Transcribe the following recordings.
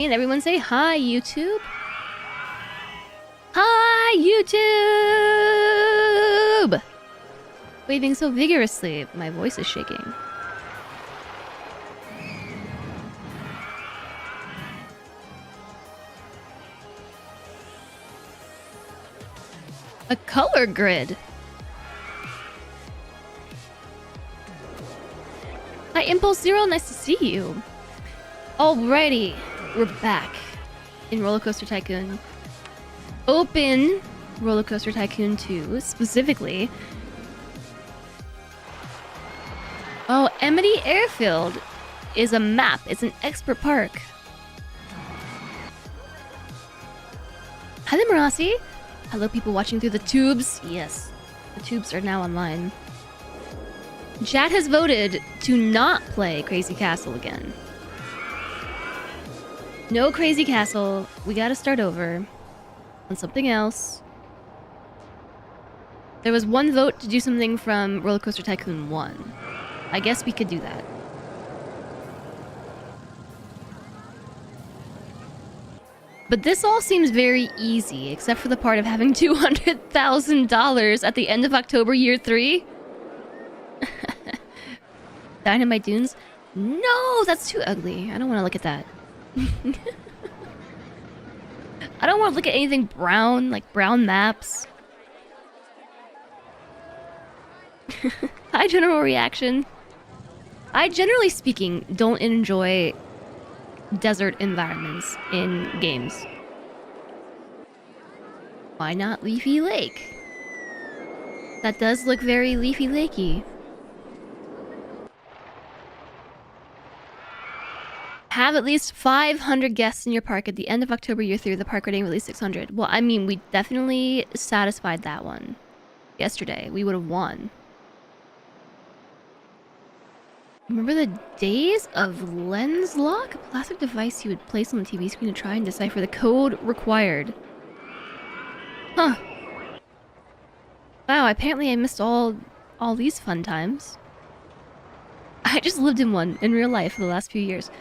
And everyone say hi, YouTube. Hi, YouTube! Waving so vigorously, my voice is shaking. A color grid. Hi, Impulse Zero, nice to see you. Alrighty, we're back in Rollercoaster Tycoon. Open Rollercoaster Tycoon 2, specifically. Oh, Amity Airfield is a map. It's an expert park. Hello, Marasi. Hello, people watching through the tubes. Yes, the tubes are now online. Chat has voted to not play Crazy Castle again. No Crazy Castle. We gotta start over on something else. There was one vote to do something from Rollercoaster Tycoon 1. I guess we could do that. But this all seems very easy, except for the part of having $200,000 at the end of October year 3. Dynamite Dunes? No, that's too ugly. I don't want to look at that. I don't want to look at anything brown, like brown maps. Hi, general reaction. I, generally speaking, don't enjoy desert environments in games. Why not Leafy Lake? That does look very Leafy Lakey. Have at least 500 guests in your park at the end of October year 3 with the park rating of at least 600. Well, I mean, we definitely satisfied that one yesterday. We would have won. Remember the days of lens lock? A plastic device you would place on the TV screen to try and decipher the code required. Huh. Wow, apparently I missed all these fun times. I just lived in one in real life for the last few years.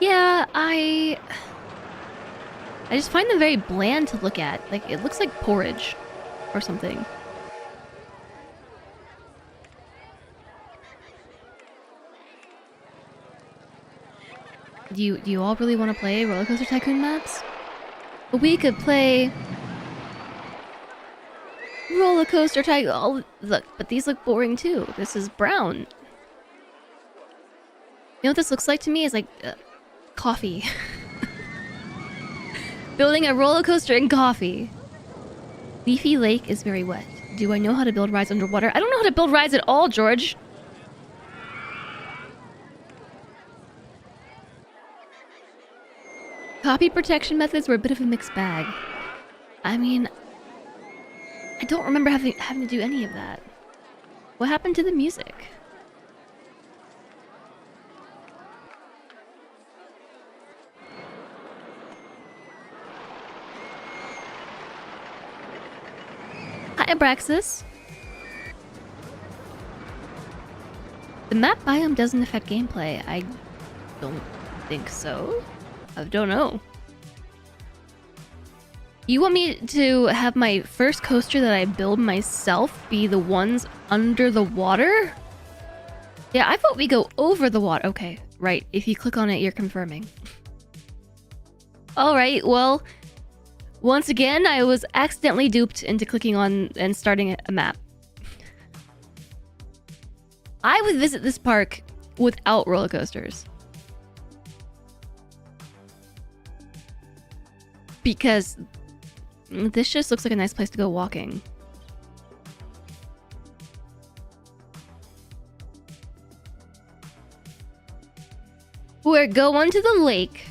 Yeah, I just find them very bland to look at. Like, it looks like porridge or something. Do you all really want to play Rollercoaster Tycoon maps? But we could play Rollercoaster Tycoon. Oh, look, but these look boring too. This is brown. You know what this looks like to me? Is like coffee. Building a roller coaster in coffee. Leafy Lake is very wet. Do I know how to build rides underwater? I don't know how to build rides at all, George. Copy protection methods were a bit of a mixed bag. I mean, I don't remember having to do any of that. What happened to the music? Hi, Abraxas. The map biome doesn't affect gameplay. I don't think so. I don't know. You want me to have my first coaster that I build myself be the ones under the water? Yeah, I thought we go over the water. Okay, right. If you click on it, you're confirming. Alright, well, once again, I was accidentally duped into clicking on and starting a map. I would visit this park without roller coasters. Because this just looks like a nice place to go walking. We're going to the lake.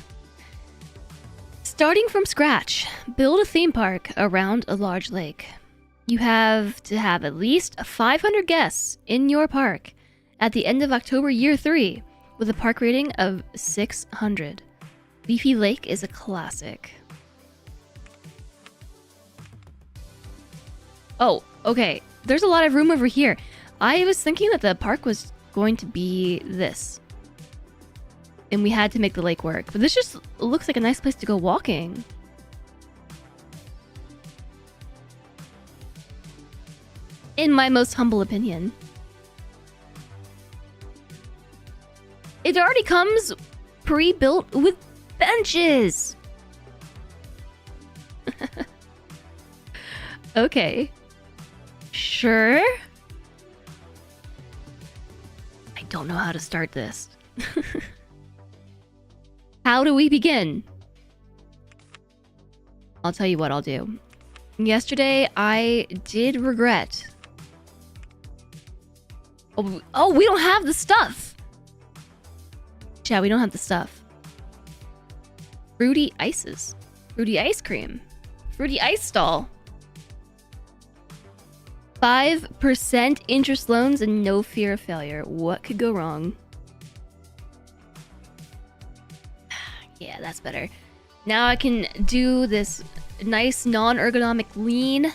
Starting from scratch, build a theme park around a large lake. You have to have at least 500 guests in your park at the end of October year 3 with a park rating of 600. Leafy Lake is a classic. Oh, okay. There's a lot of room over here. I was thinking that the park was going to be this. and we had to make the lake work. But this just looks like a nice place to go walking. In my most humble opinion. It already comes pre-built with benches! Okay. Sure. I don't know how to start this. How do we begin? I'll tell you what I'll do. Yesterday, I did regret. Oh, we don't have the stuff! Yeah, we don't have the stuff. Fruity ices. Fruity ice cream. Fruity ice stall. 5% interest loans and no fear of failure. What could go wrong? Yeah, that's better. Now I can do this nice non-ergonomic lean.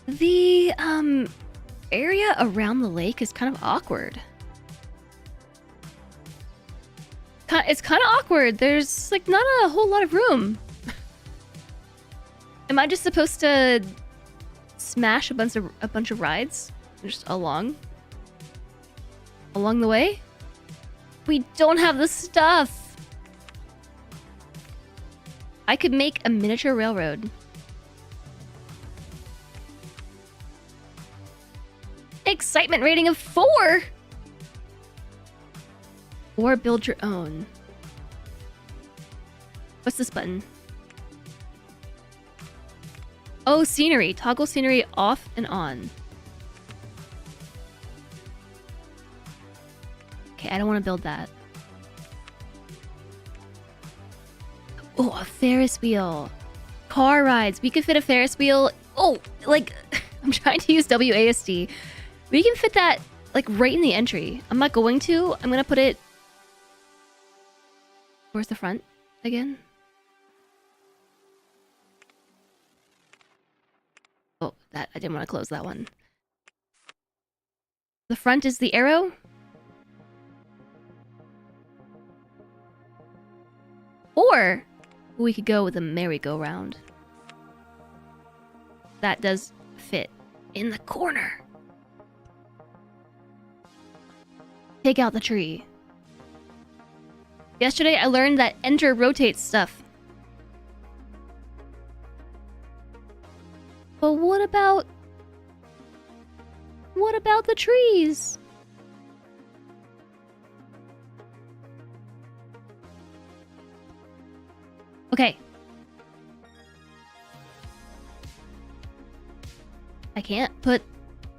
The area around the lake is kind of awkward. It's kind of awkward. There's like not a whole lot of room. Am I just supposed to smash a bunch of rides just along the way? We don't have the stuff. I could make a miniature railroad. Excitement rating of 4. Or build your own. What's this button? Oh, scenery. Toggle scenery off and on. Okay, I don't want to build that. Oh, a Ferris wheel. Car rides. We could fit a Ferris wheel. Oh, like, I'm trying to use WASD. We can fit that, like, right in the entry. I'm not going to. I'm going to put it... Where's the front again? Oh, that I didn't want to close that one. The front is the arrow. Or we could go with a merry-go-round. That does fit in the corner. Take out the tree. Yesterday I learned that enter rotates stuff. But what about the trees? Okay. I can't put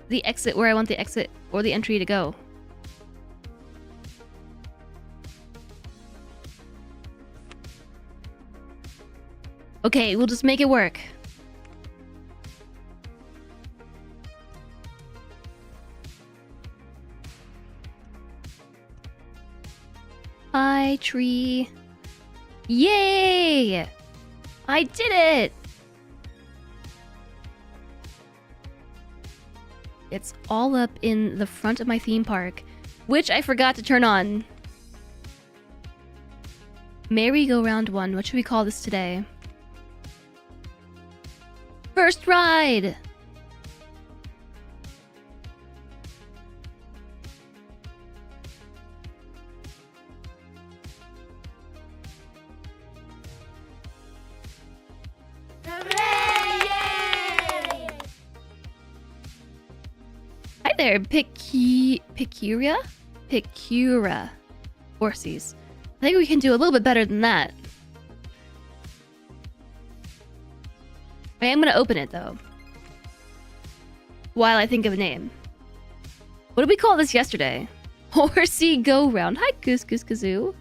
the exit where I want the exit or the entry to go. Okay, we'll just make it work. Hi, tree. Yay! I did it! It's all up in the front of my theme park, which I forgot to turn on. Merry-go-round 1. What should we call this today? First ride! Hi there, Picura? Horsies. I think we can do a little bit better than that. I am gonna open it though. While I think of a name. What did we call this yesterday? Horsey Go Round. Hi, Couscous Kazoo.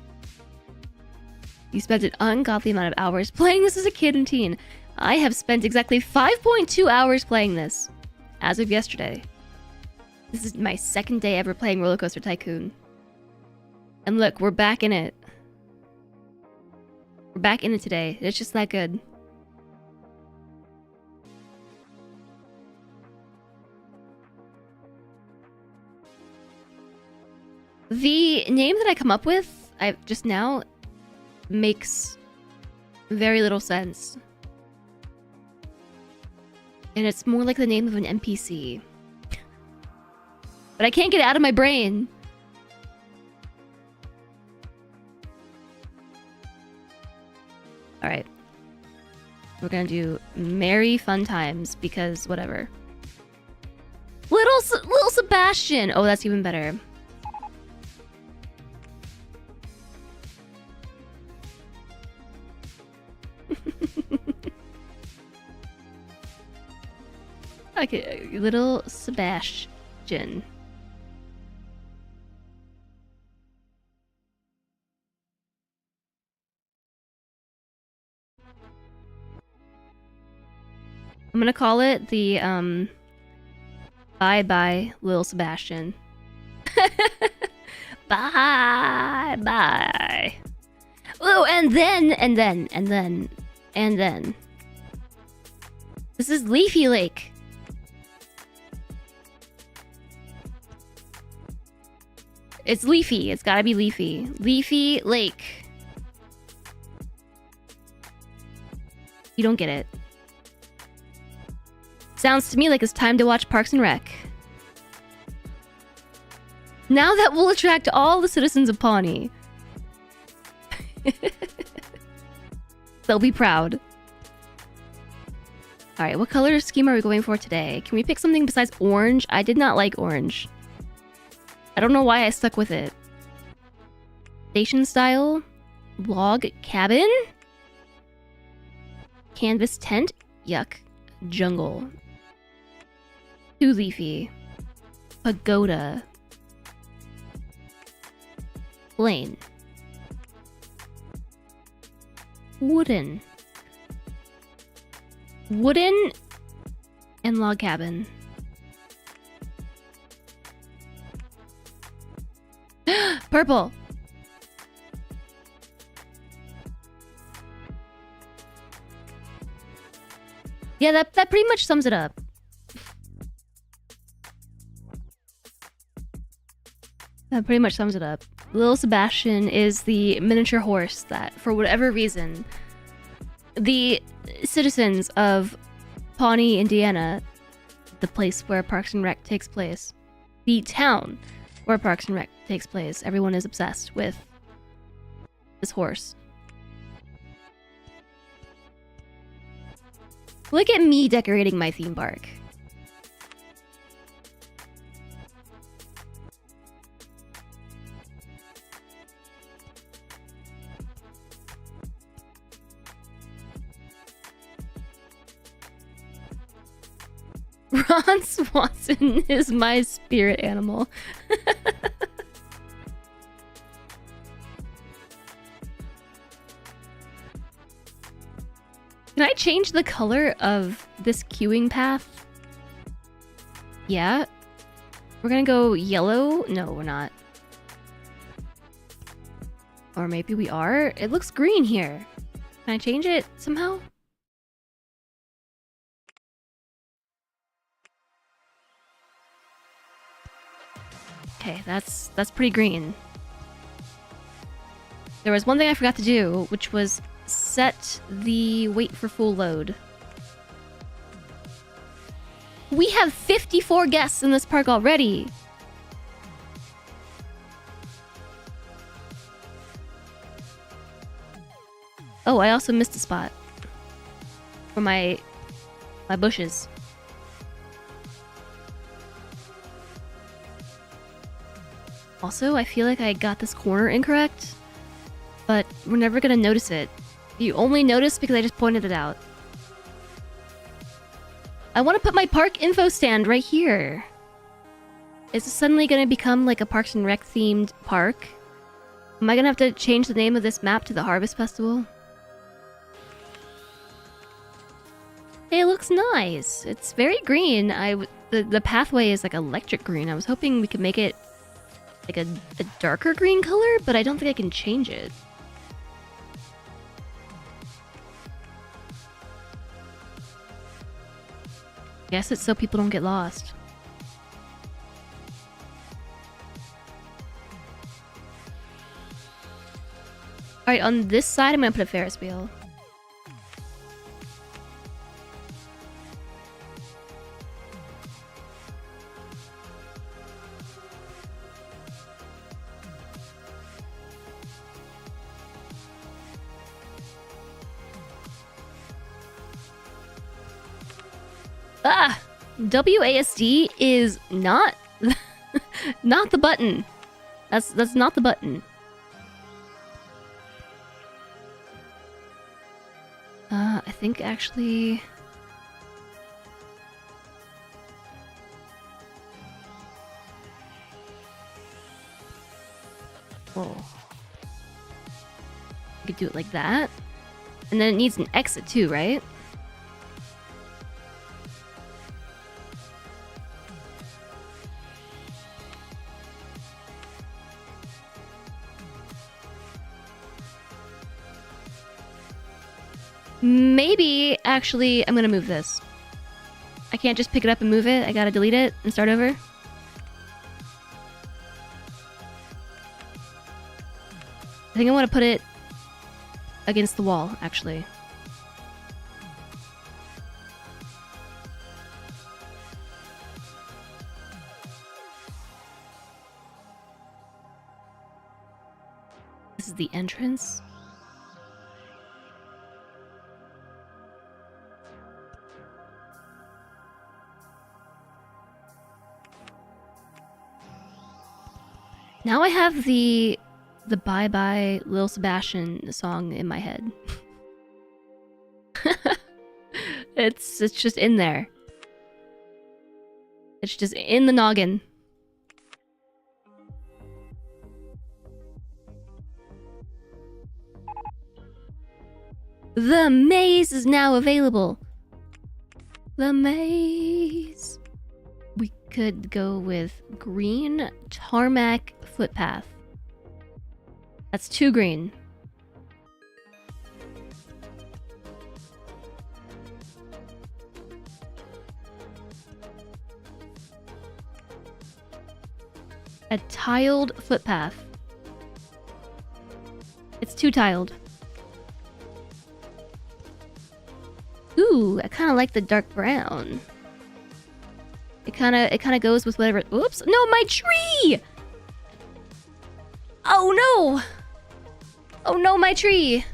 You spent an ungodly amount of hours playing this as a kid and teen. I have spent exactly 5.2 hours playing this. As of yesterday. This is my second day ever playing Rollercoaster Tycoon. And look, we're back in it. We're back in it today. It's just that good. The name that I come up with, I just now, makes very little sense. And it's more like the name of an NPC. But I can't get it out of my brain. Alright. We're gonna do Merry Fun Times, because whatever. Little Sebastian! Oh, that's even better. Okay, little Sebastian. I'm gonna call it the, Bye-bye, Lil Sebastian. Bye-bye. Oh, and then. This is Leafy Lake. It's Leafy. It's gotta be Leafy. Leafy Lake. You don't get it. Sounds to me like it's time to watch Parks and Rec. Now that will attract all the citizens of Pawnee. They'll be proud. Alright, what color scheme are we going for today? Can we pick something besides orange? I did not like orange. I don't know why I stuck with it. Station style? Log cabin? Canvas tent? Yuck. Jungle. Too leafy. Pagoda. Plain. Wooden. Wooden and log cabin. Purple. Yeah, that pretty much sums it up. That pretty much sums it up. Little Sebastian is the miniature horse that, for whatever reason, the citizens of Pawnee, Indiana, the place where Parks and Rec takes place, the town where Parks and Rec takes place, everyone is obsessed with this horse. Look at me decorating my theme park. Ron Swanson is my spirit animal. Can I change the color of this queuing path? Yeah. We're gonna go yellow? No, we're not. Or maybe we are? It looks green here. Can I change it somehow? Okay, that's pretty green. There was one thing I forgot to do, which was set the wait for full load. We have 54 guests in this park already. Oh, I also missed a spot for my bushes. Also, I feel like I got this corner incorrect, but we're never gonna notice it. You only notice because I just pointed it out. I want to put my park info stand right here. Is this suddenly gonna become like a Parks and Rec themed park? Am I gonna have to change the name of this map to the Harvest Festival? Hey, it looks nice. It's very green. The pathway is like electric green. I was hoping we could make it like a darker green color, but I don't think I can change it. Guess it's so people don't get lost. Alright, on this side, I'm gonna put a Ferris wheel. Ah! WASD is not... not the button. That's not the button. I think actually... Oh. You could do it like that. And then it needs an exit too, right? Maybe, actually, I'm gonna move this. I can't just pick it up and move it. I gotta delete it and start over. I think I want to put it against the wall, actually. This is the entrance. Now I have the Bye Bye Lil Sebastian song in my head. It's just in there. It's just in the noggin. The maze is now available. The maze. We could go with green tarmac footpath. That's 2 green. A tiled footpath. It's 2 tiled. Ooh, I kind of like the dark brown. It kind of goes with whatever. Oops! No, my tree! Oh no! Oh no, my tree!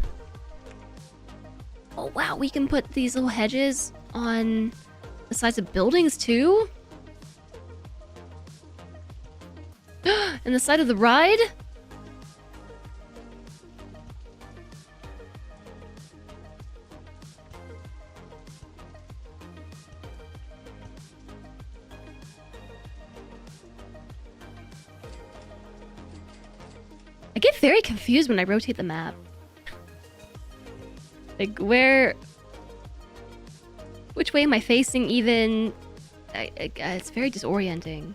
Oh wow, we can put these little hedges on the sides of buildings too? And the side of the ride? I get very confused when I rotate the map. Like, which way am I facing even? It's very disorienting.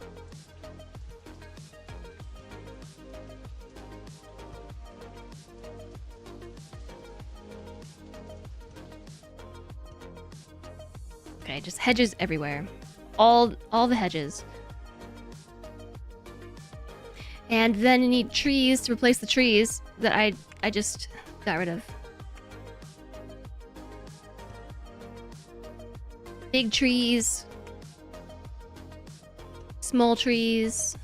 Okay, just hedges everywhere. All the hedges. And then you need trees to replace the trees that I just got rid of. Big trees. Small trees.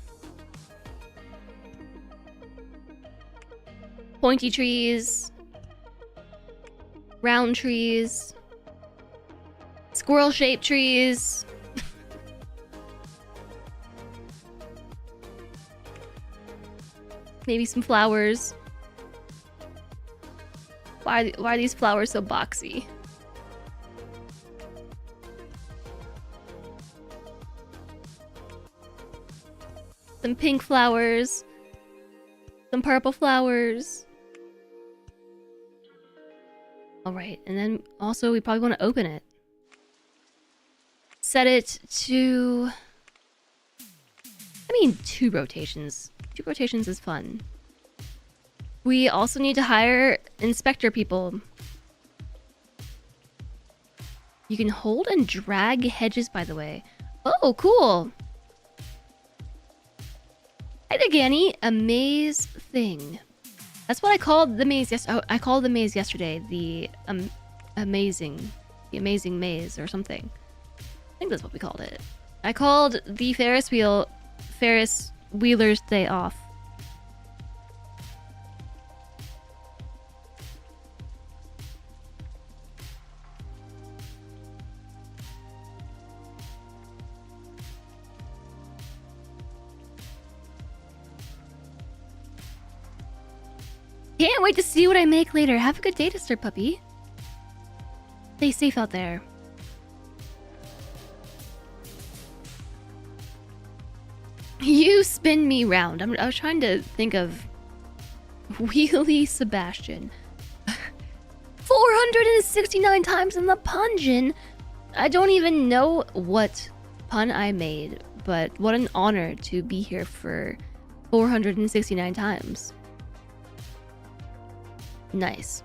Pointy trees. Round trees. Squirrel-shaped trees. Maybe some flowers. Why are these flowers so boxy? Some pink flowers. Some purple flowers. Alright, and then also we probably want to open it. Set it to... I mean, 2 rotations. 2 rotations is fun. We also need to hire inspector people. You can hold and drag hedges, by the way. Oh, cool! Hi there, Ganny. A maze thing. That's what I called the maze. I called the maze yesterday. The amazing maze or something. I think that's what we called it. I called the Ferris Wheeler's Day Off. Can't wait to see what I make later. Have a good day, Stir Puppy. Stay safe out there. You spin me round. I was trying to think of Wheelie Sebastian. 469 times in the pungeon. I don't even know what pun I made, but what an honor to be here for 469 times. Nice.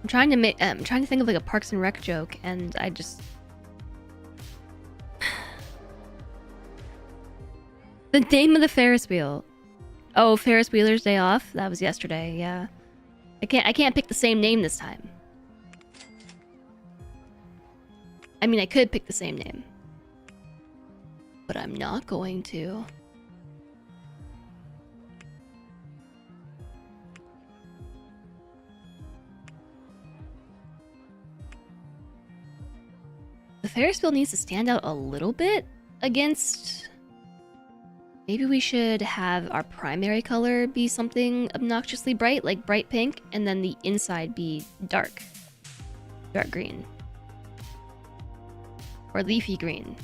I'm trying to think of like a Parks and Rec joke, and I just the name of the Ferris wheel. Oh, Ferris Wheeler's Day Off. That was yesterday. Yeah, I can't pick the same name this time. I mean, I could pick the same name, but I'm not going to. The Ferris wheel needs to stand out a little bit against... Maybe we should have our primary color be something obnoxiously bright, like bright pink, and then the inside be dark green. Or leafy green.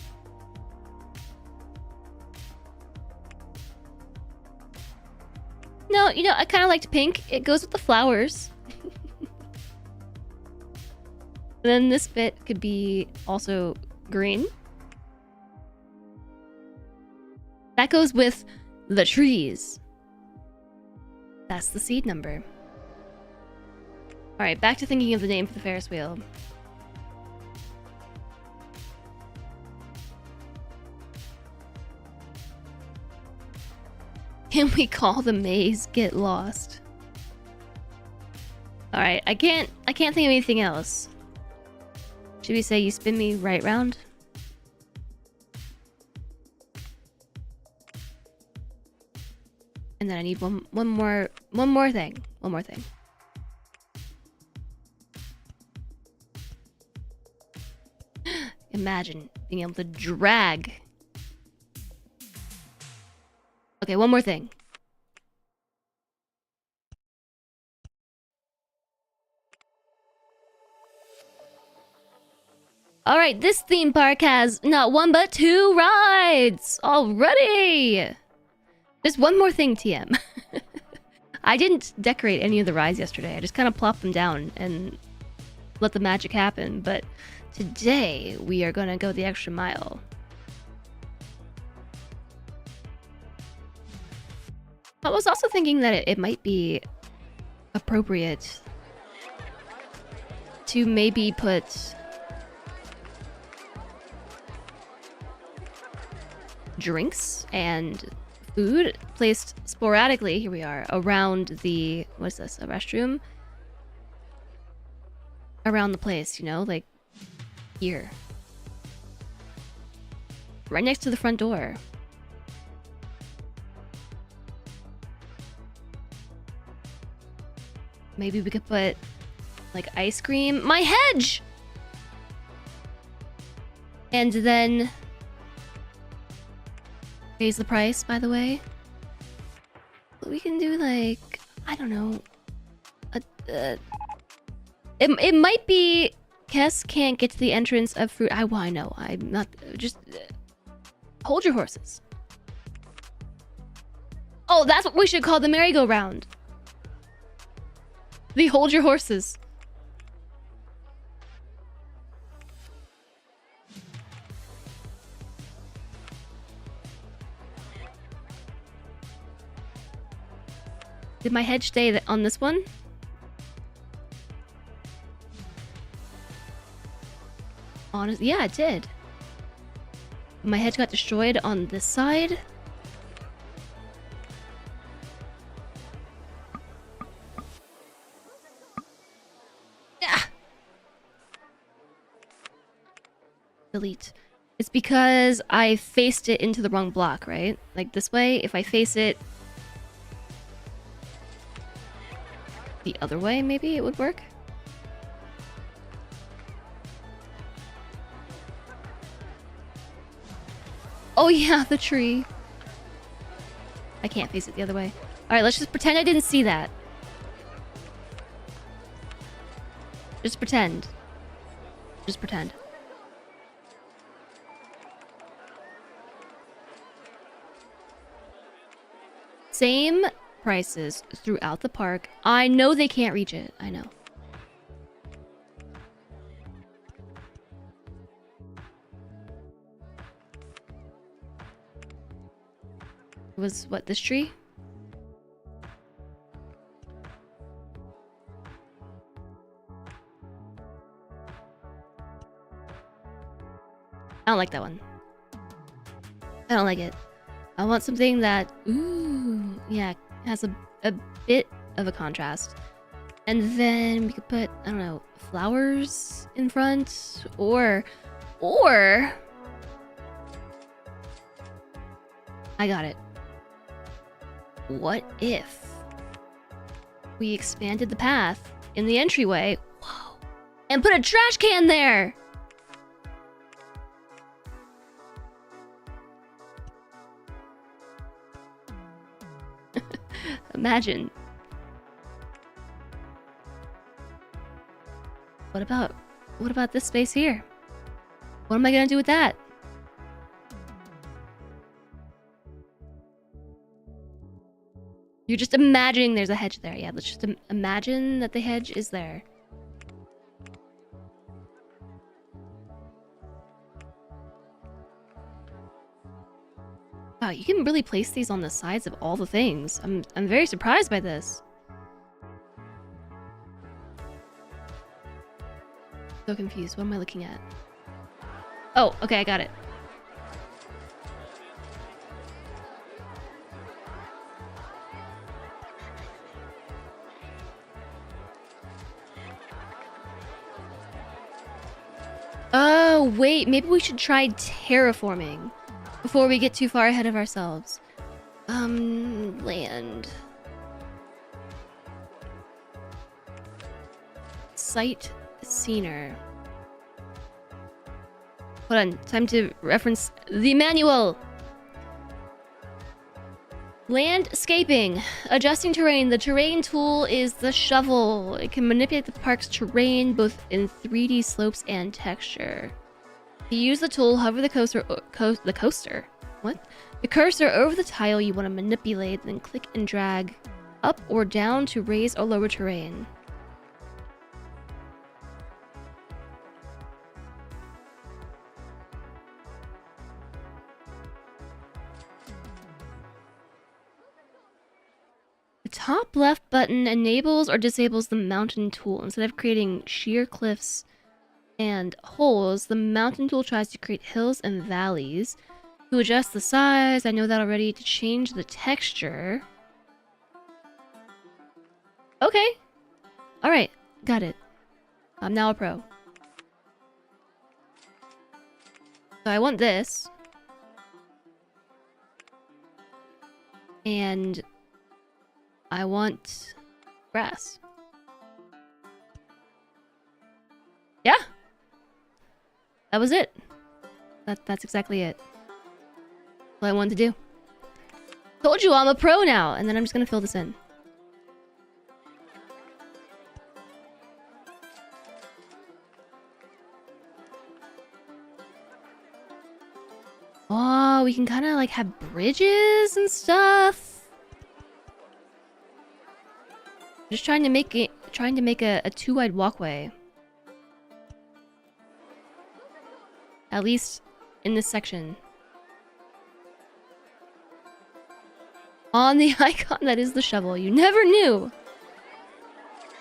No, you know, I kind of liked pink. It goes with the flowers. Then this bit could be also green. That goes with the trees. That's the seed number. Alright, back to thinking of the name for the Ferris wheel. Can we call the maze Get Lost? Alright, I can't think of anything else. Should we say you spin me right round? And then I need one more thing. One more thing. Imagine being able to drag. Okay, one more thing. Alright, this theme park has not one but 2 rides already! Just one more thing, TM. I didn't decorate any of the rides yesterday. I just kind of plopped them down and let the magic happen. But today, we are going to go the extra mile. I was also thinking that it might be appropriate to maybe put drinks and food placed sporadically, here we are, around the, what is this, a restroom? Around the place, you know, like here. Right next to the front door. Maybe we could put, like, ice cream. My hedge! And then... raise the price, by the way. But we can do, like... I don't know. It might be... Kess can't get to the entrance of fruit... well, I know. I'm not... Just... hold your horses. Oh, that's what we should call the merry-go-round. The hold your horses. Did my hedge stay on this one? Honestly, yeah, it did. My hedge got destroyed on this side. Ah! Delete. It's because I faced it into the wrong block, right? Like this way, if I face it the other way, maybe it would work? Oh yeah, the tree. I can't face it the other way. Alright, let's just pretend I didn't see that. Just pretend. Just pretend. Same prices throughout the park. I know they can't reach it. I know. It was what, this tree? I don't like that one. I don't like it. I want something that, ooh, yeah, has a bit of a contrast. And then we could put, I don't know, flowers in front, or... I got it. What if we expanded the path in the entryway, whoa, and put a trash can there? Imagine. What about this space here? What am I gonna do with that? You're just imagining there's a hedge there. Yeah, let's just imagine that the hedge is there. Wow, you can really place these on the sides of all the things. I'm very surprised by this. So confused. What am I looking at? Oh, okay, I got it. Oh, wait, maybe we should try terraforming before we get too far ahead of ourselves. Land. Site scener. Hold on, time to reference the manual. Landscaping. Adjusting terrain. The terrain tool is the shovel. It can manipulate the park's terrain both in 3D slopes and texture. To use the tool, hover the cursor over the tile you want to manipulate, then click and drag up or down to raise or lower terrain. The top left button enables or disables the mountain tool. Instead of creating sheer cliffs and holes, the mountain tool tries to create hills and valleys. To adjust the size, I know that already. To change the texture. Okay. Alright, got it. I'm now a pro. So I want this. And I want grass. Yeah. That was it. That's exactly it. What I wanted to do. Told you I'm a pro now, and then I'm just gonna fill this in. Oh, we can kind of like have bridges and stuff. Just trying to make a two-wide walkway. At least in this section. On the icon that is the shovel. You never knew!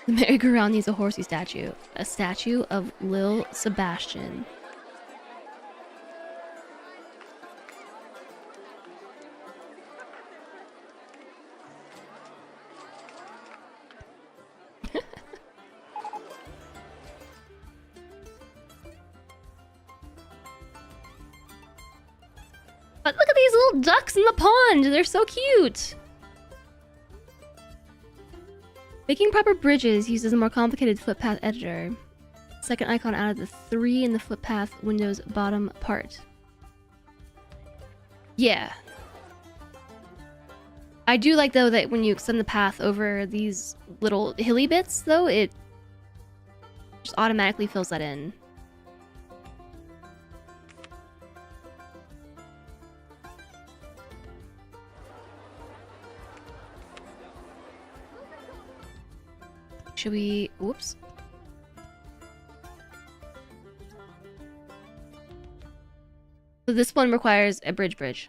The merry-go-round needs a horsey statue. A statue of Lil Sebastian. But look at these little ducks in the pond! They're so cute! Making proper bridges uses a more complicated footpath editor. Second icon out of the 3 in the footpath window's bottom part. Yeah. I do like, though, that when you extend the path over these little hilly bits, though, it just automatically fills that in. Should we... Whoops. So this one requires a bridge.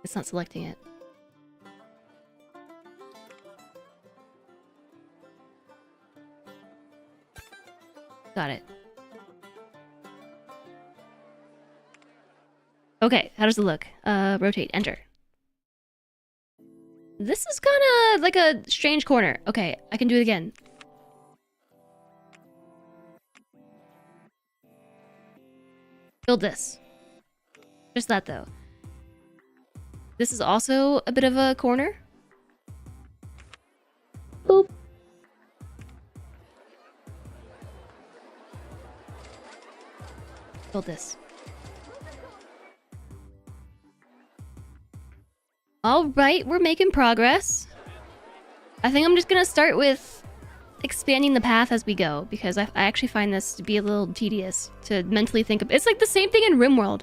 It's not selecting it. Got it. Okay, how does it look? Rotate, enter. This is kinda like a strange corner. Okay, I can do it again. Build this. Just that, though. This is also a bit of a corner. Boop. Build this. Alright, we're making progress. I think I'm just gonna start with expanding the path as we go, because I actually find this to be a little tedious to mentally think of. It's like the same thing in RimWorld.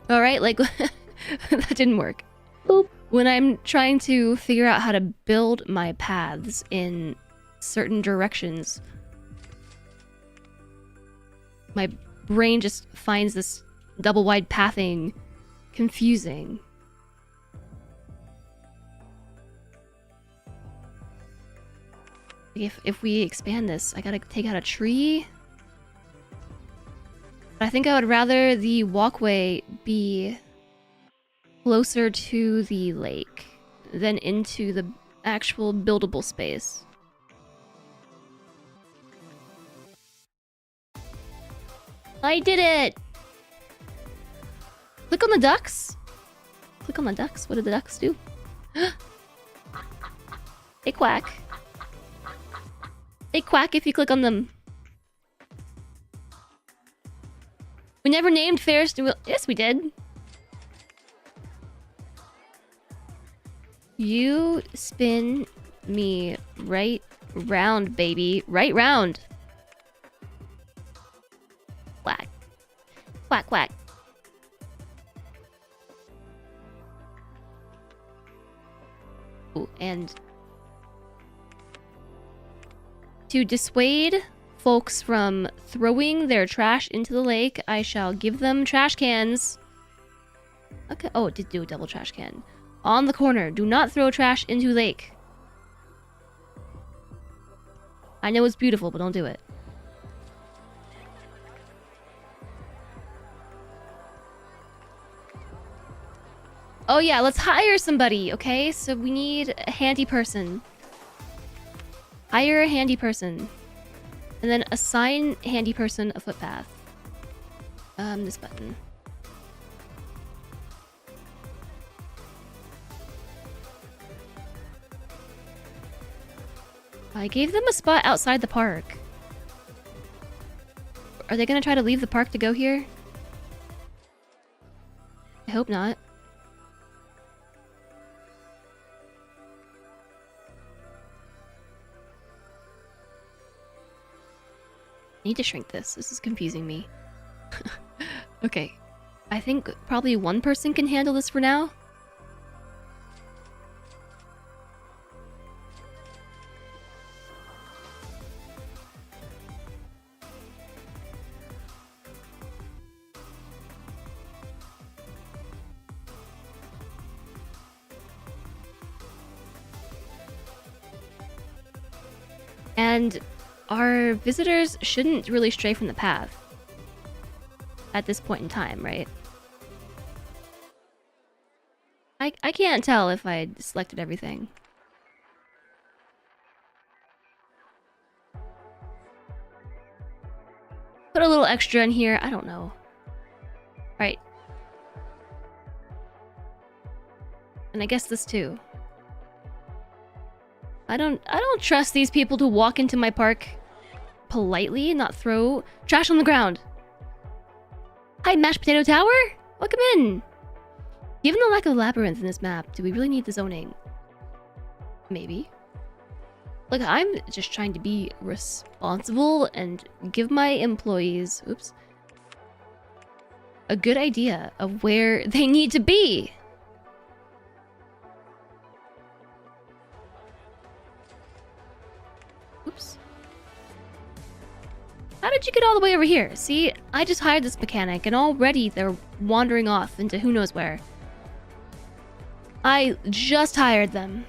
Alright, like, that didn't work. Boop. When I'm trying to figure out how to build my paths in certain directions, my brain just finds this double wide pathing confusing. If we expand this, I gotta take out a tree. But I think I would rather the walkway be closer to the lake than into the actual buildable space. I did it! Click on the ducks. Click on the ducks. What did the ducks do? They quack. They quack if you click on them. We never named Ferris wheel. Yes, we did. You spin me right round, baby. Right round. Quack. Quack, quack. Ooh, and to dissuade folks from throwing their trash into the lake, I shall give them trash cans. Okay. Oh, it did do a double trash can. On the corner. Do not throw trash into lake. I know it's beautiful, but don't do it. Oh yeah, let's hire somebody, okay? So we need a handy person. Hire a handy person. And then assign handy person a footpath. This button. I gave them a spot outside the park. Are they gonna try to leave the park to go here? I hope not. I need to shrink this. This is confusing me. Okay. I think probably one person can handle this for now. And our visitors shouldn't really stray from the path at this point in time, right? I can't tell if I selected everything. Put a little extra in here. I don't know. Right. And I guess this too. I don't trust these people to walk into my park politely and not throw trash on the ground. Hi, Mashed Potato Tower? Welcome in. Given the lack of labyrinth in this map, do we really need the zoning? Maybe. Look, I'm just trying to be responsible and give my employees, oops, a good idea of where they need to be. Oops. How did you get all the way over here? See, I just hired this mechanic and already they're wandering off into who knows where. I just hired them.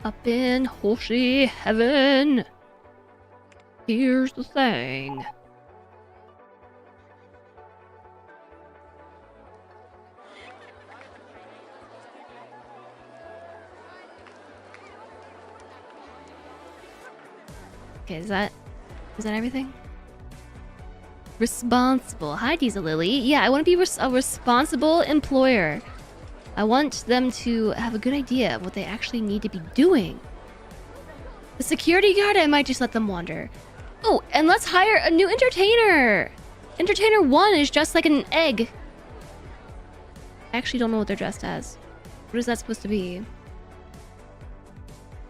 Up in horsey heaven. Here's the thing. Okay, is that everything? Responsible. Hi, Diesel Lily. Yeah, I want to be a responsible employer. I want them to have a good idea of what they actually need to be doing. The security guard, I might just let them wander. Oh, and let's hire a new entertainer. Entertainer 1 is dressed like an egg. I actually don't know what they're dressed as. What is that supposed to be?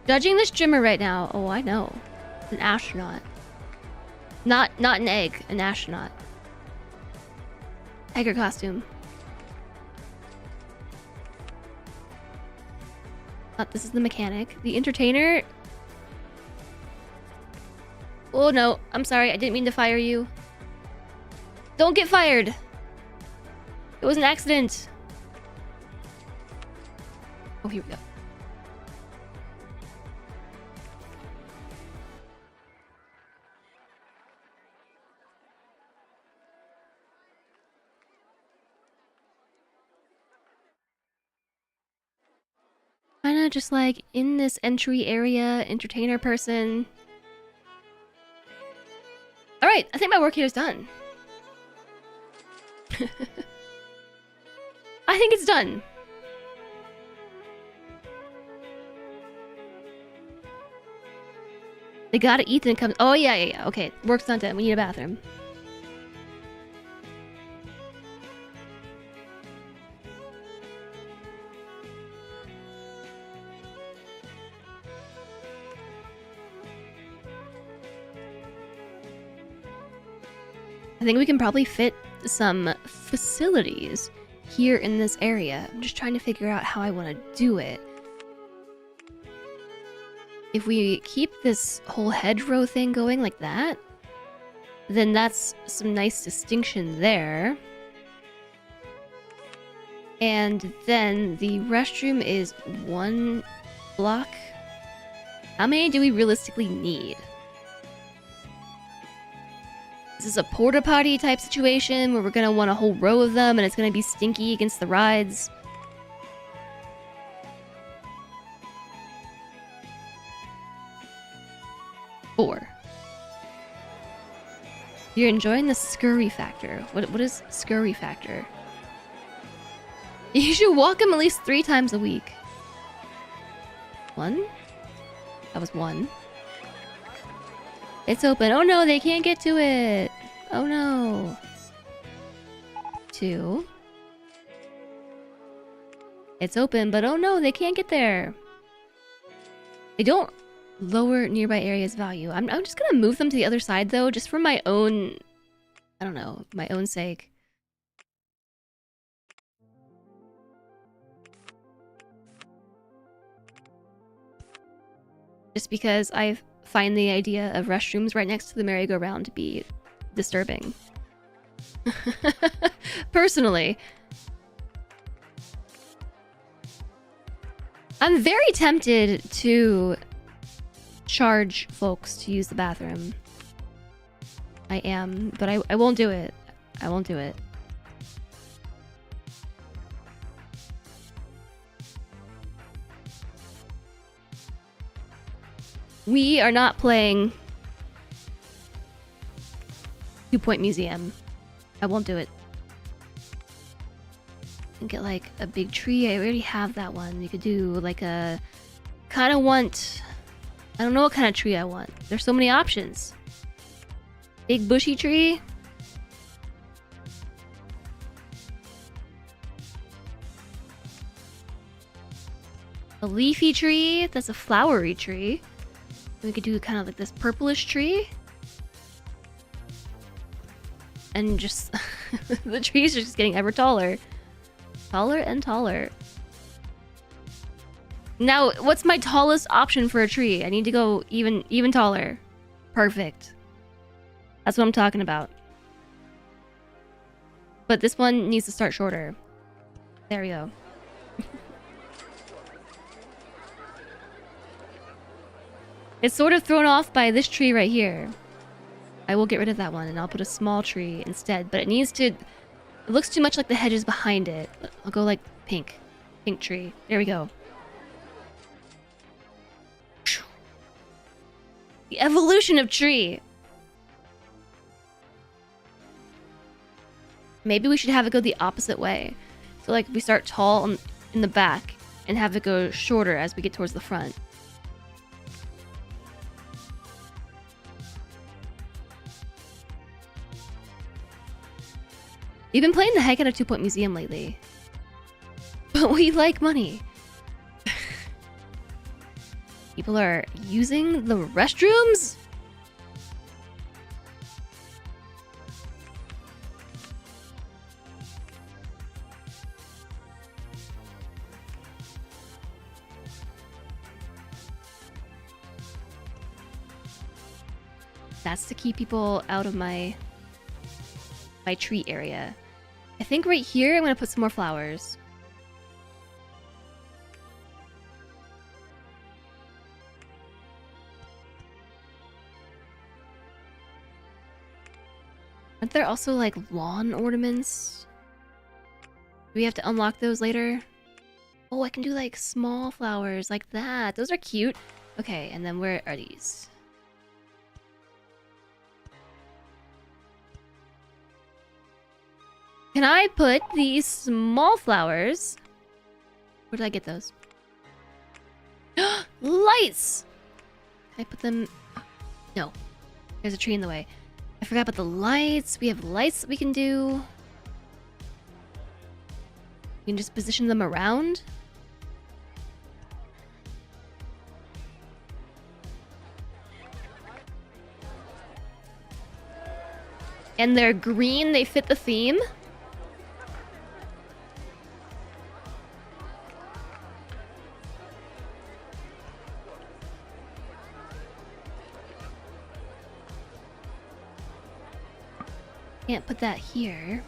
Judging this streamer right now. Oh, I know. An astronaut. Not an egg, an astronaut. Tiger costume. This is the mechanic. The entertainer. Oh no, I'm sorry. I didn't mean to fire you. Don't get fired. It was an accident. Oh, here we go. Kinda just like in this entry area, entertainer person. Alright, I think my work here is done. I think it's done. They gotta eat and come. Oh, yeah. Okay, work's not done. We need a bathroom. I think we can probably fit some facilities here in this area. I'm just trying to figure out how I want to do it. If we keep this whole hedgerow thing going like that, then that's some nice distinction there. And then the restroom is 1 block. How many do we realistically need? This is a porta potty type situation where we're gonna want a whole row of them and it's gonna be stinky against the rides. Four. You're enjoying the scurry factor. What is scurry factor? You should walk them at least 3 times a week. 1? That was 1. It's open. Oh no, they can't get to it. Oh no. 2. It's open, but oh no, they can't get there. They don't lower nearby areas value. I'm just gonna move them to the other side though, just for my own, I don't know, my own sake. Just because I find the idea of restrooms right next to the merry-go-round to be disturbing. Personally. I'm very tempted to charge folks to use the bathroom. I am, but I won't do it. I won't do it. We are not playing 2-Point Museum. I won't do it. And get like a big tree. I already have that one. You could do like a... Kind of want... I don't know what kind of tree I want. There's so many options. Big bushy tree. A leafy tree. That's a flowery tree. We could do kind of like this purplish tree. And just... the trees are just getting ever taller. Taller and taller. Now, what's my tallest option for a tree? I need to go even taller. Perfect. That's what I'm talking about. But this one needs to start shorter. There we go. It's sort of thrown off by this tree right here. I will get rid of that one and I'll put a small tree instead. But it needs to... It looks too much like the hedges behind it. I'll go like pink. Pink tree. There we go. The evolution of tree. Maybe we should have it go the opposite way. So like we start tall in the back and have it go shorter as we get towards the front. You've been playing the heck out of 2-Point Museum lately. But we like money. People are using the restrooms? That's to keep people out of my tree area. I think right here I'm gonna put some more flowers. Aren't there also like lawn ornaments? Do we have to unlock those later? Oh, I can do like small flowers like that. Those are cute. Okay, and then where are these? Can I put these small flowers? Where did I get those? Lights! Can I put them... No. There's a tree in the way. I forgot about the lights. We have lights that we can do. We can just position them around. And they're green. They fit the theme. Can't put that here.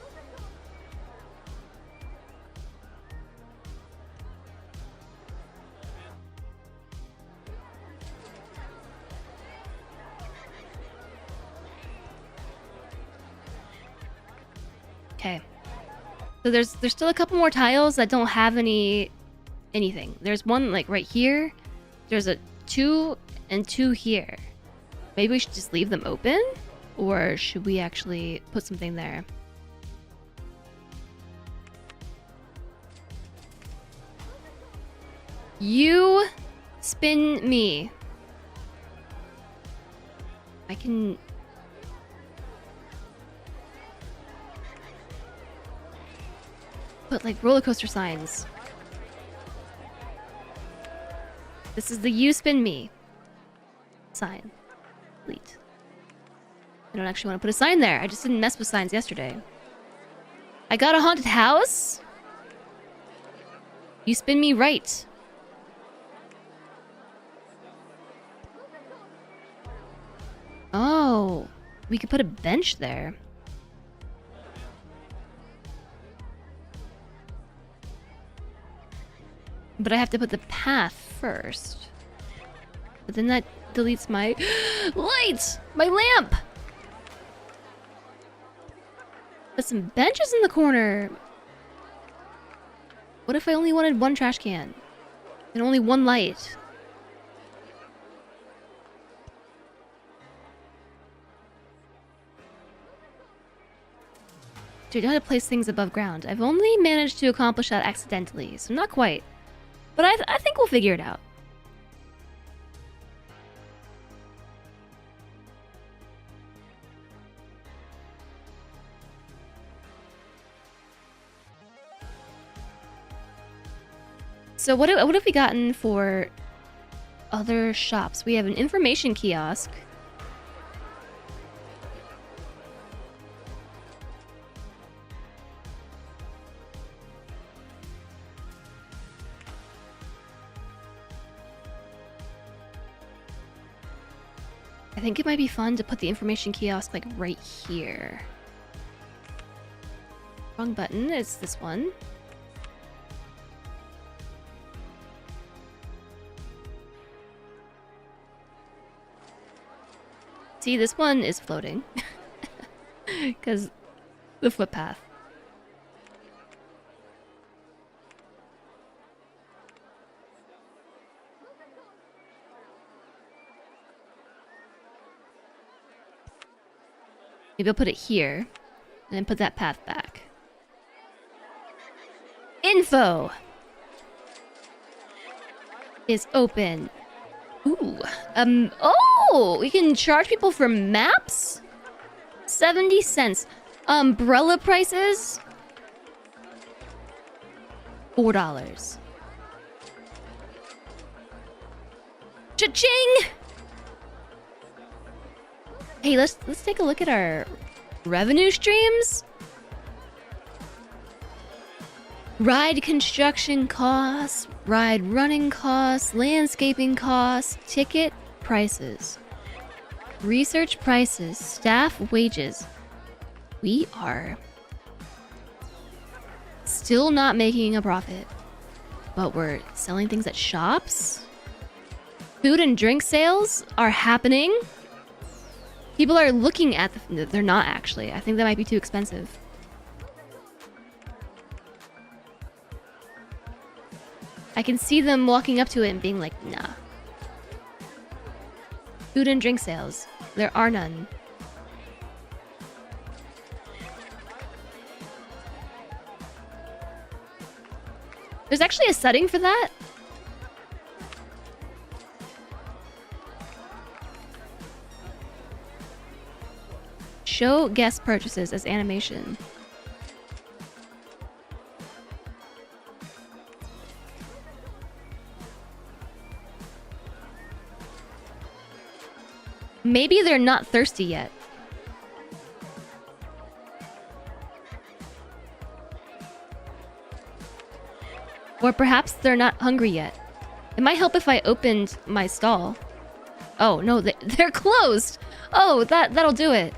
Okay. So there's still a couple more tiles that don't have anything. There's one like right here. There's a 2 and 2 here. Maybe we should just leave them open? Or should we actually put something there? You spin me. I can... put like roller coaster signs. This is the you spin me sign. Delete. I don't actually want to put a sign there. I just didn't mess with signs yesterday. I got a haunted house? You spin me right. Oh, we could put a bench there. But I have to put the path first. But then that deletes my lights! My lamp! Put some benches in the corner. What if I only wanted one trash can? And only one light? Dude, I know how to place things above ground. I've only managed to accomplish that accidentally, so not quite. But I think we'll figure it out. So what have we gotten for other shops? We have an information kiosk. I think it might be fun to put the information kiosk like right here. Wrong button, it's this one. See, this one is floating. Because the footpath. Maybe I'll put it here, and then put that path back. Info is open. Ooh. Oh! We can charge people for maps? 70 cents. Umbrella prices? $4. Cha-ching! Hey, let's take a look at our revenue streams. Ride construction costs, ride running costs, landscaping costs, ticket prices, research prices, staff wages. We are still not making a profit, but we're selling things at shops. Food and drink sales are happening. People are looking at the... They're not actually. I think that might be too expensive. I can see them walking up to it and being like, nah. Food and drink sales. There are none. There's actually a setting for that. Show guest purchases as animation. Maybe they're not thirsty yet. Or perhaps they're not hungry yet. It might help if I opened my stall. Oh, no, they're closed! Oh, that'll do it.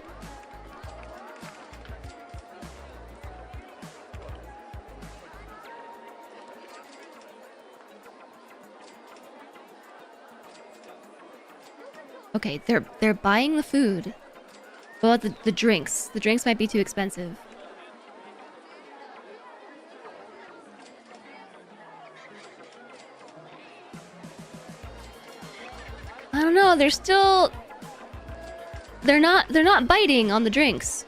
Okay, they're buying the food. What about the drinks? The drinks might be too expensive. I don't know, they're still... They're not biting on the drinks.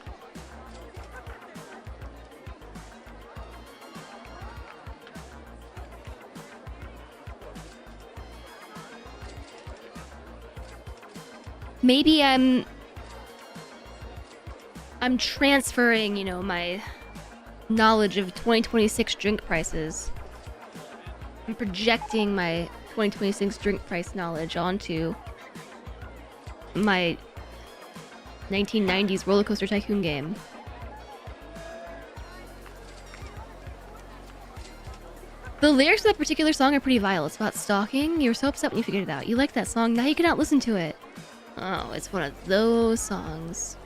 Maybe I'm transferring, you know, my knowledge of 2026 drink prices. I'm projecting my 2026 drink price knowledge onto my 1990s Rollercoaster Tycoon game. The lyrics of that particular song are pretty vile. It's about stalking. You were so upset when you figured it out. You like that song, now you cannot listen to it. Oh, it's one of those songs.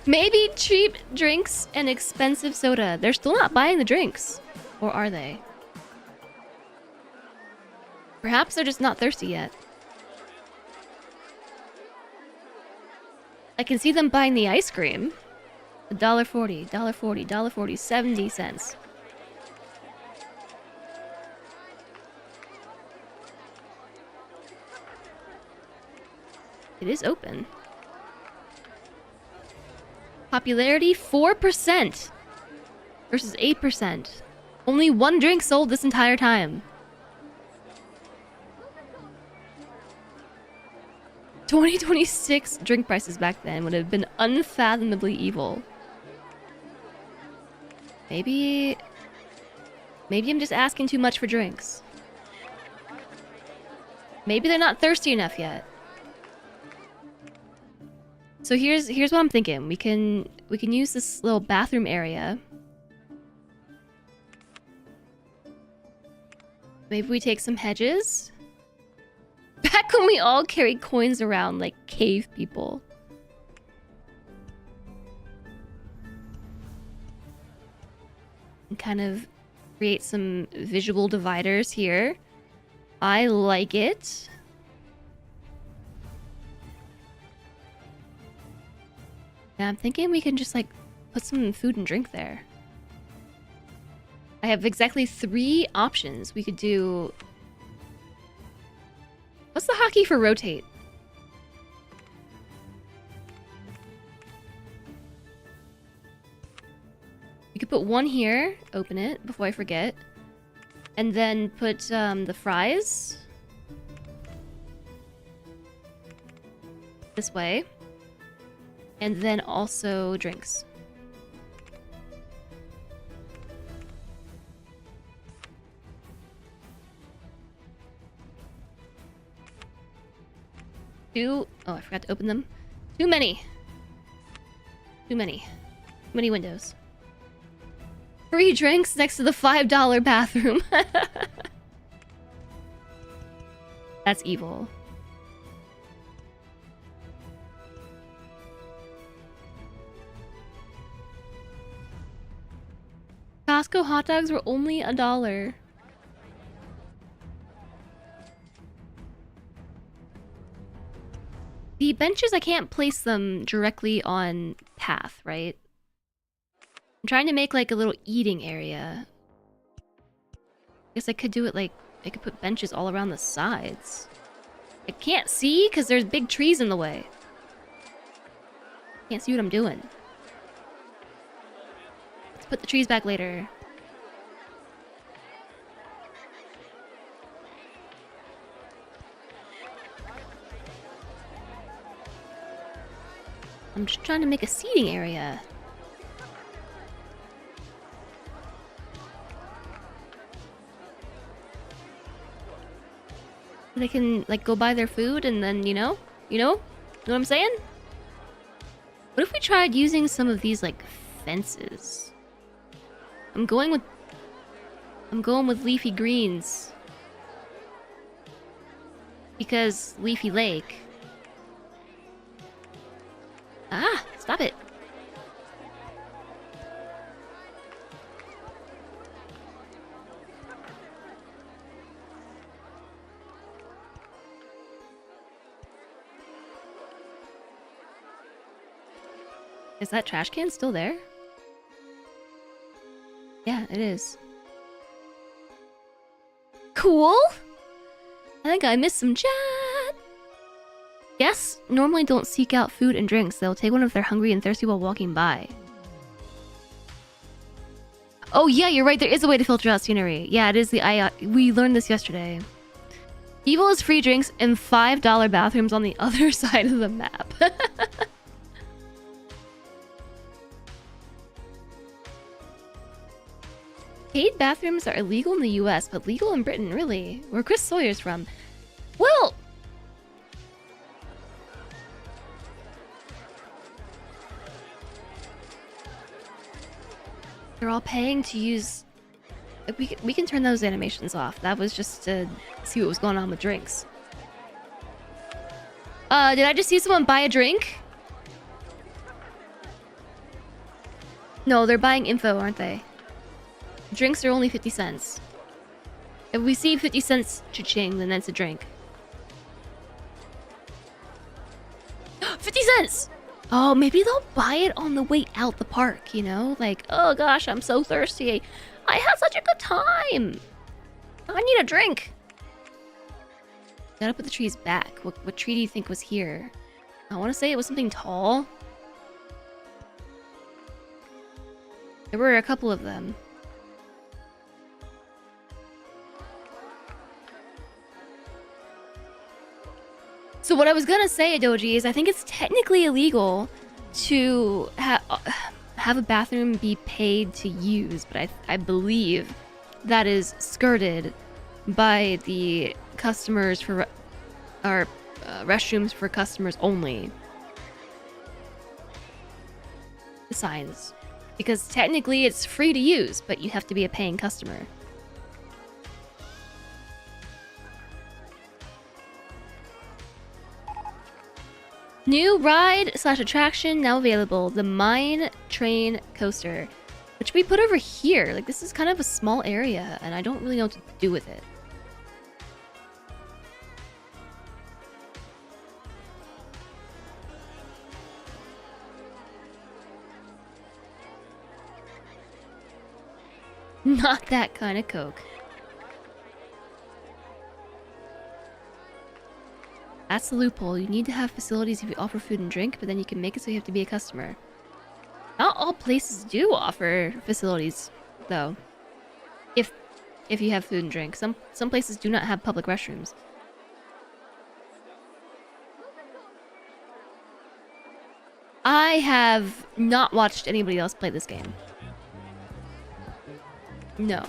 Maybe cheap drinks and expensive soda. They're still not buying the drinks. Or are they? Perhaps they're just not thirsty yet. I can see them buying the ice cream. $1.40, $1.40, $1.40, 70 cents. It is open. Popularity 4% versus 8%. Only one drink sold this entire time. 2026 drink prices back then would have been unfathomably evil. Maybe I'm just asking too much for drinks. Maybe they're not thirsty enough yet. So here's what I'm thinking. We can use this little bathroom area. Maybe we take some hedges. Back when we all carried coins around like cave people. And kind of create some visual dividers here. I like it. Yeah, I'm thinking we can just like put some food and drink there. I have exactly 3 options. We could do... What's the hotkey for rotate? You could put one here, open it before I forget, and then put the fries this way, and then also drinks. Oh, I forgot to open them. Too many windows. Free drinks next to the $5 bathroom. That's evil. Costco hot dogs were only $1. The benches, I can't place them directly on path, right? I'm trying to make like a little eating area. I guess I could do it like, I could put benches all around the sides. I can't see because there's big trees in the way. Can't see what I'm doing. Let's put the trees back later. I'm just trying to make a seating area. They can like go buy their food and then, you know what I'm saying? What if we tried using some of these like fences? I'm going with leafy greens. Because Leafy Lake. Ah, stop it. Is that trash can still there? Yeah, it is. Cool. I think I missed some chat. Guests normally don't seek out food and drinks. They'll take one if they're hungry and thirsty while walking by. Oh yeah, you're right. There is a way to filter out scenery. Yeah, it is the we learned this yesterday. Evil is free drinks and $5 bathrooms on the other side of the map. Paid bathrooms are illegal in the US, but legal in Britain, really? Where Chris Sawyer's from. Well... They're all paying to use... We can turn those animations off. That was just to see what was going on with drinks. Did I just see someone buy a drink? No, they're buying info, aren't they? Drinks are only 50 cents. If we see 50 cents cha-ching, then that's a drink. 50 cents! Oh, maybe they'll buy it on the way out the park, you know? Like, oh gosh, I'm so thirsty. I had such a good time. I need a drink. Gotta put the trees back. What tree do you think was here? I want to say it was something tall. There were a couple of them. So what I was gonna say, Adoji, is I think it's technically illegal to have a bathroom be paid to use, but I believe that is skirted by the customers for restrooms for customers only. The signs. Because technically it's free to use, but you have to be a paying customer. New ride/attraction now available, the Mine Train Coaster, which we put over here. Like, this is kind of a small area, and I don't really know what to do with it. Not that kind of Coke. That's the loophole. You need to have facilities if you offer food and drink, but then you can make it so you have to be a customer. Not all places do offer facilities, though. If you have food and drink. Some places do not have public restrooms. I have not watched anybody else play this game. No.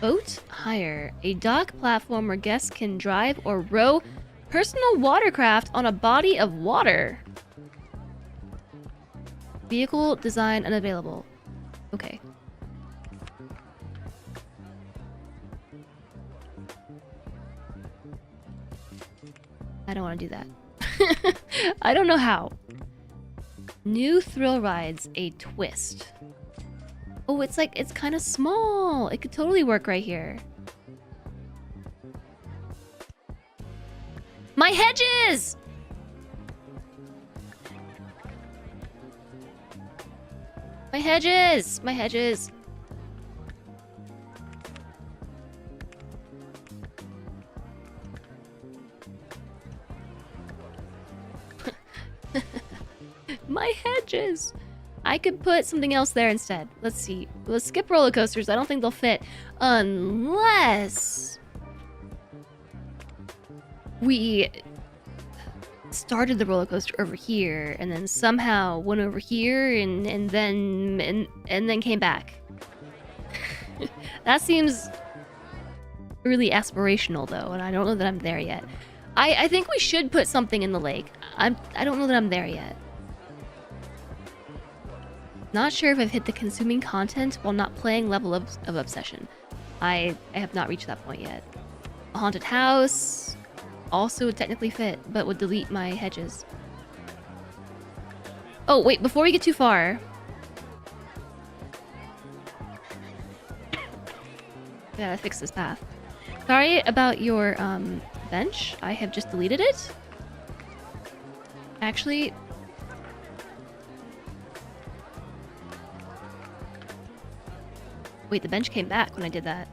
Boat hire. A dock platform where guests can drive or row personal watercraft on a body of water. Vehicle design unavailable. Okay. I don't want to do that. I don't know how. New thrill rides. A twist. Oh, it's kind of small. It could totally work right here. My hedges! My hedges! My hedges! My hedges! I could put something else there instead. Let's see. Let's skip roller coasters. I don't think they'll fit. Unless we started the roller coaster over here and then somehow went over here and then came back. That seems really aspirational though, and I don't know that I'm there yet. I think we should put something in the lake. I don't know that I'm there yet. Not sure if I've hit the consuming content while not playing level of obsession. I have not reached that point yet. A haunted house also would technically fit, but would delete my hedges. Oh, wait, before we get too far. Gotta fix this path. Sorry about your bench. I have just deleted it. Actually, wait, the bench came back when I did that.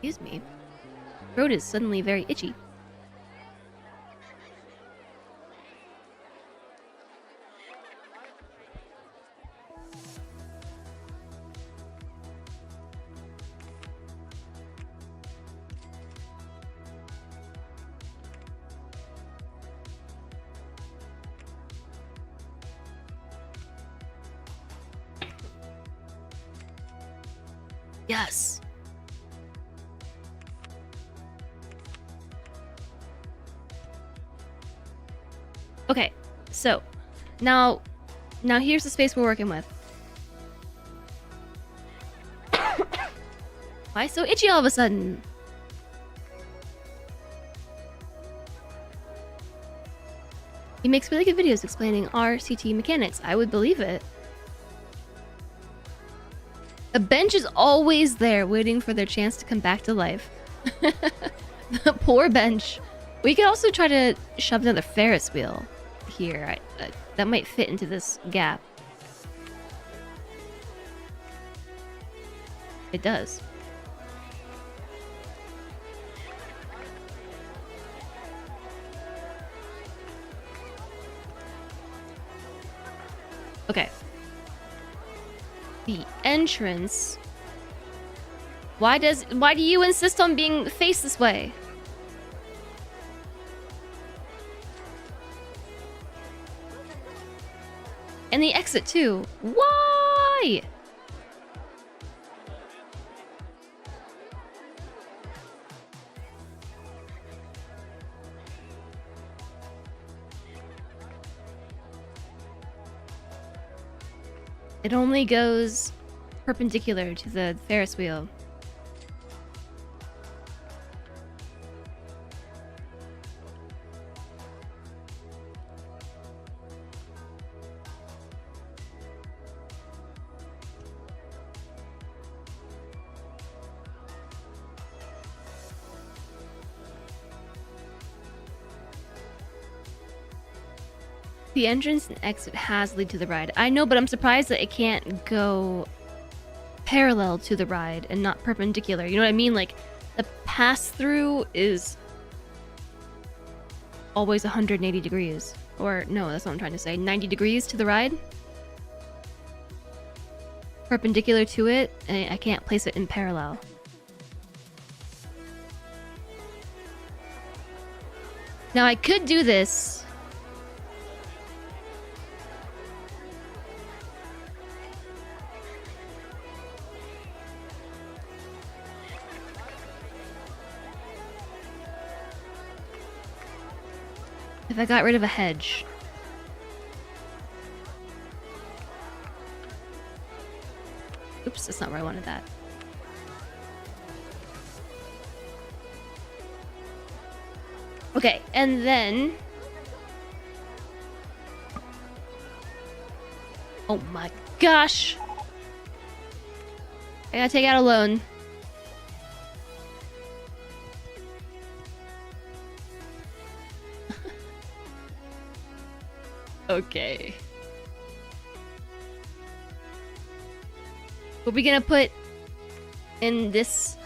Excuse me. Throat is suddenly very itchy. Yes. Okay, so now here's the space we're working with. Why so itchy all of a sudden? He makes really good videos explaining RCT mechanics. I would believe it. The bench is always there waiting for their chance to come back to life. The poor bench. We could also try to shove another Ferris wheel here. That might fit into this gap. It does. Okay. The entrance. Why do you insist on being faced this way? And the exit too. Why? It only goes perpendicular to the Ferris wheel. The entrance and exit has lead to the ride. I know, but I'm surprised that it can't go parallel to the ride and not perpendicular. You know what I mean? Like, the pass-through is always 180 degrees. Or, no, that's what I'm trying to say. 90 degrees to the ride. Perpendicular to it, and I can't place it in parallel. Now, I could do this. If I got rid of a hedge. Oops, that's not where I wanted that. Okay, and then... Oh my gosh! I gotta take out a loan. Okay. What are we gonna put in this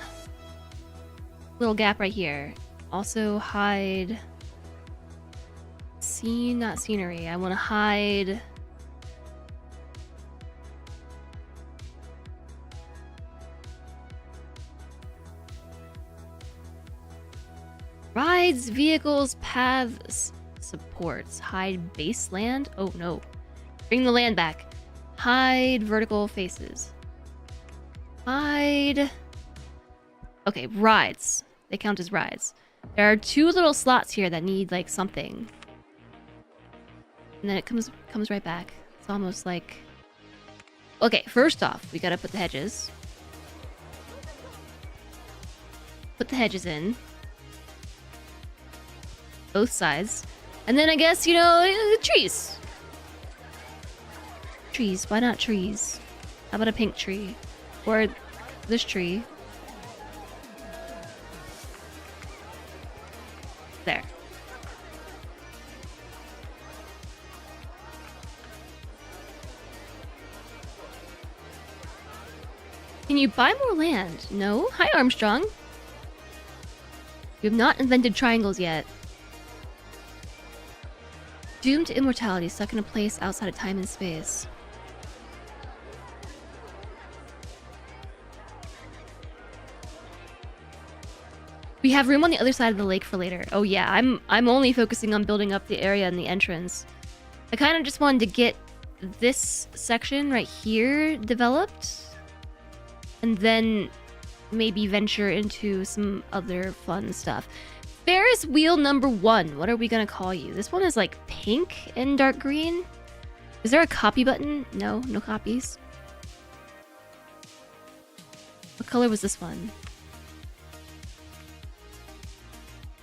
little gap right here? Also hide scene, not scenery. I want to hide rides, vehicles, paths, supports. Hide base land. Oh no. Bring the land back. Hide vertical faces. Hide. Okay, rides. They count as rides. There are two little slots here that need like something. And then it comes right back. It's almost like... Okay, first off, we gotta put the hedges. Put the hedges in. Both sides. And then I guess, you know, trees. Trees. Why not trees? How about a pink tree? Or this tree. There. Can you buy more land? No? Hi, Armstrong. You have not invented triangles yet. Doomed to immortality, stuck in a place outside of time and space. We have room on the other side of the lake for later. Oh yeah, I'm only focusing on building up the area and the entrance. I kind of just wanted to get this section right here developed. And then maybe venture into some other fun stuff. Ferris wheel number 1. What are we gonna call you? This one is like pink and dark green. Is there a copy button? No, no copies. What color was this one?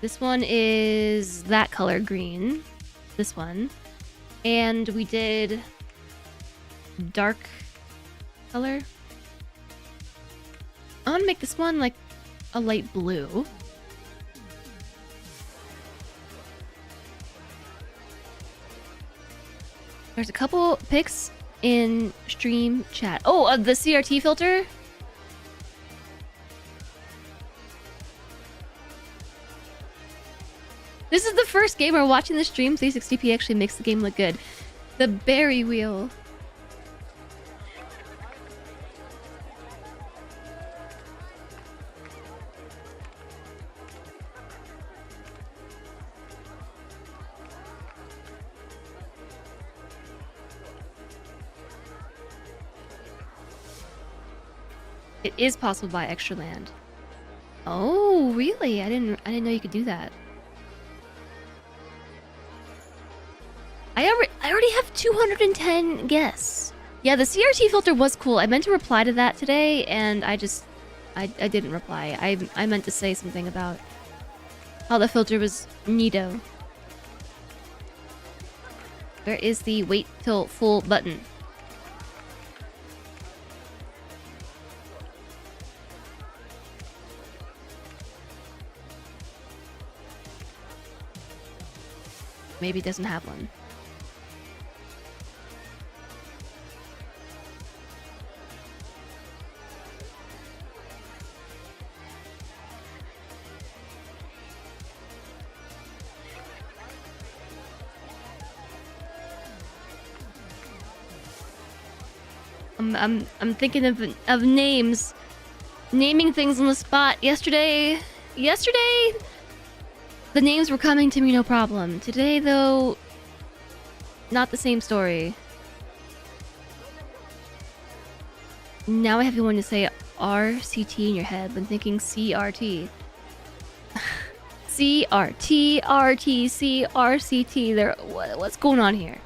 This one is that color, green. this one. And we did dark color. I want to make this one like a light blue. There's a couple pics in stream chat. Oh, the CRT filter? This is the first game where watching the stream 360p actually makes the game look good. The berry wheel. It is possible to buy extra land. Oh, really? I didn't know you could do that. I already have 210 guests. Yeah, the CRT filter was cool. I meant to reply to that today, and I didn't reply. I meant to say something about how the filter was neato. Where is the wait till full button? Maybe it doesn't have one. I'm thinking of names, naming things on the spot. Yesterday, the names were coming to me no problem. Today, though, not the same story. Now I have you wanting to say RCT in your head when thinking CRT. CRT, RTC, RCT. There, what's going on here?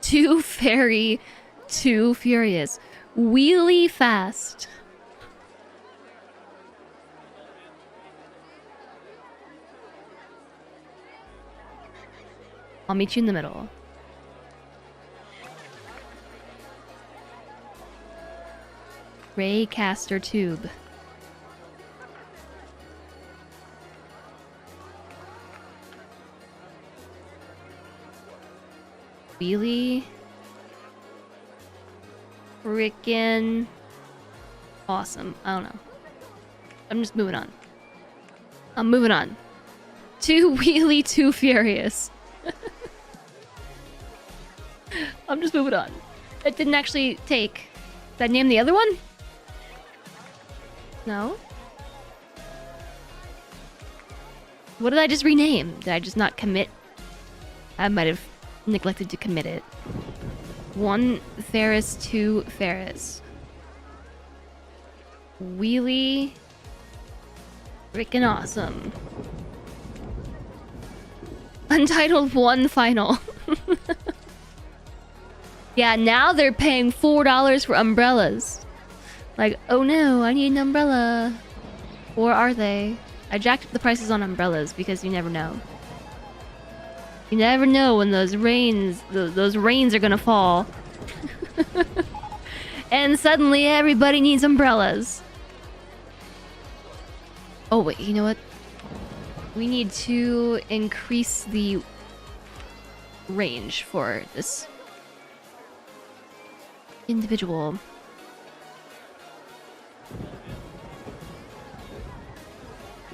Too fairy, too furious. Wheelie fast. I'll meet you in the middle. Raycaster tube. Really? Frickin' awesome. I don't know. I'm just moving on. I'm moving on. Too wheelie, too furious. I'm just moving on. It didn't actually take. Did I name the other one? No? What did I just rename? Did I just not commit? I might have neglected to commit it. 1 Ferris, 2 Ferris. Wheelie. Freaking awesome. Untitled 1 final. Yeah, now they're paying $4 for umbrellas. Like, oh no, I need an umbrella. Or are they? I jacked up the prices on umbrellas because you never know. You never know when those rains are gonna fall. And suddenly everybody needs umbrellas. Oh wait, you know what? We need to increase the range for this individual.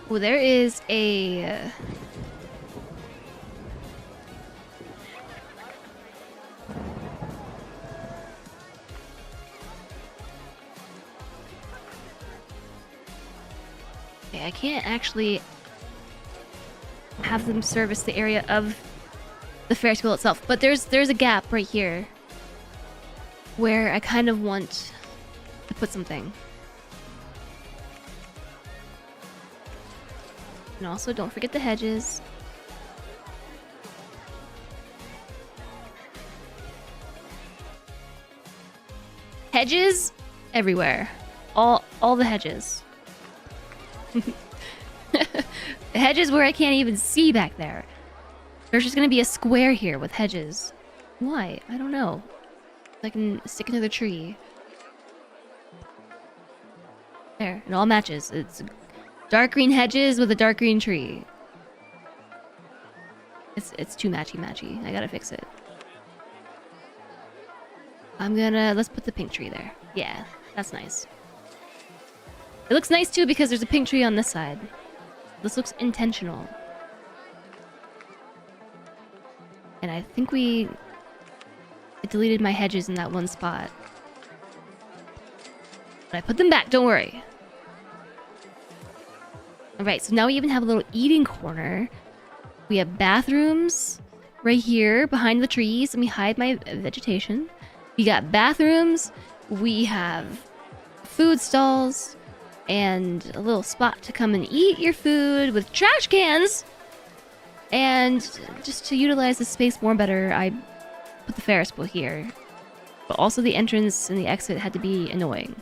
Oh, there is a... Okay, I can't actually have them service the area of the Ferris wheel itself, but there's a gap right here where I kind of want to put something. And also, don't forget the hedges. Hedges everywhere. All the hedges. The hedges where I can't even see back there. There's just gonna be a square here with hedges. Why? I don't know. I can stick into the tree. There, it all matches. It's dark green hedges with a dark green tree. It's too matchy-matchy. I gotta fix it. Let's put the pink tree there. Yeah, that's nice. It looks nice too because there's a pink tree on this side. This looks intentional. And I think I deleted my hedges in that one spot. But I put them back, don't worry. Alright, so now we even have a little eating corner. We have bathrooms right here behind the trees. Let me hide my vegetation. We got bathrooms. We have food stalls. And a little spot to come and eat your food with trash cans. And just to utilize the space more better, I put the Ferris wheel here. But also the entrance and the exit had to be annoying.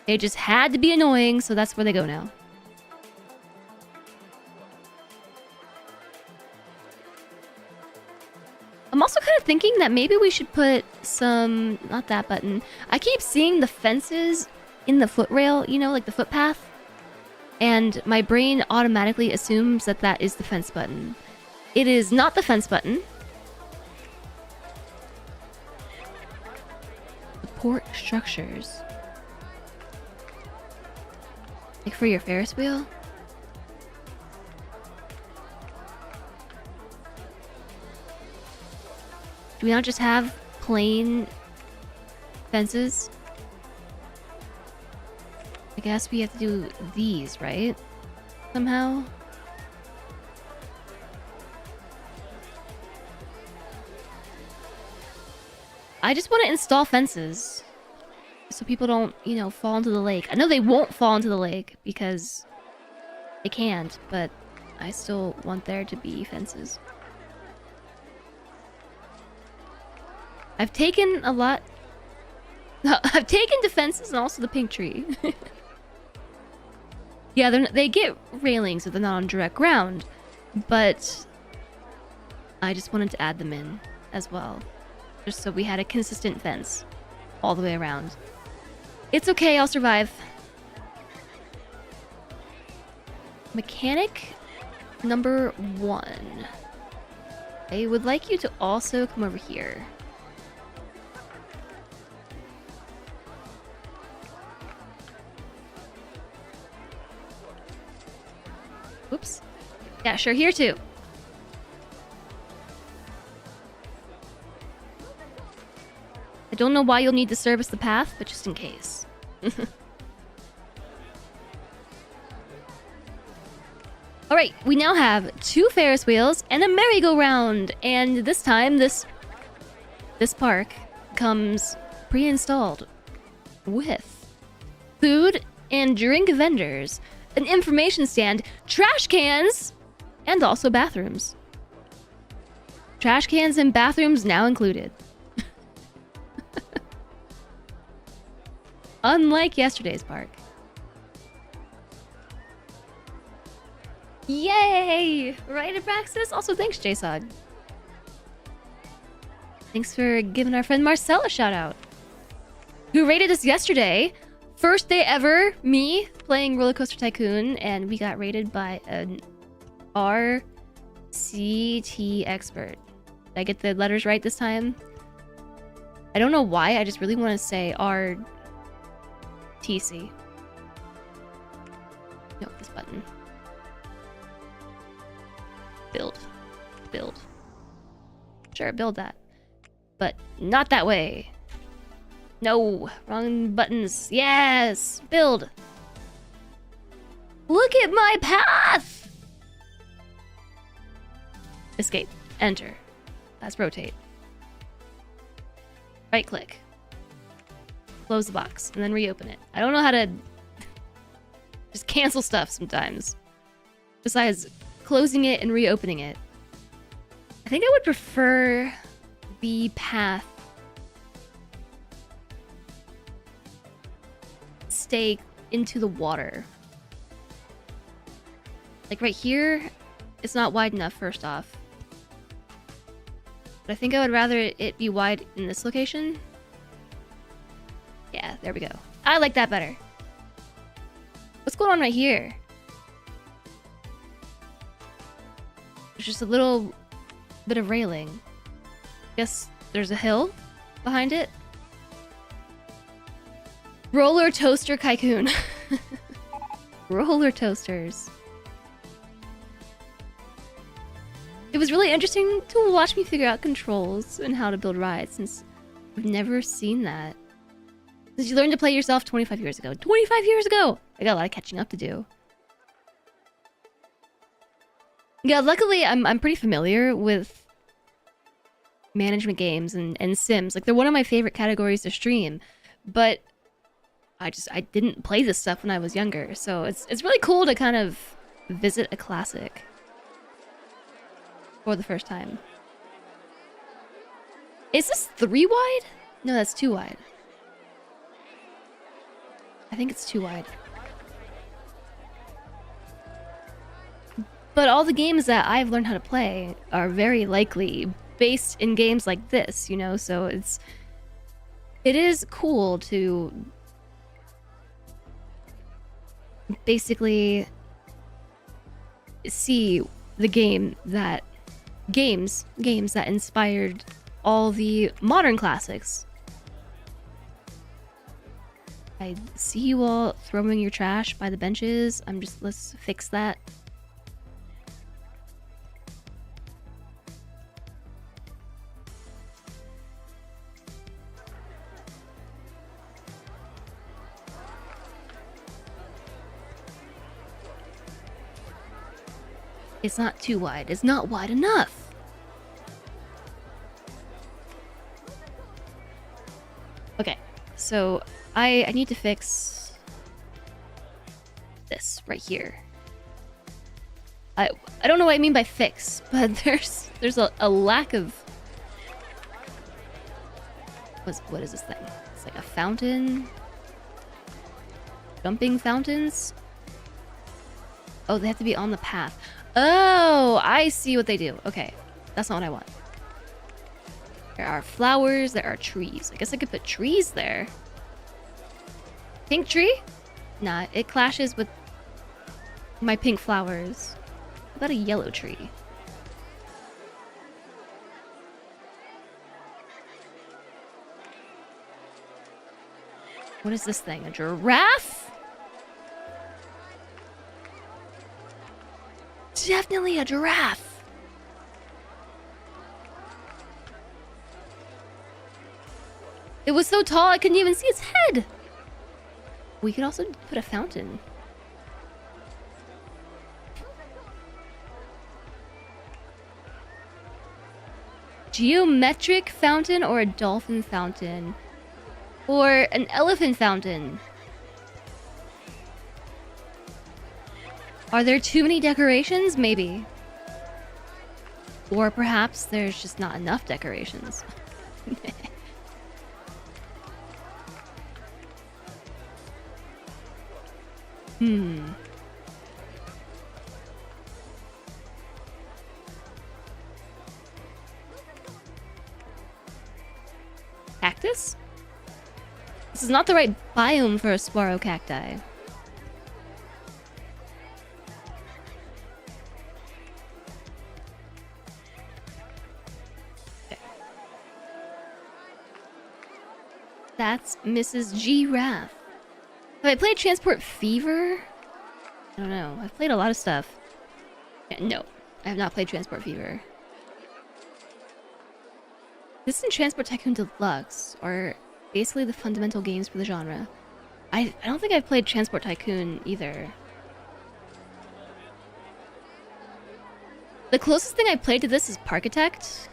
They just had to be annoying, so that's where they go now. I'm also kind of thinking that maybe we should put some... Not that button. I keep seeing the fences in the footrail, you know, like the footpath. And my brain automatically assumes that that is the fence button. It is not the fence button. Support structures. Like for your Ferris wheel? Do we not just have plain fences? I guess we have to do these, right? Somehow? I just want to install fences. So people don't, you know, fall into the lake. I know they won't fall into the lake because they can't, but I still want there to be fences. I've taken a lot... I've taken defenses and also the pink tree. Yeah, they get railings if they're not on direct ground, but I just wanted to add them in as well, just so we had a consistent fence all the way around. It's okay, I'll survive. Mechanic number 1. I would like you to also come over here. Oops. Yeah, sure, here too. I don't know why you'll need to service the path, but just in case. Alright, we now have 2 Ferris wheels and a merry-go-round. And this time, this park comes pre-installed with food and drink vendors, an information stand, trash cans, and also bathrooms. Trash cans and bathrooms now included. Unlike yesterday's park. Yay! Right, Abraxas? Also, thanks, JSOD. Thanks for giving our friend Marcel a shout out, who rated us yesterday. First day ever, me playing Rollercoaster Tycoon, and we got rated by an RCT expert. Did I get the letters right this time? I don't know why, I just really want to say RTC. No, this button. Build. Build. Sure, build that. But not that way. No, wrong buttons. Yes, build. Look at my path. Escape. Enter. That's rotate. Right click. Close the box and then reopen it. I don't know how to just cancel stuff sometimes. besides closing it and reopening it. I think I would prefer the path stay into the water. Like right here, it's not wide enough, first off. But I think I would rather it be wide in this location. Yeah, there we go. I like that better. What's going on right here? There's just a little bit of railing. Guess there's a hill behind it. Rollercoaster Tycoon. Roller toasters. It was really interesting to watch me figure out controls and how to build rides, since I've never seen that. Since you learned to play yourself 25 years ago. 25 years ago! I got a lot of catching up to do. Yeah, luckily I'm pretty familiar with management games and Sims. Like, they're one of my favorite categories to stream. But I didn't play this stuff when I was younger. So it's really cool to kind of visit a classic for the first time. Is this 3 wide? No, that's 2 wide. I think it's 2 wide. But all the games that I've learned how to play are very likely based in games like this, you know? So it is cool to basically see the games that inspired all the modern classics. I see you all throwing your trash by the benches. Let's fix that. It's not too wide. It's not wide enough. Okay, so I need to fix this right here. I don't know what I mean by fix, but there's a lack of what is this thing? It's like a fountain. Jumping fountains? Oh, they have to be on the path. Oh, I see what they do. Okay, that's not what I want. There are flowers, there are trees. I guess I could put trees there. Pink tree? Nah, it clashes with my pink flowers. What about a yellow tree? What is this thing? A giraffe? Definitely a giraffe. It was so tall I couldn't even see its head. We could also put a fountain. Geometric fountain or a dolphin fountain? Or an elephant fountain? Are there too many decorations? Maybe. Or perhaps there's just not enough decorations. Cactus? This is not the right biome for a sparrow cacti. That's Mrs. Giraffe. Have I played Transport Fever? I don't know. I've played a lot of stuff. No, I have not played Transport Fever. This and Transport Tycoon Deluxe are basically the fundamental games for the genre. I don't think I've played Transport Tycoon either. The closest thing I played to this is Parkitect.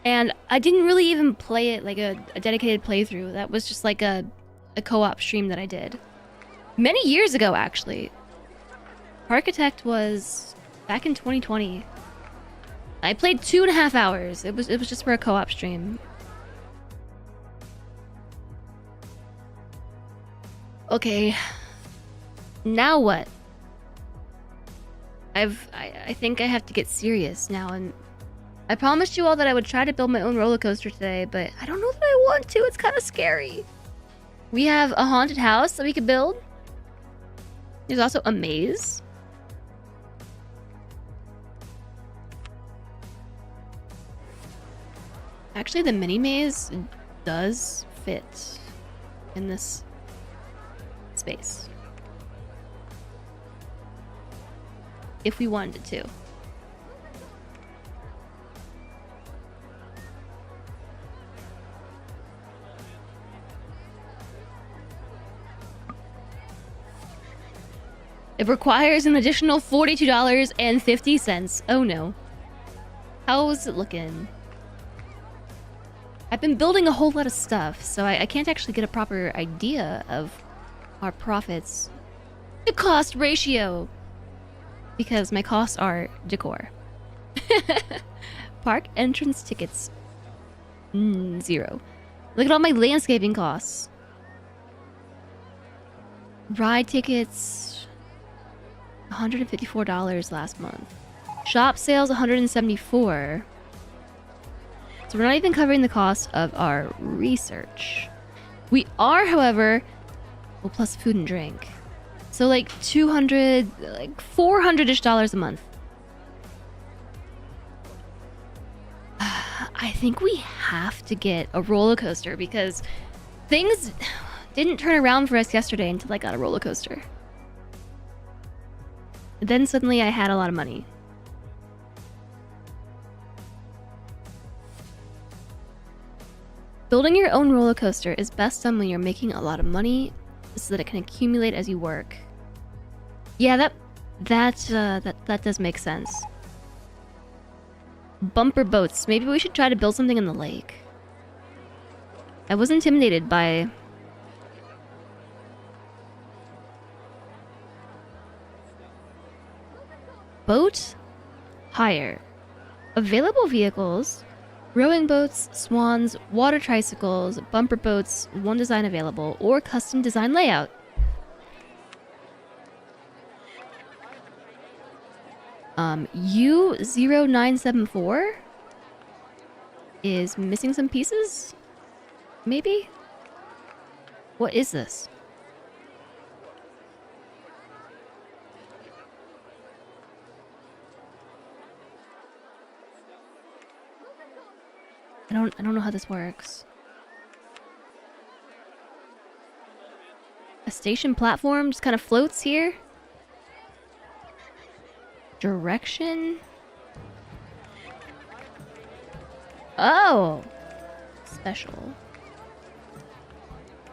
And I didn't really even play it like a dedicated playthrough. That was just like a co-op stream that I did. Many years ago, actually. Architect was back in 2020. I played 2.5 hours. It was just for a co-op stream. Okay. Now what? I think I have to get serious now, and I promised you all that I would try to build my own roller coaster today, but I don't know that I want to. It's kind of scary. We have a haunted house that we could build. There's also a maze. Actually, the mini maze does fit in this space. If we wanted to. It requires an additional $42.50. Oh no. How's it looking? I've been building a whole lot of stuff, so I can't actually get a proper idea of our profits to cost ratio. Because my costs are decor. Park entrance tickets. 0. Look at all my landscaping costs. Ride tickets. $154 last month. Shop sales $174. So we're not even covering the cost of our research. We are, however, well, plus food and drink. So like 200, like $400-ish a month. I think we have to get a roller coaster because things didn't turn around for us yesterday until I got a roller coaster. And then suddenly I had a lot of money. Building your own roller coaster is best done when you're making a lot of money so that it can accumulate as you work. Yeah, that does make sense. Bumper boats. Maybe we should try to build something in the lake. I was intimidated by... Boat hire. Available vehicles. Rowing boats, swans, water tricycles, bumper boats, one design available, or custom design layout. U0974 is missing some pieces? Maybe? What is this? I don't know how this works. A station platform just kind of floats here. Direction? Oh! Special.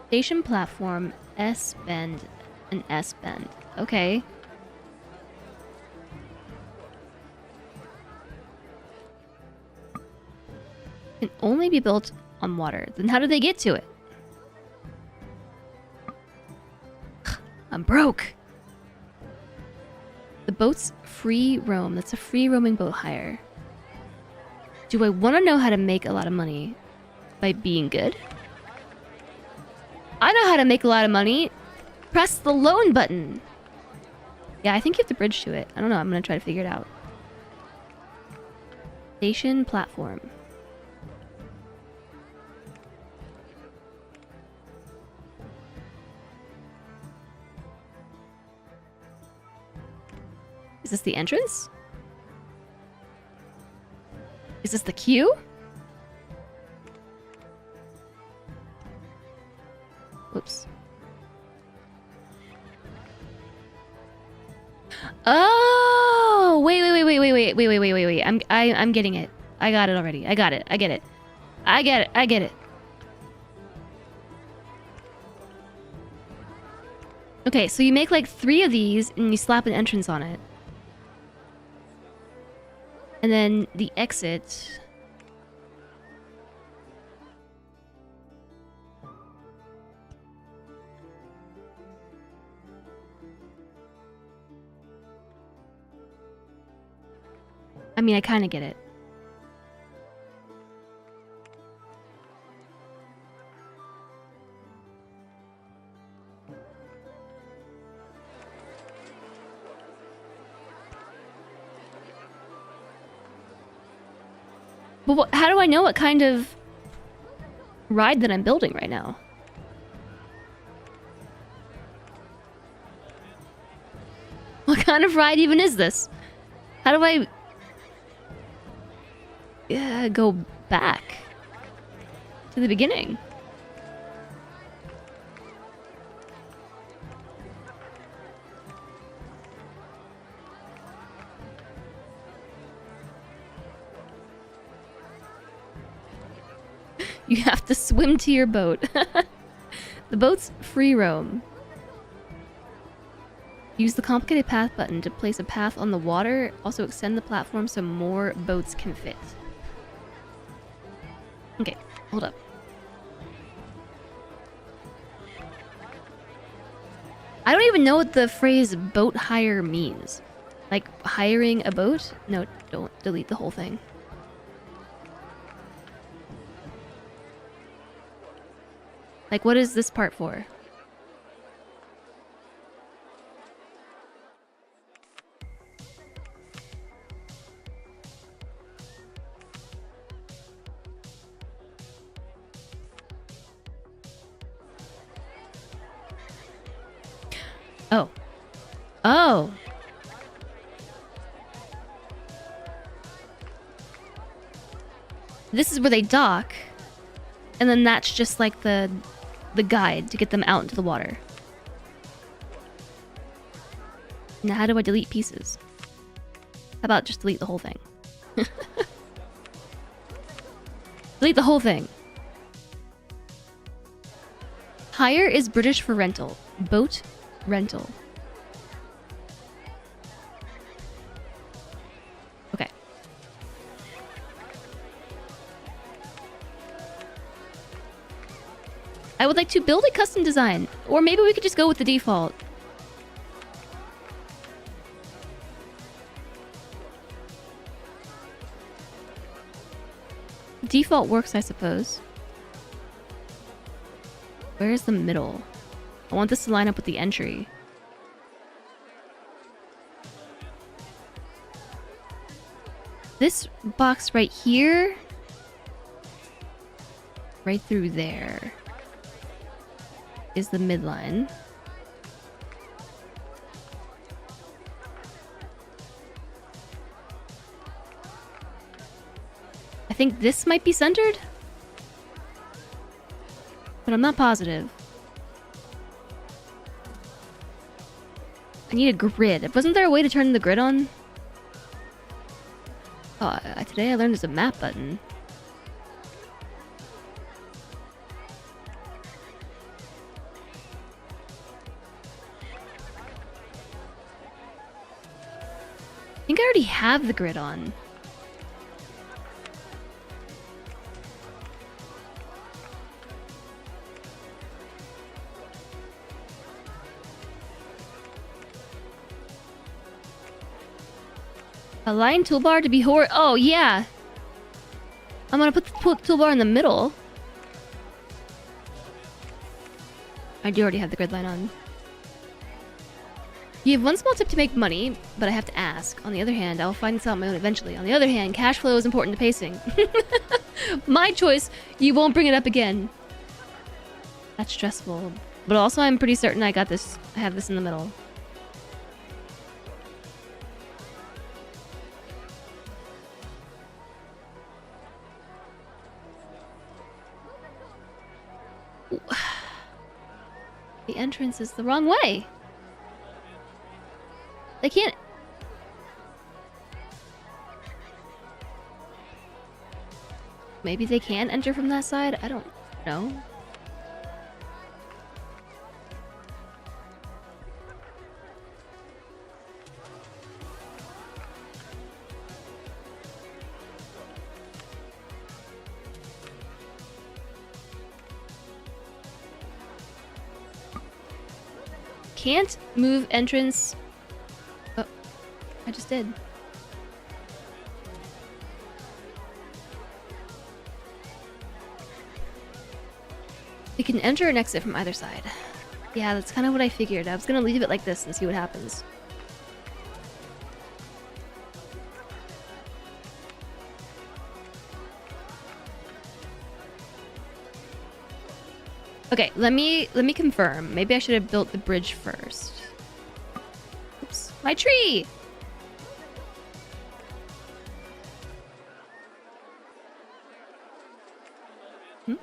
Station platform, S-bend, and S-bend. Okay. Can only be built on water. Then how do they get to it? I'm broke. The boat's free roam. That's a free roaming boat hire. Do I want to know how to make a lot of money by being good? I know how to make a lot of money. Press the loan button. Yeah, I think you have to bridge to it. I don't know. I'm going to try to figure it out. Station platform. Is this the entrance? Is this the queue? Whoops. Oh, wait. I'm getting it. I got it already. I get it. Okay, so you make like 3 of these and you slap an entrance on it. And then the exit. I mean, I kind of get it. But how do I know what kind of ride that I'm building right now? What kind of ride even is this? How do I go back to the beginning? You have to swim to your boat. The boat's free roam. Use the complicated path button to place a path on the water. Also extend the platform so more boats can fit. Okay, hold up. I don't even know what the phrase boat hire means. Like, hiring a boat? No, don't delete the whole thing. Like, what is this part for? Oh. Oh! This is where they dock. And then that's just like the guide to get them out into the water. Now how do I delete pieces? How about just delete the whole thing? Delete the whole thing. Hire is British for rental. Boat rental. Okay. I would like to build a custom design. Or maybe we could just go with the default. Default works, I suppose. Where's the middle? I want this to line up with the entry. This box right here. Right through there is the midline. I think this might be centered, but I'm not positive. I need a grid. Wasn't there a way to turn the grid on? Oh, today I learned there's a map button. I think I already have the grid on. Align toolbar to be oh, yeah. I'm gonna put the toolbar in the middle. I do already have the grid line on. You have one small tip to make money, but I have to ask. On the other hand, I will find this out on my own eventually. On the other hand, cash flow is important to pacing. My choice. You won't bring it up again. That's stressful. But also, I'm pretty certain I got this. I have this in the middle. The entrance is the wrong way. They can't... Maybe they can enter from that side? I don't know. Can't move entrance. Oh, I just did. It can enter and exit from either side. Yeah, that's kind of what I figured. I was gonna leave it like this and see what happens. Okay, let me confirm. Maybe I should have built the bridge first. Oops, my tree! Hmm?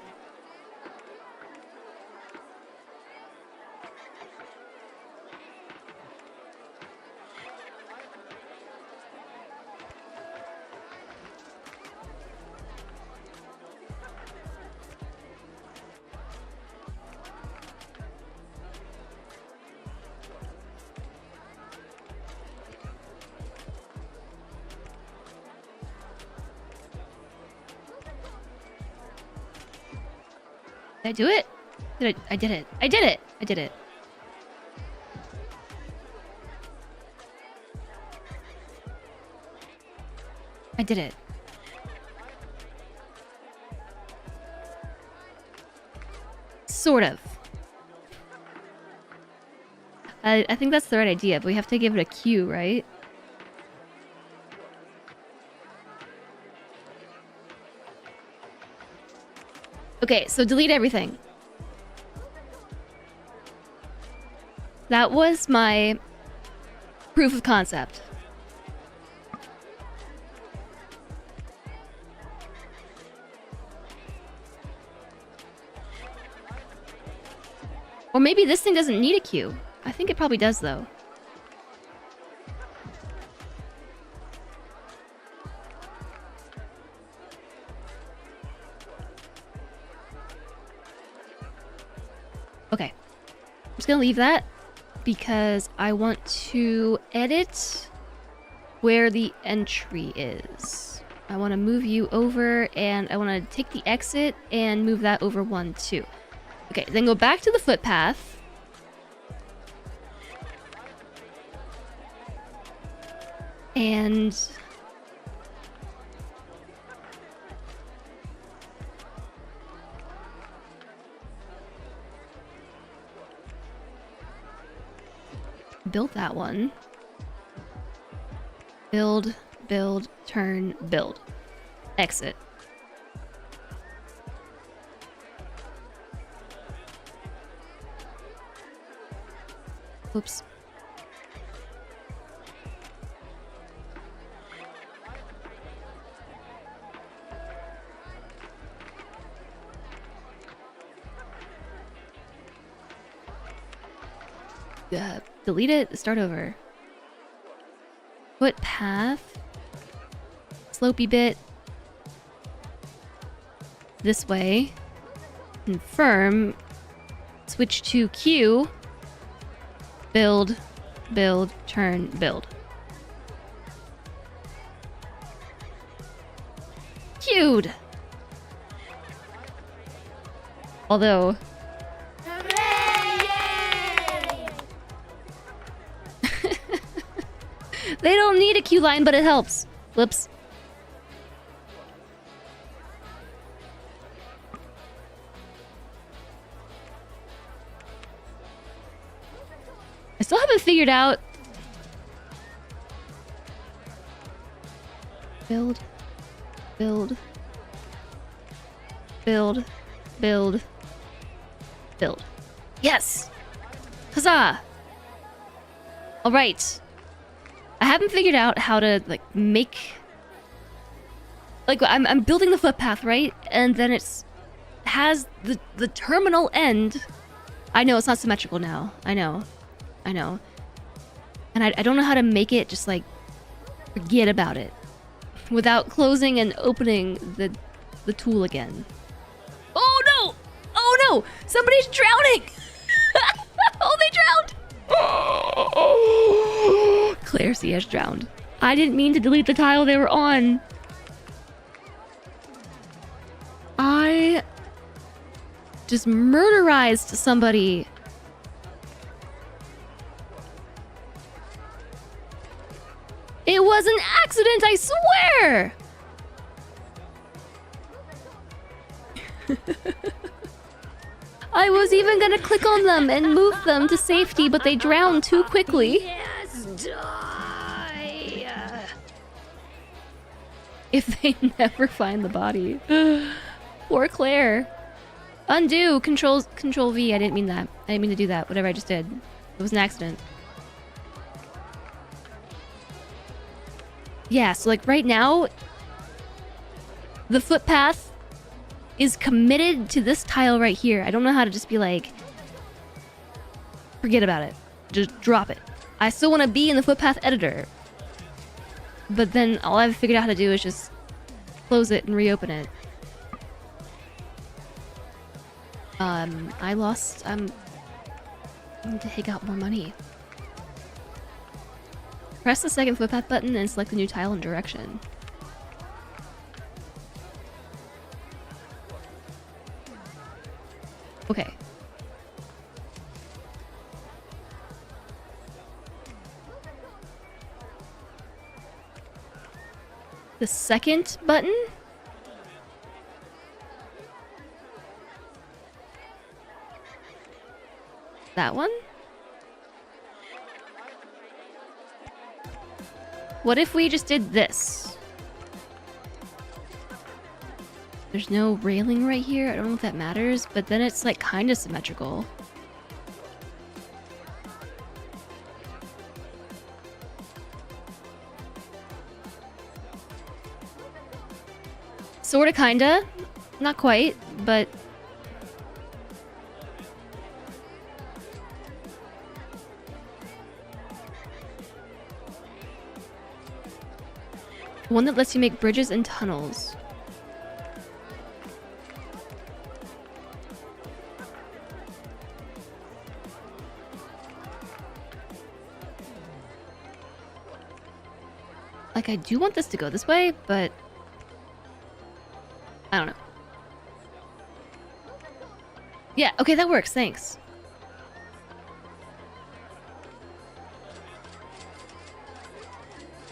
Did I do it? I did it. I did it! I did it. I did it. Sort of. I think that's the right idea, but we have to give it a cue, right? Okay, so delete everything. That was my proof of concept. Or maybe this thing doesn't need a queue. I think it probably does, though. Okay. I'm just gonna leave that because I want to edit where the entry is. I want to move you over and I want to take the exit and move that over 1, 2. Okay, then go back to the footpath. And build that one. Build, build, turn, build. Exit. Oops. Delete it, start over. Footpath. Slopey bit. This way. Confirm. Switch to queue. Build, build, turn, build. Queued! Although... They don't need a queue line, but it helps. Whoops. I still haven't figured out... Build. Build. Build. Build. Build. Yes! Huzzah! Alright. I haven't figured out how to, like, make... Like, I'm building the footpath, right? And then it's... has the terminal end... I know, it's not symmetrical now. I know. I know. And I don't know how to make it just, like, forget about it. Without closing and opening the tool again. Oh, no! Oh, no! Somebody's drowning! Oh, they drowned! Claire C has drowned. I didn't mean to delete the tile they were on. I just murderized somebody. It was an accident, I swear! I was even gonna click on them and move them to safety, but they drowned too quickly. Yes, die! If they never find the body. Poor Claire. Undo, control V. I didn't mean that. I didn't mean to do that. Whatever I just did. It was an accident. Yeah, so like right now, the footpath is committed to this tile right here. I don't know how to just be like, forget about it. Just drop it. I still want to be in the footpath editor. But then all I've figured out how to do is just close it and reopen it. I need to take out more money. Press the second footpath button and select the new tile and direction. Okay. The second button? That one? What if we just did this? There's no railing right here. I don't know if that matters, but then it's like kind of symmetrical. Sorta, kinda. Not quite, but... one that lets you make bridges and tunnels. Like, I do want this to go this way, but... I don't know. Yeah, okay, that works, thanks.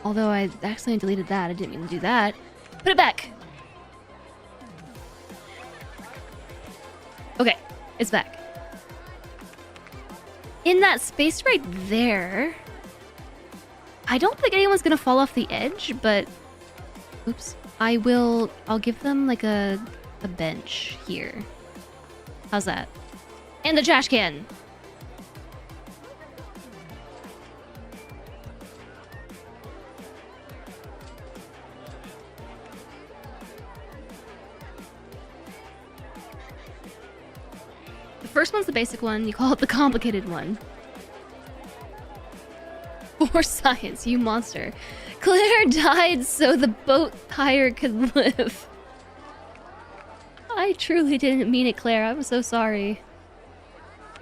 Although I accidentally deleted that, I didn't mean to do that. Put it back! Okay, it's back. In that space right there... I don't think anyone's gonna fall off the edge, but... oops. I'll give them like a bench here. How's that? And the trash can! The first one's the basic one, you call it the complicated one. For science, you monster. Claire died so the boat hire could live. I truly didn't mean it, Claire. I'm so sorry.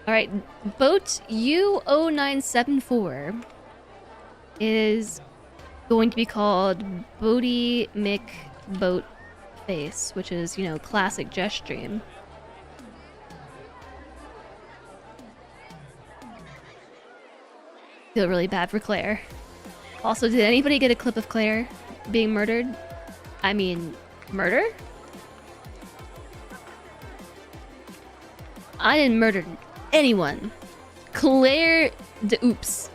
Alright, boat U0974 is going to be called Bodie Mick Boat Face, which is, you know, classic Jess stream. Feel really bad for Claire. Also, did anybody get a clip of Claire being murdered? I mean, murder? I didn't murder anyone. Claire de oops.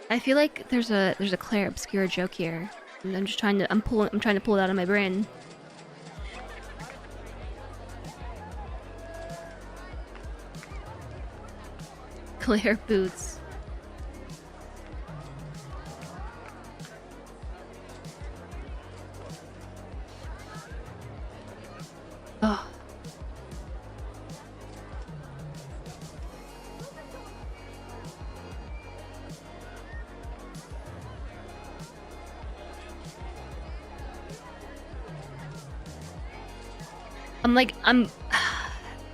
I feel like there's a Claire obscure joke here. And I'm just trying to I'm trying to pull it out of my brain. Claire boots. Oh. I'm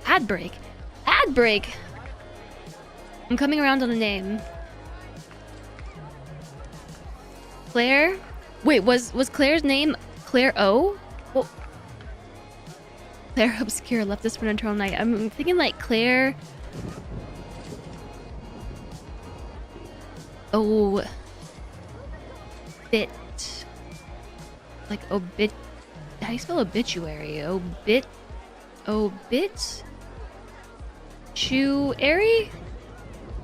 ad break. Ad break. I'm coming around on a name. Claire? Wait, was Claire's name Claire O? Well, Claire Obscure left us for an eternal night. I'm thinking like Claire Oh, bit. Like obit. How do you spell obituary? Obit. Chuary?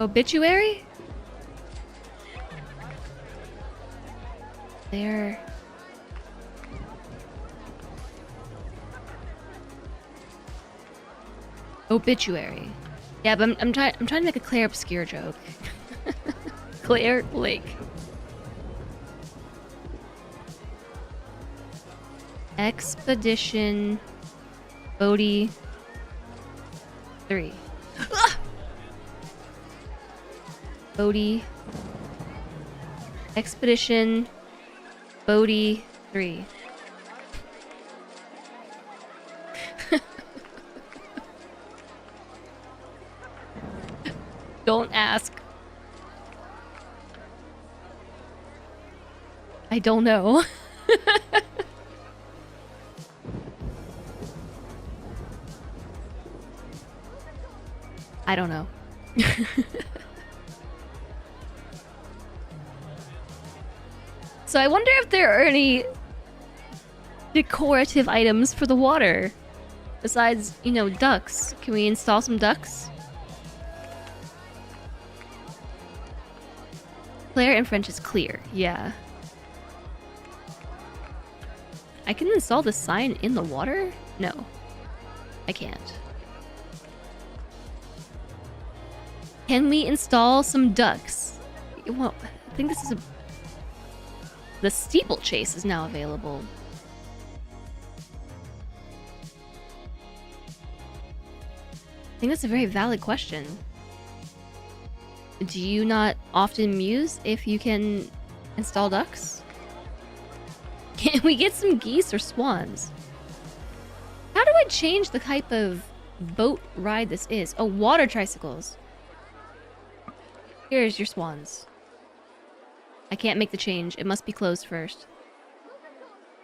Obituary? There. Obituary. Yeah, but I'm trying to make a Claire Obscure joke. Claire Lake. Expedition Bodhi 3. Ah! Bodhi. Expedition Bodhi 3. Don't ask. I don't know. I don't know. So I wonder if there are any decorative items for the water. Besides, you know, ducks. Can we install some ducks? Claire in French is clear, yeah. I can install the sign in the water? No. I can't. Can we install some ducks? Well, I think this is a... The steeplechase is now available. I think that's a very valid question. Do you not often muse if you can install ducks? Can we get some geese or swans? How do I change the type of boat ride this is? Oh, water tricycles. Here's your swans. I can't make the change. It must be closed first.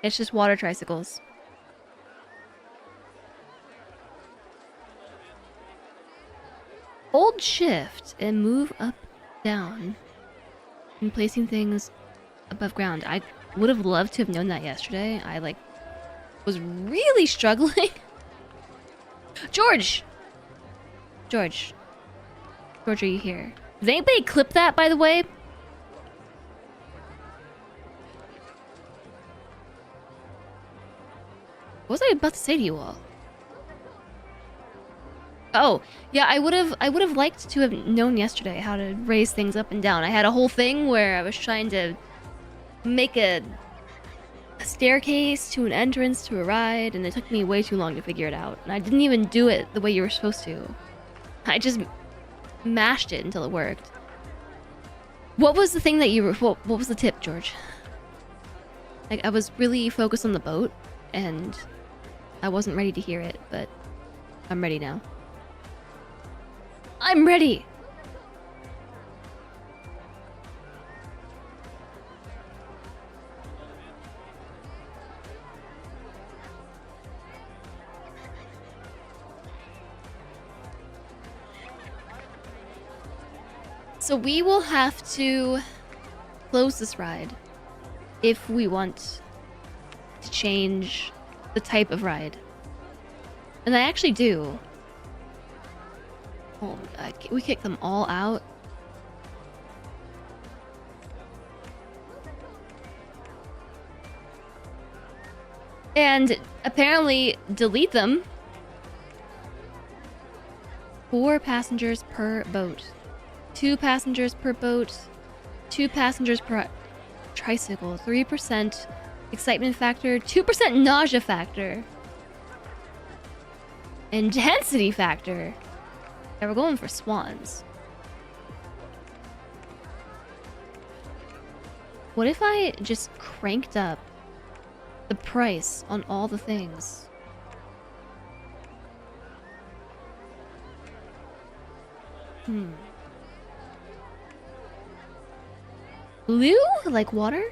It's just water tricycles. Hold shift and move up, down. And placing things above ground. I would have loved to have known that yesterday. I, like, was really struggling. George! George. George, are you here? Did anybody clip that, by the way? What was I about to say to you all? Oh, yeah, I would have liked to have known yesterday how to raise things up and down. I had a whole thing where I was trying to make a staircase to an entrance to a ride, and it took me way too long to figure it out. And I didn't even do it the way you were supposed to. I just mashed it until it worked. What was the thing that you were... What was the tip, George? Like, I was really focused on the boat, and I wasn't ready to hear it, but I'm ready now. I'm ready! So we will have to close this ride if we want to change the type of ride. And I actually do. Oh, we kick them all out. And apparently delete them. 4 passengers per boat. 2 passengers per boat. 2 passengers per tricycle. 3% excitement factor. 2% nausea factor. Intensity factor. Yeah, we're going for swans. What if I just cranked up the price on all the things? Blue? Like water?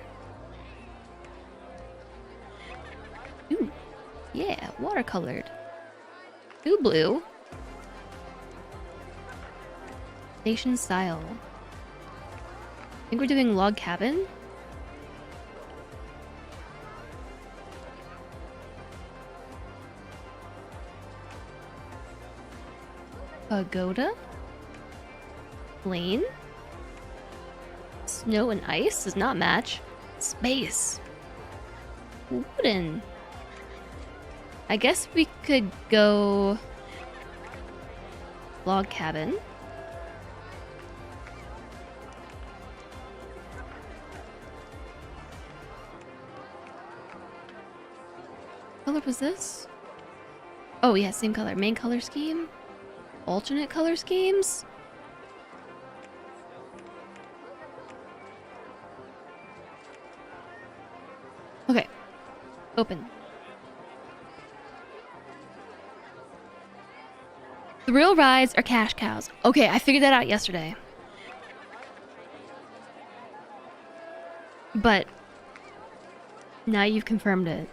Ooh. Yeah, watercolored. Ooh, blue. Station style. I think we're doing log cabin. Pagoda. Lane. Snow and ice does not match. Space. Wooden. I guess we could go log cabin. What color was this? Oh yeah, same color. Main color scheme. Alternate color schemes. Okay. Open. Thrill rides are cash cows. Okay, I figured that out yesterday. But now you've confirmed it.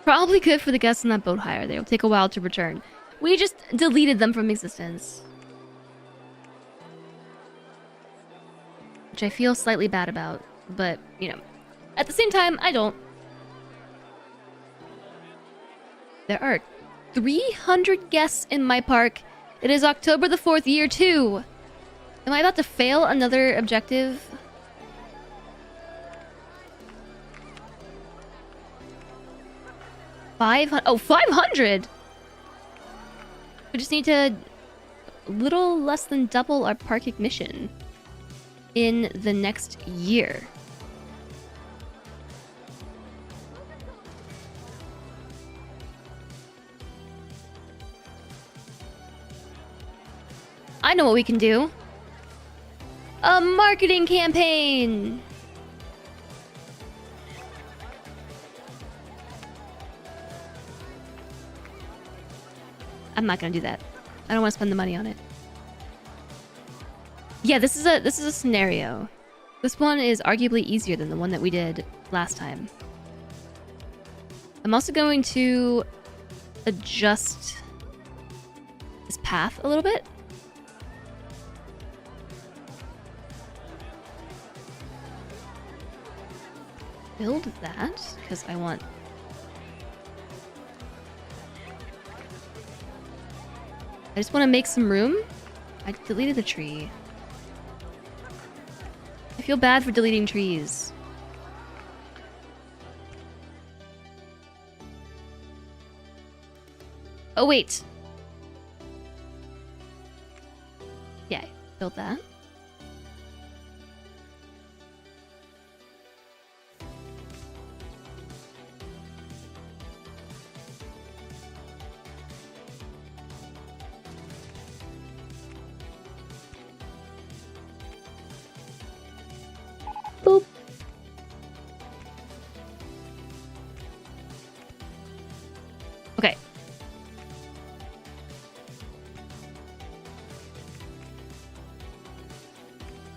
Probably good for the guests on that boat hire. They'll take a while to return. We just deleted them from existence. Which I feel slightly bad about. But, you know, at the same time, I don't. There are 300 guests in my park. It is October the 4th, year 2. Am I about to fail another objective? Oh, 500! We just need to a little less than double our park ignition in the next year. I know what we can do. A marketing campaign! I'm not gonna do that. I don't want to spend the money on it. Yeah, this is a scenario. This one is arguably easier than the one that we did last time. I'm also going to adjust this path a little bit. Build that, because I want... I just want to make some room. I deleted the tree. I feel bad for deleting trees. Oh, wait. Yeah, build that. Boop. Okay.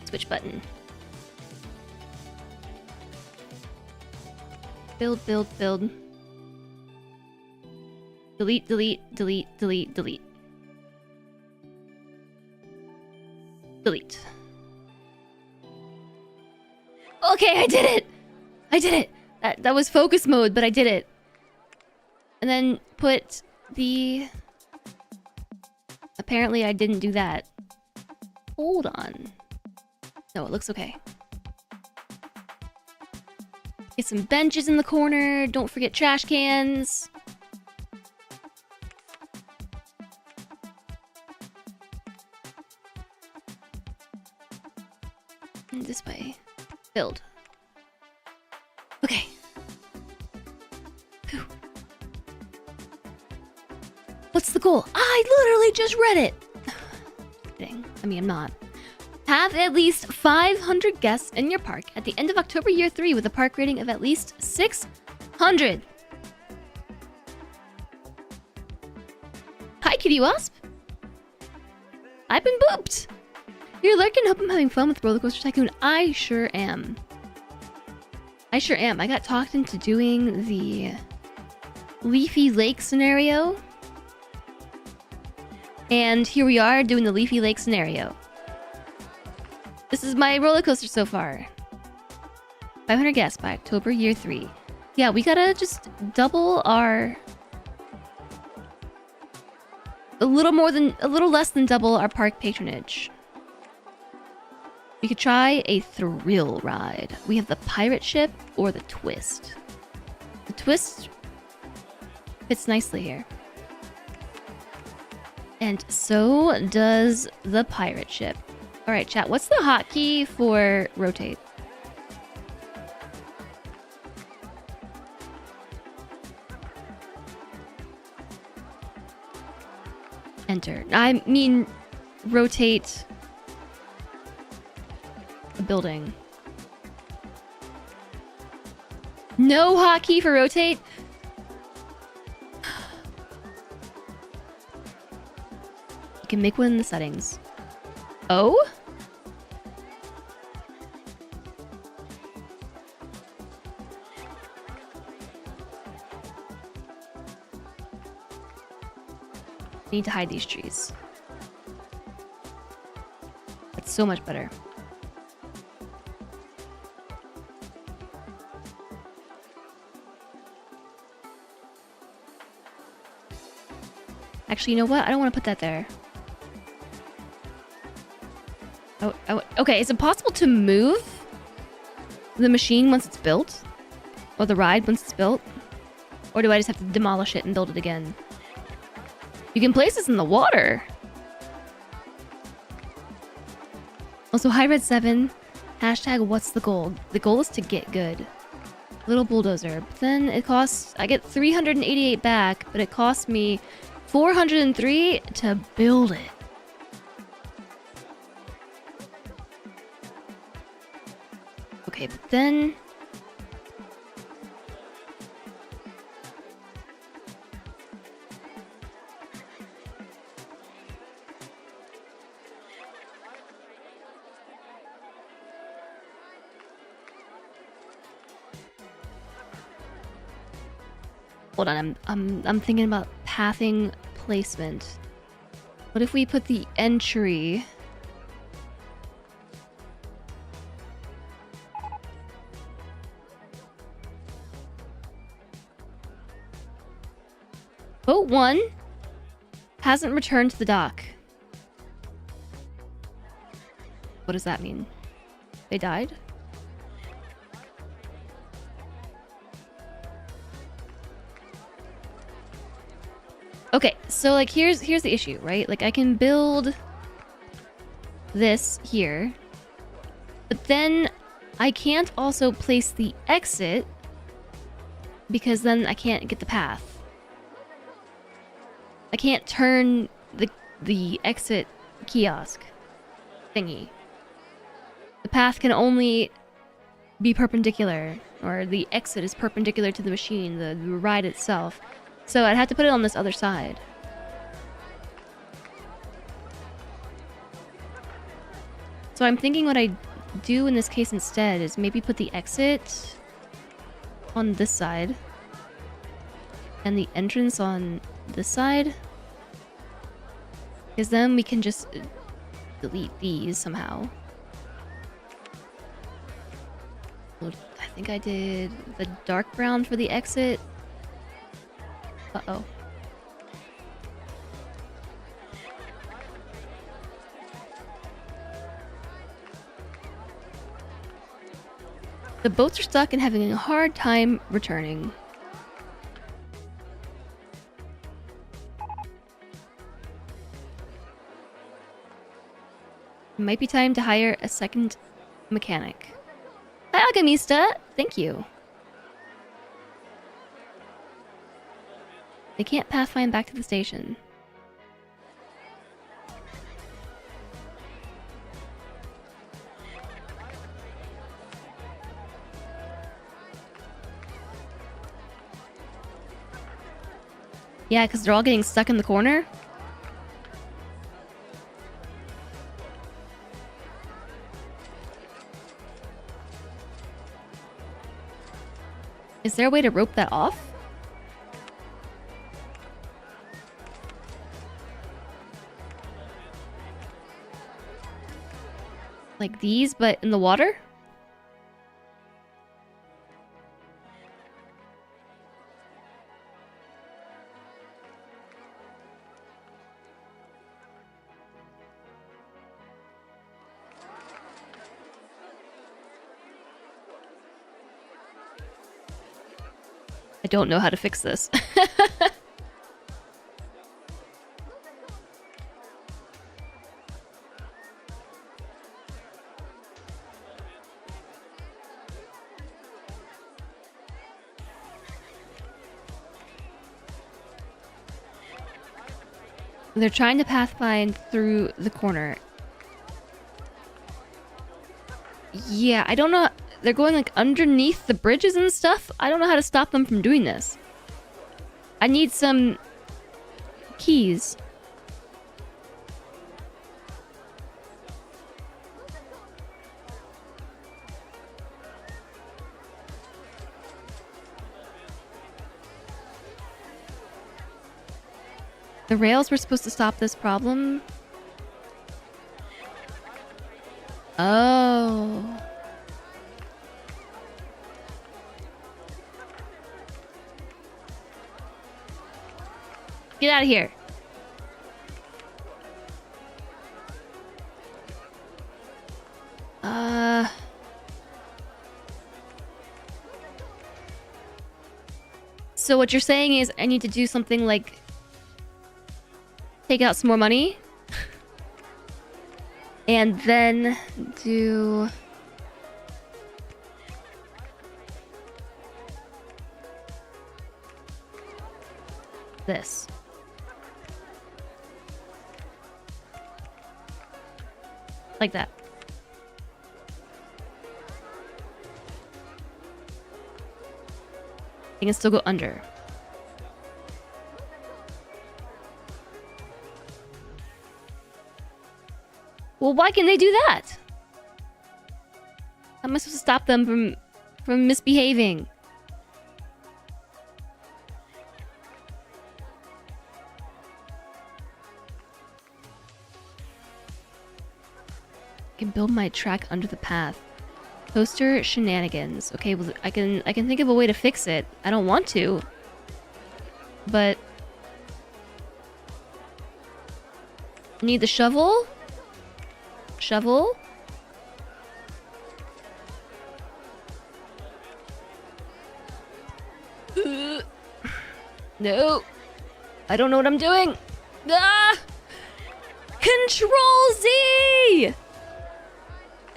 Switch button. Build, build, build. Delete, delete, delete, delete, delete. Delete. Okay, I did it! I did it! That was focus mode, but I did it. And then put the... Apparently I didn't do that. Hold on. No, it looks okay. Get some benches in the corner. Don't forget trash cans. And this way. Build. Okay. Whew. What's the goal? I literally just read it! Kidding. I mean, I'm not. Have at least 500 guests in your park at the end of October year 3 with a park rating of at least 600. Hi, Kitty Wasp. I've been booped. You're lurking, hope I'm having fun with Rollercoaster Tycoon. I sure am. I sure am. I got talked into doing the Leafy Lake scenario. And here we are doing the Leafy Lake scenario. This is my roller coaster so far. 500 gas by October year 3. Yeah, we gotta just double our... a little less than double our park patronage. We could try a thrill ride. We have the pirate ship or the twist. The twist fits nicely here. And so does the pirate ship. Alright, chat, what's the hotkey for rotate? Enter. I mean, rotate a building. No hotkey for rotate? You can make one in the settings. Oh? Need to hide these trees. That's so much better. Actually, you know what? I don't want to put that there. Oh, okay. Is it possible to move the machine once it's built? Or the ride once it's built? Or do I just have to demolish it and build it again? You can place this in the water. Also, hi Red7. Hashtag what's the goal? The goal is to get good. Little bulldozer. But then it costs... I get 388 back, but it costs me 403 to build it. Okay, but then... hold on, I'm thinking about pathing placement. What if we put the entry... Boat 1 hasn't returned to the dock. What does that mean? They died? Okay, so like here's the issue, right? Like I can build this here, but then I can't also place the exit because then I can't get the path. I can't turn the exit kiosk thingy. The path can only be perpendicular, or the exit is perpendicular to the machine, the ride itself. So I'd have to put it on this other side. So I'm thinking what I do in this case instead is maybe put the exit on this side and the entrance on this side, because then we can just delete these somehow. I think I did the dark brown for the exit. Uh-oh. The boats are stuck and having a hard time returning. It might be time to hire a second mechanic. Hi, Agamista! Thank you. They can't pathfind back to the station. Yeah, because they're all getting stuck in the corner. Is there a way to rope that off? Like these, but in the water? I don't know how to fix this. They're trying to pathfind through the corner. Yeah, I don't know. They're going like underneath the bridges and stuff. I don't know how to stop them from doing this. I need some keys. The rails were supposed to stop this problem. Oh. Get out of here. So what you're saying is I need to do something like take out some more money and then do this. Like that. I can still go under. Well, why can they do that? How am I supposed to stop them from misbehaving? I can build my track under the path. Poster shenanigans. Okay, well, I can think of a way to fix it. I don't want to, but need the shovel. Shovel. No, I don't know what I'm doing. Ah! Control Z.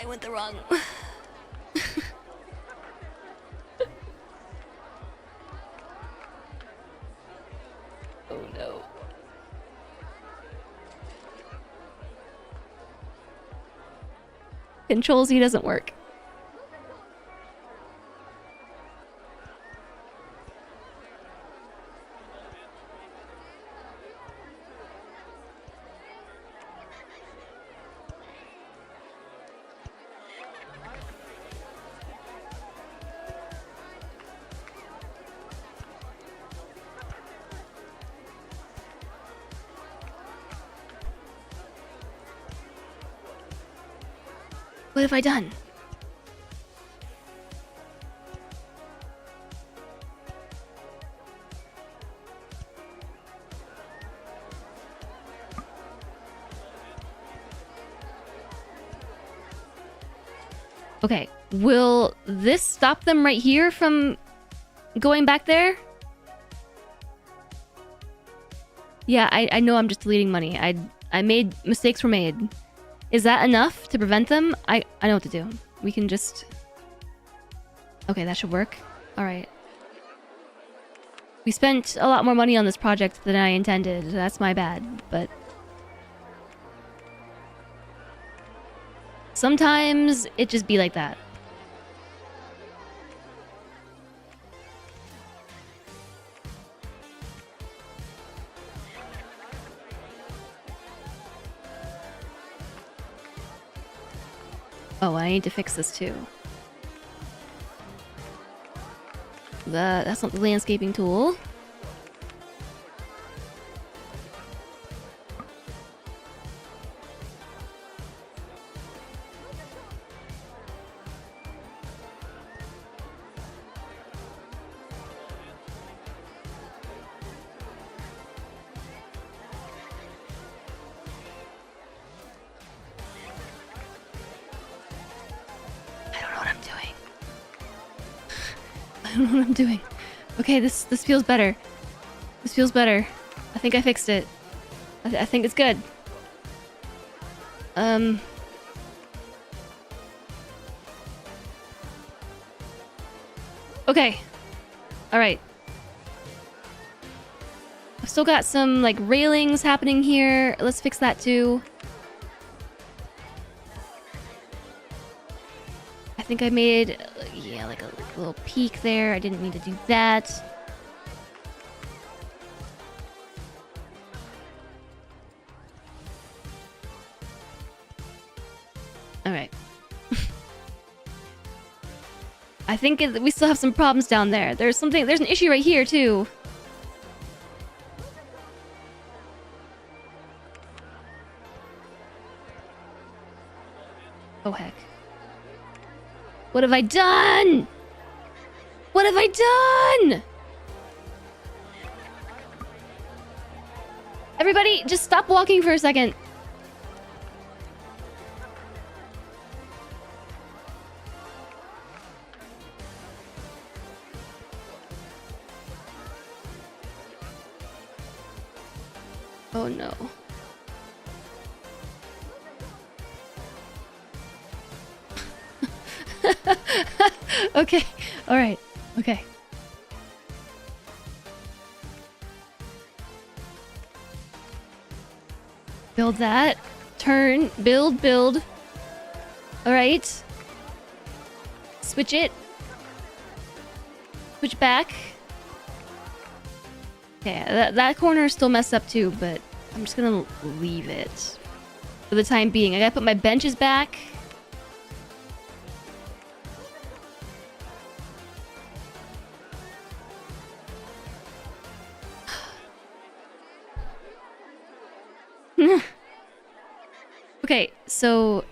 I went the wrong. Oh no. Control Z doesn't work. What have I done? Okay, will this stop them right here from going back there? Yeah, I know I'm just deleting money. I made mistakes were made. Is that enough to prevent them? I know what to do. We can just... Okay, that should work. Alright. We spent a lot more money on this project than I intended. That's my bad, but... Sometimes it just be like that. Oh, I need to fix this too. That's not the landscaping tool. don't know what I'm doing. Okay, this feels better. This feels better. I think I fixed it. I think it's good. Okay. Alright. I've still got some, like, railings happening here. Let's fix that, too. I think I made, yeah, like a little peak there. I didn't mean to do that. Alright. I think we still have some problems down there. There's an issue right here, too. Oh, heck. What have I done? What have I done? Everybody, just stop walking for a second. Oh no. Okay. All right. Okay. Build that. Turn. Build. Build. All right. Switch it. Switch back. Okay, that corner is still messed up too, but I'm just gonna leave it for the time being. I gotta put my benches back. Okay, so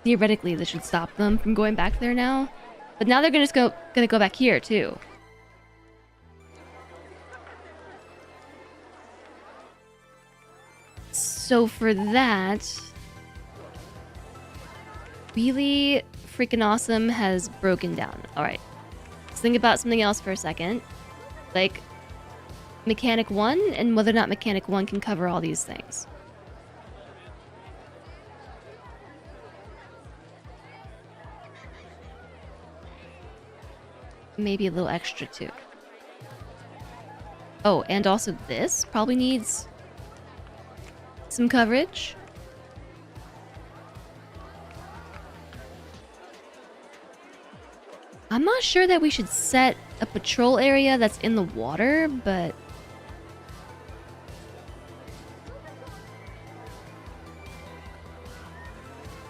theoretically this should stop them from going back there now, but now they're gonna go back here too. So for that, really freaking awesome has broken down. All right, let's think about something else for a second, like Mechanic 1 and whether or not Mechanic 1 can cover all these things. Maybe a little extra too. Oh, and also this probably needs some coverage. I'm not sure that we should set a patrol area that's in the water, but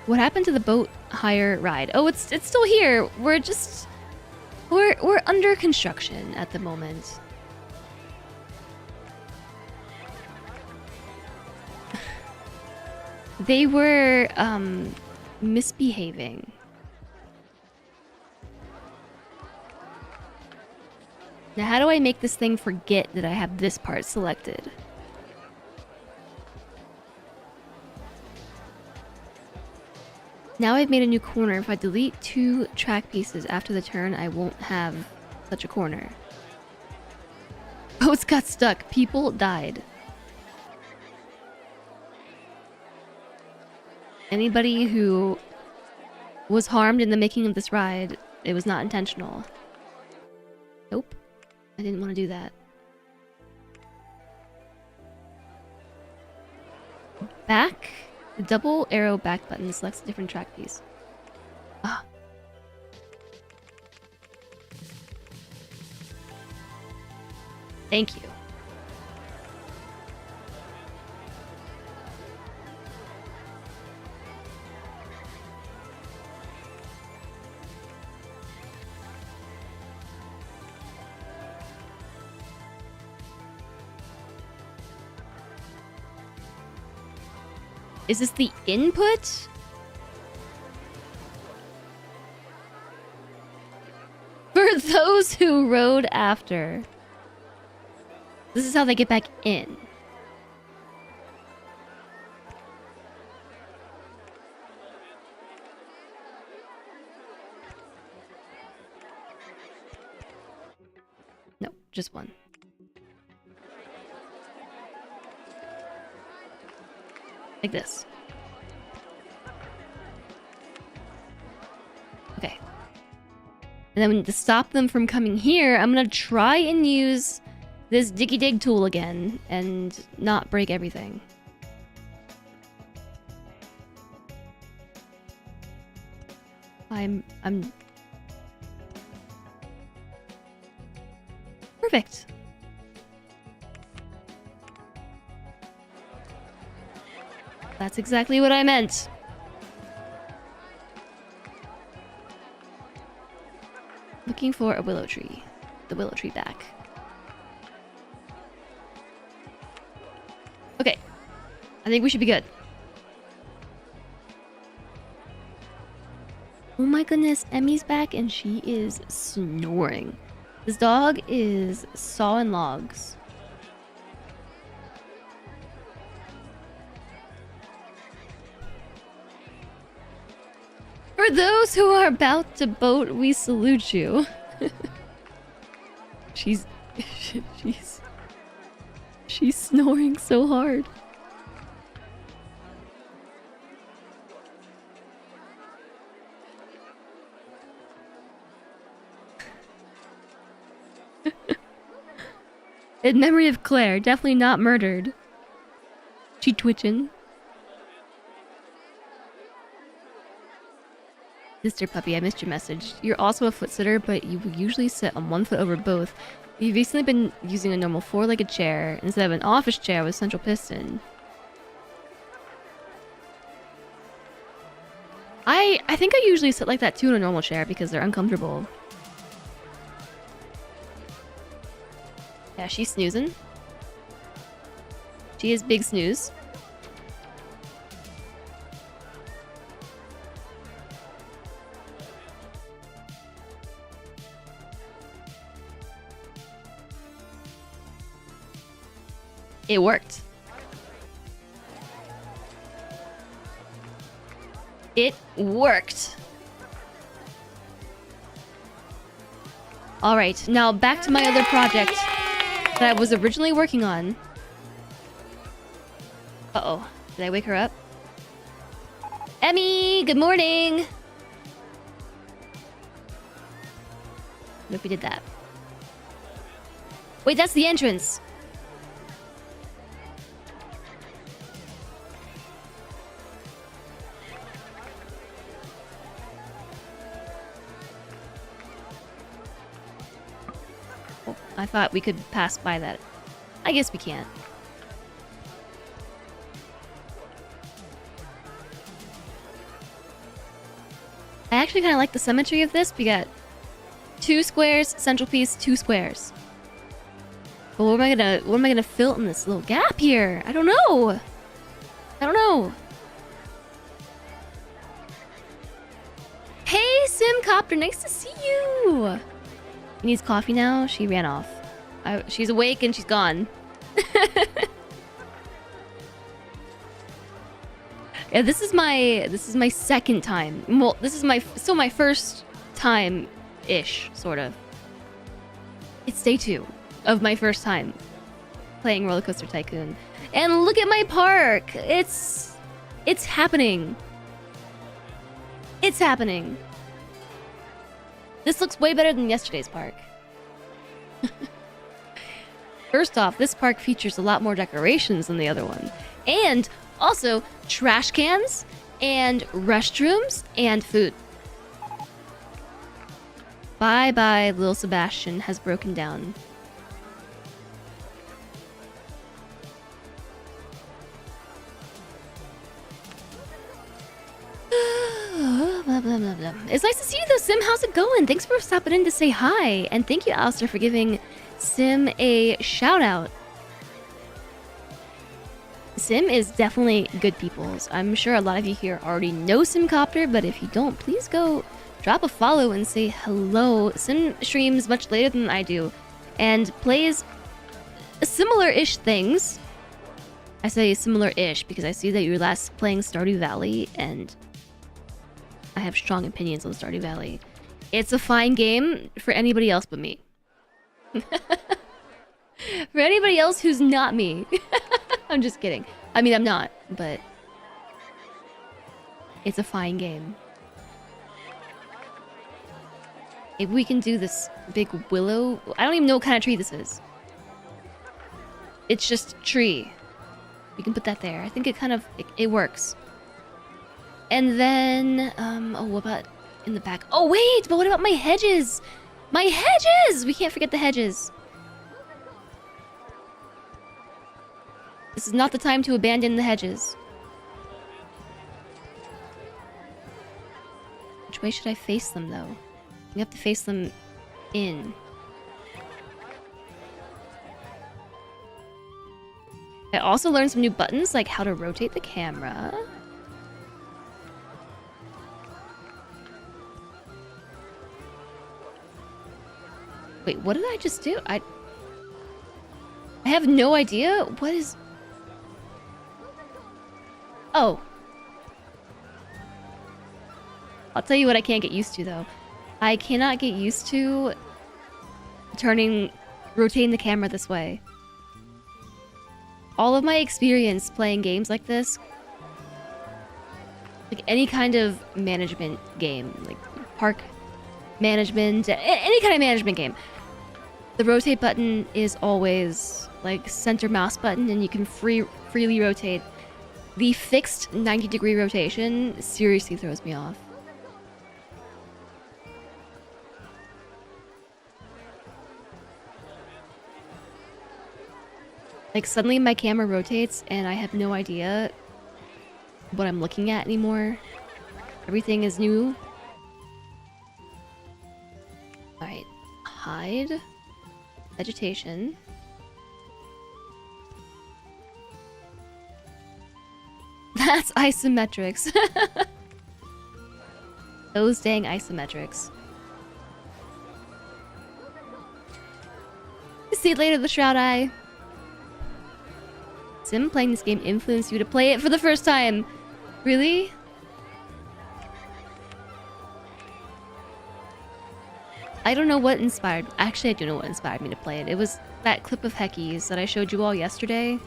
what happened to the boat hire ride? Oh, it's still here. We're under construction at the moment. They were misbehaving. Now, how do I make this thing forget that I have this part selected? Now I've made a new corner. If I delete 2 track pieces after the turn, I won't have such a corner. Boats got stuck. People died. Anybody who was harmed in the making of this ride, it was not intentional. Nope. I didn't want to do that. Back. The double arrow back button selects a different track piece. Ah. Thank you. Is this the input? For those who rode after. This is how they get back in. Just one. Like this. Okay. And then to stop them from coming here, I'm gonna try and use this diggy dig tool again and not break everything. I'm perfect. That's exactly what I meant. Looking for a willow tree. The willow tree back. Okay. I think we should be good. Oh my goodness, Emmy's back and she is snoring. This dog is sawing logs. For those who are about to boat, we salute you. she's snoring so hard. In memory of Claire, definitely not murdered. She twitching. Sister puppy, I missed your message. You're also a foot sitter, but you usually sit on one foot over both. You've recently been using a normal four-legged chair instead of an office chair with central piston. I think I usually sit like that too in a normal chair because they're uncomfortable. Yeah, she's snoozing. She is big snooze. It worked. It worked. Alright, now back to my other project that I was originally working on. Uh-oh. Did I wake her up? Emmy! Good morning! What if we did that? Wait, that's the entrance! Oh, I thought we could pass by that. I guess we can't. I actually kind of like the symmetry of this. We got 2 squares, central piece, 2 squares. But what am I gonna fill in this little gap here? I don't know. I don't know. Hey, Simcopter, nice to see you. She needs coffee now. She ran off. She's awake and she's gone. Yeah, this is my second time. Well, this is still my first time ish, sort of. It's day 2 of my first time playing Rollercoaster Tycoon. And look at my park! It's happening. It's happening. This looks way better than yesterday's park. First off, this park features a lot more decorations than the other one. And also trash cans and restrooms and food. Bye bye, little Sebastian has broken down. Blah, blah, blah, blah. It's nice to see you though, Sim. How's it going? Thanks for stopping in to say hi. And thank you, Alistair, for giving Sim a shout out. Sim is definitely good people's. I'm sure a lot of you here already know Simcopter, but if you don't, please go drop a follow and say hello. Sim streams much later than I do and plays similar-ish things. I say similar-ish because I see that you're last playing Stardew Valley and I have strong opinions on Stardew Valley. It's a fine game for anybody else but me. For anybody else who's not me. I'm just kidding. I mean, I'm not, but it's a fine game. Maybe we can do this big willow. I don't even know what kind of tree this is. It's just tree. We can put that there. I think it kind of it works. And then oh, what about in the back? Oh wait, but what about my hedges? My hedges! We can't forget the hedges. This is not the time to abandon the hedges. Which way should I face them though? You have to face them in. I also learned some new buttons, like how to rotate the camera. Wait, what did I just do? I have no idea. What is... Oh. I'll tell you what I can't get used to, though. I cannot get used to rotating the camera this way. All of my experience playing games like this, like any kind of management game, like park management, any kind of management game, the rotate button is always like center mouse button and you can freely rotate. The fixed 90-degree rotation seriously throws me off. Like suddenly my camera rotates and I have no idea what I'm looking at anymore. Everything is new. Alright, hide. Vegetation. That's isometrics. Those dang isometrics. See you later, the Shroud Eye. Sim, playing this game influenced you to play it for the first time. Really? I don't know what inspired... Actually, I do know what inspired me to play it. It was that clip of Hecky's that I showed you all yesterday.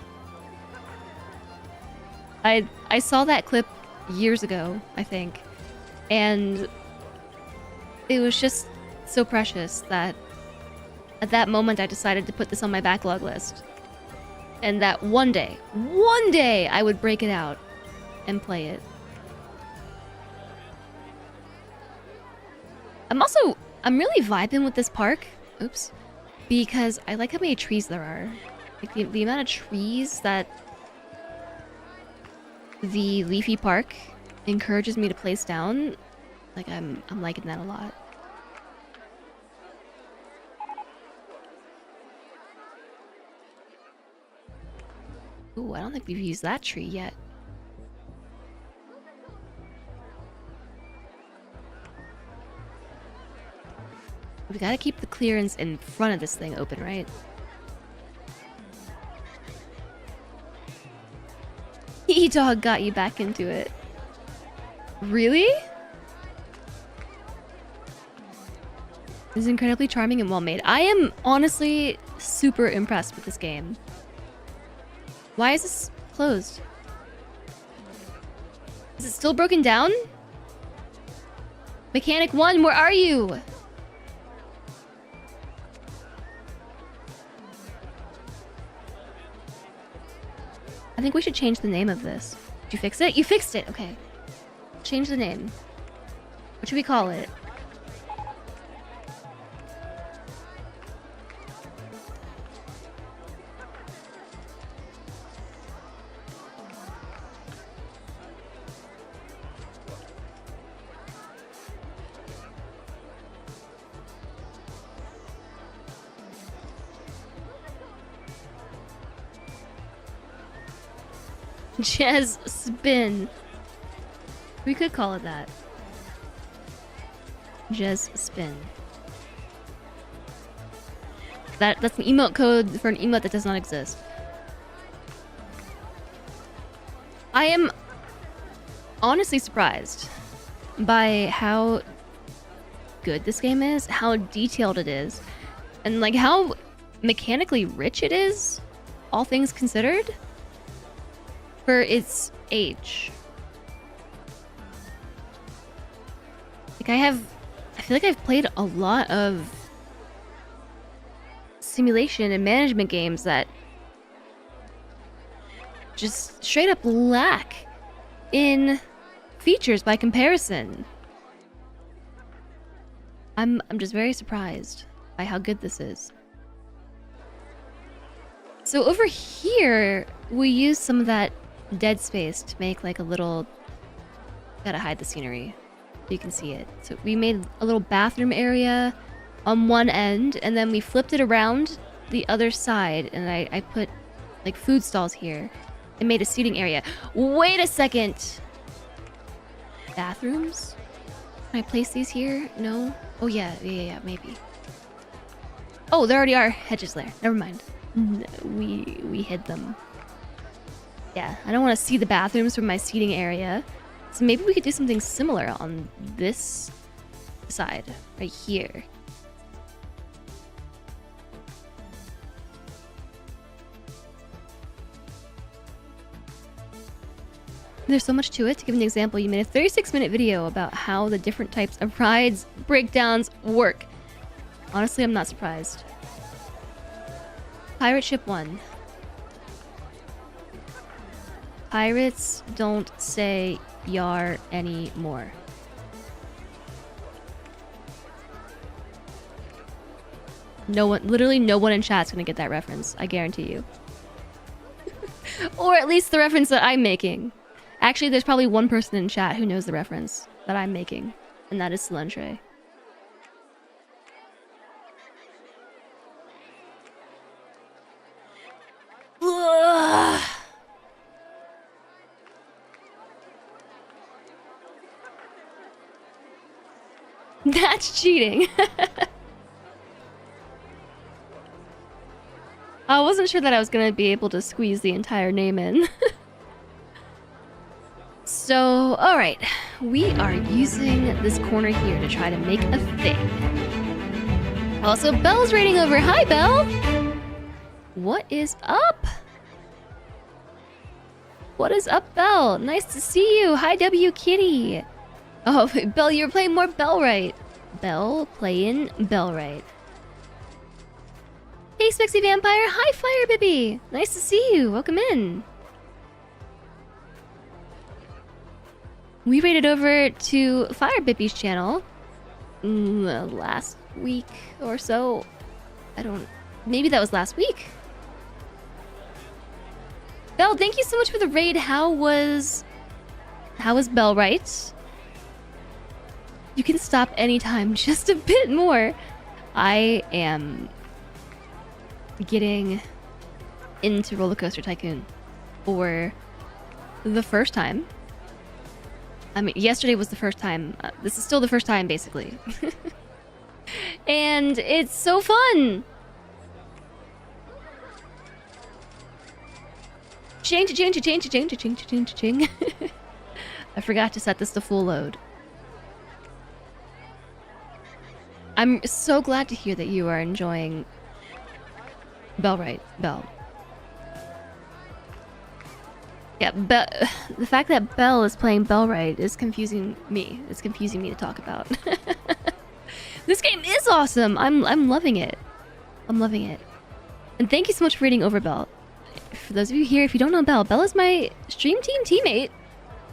I saw that clip years ago, I think. And it was just so precious that at that moment I decided to put this on my backlog list. And that one day I would break it out and play it. I'm really vibing with this park. Oops. Because I like how many trees there are. Like the amount of trees that the leafy park encourages me to place down. Like I'm liking that a lot. Ooh, I don't think we've used that tree yet. We gotta keep the clearance in front of this thing open, right? E-Dog got you back into it. Really? This is incredibly charming and well made. I am honestly super impressed with this game. Why is this closed? Is it still broken down? Mechanic 1, where are you? I think we should change the name of this. Did you fix it? You fixed it! Okay. Change the name. What should we call it? Jazz Spin. We could call it that. Jazz Spin. That's an emote code for an emote that does not exist. I am honestly surprised by how good this game is, how detailed it is, and like how mechanically rich it is, all things considered, for its age. Like I feel like I've played a lot of simulation and management games that just straight up lack in features by comparison. I'm just very surprised by how good this is. So over here, we use some of that dead space to make like a little... Gotta hide the scenery so you can see it. So we made a little bathroom area on one end, and then we flipped it around the other side, and I put like food stalls here and made a seating area. Wait a second! Bathrooms? Can I place these here? No? Oh yeah, maybe. Oh, there already are hedges there. Never mind. No, we hid them. Yeah, I don't want to see the bathrooms from my seating area. So maybe we could do something similar on this side, right here. There's so much to it. To give an example, you made a 36-minute video about how the different types of rides breakdowns work. Honestly, I'm not surprised. Pirate Ship 1. Pirates don't say yar anymore. No one, literally no one in chat's gonna get that reference. I guarantee you. Or at least the reference that I'm making. Actually, there's probably one person in chat who knows the reference that I'm making, and that is Solentre. That's cheating. I wasn't sure that I was gonna be able to squeeze the entire name in. So, alright. We are using this corner here to try to make a thing. Also, Belle's raiding over. Hi, Belle! What is up? What is up, Belle? Nice to see you. Hi, W Kitty. Oh, Belle, you're playing more Bellrite. Belle playing Bellrite. Hey, Spexy Vampire. Hi, Fire Baby. Nice to see you. Welcome in. We raided over to Fire Bippy's channel last week or so. Maybe that was last week. Belle, thank you so much for the raid. How was Bellrite? You can stop anytime, just a bit more. I am getting into Rollercoaster Tycoon for the first time. I mean, yesterday was the first time. This is still the first time, basically. And it's so fun! Ching. I forgot to set this to full load. I'm so glad to hear that you are enjoying Bellrite. Belle. Yeah, the fact that Belle is playing Bellrite is confusing me. It's confusing me to talk about. This game is awesome! I'm loving it. I'm loving it. And thank you so much for reading over Belle. For those of you here, if you don't know Belle, Belle is my stream team teammate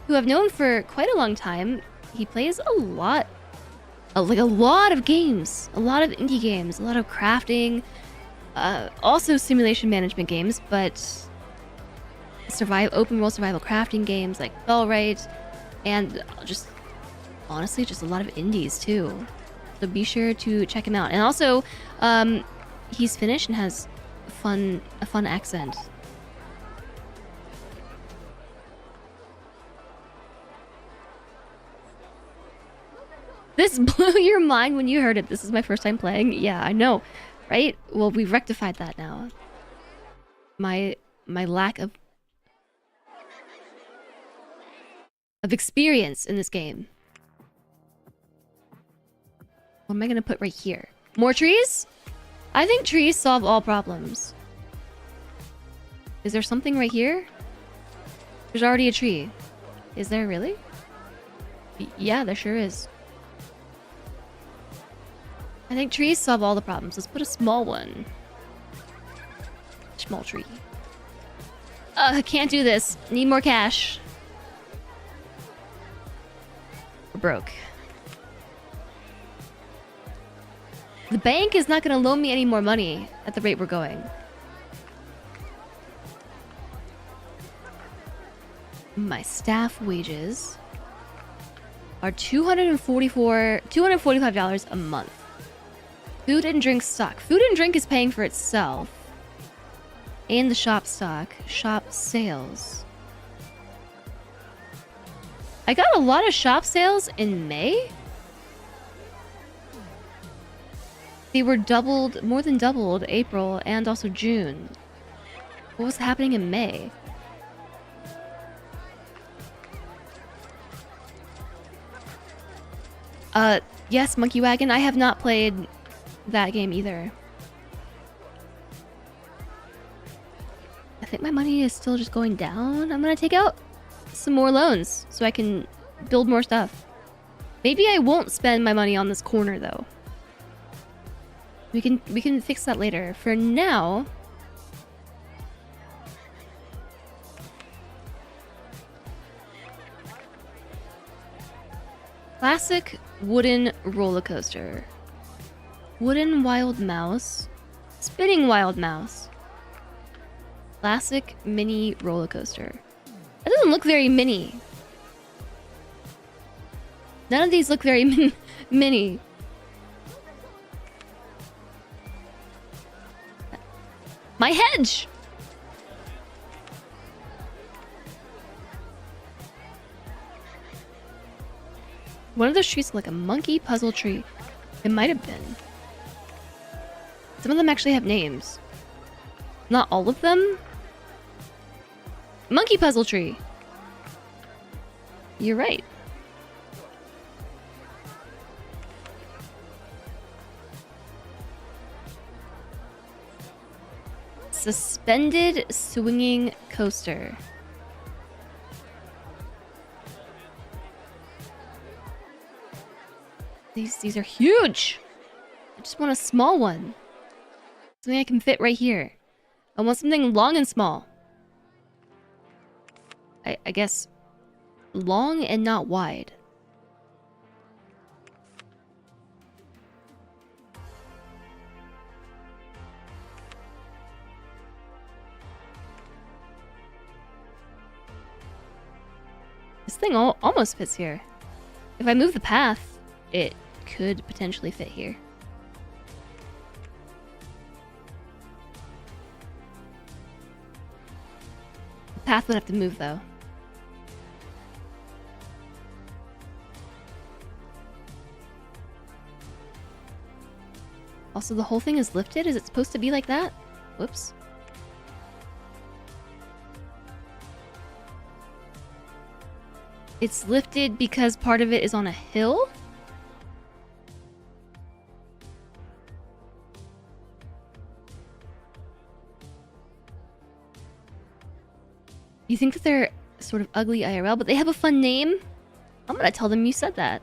who I've known for quite a long time. He plays a lot of games. A lot of indie games. A lot of crafting. Also simulation management games, but open world survival crafting games like Bellrite, and just honestly just a lot of indies too. So be sure to check him out. And also, he's Finnish and has a fun accent. This blew your mind when you heard it. This is my first time playing. Yeah, I know, right? Well, we've rectified that now. My lack of experience in this game. What am I gonna put right here? More trees? I think trees solve all problems. Is there something right here? There's already a tree. Is there really? Yeah, there sure is. I think trees solve all the problems. Let's put a small one. Small tree. I can't do this. Need more cash. We're broke. The bank is not going to loan me any more money at the rate we're going. My staff wages are $245 a month. Food and drink stock. Food and drink is paying for itself. And the shop stock. Shop sales. I got a lot of shop sales in May. They were doubled, more than doubled April and also June. What was happening in May? Yes, Monkey Wagon. I have not played that game either. I think my money is still just going down. I'm gonna take out some more loans so I can build more stuff. Maybe I won't spend my money on this corner though. We can fix that later. For now, classic wooden roller coaster. Wooden wild mouse. Spinning wild mouse. Classic mini roller coaster. That doesn't look very mini. None of these look very mini. My hedge! One of those trees look like a monkey puzzle tree. It might have been. Some of them actually have names. Not all of them. Monkey puzzle tree. You're right. Suspended swinging coaster. These are huge. I just want a small one. Something I can fit right here. I want something long and small. I guess long and not wide. This thing almost fits here. If I move the path, it could potentially fit here. The path would have to move though. Also, the whole thing is lifted? Is it supposed to be like that? Whoops. It's lifted because part of it is on a hill? You think that they're sort of ugly IRL, but they have a fun name? I'm gonna tell them you said that.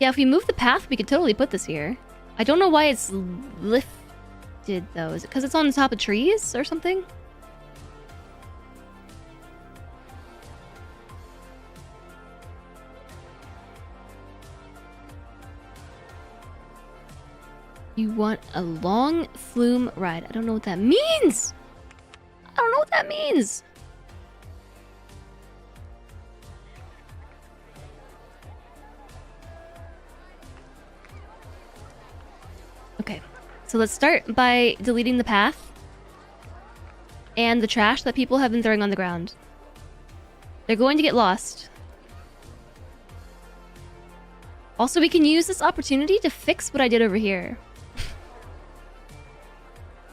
Yeah, if we move the path, we could totally put this here. I don't know why it's lifted, though. Is it because it's on top of trees or something? You want a long flume ride. I don't know what that means! I don't know what that means! Okay, so let's start by deleting the path and the trash that people have been throwing on the ground. They're going to get lost. Also, we can use this opportunity to fix what I did over here.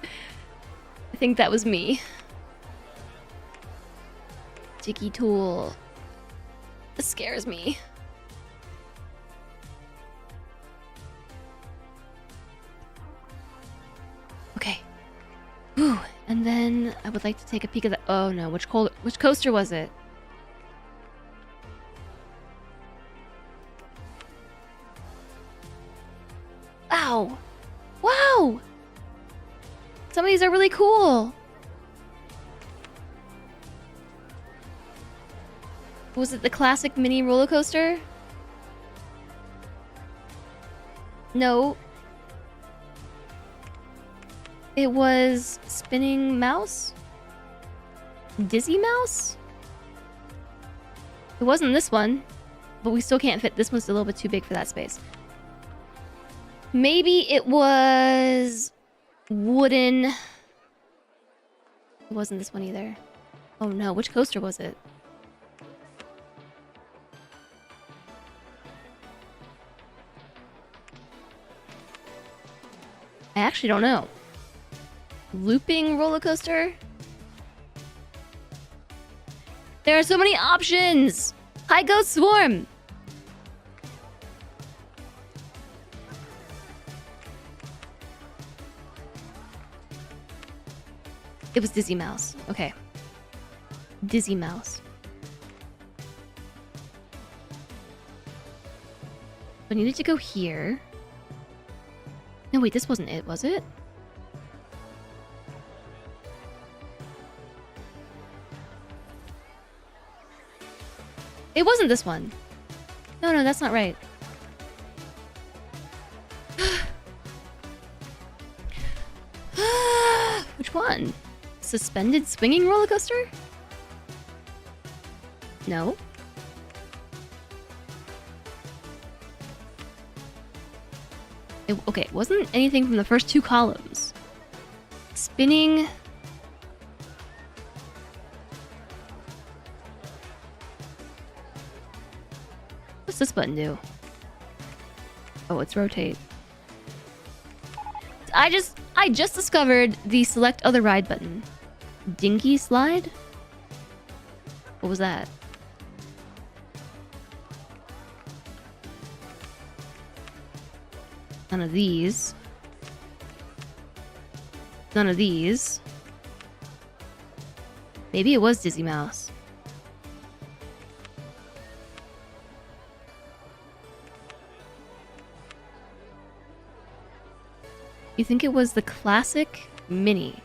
I think that was me. Jiggy tool. This scares me. And then I would like to take a peek at the... Oh no, which coaster was it? Wow! Wow! Some of these are really cool! Was it the classic mini roller coaster? No. It was Spinning Mouse? Dizzy Mouse? It wasn't this one, but we still can't fit. This one's a little bit too big for that space. Maybe it was wooden. It wasn't this one either. Oh no, which coaster was it? I actually don't know. Looping roller coaster? There are so many options! Hi, Ghost Swarm! It was Dizzy Mouse. Okay. Dizzy Mouse. I needed to go here. No, wait, this wasn't it, was it? It wasn't this one. No, no, that's not right. Which one? Suspended swinging roller coaster? No. Okay, it wasn't anything from the first two columns. Spinning... What's this button do? Oh, it's rotate. I just discovered the select other ride button. Dinky slide? What was that? None of these. None of these. Maybe it was Dizzy Mouse. You think it was the classic mini?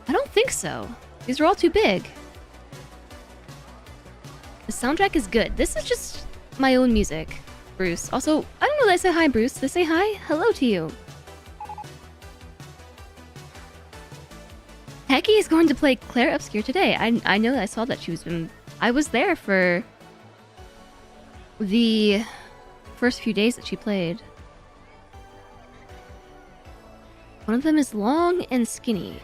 I don't think so. These are all too big. The soundtrack is good. This is just my own music, Bruce. Also, I don't know that I say hi, Bruce. Did I say hi? Hello to you. Hecky is going to play Claire Obscure today. I know that I saw that she was in... I was there for the first few days that she played. One of them is long and skinny.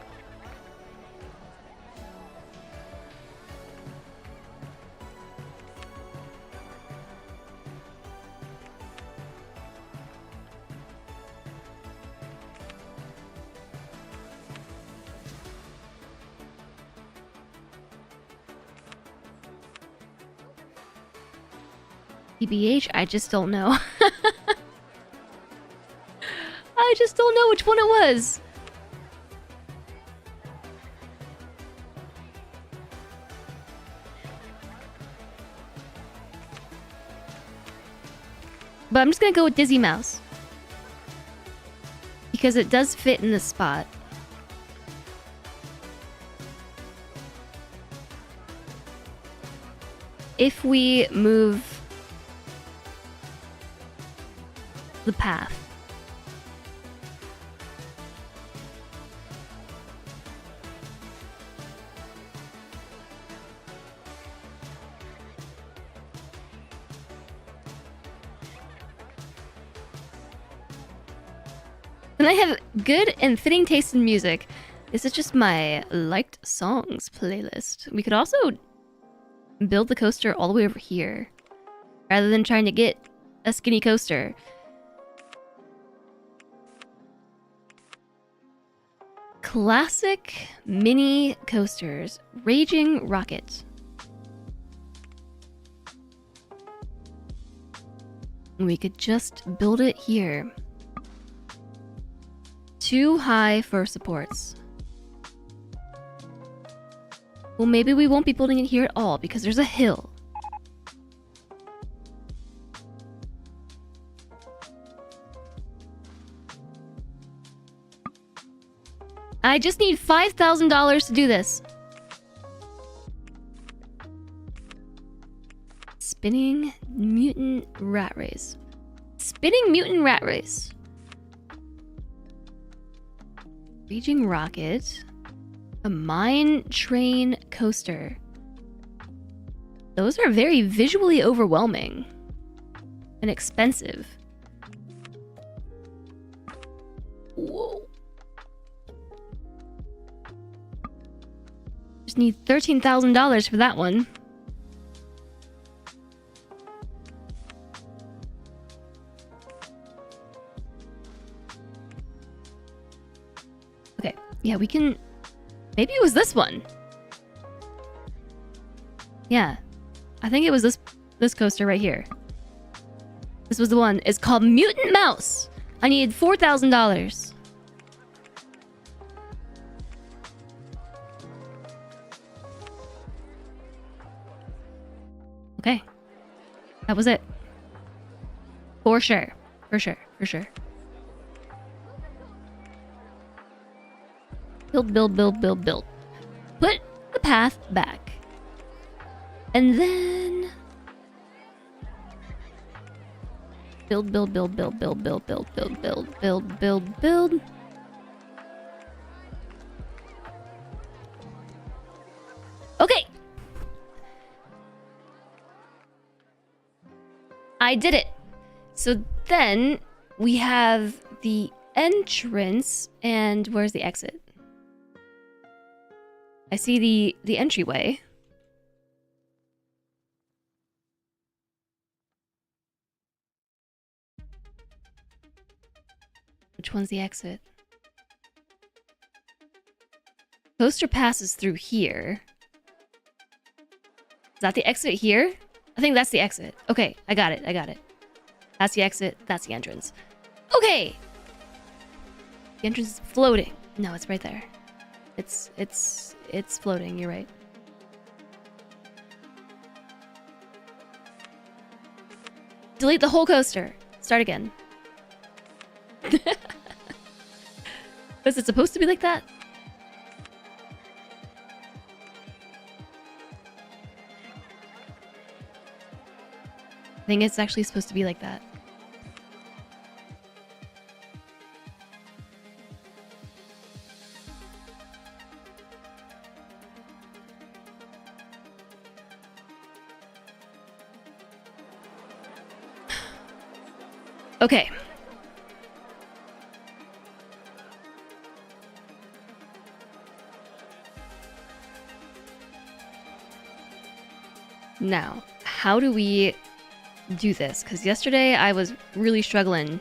TBH, I just don't know. I just don't know which one it was. But I'm just gonna go with Dizzy Mouse. Because it does fit in this spot. If we move the path. And I have good and fitting taste in music. This is just my liked songs playlist. We could also build the coaster all the way over here, rather than trying to get a skinny coaster. Classic mini coasters. Raging Rocket. And we could just build it here. Too high for supports. Well, maybe we won't be building it here at all because there's a hill. I just need $5,000 to do this. Spinning mutant rat race. Spinning mutant rat race. Raging rocket. A mine train coaster. Those are very visually overwhelming. And expensive. Whoa. Just need $13,000 for that one. Okay, yeah, we can... Maybe it was this one. Yeah, I think it was this coaster right here. This was the one. It's called Mutant Mouse. I need $4,000. Okay. That was it. For sure. For sure. For sure. Build, build, build, build, build. Put the path back. And then... Build, build, build, build, build, build, build, build, build, build, build, build. Okay. I did it. So then we have the entrance, and where's the exit? I see the entryway. Which one's the exit? Coaster passes through here. Is that the exit here? I think that's the exit. Okay, I got it. I got it. That's the exit. That's the entrance. Okay. The entrance is floating. No, it's right there. It's floating. You're right. Delete the whole coaster. Start again. Was it supposed to be like that? I think it's actually supposed to be like that. Okay. Now, how do we do this? Because yesterday I was really struggling.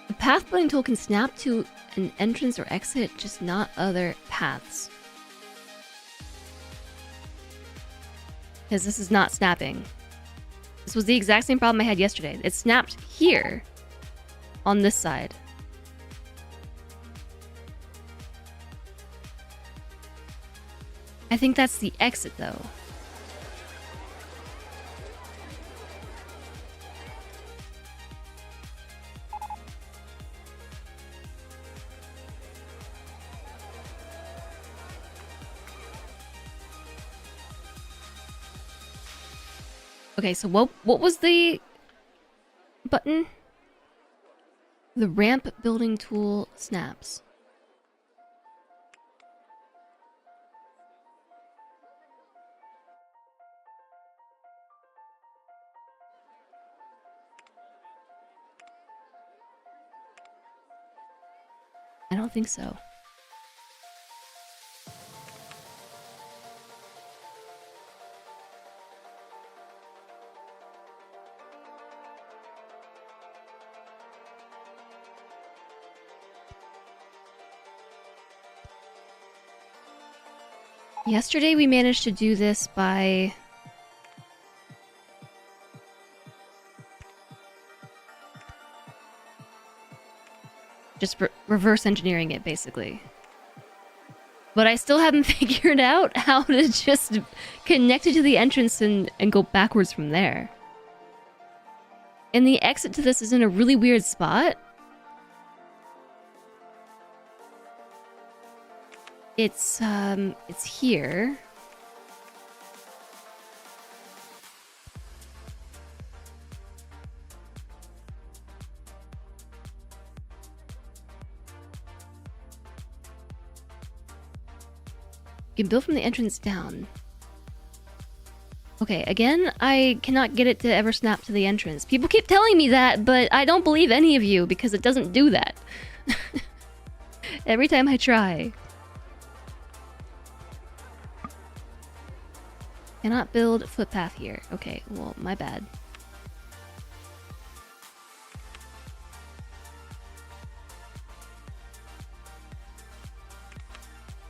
The path building tool can snap to an entrance or exit, just not other paths. Because this is not snapping. This was the exact same problem I had yesterday. It snapped here on this side. I think that's the exit though. Okay, so what was the button? The ramp building tool snaps. I don't think so. Yesterday we managed to do this by Just reverse engineering it, basically. But I still haven't figured out how to just connect it to the entrance and go backwards from there. And the exit to this is in a really weird spot. It's here. You can build from the entrance down. Okay, again, I cannot get it to ever snap to the entrance. People keep telling me that, but I don't believe any of you because it doesn't do that. Every time I try. Cannot build a footpath here. Okay, well, my bad.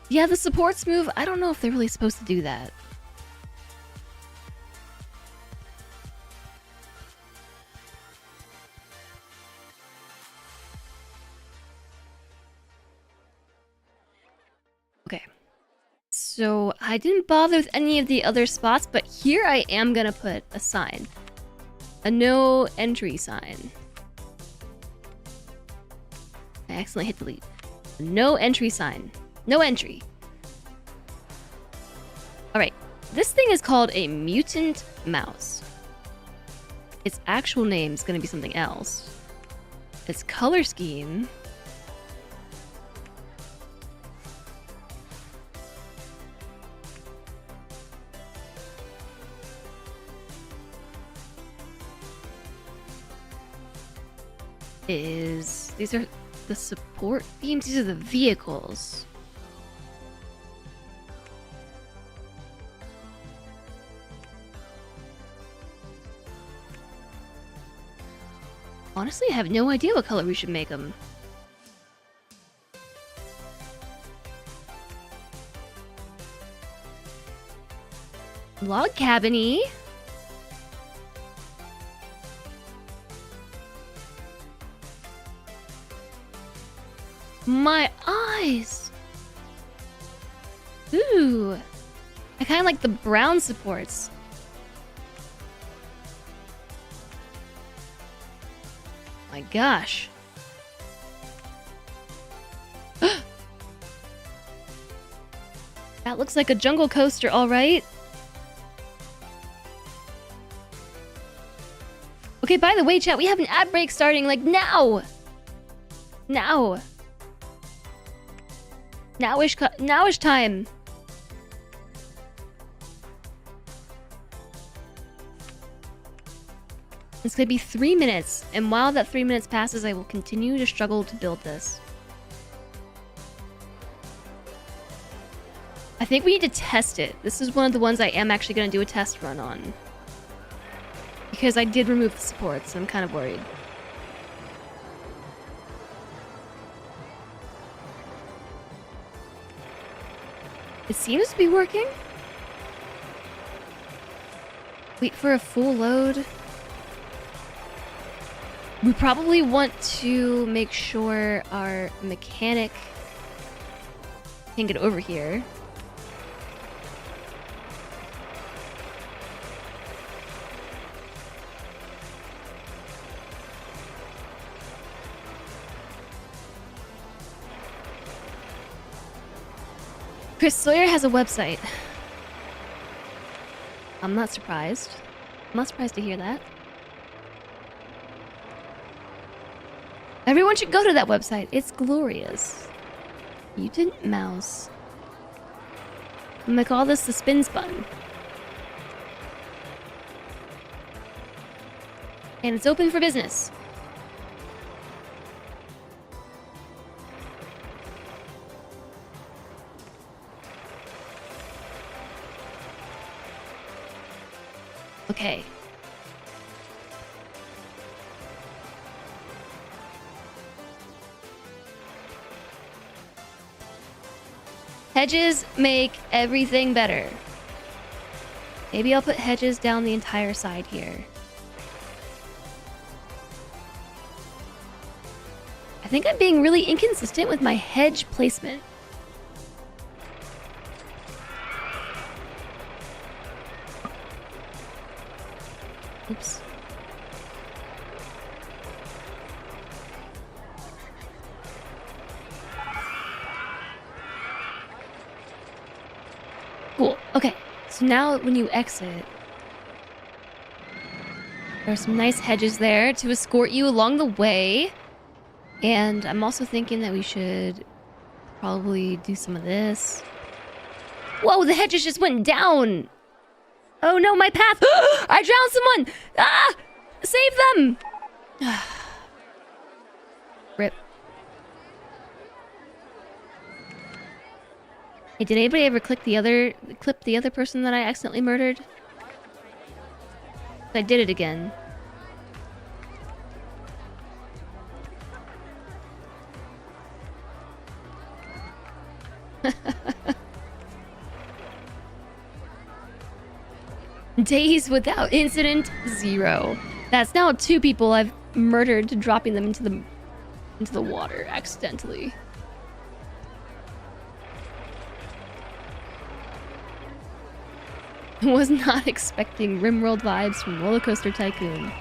Yeah, the supports move. I don't know if they're really supposed to do that. Okay. So I didn't bother with any of the other spots, but here I am gonna put a sign. A no entry sign. I accidentally hit delete. No entry sign. No entry. Alright, this thing is called a mutant mouse. Its actual name is going to be something else. Its color scheme... These are the support beams, these are the vehicles. Honestly, I have no idea what color we should make them. Log cabin-y. My eyes! Ooh! I kind of like the brown supports. My gosh. That looks like a jungle coaster, alright. Okay, by the way, chat, we have an ad break starting, like, now! Now! Nowish time! It's gonna be 3 minutes, and while that 3 minutes passes, I will continue to struggle to build this. I think we need to test it. This is one of the ones I am actually gonna do a test run on. Because I did remove the supports, so I'm kind of worried. It seems to be working. Wait for a full load. We probably want to make sure our mechanic can get over here. Chris Sawyer has a website. I'm not surprised. I'm not surprised to hear that. Everyone should go to that website. It's glorious. Mutant mouse. I'm gonna call this the spin spun. And it's open for business. Okay. Hedges make everything better. Maybe I'll put hedges down the entire side here. I think I'm being really inconsistent with my hedge placement. Oops. Cool. Okay. So now when you exit, there are some nice hedges there to escort you along the way. And I'm also thinking that we should probably do some of this. Whoa, the hedges just went down. Oh no, my path. I drowned someone. Ah! Save them. Rip. Hey, did anybody ever clip the other person that I accidentally murdered? I did it again. Days without incident, 0. That's now 2 people I've murdered, dropping them into the water accidentally. I was not expecting Rimworld vibes from Rollercoaster Tycoon.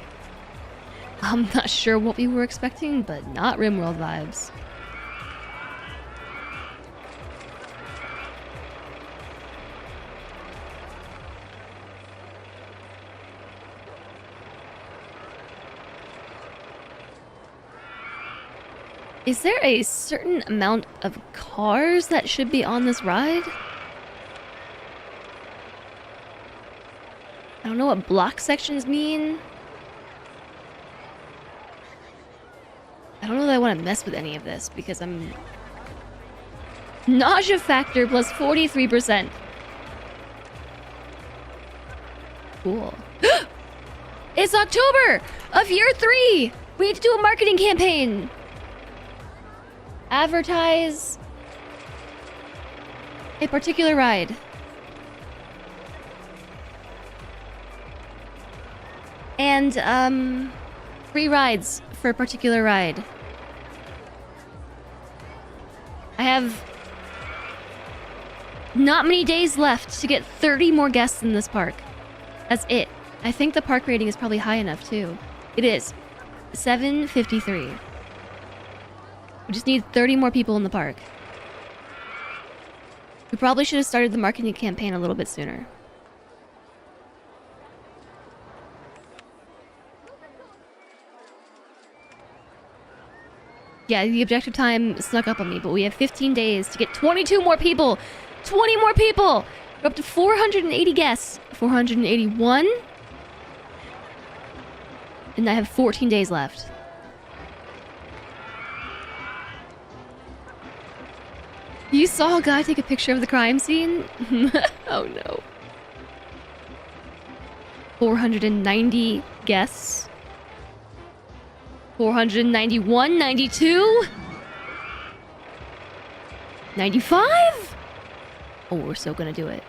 I'm not sure what we were expecting, but not Rimworld vibes. Is there a certain amount of cars that should be on this ride? I don't know what block sections mean. I don't know that I want to mess with any of this because I'm... Nausea factor plus 43%. Cool. It's October of year 3! We need to do a marketing campaign! Advertise a particular ride. And, free rides for a particular ride. I have not many days left to get 30 more guests in this park. That's it. I think the park rating is probably high enough, too. It is. 753. We just need 30 more people in the park. We probably should have started the marketing campaign a little bit sooner. Yeah, the objective time snuck up on me, but we have 15 days to get 22 more people! 20 more people! We're up to 480 guests. 481. And I have 14 days left. You saw a guy take a picture of the crime scene? Oh no. 490 guests. 491, 92? 95? Oh, we're so gonna do it.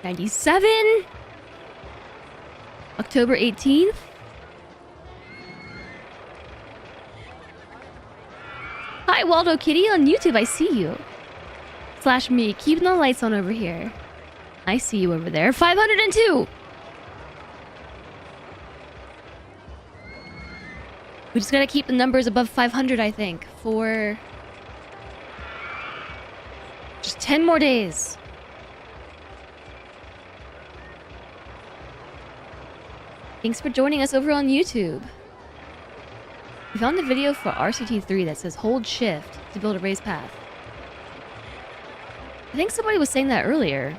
97? October 18th? Hi, Waldo Kitty on YouTube, I see you. / me, keeping the lights on over here. I see you over there. 502! We just gotta keep the numbers above 500, I think, for just 10 more days. Thanks for joining us over on YouTube. We found a video for RCT3 that says hold shift to build a raised path. I think somebody was saying that earlier.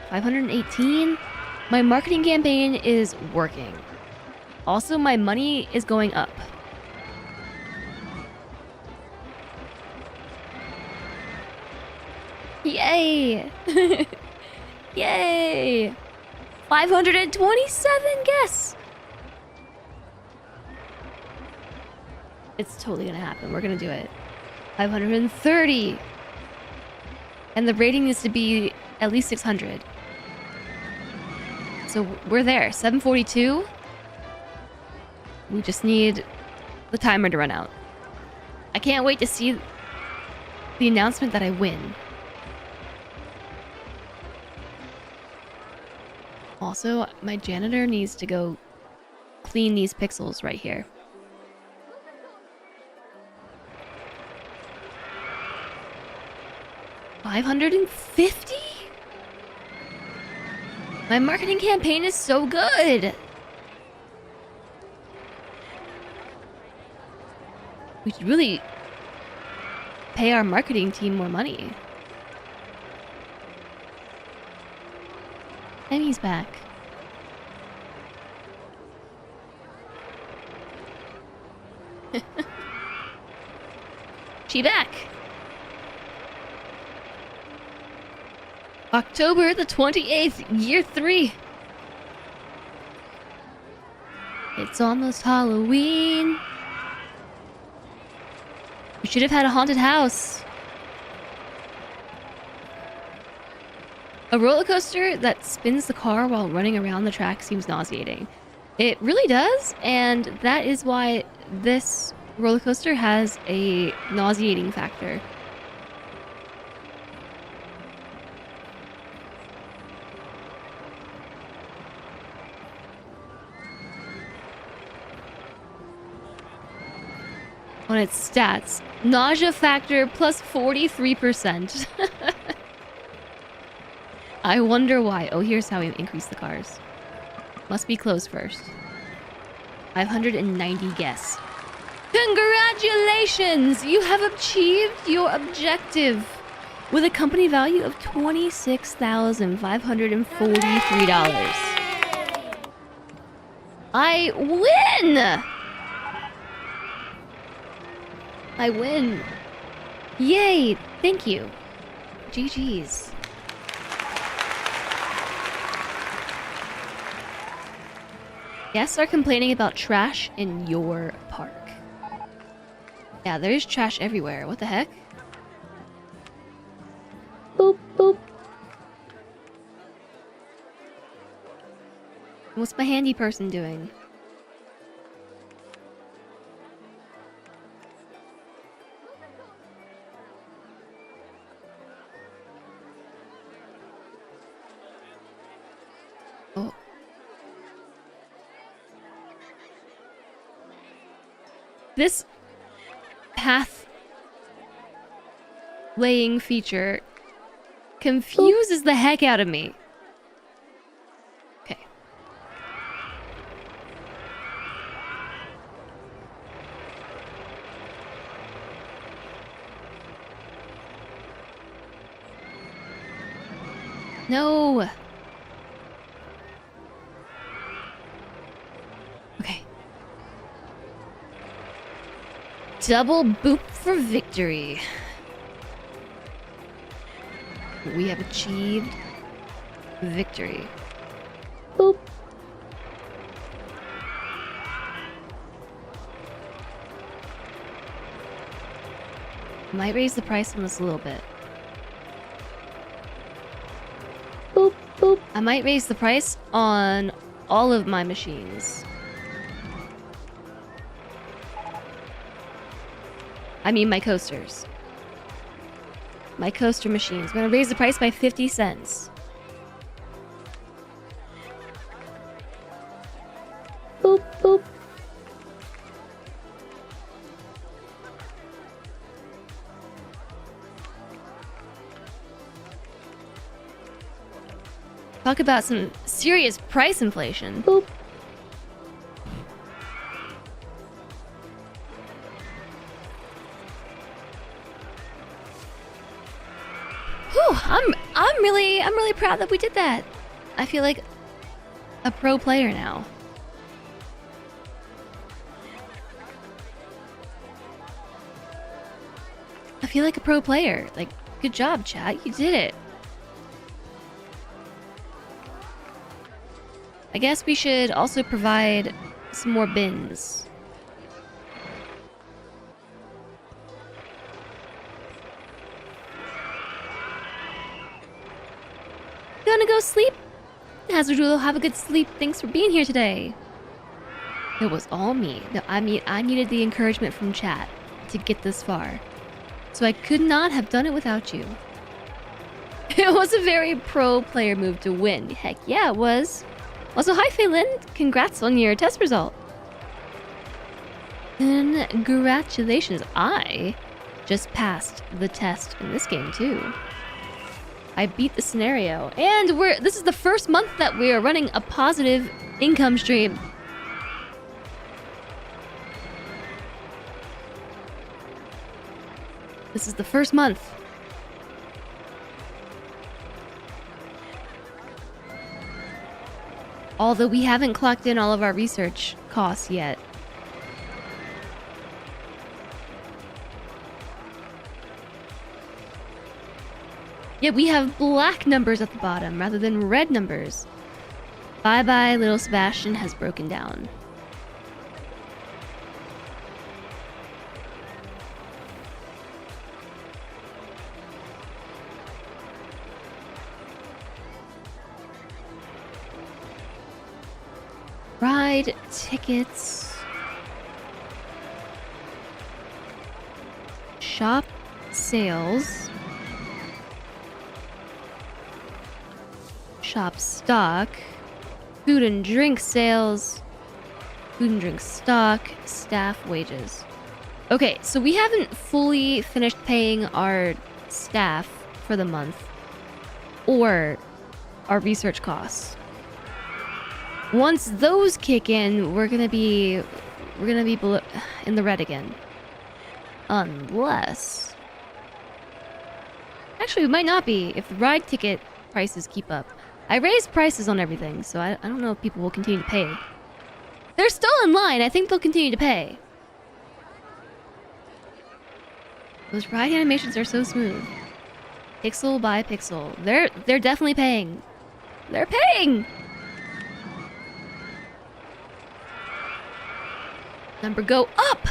518? My marketing campaign is working. Also, my money is going up. Yay! Yay! 527 guests! It's totally gonna happen. We're gonna do it. 530! And the rating needs to be at least 600. So we're there. 742. We just need the timer to run out. I can't wait to see the announcement that I win. Also, my janitor needs to go clean these pixels right here. $550? My marketing campaign is so good! We should really pay our marketing team more money. And he's back. She back! October the 28th, year 3. It's almost Halloween. We should have had a haunted house. A roller coaster that spins the car while running around the track seems nauseating. It really does, and that is why this roller coaster has a nauseating factor. On its stats, nausea factor plus 43%. I wonder why. Oh, here's how we increase the cars. Must be closed first. 590 guests. Congratulations! You have achieved your objective with a company value of $26,543. I win! I win. Yay! Thank you. GG's. Guests are complaining about trash in your park. Yeah, there's trash everywhere. What the heck? Boop, boop. What's my handy person doing? Oh. This path laying feature confuses the heck out of me. Okay. No. Okay. Double boop for victory. We have achieved victory. Boop. Might raise the price on this a little bit. Boop, boop. I might raise the price on all of my machines. I mean my coasters. My coaster machines. I'm gonna raise the price by 50 cents. Boop, boop. Talk about some serious price inflation. Boop. Whew, I'm really proud that we did that. I feel like a pro player now. I feel like a pro player. Like, good job, chat. You did it. I guess we should also provide some more bins. Gonna go sleep? Hazardulo, have a good sleep. Thanks for being here today. It was all me. No, I mean, I needed the encouragement from chat. to get this far. So I could not have done it without you. It was a very pro player move to win. Heck yeah, it was. Also, hi Phelan, congrats on your test result. Congratulations, I just passed the test in this game too. I beat the scenario, and this is the first month that we are running a positive income stream. This is the first month. Although we haven't clocked in all of our research costs yet. Yeah, we have black numbers at the bottom rather than red numbers. Bye bye, little Sebastian has broken down. Ride tickets. Shop sales. Shop stock. Food and drink sales. Food and drink stock. Staff wages. Okay, so we haven't fully finished paying our staff for the month or our research costs. Once those kick in, we're gonna be in the red again. Unless, actually, we might not be if the ride ticket prices keep up. I raised prices on everything, so I don't know if people will continue to pay. They're still in line. I think they'll continue to pay. Those ride animations are so smooth. Pixel by pixel. They're definitely paying. They're paying! Number go up!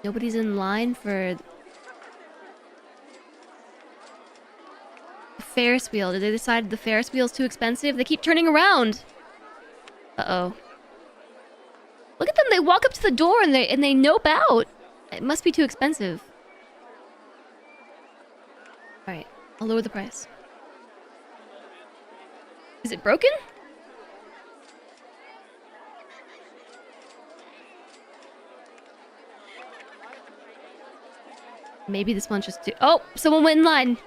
Nobody's in line for the Ferris wheel. Did they decide the Ferris wheel's too expensive? They keep turning around. Uh-oh. Look at them, they walk up to the door and they nope out. It must be too expensive. Alright, I'll lower the price. Is it broken? Maybe this one's just too... Oh! Someone went in line!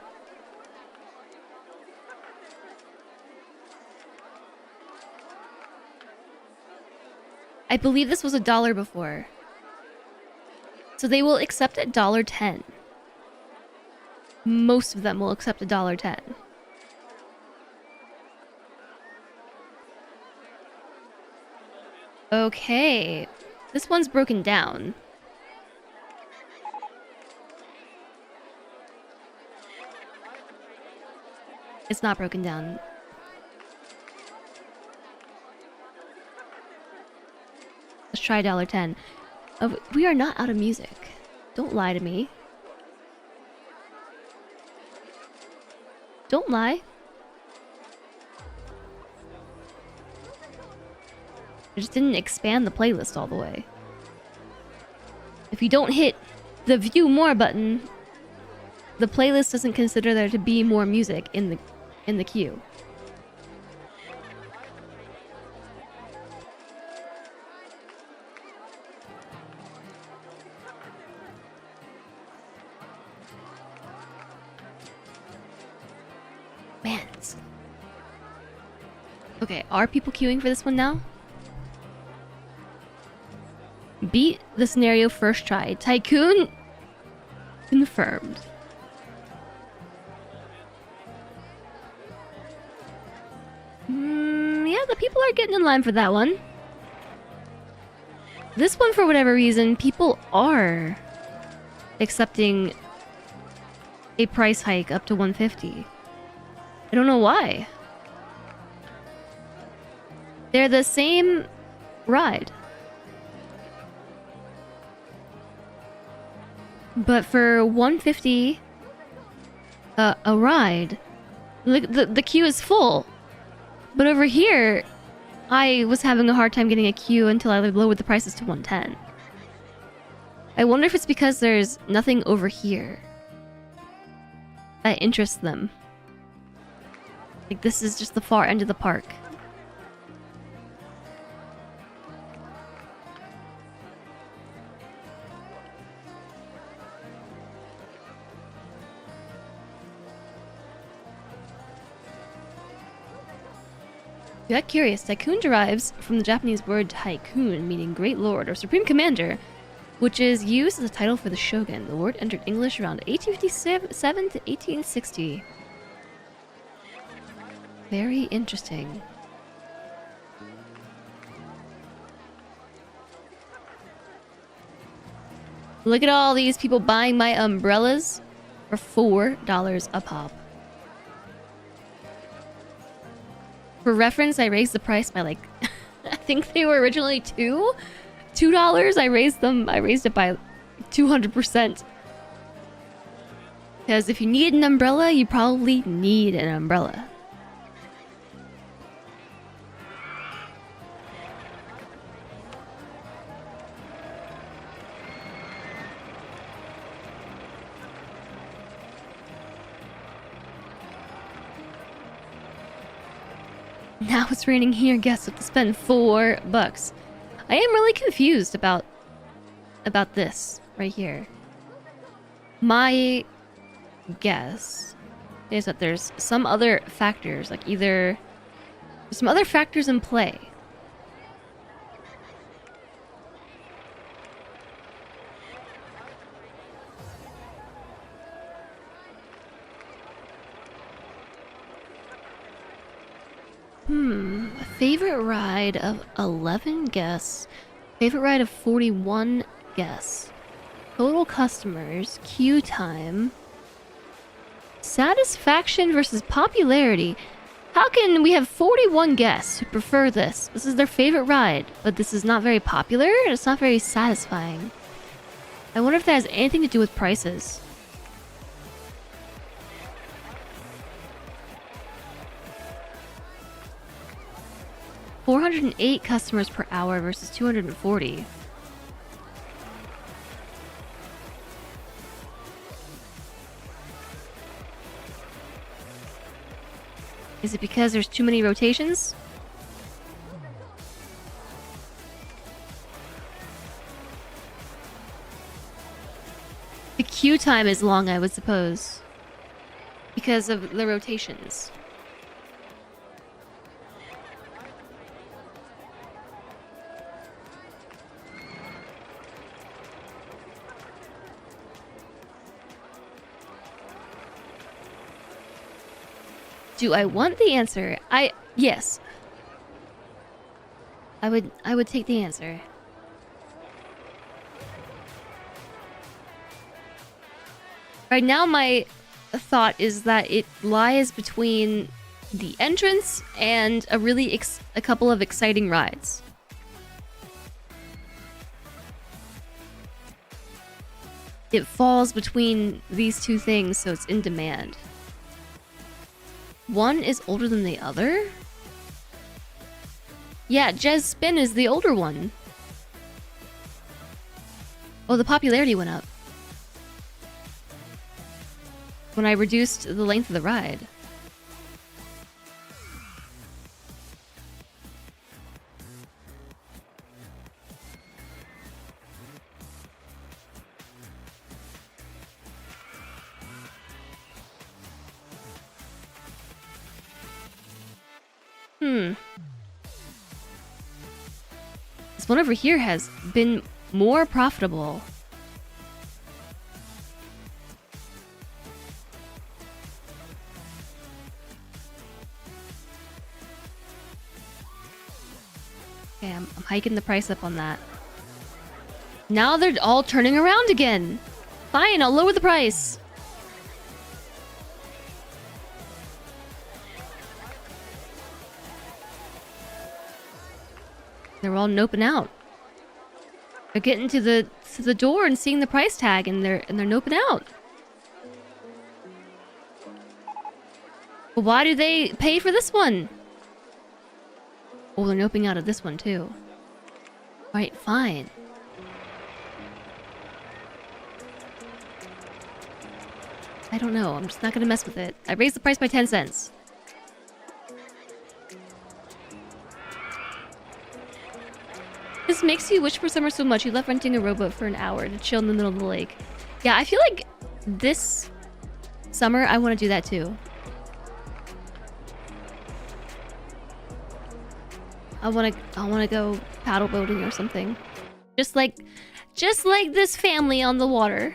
I believe this was $1 before. So they will accept $1.10. Most of them will accept $1.10. Okay. This one's broken down. It's not broken down. Let's try $1.10. We are not out of music. Don't lie to me. Don't lie. I just didn't expand the playlist all the way. If you don't hit the view more button, the playlist doesn't consider there to be more music in the queue. Man. Okay, are people queuing for this one now? Beat the scenario first try. Tycoon confirmed. Yeah, the people are getting in line for that one. This one, for whatever reason, people are accepting a price hike up to $150. I don't know why. They're the same ride. But for $150 a ride, The queue is full. But over here, I was having a hard time getting a queue until I lowered the prices to 110. I wonder if it's because there's nothing over here that interests them. Like, this is just the far end of the park. If you got curious, Tycoon derives from the Japanese word Tycoon, meaning Great Lord or Supreme Commander, which is used as a title for the shogun. The word entered English around 1857 to 1860. Very interesting. Look at all these people buying my umbrellas for $4 a pop. For reference, I raised the price by like, I think they were originally $2. I raised it by 200%. Because if you need an umbrella, you probably need an umbrella. Now it's raining here. Guess what? To spend $4. I am really confused about this right here. My guess is that there's some other factors, like either there's some other factors in play. A favorite ride of 11 guests. Favorite ride of 41 guests. Total customers. Queue time. Satisfaction versus popularity. How can we have 41 guests who prefer this? This is their favorite ride, but this is not very popular and it's not very satisfying. I wonder if that has anything to do with prices. $408 customers per hour versus 240. Is it because there's too many rotations? The queue time is long, I would suppose. Because of the rotations. Do I want the answer? Yes. I would take the answer. Right now my thought is that it lies between the entrance and a couple of exciting rides. It falls between these two things, so it's in demand. One is older than the other? Yeah, Jazz Spin is the older one. Oh, the popularity went up when I reduced the length of the ride. This one over here has been more profitable. Okay, I'm hiking the price up on that. Now they're all turning around again. Fine, I'll lower the price. They're all noping out. They're getting to the door and seeing the price tag, and they're noping out. But why do they pay for this one? Oh, they're noping out of this one too. Alright, fine. I don't know. I'm just not gonna mess with it. I raised the price by 10 cents. This makes you wish for summer so much. You left renting a rowboat for an hour to chill in the middle of the lake. Yeah, I feel like this summer I want to do that too. I want to go paddle boating or something. Just like this family on the water.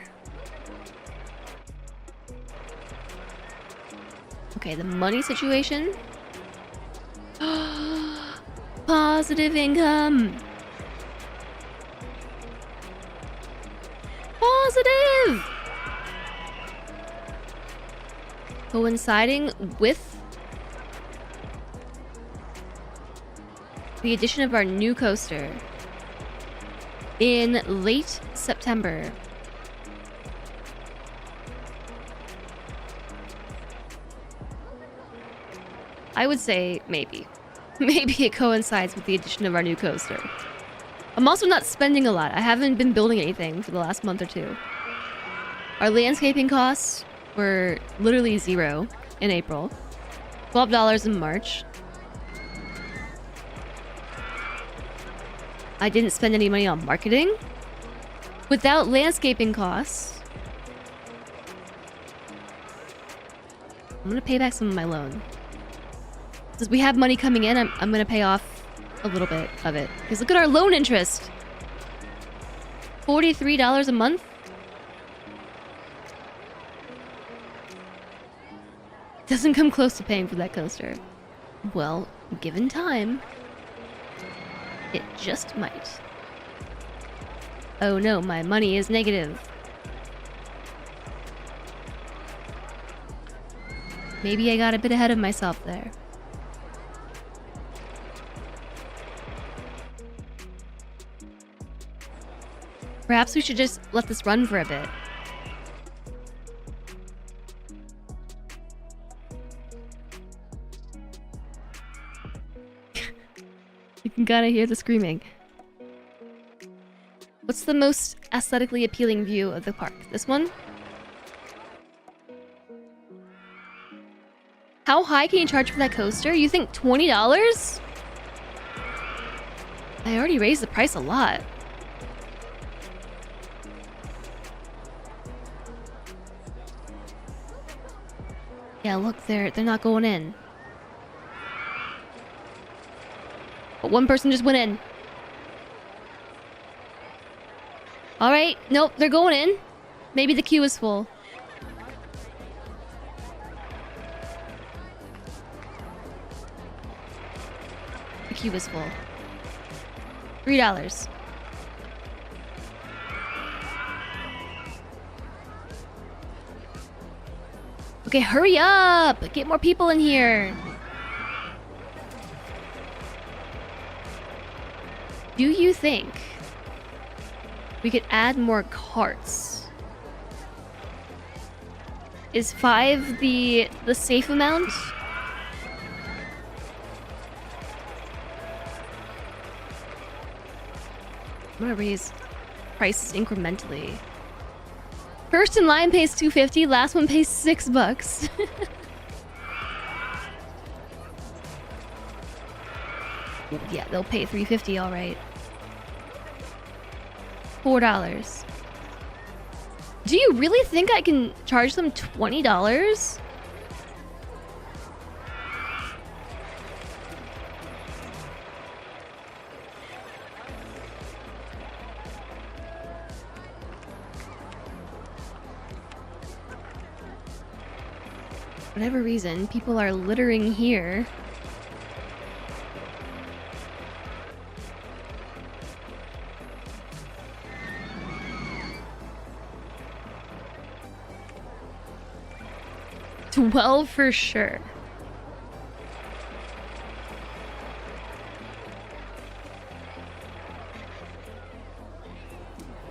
Okay, the money situation. Positive income. Positive. Coinciding with the addition of our new coaster in late September. I would say maybe. Maybe it coincides with the addition of our new coaster. I'm also not spending a lot. I haven't been building anything for the last month or two. Our landscaping costs were literally $0 in April. $12 in March. I didn't spend any money on marketing. Without landscaping costs, I'm gonna pay back some of my loan. Since we have money coming in, I'm gonna pay off a little bit of it. Because look at our loan interest. $43 a month? Doesn't come close to paying for that coaster. Well, given time, it just might. Oh no, my money is negative. Maybe I got a bit ahead of myself there. Perhaps we should just let this run for a bit. You can kinda hear the screaming. What's the most aesthetically appealing view of the park? This one? How high can you charge for that coaster? You think $20? I already raised the price a lot. Yeah, look, they're not going in. But one person just went in. Alright, nope, they're going in. Maybe the queue is full. The queue is full. $3. Okay, hurry up! Get more people in here. Do you think we could add more carts? Is 5 the safe amount? I'm gonna raise prices incrementally. First in line pays $2.50, last one pays $6. Yeah, they'll pay $3.50, all right. $4. Do you really think I can charge them $20? For whatever reason, people are littering here. $12 for sure.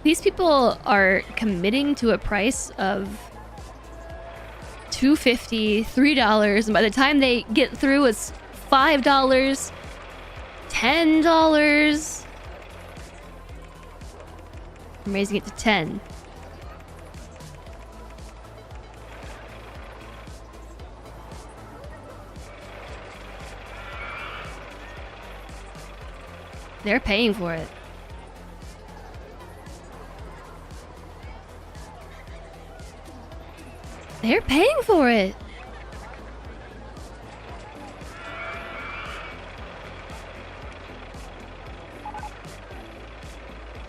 These people are committing to a price of $2.50, $3, and by the time they get through, it's $5, $10. I'm raising it to 10. They're paying for it. They're paying for it.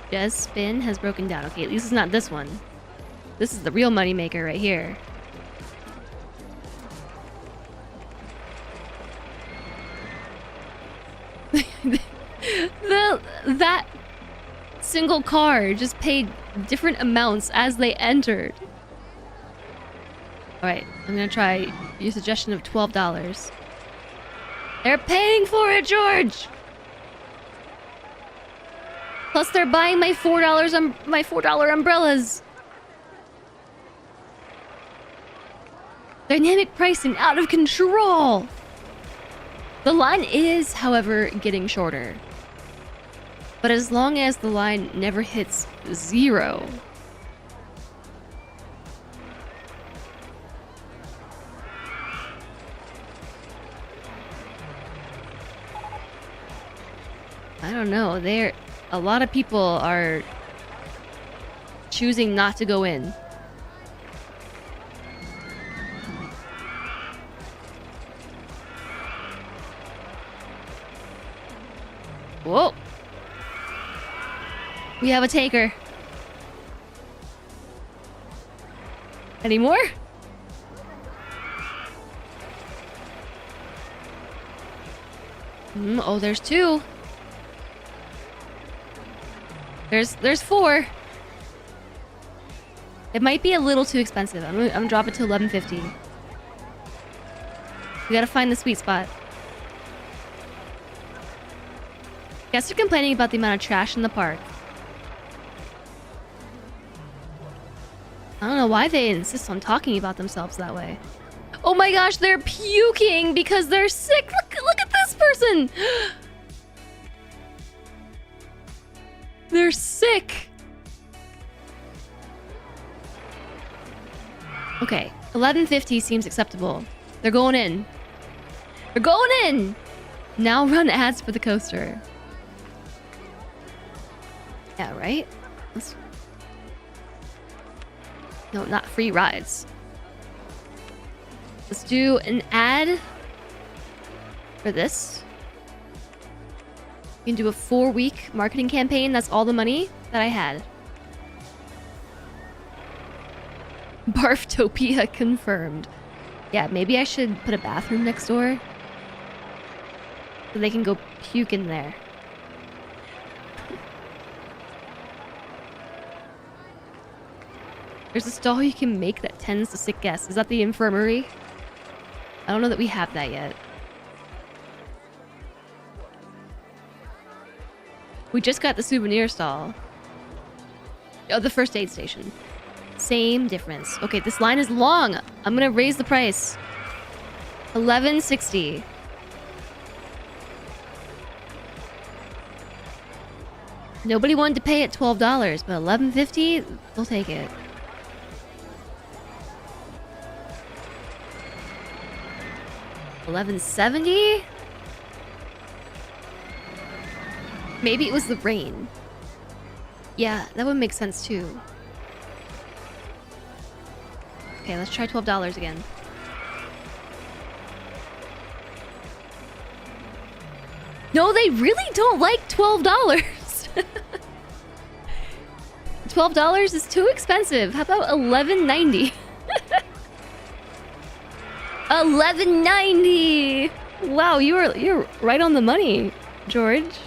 Jazz spin has broken down. Okay, at least it's not this one. This is the real moneymaker right here. That single car just paid different amounts as they entered. Alright, I'm gonna try your suggestion of $12. They're paying for it, George! Plus they're buying my $4 umbrellas. Dynamic pricing out of control. The line is, however, getting shorter. But as long as the line never hits 0, I don't know. A lot of people are choosing not to go in. Whoa. We have a taker. Any more? Oh, there's 2. There's 4. It might be a little too expensive. I'm gonna drop it to $11.50. We gotta find the sweet spot. Guests are complaining about the amount of trash in the park. I don't know why they insist on talking about themselves that way. Oh my gosh, they're puking because they're sick. Look at this person. They're sick. Okay, $11.50 seems acceptable. They're going in. They're going in. Now run ads for the coaster. Yeah, right? No, not free rides. Let's do an ad for this. You can do a 4-week marketing campaign. That's all the money that I had. Barftopia confirmed. Yeah, maybe I should put a bathroom next door so they can go puke in there. There's a stall you can make that tends to sick guests. Is that the infirmary? I don't know that we have that yet. We just got the souvenir stall. Oh, the first aid station. Same difference. Okay, this line is long. I'm gonna raise the price. $11.60. Nobody wanted to pay it $12, but $11.50, they'll take it. $11.70? Maybe it was the rain. Yeah, that would make sense too. Okay, let's try $12 again. No, they really don't like $12. $12 is too expensive. How about $11.90? $11.90. Wow, you're right on the money, George.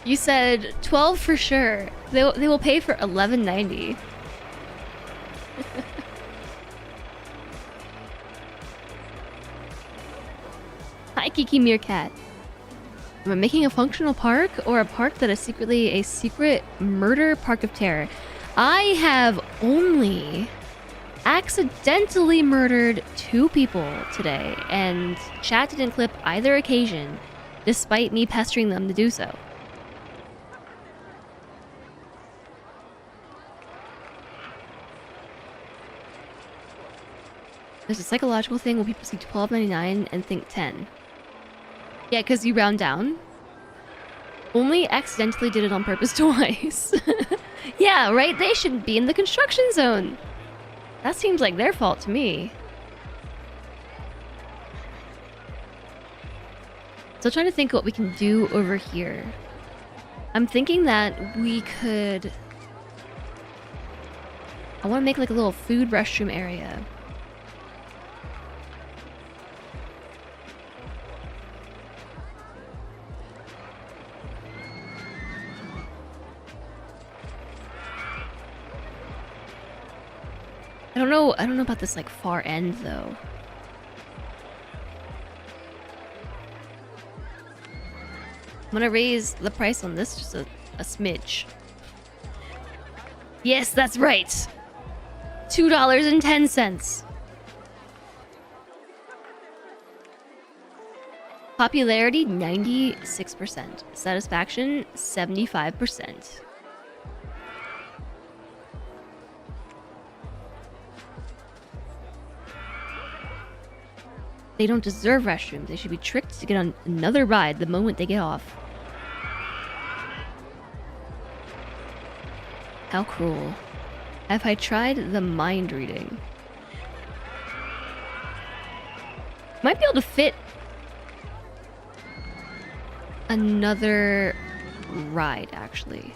You said 12 for sure. They will pay for $11.90. Hi, Kiki Meerkat. Am I making a functional park or a park that is secretly a secret murder park of terror? I have only accidentally murdered 2 people today, and chat didn't clip either occasion, despite me pestering them to do so. There's a psychological thing where people see $12.99 and think 10. Yeah, because you round down. Only accidentally did it on purpose twice. Yeah, right? They shouldn't be in the construction zone. That seems like their fault to me. Still trying to think what we can do over here. I'm thinking that we could... I want to make like a little food restroom area. I don't know about this like far end though. I'm gonna raise the price on this just a smidge. Yes, that's right. $2.10. Popularity 96%. Satisfaction 75%. They don't deserve restrooms. They should be tricked to get on another ride the moment they get off. How cruel. Have I tried the mind reading? Might be able to fit another ride, actually.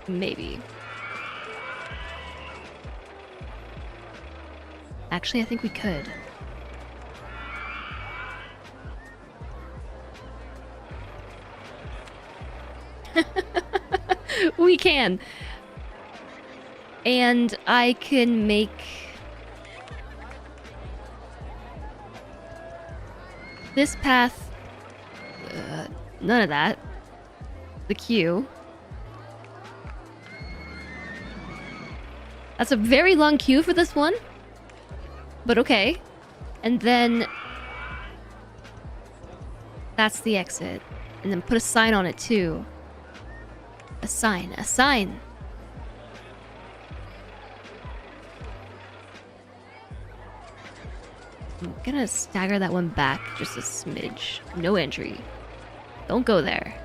Maybe. Actually, I think we could. We can. And I can make... this path... none of that. The queue. That's a very long queue for this one. But okay. And then... that's the exit. And then put a sign on it too. A sign. A sign! I'm gonna stagger that one back just a smidge. No entry. Don't go there.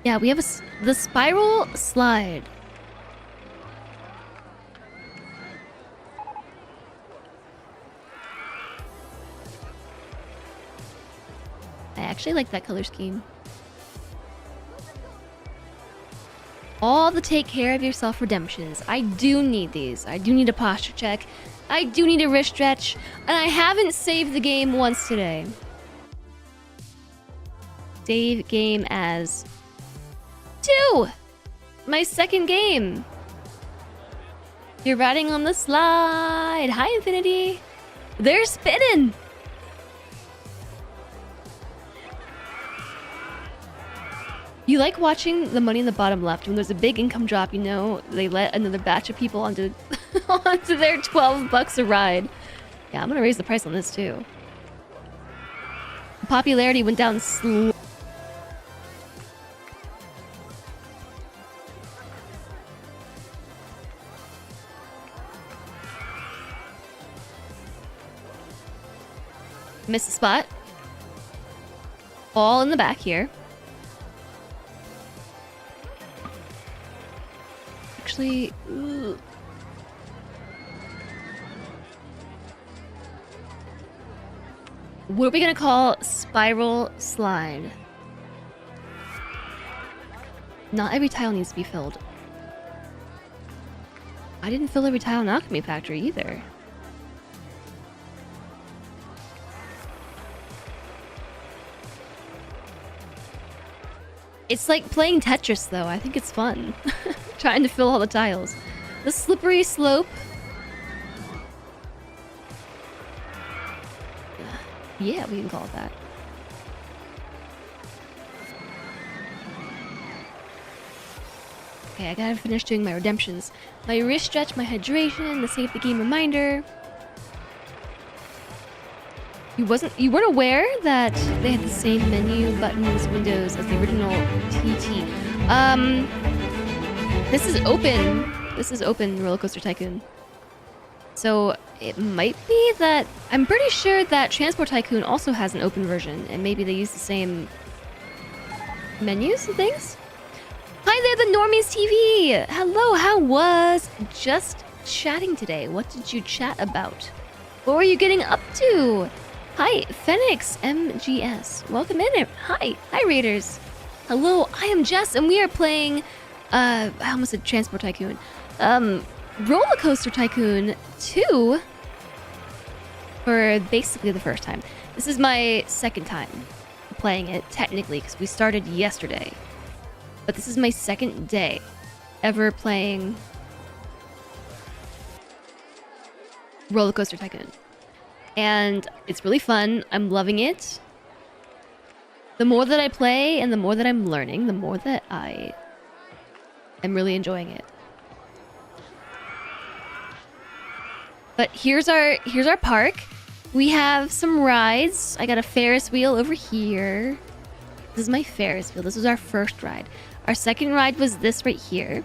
Yeah, we have the spiral slide. I actually like that color scheme. All the take care of yourself redemptions. I do need these. I do need a posture check. I do need a wrist stretch. And I haven't saved the game once today. Save game as 2! My second game. You're riding on the slide. Hi, Infinity. They're spinning. You like watching the money in the bottom left when there's a big income drop, you know, they let another batch of people onto onto their $12 a ride. Yeah, I'm gonna raise the price on this too. Popularity went down slow. Missed the spot. All in the back here. Actually, ugh. What are we gonna call spiral slide? Not every tile needs to be filled. I didn't fill every tile in Alchemy Factory either. It's like playing Tetris though. I think it's fun. Trying to fill all the tiles. The slippery slope. Yeah, we can call it that. Okay, I gotta finish doing my redemptions. My wrist stretch, my hydration, the save the game reminder. You weren't aware that they had the same menu, buttons, windows as the original TT. This is open. This is open Rollercoaster Tycoon. So it might be that I'm pretty sure that Transport Tycoon also has an open version, and maybe they use the same menus and things. Hi there, the Normies TV. Hello, how was just chatting today? What did you chat about? What were you getting up to? Hi, Phoenix MGS. Welcome in. Hi, Raiders. Hello, I am Jess, and we are playing. I almost said Transport Tycoon. Rollercoaster Tycoon 2 for basically the first time. This is my second time playing it, technically, because we started yesterday. But this is my second day ever playing Rollercoaster Tycoon. And it's really fun. I'm loving it. The more that I play and the more that I'm learning, the more that I am really enjoying it. But here's our park. We have some rides. I got a Ferris wheel over here. This is my Ferris wheel. This was our first ride. Our second ride was this right here.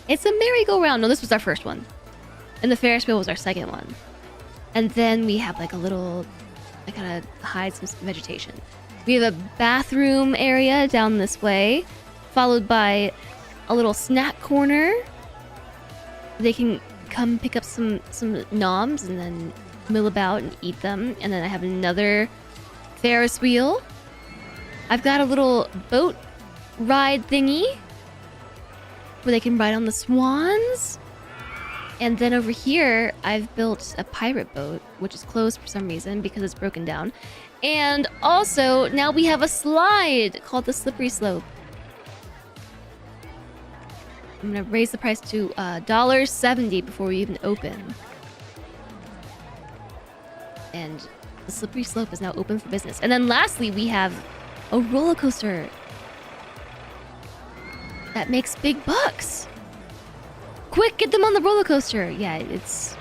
It's a merry-go-round. No, this was our first one. And the Ferris wheel was our second one. And then we have like a little... I gotta hide some vegetation. We have a bathroom area down this way, followed by a little snack corner. They can come pick up some noms and then mill about and eat them. And then I have another Ferris wheel. I've got a little boat ride thingy where they can ride on the swans. And then over here, I've built a pirate boat, which is closed for some reason because it's broken down. And also, now we have a slide called the Slippery Slope. I'm gonna raise the price to $1.70 before we even open. And the Slippery Slope is now open for business. And then lastly, we have a roller coaster that makes big bucks. Quick, get them on the roller coaster. Yeah, it's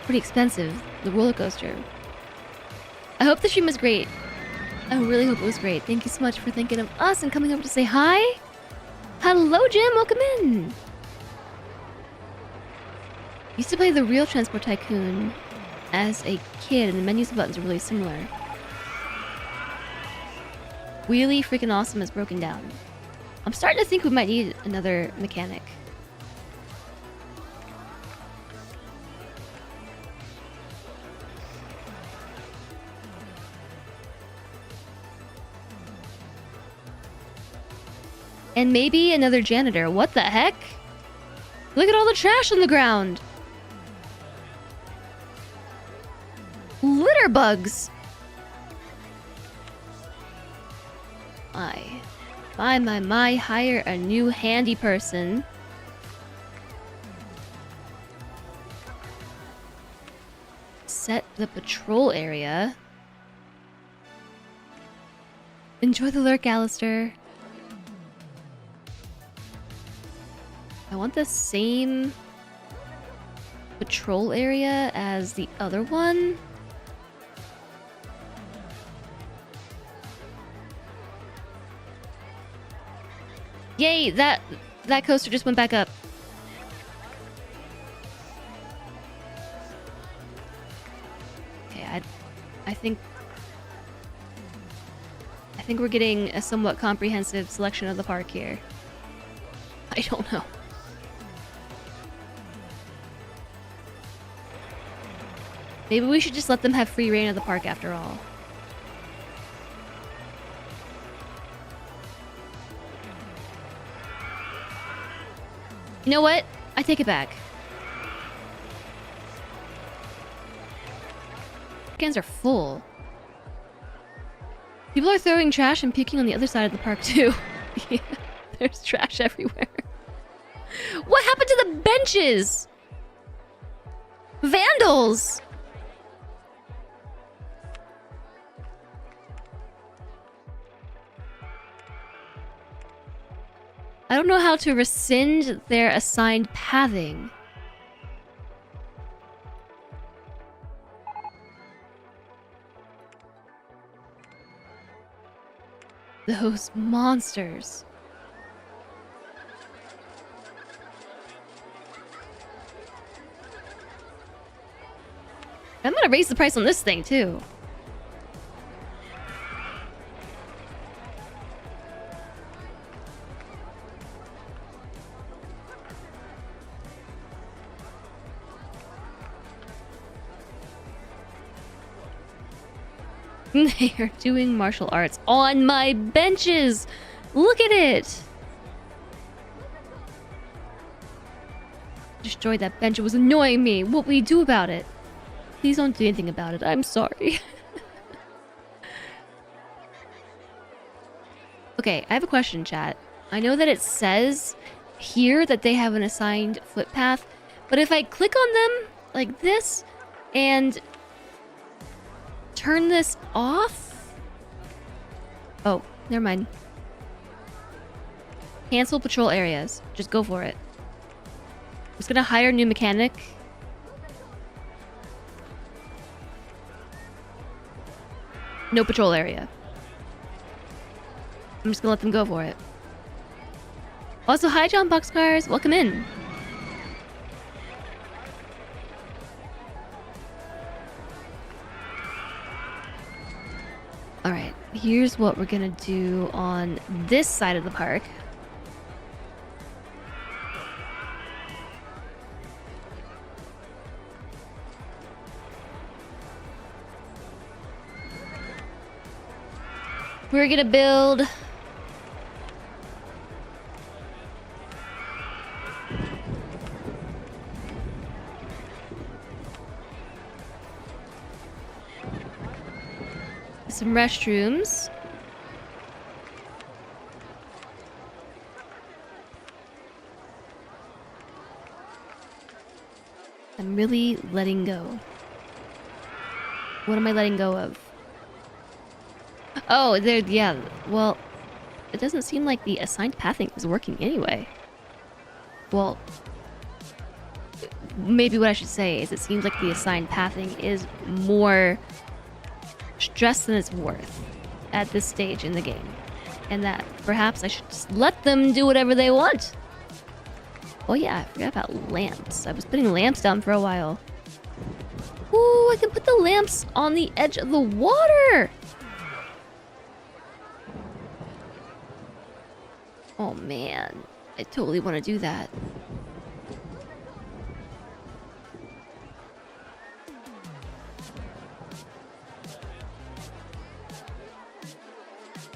pretty expensive, the roller coaster. I hope the stream was great. I really hope it was great. Thank you so much for thinking of us and coming over to say hi. Hello, Jim. Welcome in. Used to play the real Transport Tycoon as a kid, and the menus and buttons are really similar. Wheelie freaking awesome is broken down. I'm starting to think we might need another mechanic. And maybe another janitor. What the heck? Look at all the trash on the ground. Litter bugs. My, hire a new handy person. Set the patrol area. Enjoy the lurk, Alistair. I want the same patrol area as the other one. Yay, that coaster just went back up. Okay, I think we're getting a somewhat comprehensive selection of the park here. I don't know. Maybe we should just let them have free reign of the park after all. You know what? I take it back. Cans are full. People are throwing trash and puking on the other side of the park too. Yeah, there's trash everywhere. What happened to the benches? Vandals! I don't know how to rescind their assigned pathing. Those monsters. I'm gonna raise the price on this thing too. They are doing martial arts on my benches. Look at it. Destroyed that bench. It was annoying me. What will you do about it? Please don't do anything about it. I'm sorry. Okay, I have a question, chat. I know that it says here that they have an assigned footpath, but if I click on them like this and turn this off... Oh, never mind. Cancel patrol areas. Just go for it. I was gonna hire a new mechanic. No patrol area. I'm just gonna let them go for it. Also, hi John Boxcars, welcome in. Alright, here's what we're gonna do on this side of the park. We're gonna build some restrooms. I'm really letting go. What am I letting go of? Oh, there, yeah. Well, it doesn't seem like the assigned pathing is working anyway. Well, maybe what I should say is it seems like the assigned pathing is more stress than it's worth at this stage in the game. And that perhaps I should just let them do whatever they want. Oh yeah, I forgot about lamps. I was putting lamps down for a while. Ooh, I can put the lamps on the edge of the water! Oh man, I totally want to do that.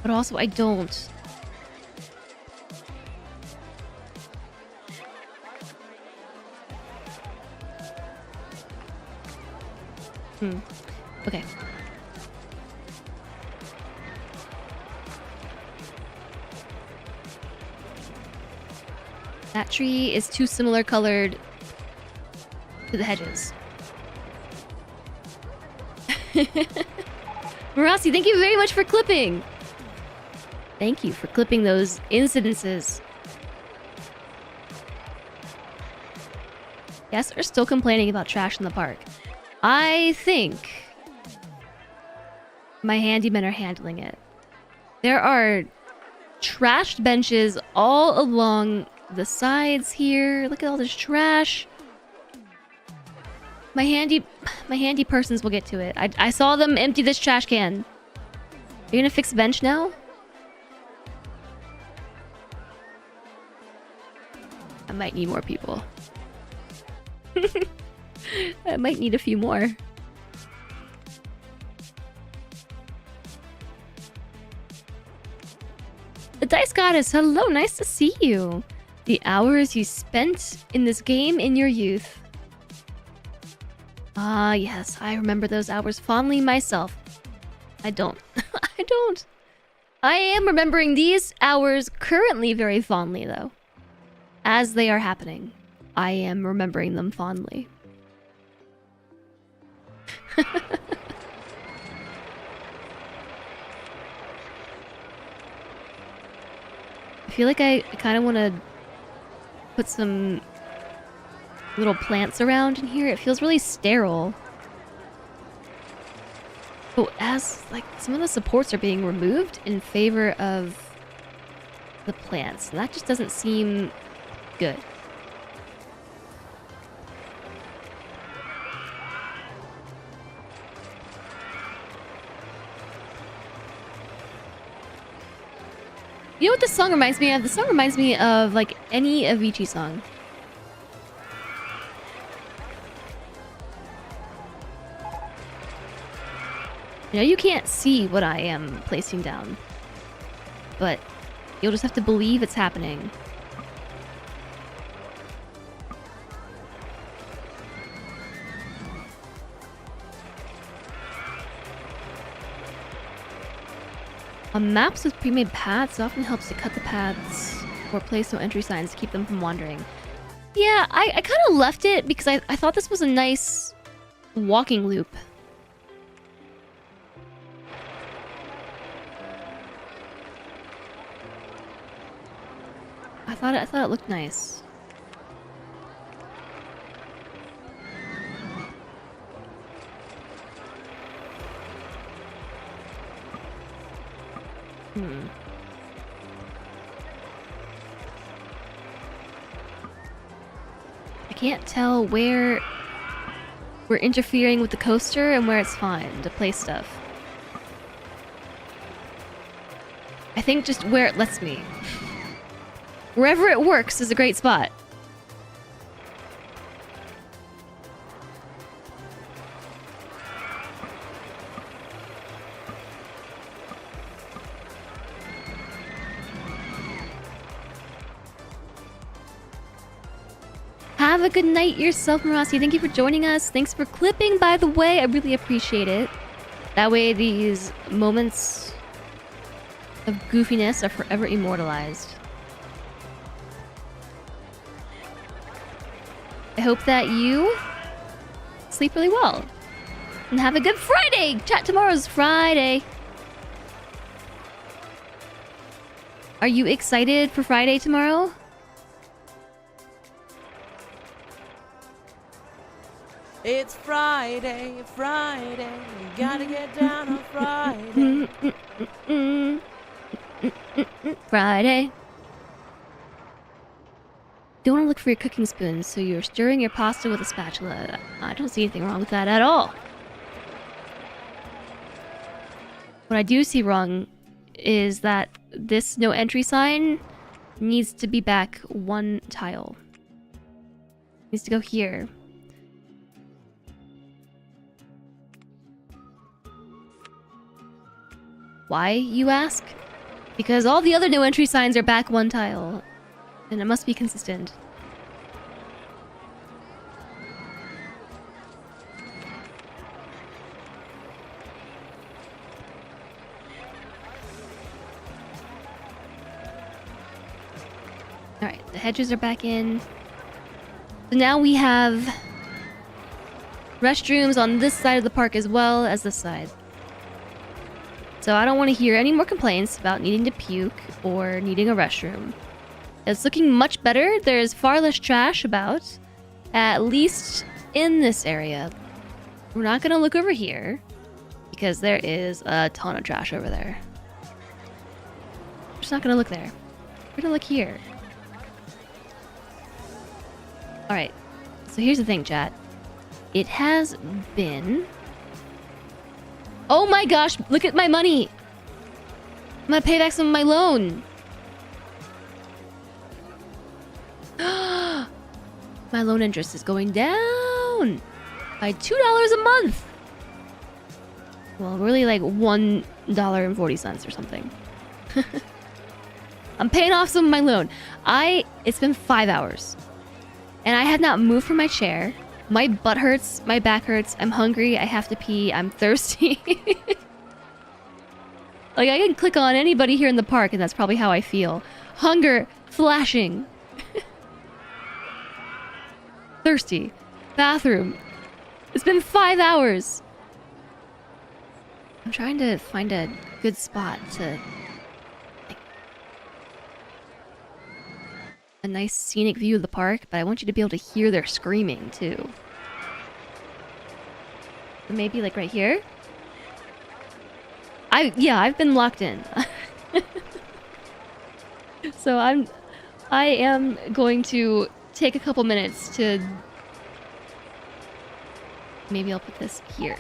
But also I don't. Okay. That tree is too similar colored to the hedges. Marassi, thank you very much for clipping. Thank you for clipping those incidences. Yes, are still complaining about trash in the park. I think my handymen are handling it. There are trashed benches all along the sides here. Look at all this trash. My handy persons will get to it. I saw them empty this trash can. Are you gonna fix the bench now? I might need more people. I might need a few more. The Dice Goddess, hello, nice to see you. The hours you spent in this game in your youth. Ah, yes, I remember those hours fondly myself. I don't. I don't. I am remembering these hours currently very fondly, though. As they are happening, I am remembering them fondly. feel like I kind of want to put some little plants around in here. It feels really sterile. But as, like, some of the supports are being removed in favor of the plants. And that just doesn't seem good. You know what this song reminds me of? This song reminds me of, like, any Avicii song. You know, you can't see what I am placing down. But you'll just have to believe it's happening. On maps with pre-made paths, it often helps to cut the paths or place no entry signs to keep them from wandering. Yeah, I kind of left it because I thought this was a nice walking loop. I thought it looked nice. I can't tell where we're interfering with the coaster and where it's fine to place stuff. I think just where it lets me. Wherever it works is a great spot. Have a good night yourself, Marasi. Thank you for joining us. Thanks for clipping, by the way. I really appreciate it. That way these moments of goofiness are forever immortalized. I hope that you sleep really well. And have a good Friday! Chat tomorrow's Friday. Are you excited for Friday tomorrow? It's Friday, Friday. You gotta get down on Friday. Friday. You want to look for your cooking spoon, so you're stirring your pasta with a spatula. I don't see anything wrong with that at all. What I do see wrong is that this no entry sign needs to be back one tile. It needs to go here. Why, you ask? Because all the other no entry signs are back one tile. And it must be consistent. Alright, the hedges are back in. So now we have restrooms on this side of the park as well as this side. So I don't want to hear any more complaints about needing to puke or needing a restroom. It's looking much better. There's far less trash about, at least in this area. We're not going to look over here because there is a ton of trash over there. We're just not going to look there. We're going to look here. Alright, so here's the thing, chat. It has been... Oh my gosh, look at my money! I'm gonna pay back some of my loan. My loan interest is going down by $2 a month. Well, really like $1.40 or something. I'm paying off some of my loan. It's been 5 hours. And I have not moved from my chair. My butt hurts, my back hurts, I'm hungry, I have to pee, I'm thirsty. Like, I can click on anybody here in the park and that's probably how I feel. Hunger, flashing. Thirsty. Bathroom. It's been 5 hours. I'm trying to find a good spot to... like, a nice scenic view of the park, but I want you to be able to hear their screaming too. So maybe like right here? I've been locked in. So I am going to take a couple minutes to... Maybe I'll put this here.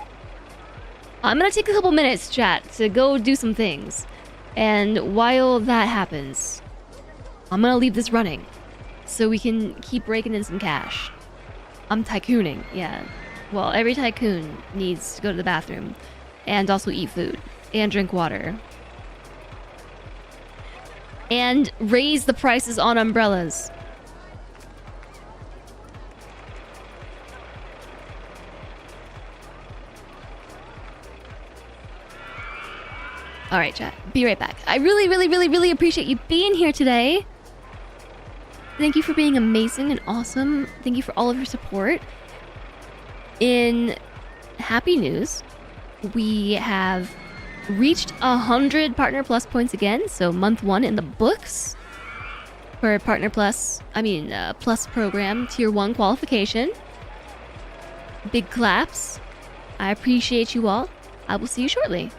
I'm gonna take a couple minutes, chat, to go do some things. And while that happens, I'm gonna leave this running so we can keep raking in some cash. I'm tycooning, yeah. Well, every tycoon needs to go to the bathroom and also eat food and drink water. And raise the prices on umbrellas. All right, chat. Be right back. I really appreciate you being here today. Thank you for being amazing and awesome. Thank you for all of your support. In happy news, we have reached 100 Partner Plus points again. So month 1 in the books for Partner Plus. Plus program Tier 1 qualification. Big claps. I appreciate you all. I will see you shortly.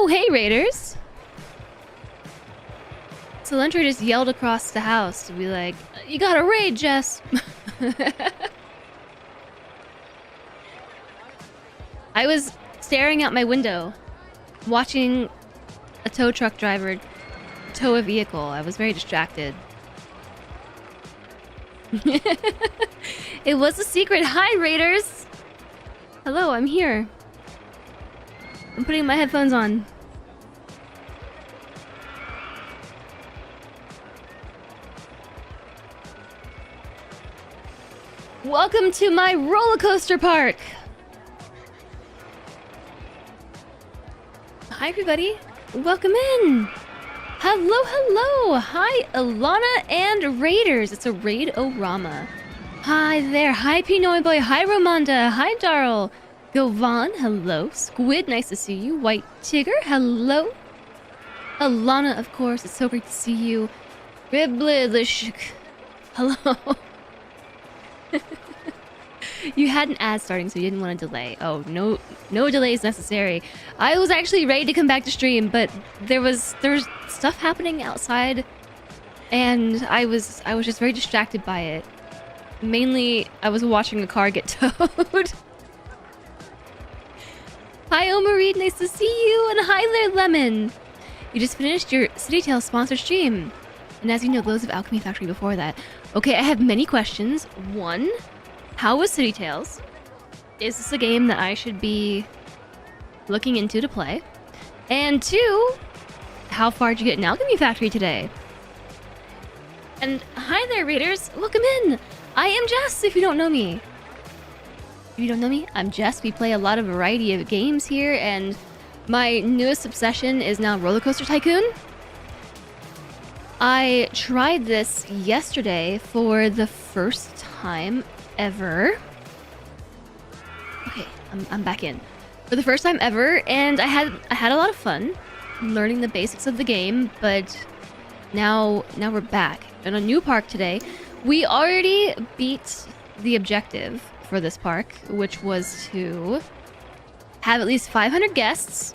Oh, hey, Raiders! Cilantro just yelled across the house to be like, you got a raid, Jess! I was staring out my window, watching a tow truck driver tow a vehicle. I was very distracted. It was a secret. Hi, Raiders! Hello, I'm here. I'm putting my headphones on. Welcome to my roller coaster park! Hi, everybody. Welcome in. Hello, hello. Hi, Alana and Raiders. It's a raid-o-rama. Hi there. Hi, Pinoy Boy. Hi, Romanda. Hi, Darl. Govan, hello. Squid, nice to see you. White Tigger, hello. Alana, of course. It's so great to see you. Riblish, hello. You had an ad starting, so you didn't want to delay. Oh, no delays necessary. I was actually ready to come back to stream, but there was stuff happening outside, and I was just very distracted by it. Mainly, I was watching a car get towed. Hi, Omareed, nice to see you, and hi there, Lemon. You just finished your City Tales sponsored stream, and as you know, Glows of Alchemy Factory before that. Okay, I have many questions. One, how was City Tales? Is this a game that I should be looking into to play? And two, how far did you get in Alchemy Factory today? And hi there, Raiders. Welcome in. I am Jess, if you don't know me. If you don't know me, I'm Jess. We play a lot of variety of games here, and my newest obsession is now Rollercoaster Tycoon. I tried this yesterday for the first time ever. Okay, I'm back in. For the first time ever, and I had a lot of fun learning the basics of the game, but now we're back in a new park today. We already beat the objective for this park, which was to have at least 500 guests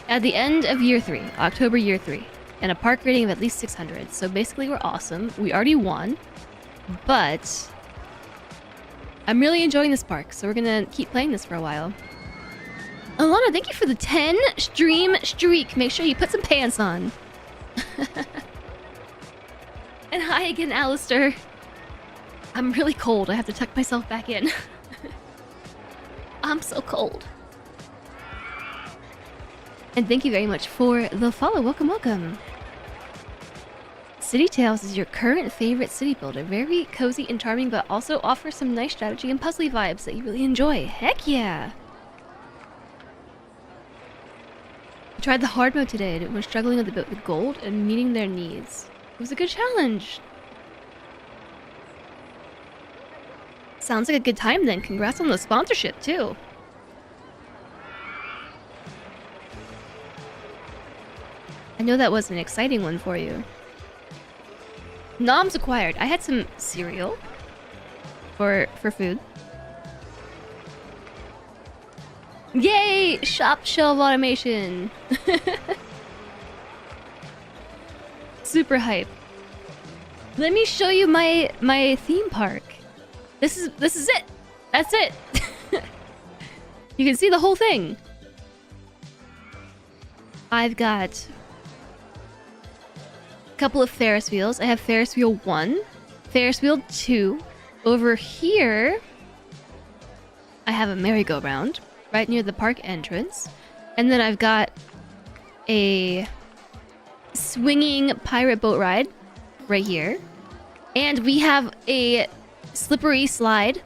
at the end of year 3, October year 3, and a park rating of at least 600. So basically we're awesome. We already won, but I'm really enjoying this park, so we're gonna keep playing this for a while. Alana, thank you for the 10 stream streak. Make sure you put some pants on. And hi again, Alistair. I'm really cold. I have to tuck myself back in. I'm so cold. And thank you very much for the follow. Welcome, welcome. City Tales is your current favorite city builder. Very cozy and charming, but also offers some nice strategy and puzzly vibes that you really enjoy. Heck yeah! I tried the hard mode today and was struggling a bit with gold and meeting their needs. It was a good challenge. Sounds like a good time then. Congrats on the sponsorship too. I know that was an exciting one for you. Noms acquired. I had some cereal for food. Yay! Shop shelf automation. Super hype. Let me show you my theme park. This is it. That's it. You can see the whole thing. I've got a couple of Ferris wheels. I have Ferris wheel 1, Ferris wheel 2. Over here, I have a merry-go-round right near the park entrance. And then I've got a swinging pirate boat ride right here. And we have a slippery slide.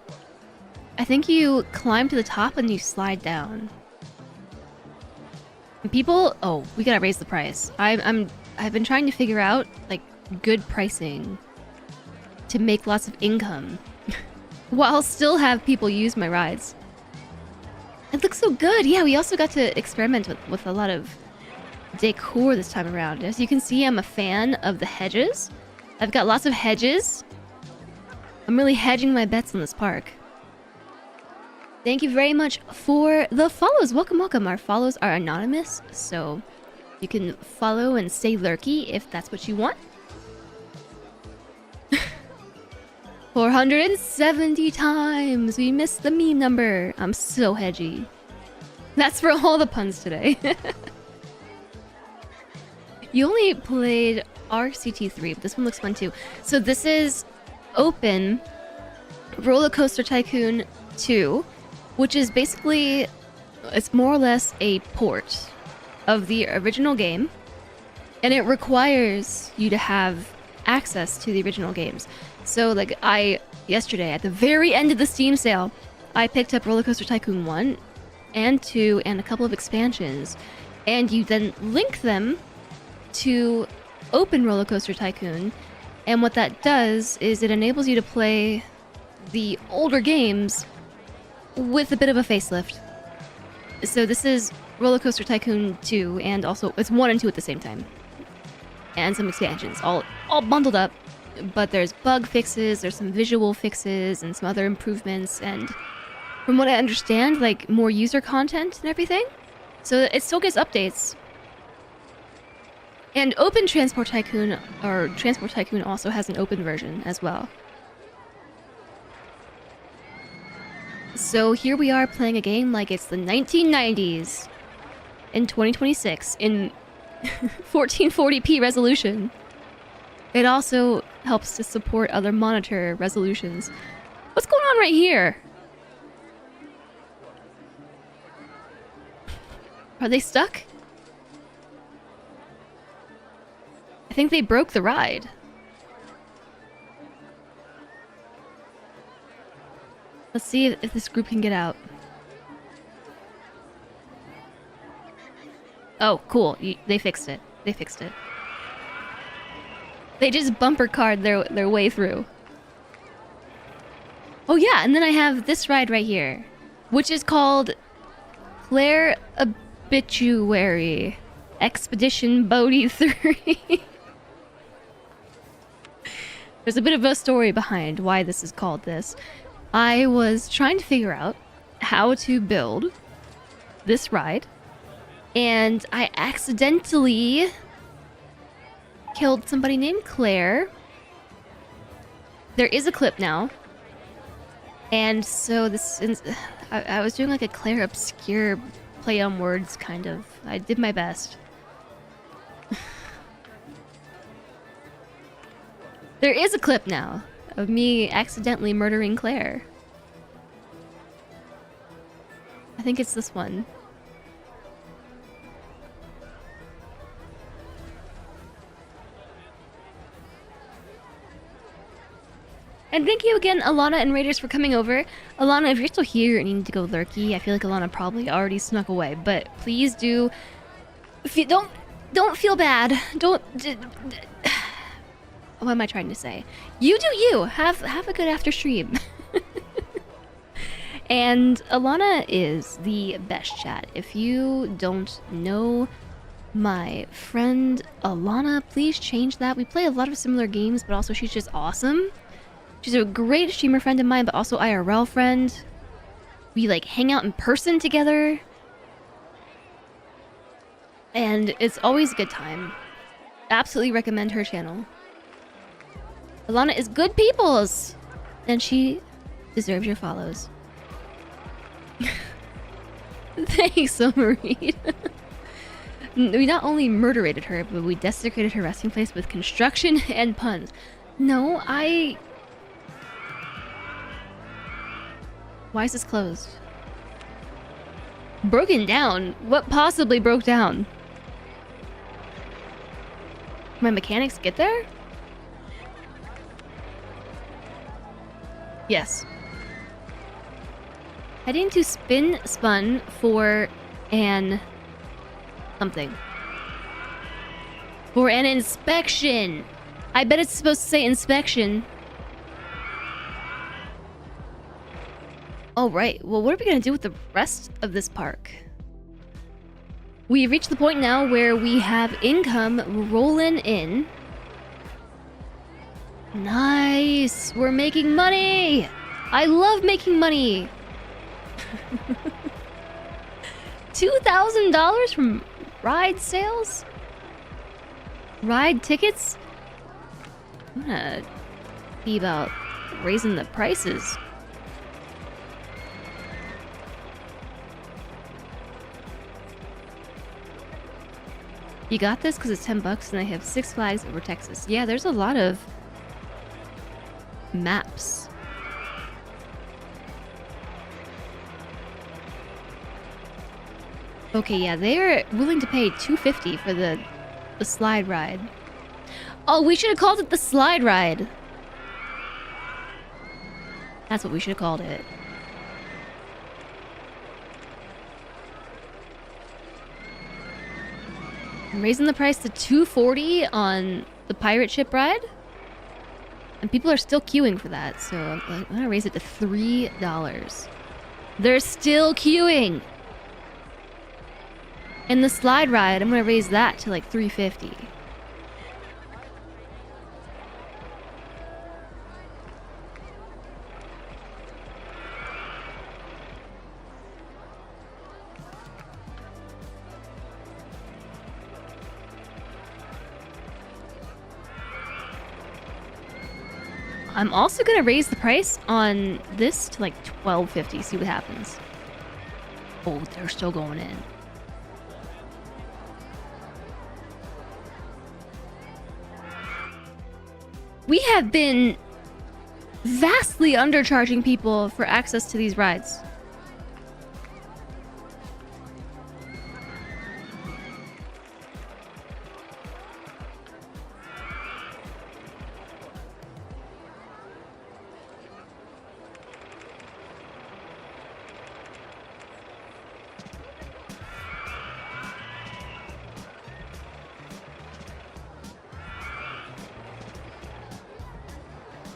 I think you climb to the top and you slide down. And people, oh, we gotta raise the price. I've been trying to figure out like good pricing to make lots of income while still have people use my rides. It looks so good. Yeah, we also got to experiment with a lot of decor this time around. As you can see, I'm a fan of the hedges. I've got lots of hedges. I'm really hedging my bets on this park. Thank you very much for the follows. Welcome, welcome. Our follows are anonymous, so you can follow and stay lurky if that's what you want. 470 times! We missed the meme number. I'm so hedgy. That's for all the puns today. You only played RCT3, but this one looks fun too. So this is Open Rollercoaster Tycoon 2, which is basically, it's more or less a port of the original game, and it requires you to have access to the original games. So like yesterday at the very end of the Steam sale, I picked up Rollercoaster Tycoon 1 and 2 and a couple of expansions, and you then link them to Open Rollercoaster Tycoon, and what that does is it enables you to play the older games with a bit of a facelift. So this is Rollercoaster Tycoon 2, and also it's 1 and 2 at the same time, and some expansions all bundled up. But there's bug fixes, there's some visual fixes, and some other improvements, and from what I understand, like more user content and everything. So it still gets updates. And Open Transport Tycoon, or Transport Tycoon, also has an open version as well. So here we are playing a game like it's the 1990s in 2026 in 1440p resolution. It also helps to support other monitor resolutions. What's going on right here? Are they stuck? I think they broke the ride. Let's see if this group can get out. Oh, cool. They fixed it. They fixed it. They just bumper card their way through. Oh yeah, and then I have this ride right here, which is called Claire Obituary Expedition Bodhi 3. There's a bit of a story behind why this is called this. I was trying to figure out how to build this ride, and I accidentally killed somebody named Claire. There is a clip now. And so this is, I was doing like a Claire obscure play on words kind of. I did my best. There is a clip now of me accidentally murdering Claire. I think it's this one. And thank you again, Alana and Raiders, for coming over. Alana, if you're still here and you need to go lurky, I feel like Alana probably already snuck away. But please do... Don't feel bad. What am I trying to say? You do you. Have a good after stream. And Alana is the best chat. If you don't know my friend Alana, please change that. We play a lot of similar games, but also she's just awesome. She's a great streamer friend of mine, but also IRL friend. We like hang out in person together. And it's always a good time. Absolutely recommend her channel. Alana is good peoples! And she deserves your follows. Thanks, Summereed. We not only murderated her, but we desecrated her resting place with construction and puns. No, Why is this closed? Broken down? What possibly broke down? My mechanics get there? Yes. Heading to Spun for an... something. For an inspection! I bet it's supposed to say inspection. Alright, well what are we gonna do with the rest of this park? We've reached the point now where we have income rolling in. Nice! We're making money! I love making money! $2,000 from ride sales? Ride tickets? I'm gonna be about raising the prices. You got this because it's $10 and they have Six Flags over Texas. Yeah, there's a lot of maps. Okay, yeah, they're willing to pay $250 for the slide ride. Oh, we should have called it the slide ride. That's what we should have called it. I'm raising the price to $240 on the pirate ship ride. And people are still queuing for that, so I'm gonna raise it to $3. They're still queuing! And the slide ride, I'm gonna raise that to like $350. I'm also gonna raise the price on this to like $12.50. See what happens. Oh, they're still going in. We have been vastly undercharging people for access to these rides.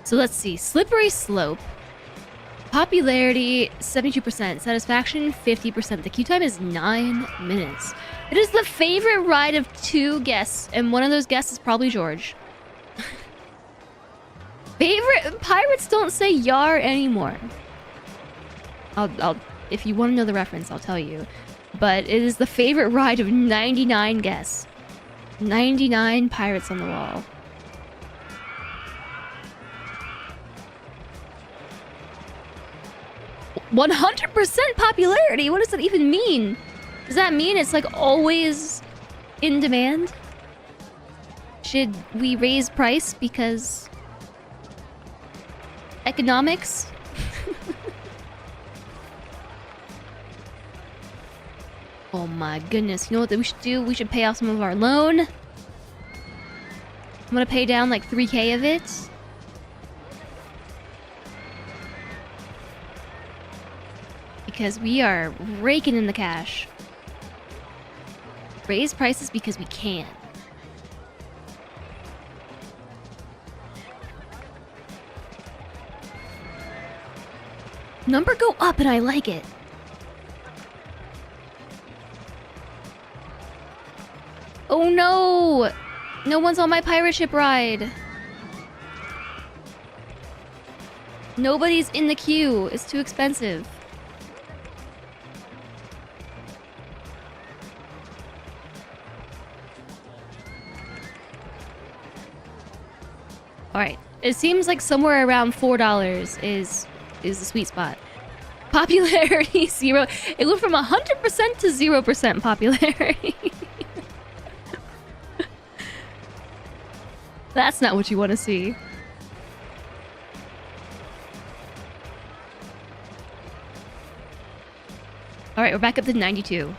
So let's see. Slippery Slope. Popularity, 72%. Satisfaction, 50%. The queue time is 9 minutes. It is the favorite ride of 2 guests, and one of those guests is probably George. Favorite? Pirates don't say yar anymore. I'll if you want to know the reference, I'll tell you. But it is the favorite ride of 99 guests. 99 pirates on the wall. 100% popularity? What does that even mean? Does that mean it's like always in demand? Should we raise price because economics? Oh my goodness. You know what we should do? We should pay off some of our loan. I'm gonna pay down like 3K of it. Because we are raking in the cash. Raise prices because we can. Number go up and I like it. Oh no! No one's on my pirate ship ride. Nobody's in the queue. It's too expensive. Alright, it seems like somewhere around $4 is the sweet spot. Popularity 0. It went from 100% to 0% popularity. That's not what you want to see. Alright, we're back up to 92.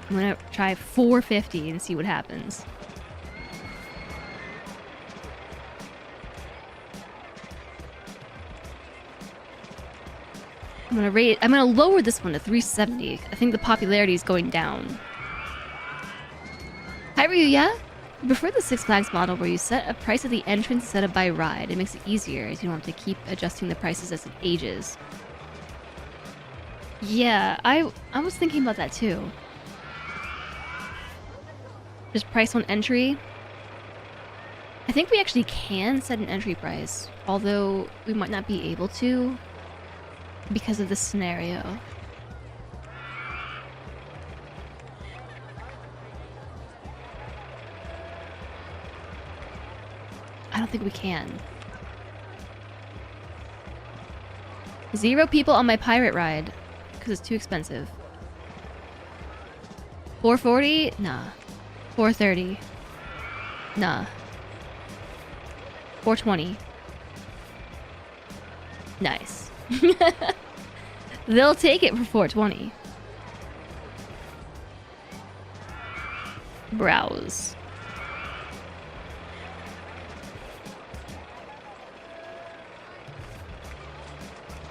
I'm gonna try 450 and see what happens. I'm gonna lower this one to 370. I think the popularity is going down. Hi Ryu, yeah? I prefer the Six Flags model where you set a price at the entrance instead of by ride. It makes it easier as you don't have to keep adjusting the prices as it ages. Yeah, I was thinking about that too. Just price on entry. I think we actually can set an entry price, although we might not be able to because of this scenario. I don't think we can. 0 people on my pirate ride because it's too expensive. 440? Nah. 430? Nah. 420. Nice. They'll take it for 420. Browse.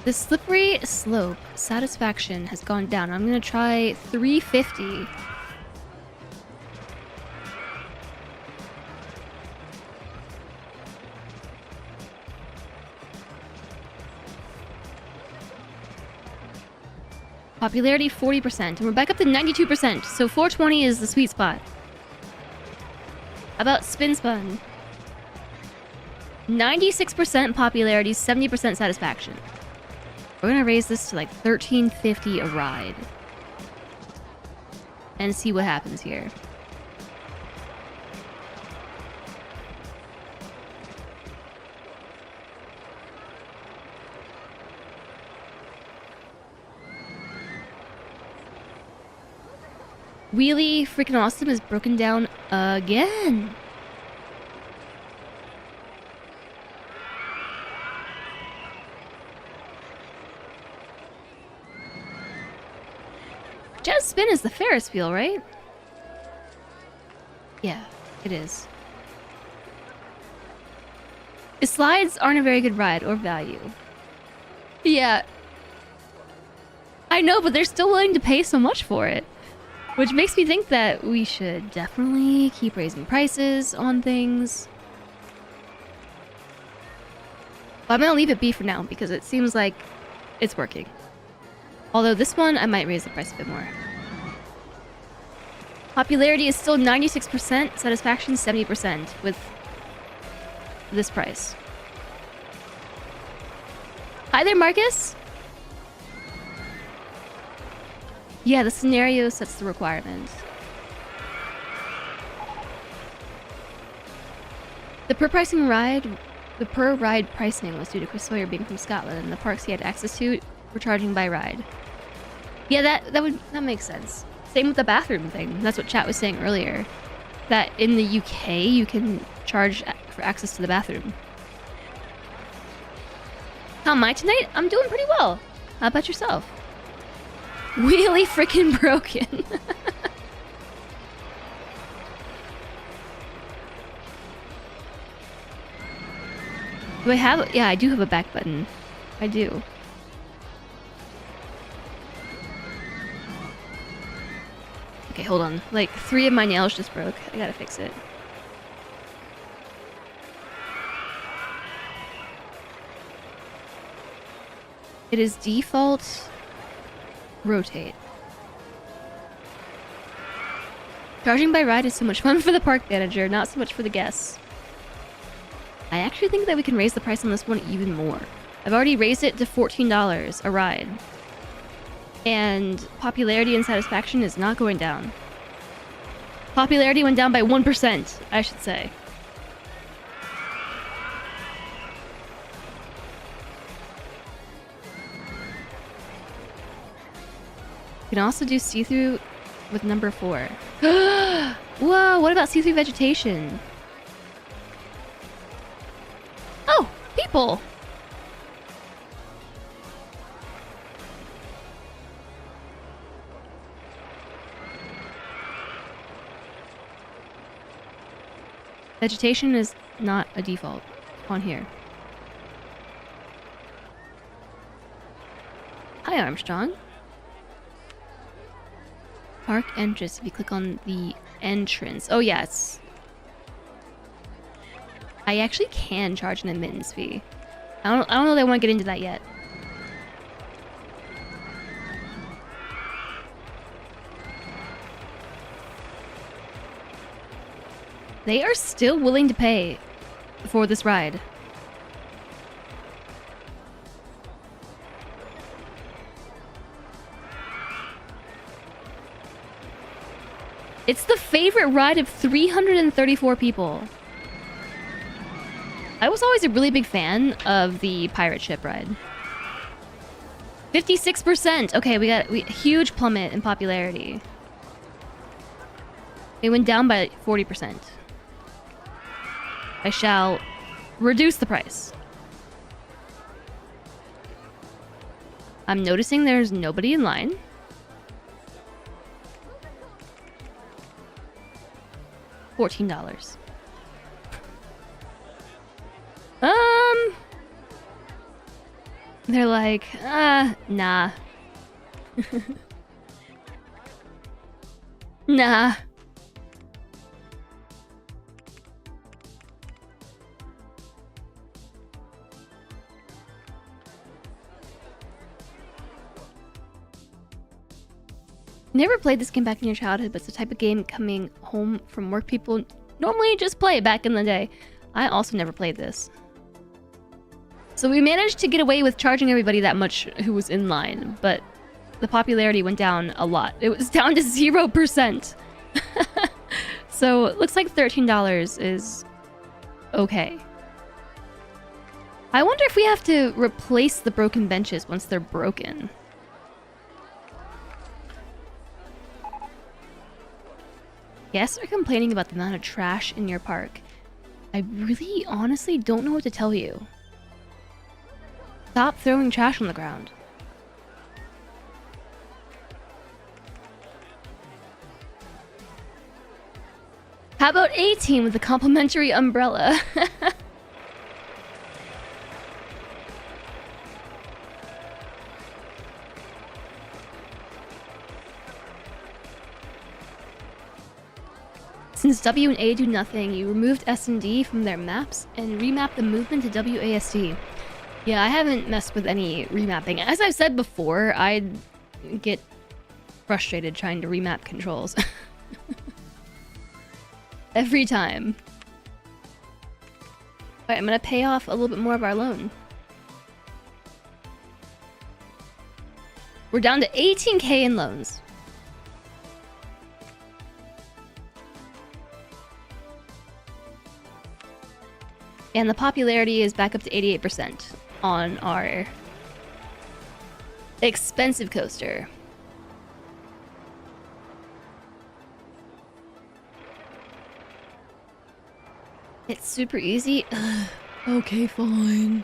The slippery slope satisfaction has gone down. I'm gonna try 350. Popularity 40%, and we're back up to 92%, so 420 is the sweet spot. How about Spin Spun? 96% popularity, 70% satisfaction. We're gonna raise this to like $13.50 a ride. And see what happens here. Wheelie freaking awesome is broken down again. Jazz Spin is the Ferris wheel, right? Yeah, it is. The slides aren't a very good ride or value. Yeah. I know, but they're still willing to pay so much for it. Which makes me think that we should definitely keep raising prices on things. But I'm gonna leave it be for now because it seems like it's working. Although this one, I might raise the price a bit more. Popularity is still 96%, satisfaction 70% with this price. Hi there, Marcus! Yeah, the scenario sets the requirement. The per ride pricing was due to Chris Sawyer being from Scotland, and the parks he had access to were charging by ride. Yeah, that makes sense. Same with the bathroom thing. That's what chat was saying earlier. That in the UK you can charge for access to the bathroom. How am I tonight? I'm doing pretty well. How about yourself? Really freaking broken. Do I have? Yeah, I do have a back button. I do. Okay, hold on. Like 3 of my nails just broke. I gotta fix it. It is default rotate. Charging by ride is so much fun for the park manager, not so much for the guests. I actually think that we can raise the price on this one even more. I've already raised it to $14 a ride. And popularity and satisfaction is not going down. Popularity went down by 1%, I should say. You can also do see-through with number 4. Whoa, what about see-through vegetation? Oh, people! Vegetation is not a default on here. Hi, Armstrong. Park entrance. If you click on the entrance. Oh, yeah, it's... I actually can charge an admittance fee. I don't know that I want to get into that yet. They are still willing to pay for this ride. It's the favorite ride of 334 people. I was always a really big fan of the pirate ship ride. 56%. Okay, we got huge plummet in popularity. It went down by 40%. I shall reduce the price. I'm noticing there's nobody in line. $14. They're like, nah. Nah. Never played this game back in your childhood, but it's the type of game coming home from work people normally just play back in the day. I also never played this. So we managed to get away with charging everybody that much who was in line, but the popularity went down a lot. It was down to 0%. So it looks like $13 is okay. I wonder if we have to replace the broken benches once they're broken. Guests are complaining about the amount of trash in your park. I really honestly don't know what to tell you. Stop throwing trash on the ground. How about 18 with a complimentary umbrella? Since W and A do nothing, you removed S and D from their maps and remapped the movement to WASD. Yeah, I haven't messed with any remapping. As I've said before, I get frustrated trying to remap controls. Every time. Alright, I'm gonna pay off a little bit more of our loan. We're down to 18K in loans. And the popularity is back up to 88% on our expensive coaster. It's super easy. Ugh. Okay, fine.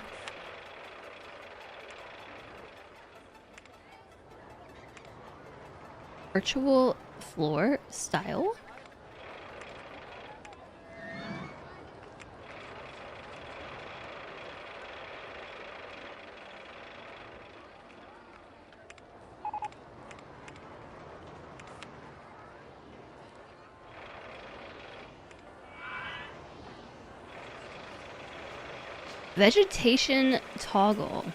Virtual floor style. Vegetation toggle.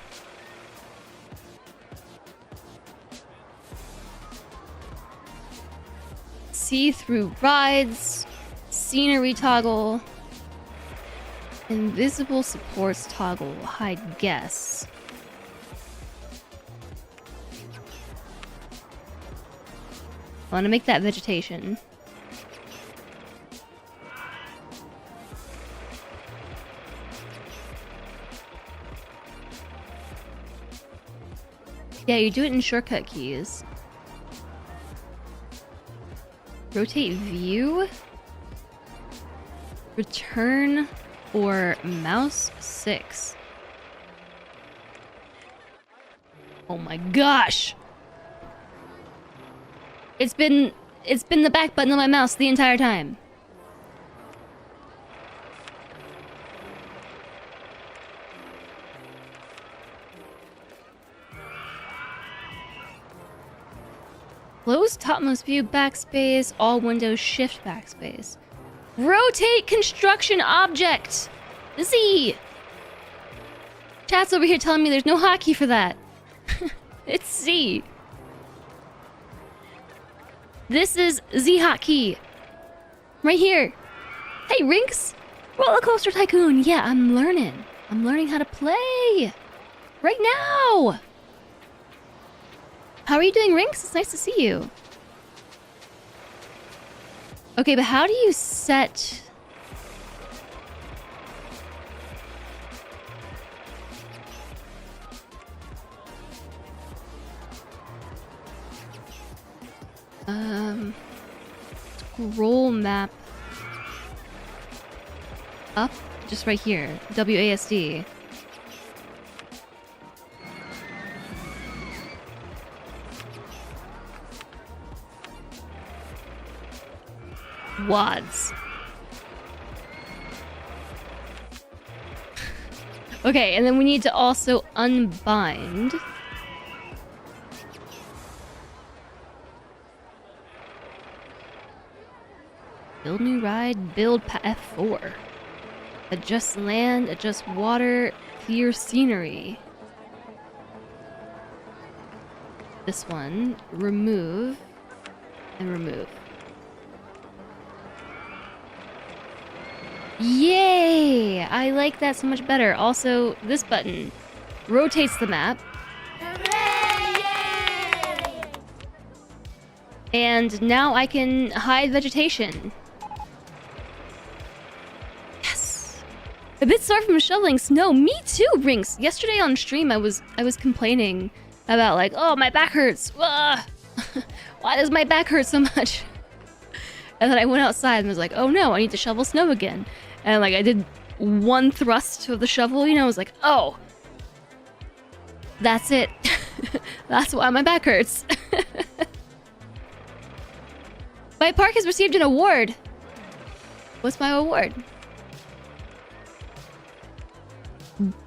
See-through rides, scenery toggle, invisible supports toggle, hide guess. I want to make that vegetation. Yeah, you do it in shortcut keys. Rotate view, return, or mouse 6. Oh my gosh! It's been the back button on my mouse the entire time. Close topmost view backspace, all windows shift backspace. Rotate construction object! Z! Chat's over here telling me there's no hotkey for that. It's Z. This is Z hotkey. Right here. Hey, Rinks! Rollercoaster Tycoon! Yeah, I'm learning. I'm learning how to play! Right now! How are you doing, Rinks? It's nice to see you. Okay, but how do you set... Scroll map up, just right here. WASD. WADS. Okay, and then we need to also unbind. Build new ride, build F4. Adjust land, adjust water, clear scenery. This one, remove, and remove. Yay! I like that so much better. Also, this button rotates the map. Hooray! And now I can hide vegetation. Yes! A bit sore from shoveling snow. Me too, Rinks. Yesterday on stream I was complaining about like, oh, my back hurts. Why does my back hurt so much? And then I went outside and was like, oh no, I need to shovel snow again. And like I did one thrust of the shovel, you know, I was like, oh, that's it. That's why my back hurts. My park has received an award. What's my award?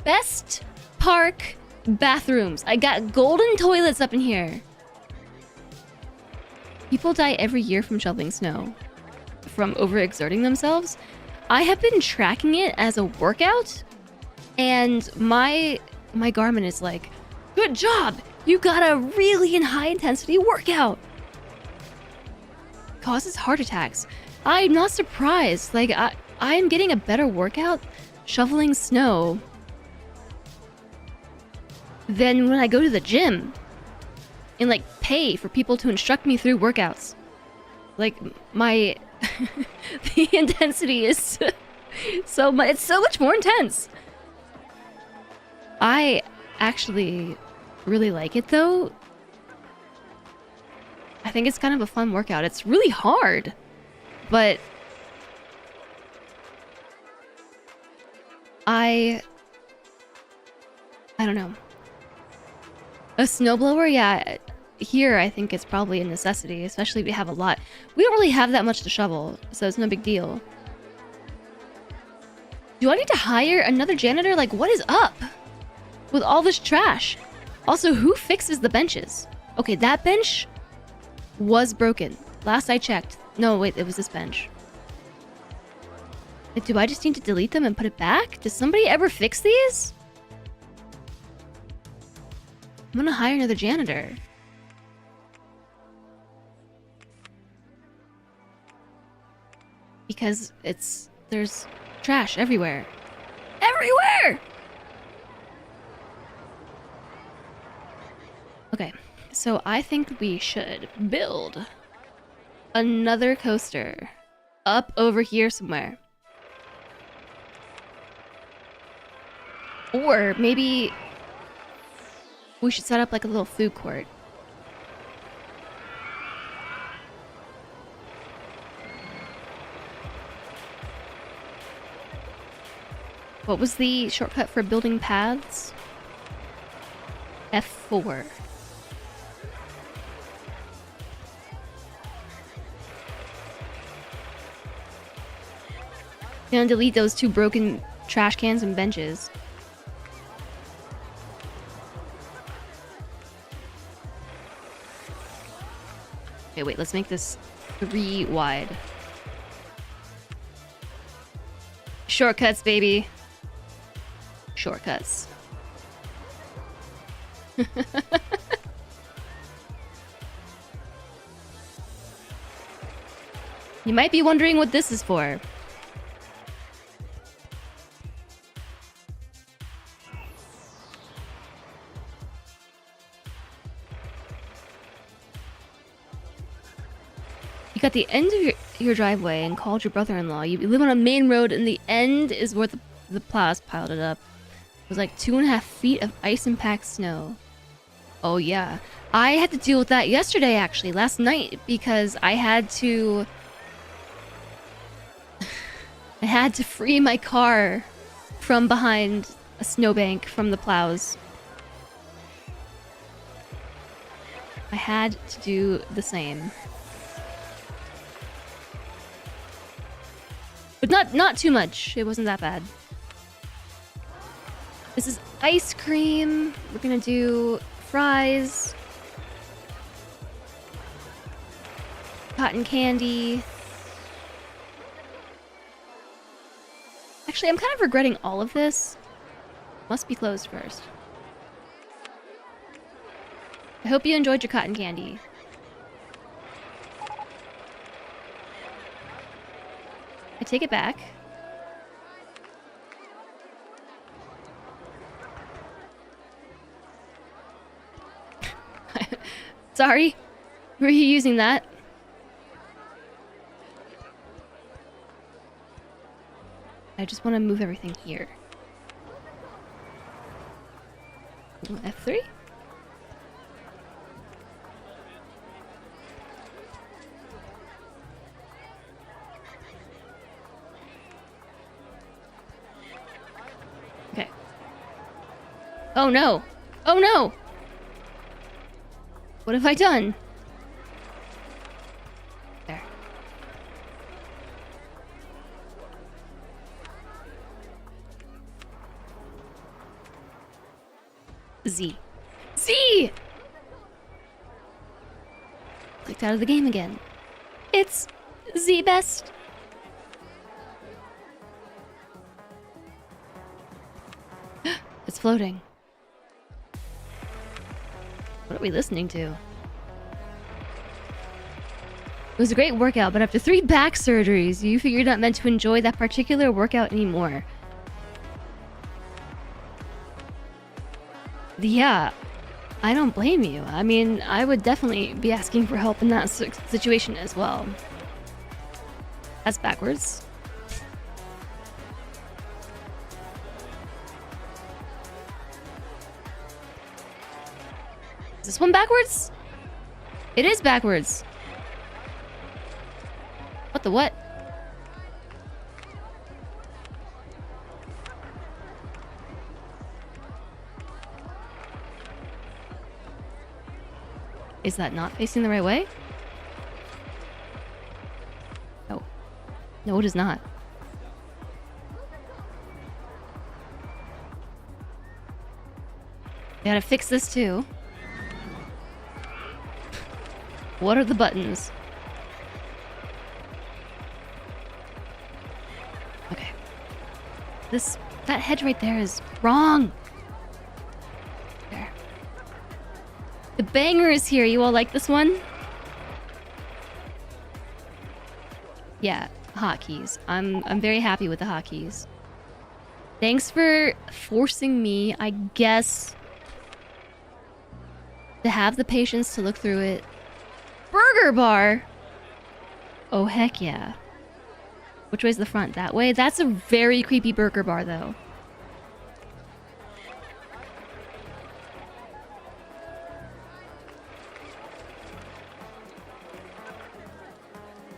Best park bathrooms. I got golden toilets up in here. People die every year from shoveling snow. From overexerting themselves. I have been tracking it as a workout, and my Garmin is like, good job! You got a really high intensity workout! Causes heart attacks. I'm not surprised. Like, I am getting a better workout shoveling snow than when I go to the gym and like pay for people to instruct me through workouts. Like, my the intensity is so much, it's so much more intense. I actually really like it though. I think it's kind of a fun workout. It's really hard, but I don't know. A snowblower, yeah. Here, I think it's probably a necessity, especially if we have a lot. We don't really have that much to shovel, so it's no big deal. Do I need to hire another janitor? Like, what is up with all this trash? Also, who fixes the benches? Okay, that bench was broken. Last I checked. No, wait, it was this bench. Like, do I just need to delete them and put it back? Does somebody ever fix these? I'm gonna hire another janitor. Because there's trash everywhere. Everywhere! Okay, so I think we should build another coaster up over here somewhere. Or maybe we should set up like a little food court. What was the shortcut for building paths? F4. Gonna delete those two broken trash cans and benches. Okay, wait, let's make this 3 wide. Shortcuts, baby. Shortcuts. You might be wondering what this is for. at the end of your driveway and called your brother-in-law. You live on a main road, and the end is where the plows piled it up. It was like 2.5 feet of ice and packed snow. Oh yeah. I had to deal with that yesterday, actually, last night, because I had to free my car from behind a snowbank from the plows. I had to do the same. But not too much. It wasn't that bad. This is ice cream. We're gonna do fries. Cotton candy. Actually, I'm kind of regretting all of this. Must be closed first. I hope you enjoyed your cotton candy. I take it back. Sorry. Were you using that? I just want to move everything here. F3? Okay. Oh no! Oh no! What have I done? There. Z. Z! Clicked out of the game again. It's Z best. It's floating. What are we listening to? It was a great workout, but after 3 back surgeries, you figured not meant to enjoy that particular workout anymore. Yeah, I don't blame you. I mean, I would definitely be asking for help in that situation as well. That's backwards. Is this one backwards? It is backwards. What the what? Is that not facing the right way? No. No, it is not. I gotta fix this too. What are the buttons? Okay. That hedge right there is wrong. There. The banger is here. You all like this one? Yeah, hotkeys. I'm very happy with the hotkeys. Thanks for forcing me, I guess, to have the patience to look through it. Burger bar? Oh, heck yeah. Which way's the front? That way? That's a very creepy burger bar, though.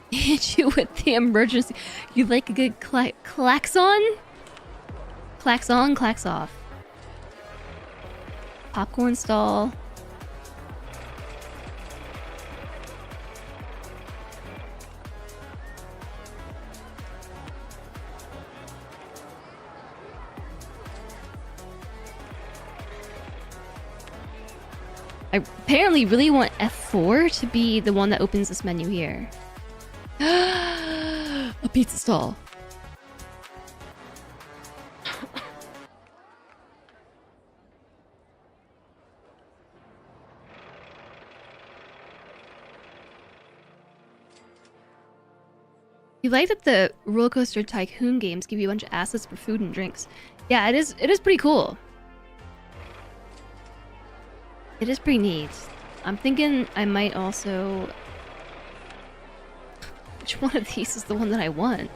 Hit you with the emergency. You like a good klaxon? Klax on, klax off. Popcorn stall. I apparently really want F4 to be the one that opens this menu here. A pizza stall. You like that the Rollercoaster Tycoon games give you a bunch of assets for food and drinks. Yeah, it is pretty cool. It is pretty neat. I'm thinking I might also... Which one of these is the one that I want?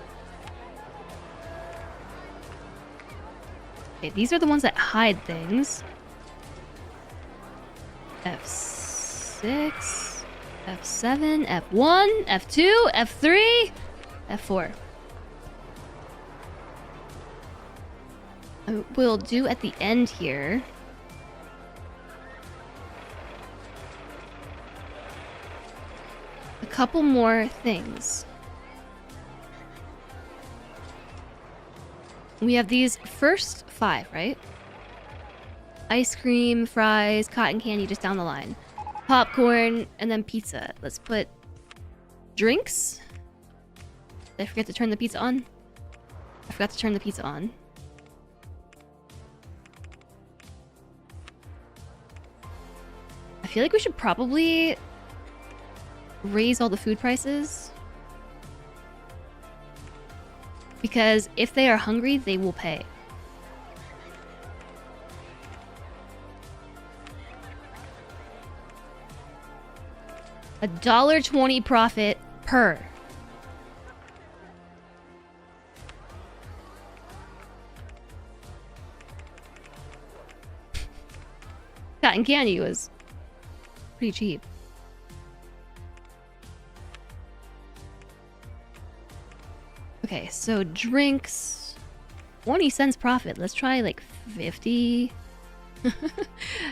Okay, these are the ones that hide things. F6, F7, F1, F2, F3, F4. We'll do at the end here. A couple more things. We have these first 5, right? Ice cream, fries, cotton candy just down the line. Popcorn, and then pizza. Let's put drinks. Did I forget to turn the pizza on? I forgot to turn the pizza on. I feel like we should probably raise all the food prices. Because if they are hungry, they will pay. $1.20 profit per. Cotton candy was pretty cheap. Okay, so drinks, 20 cents profit. Let's try like 50.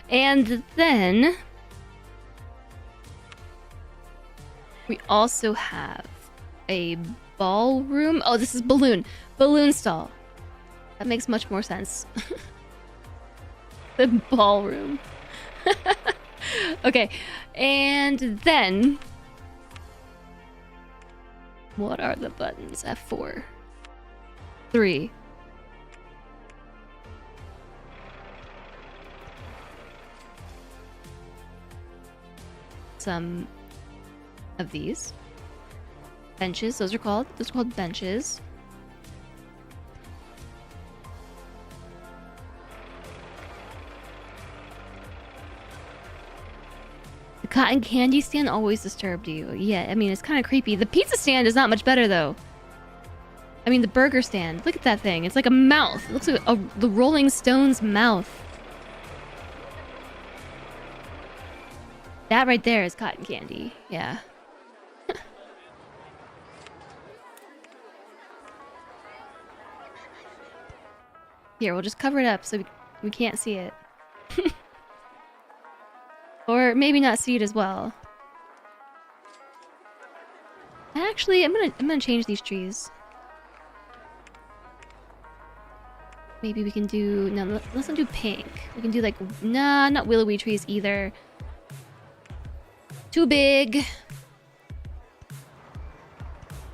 And then we also have a ballroom. Oh, this is balloon stall. That makes much more sense. The ballroom. Okay, and then what are the buttons? F4. 3. Some of these. Benches, those are called benches. The cotton candy stand always disturbed you. Yeah, I mean, it's kind of creepy. The pizza stand is not much better, though. I mean, the burger stand. Look at that thing. It's like a mouth. It looks like the Rolling Stones mouth. That right there is cotton candy. Yeah. Here, we'll just cover it up so we can't see it. Or maybe not see it as well. Actually, I'm gonna change these trees. Maybe we can do no. Let's not do pink. We can do like not willowy trees either. Too big.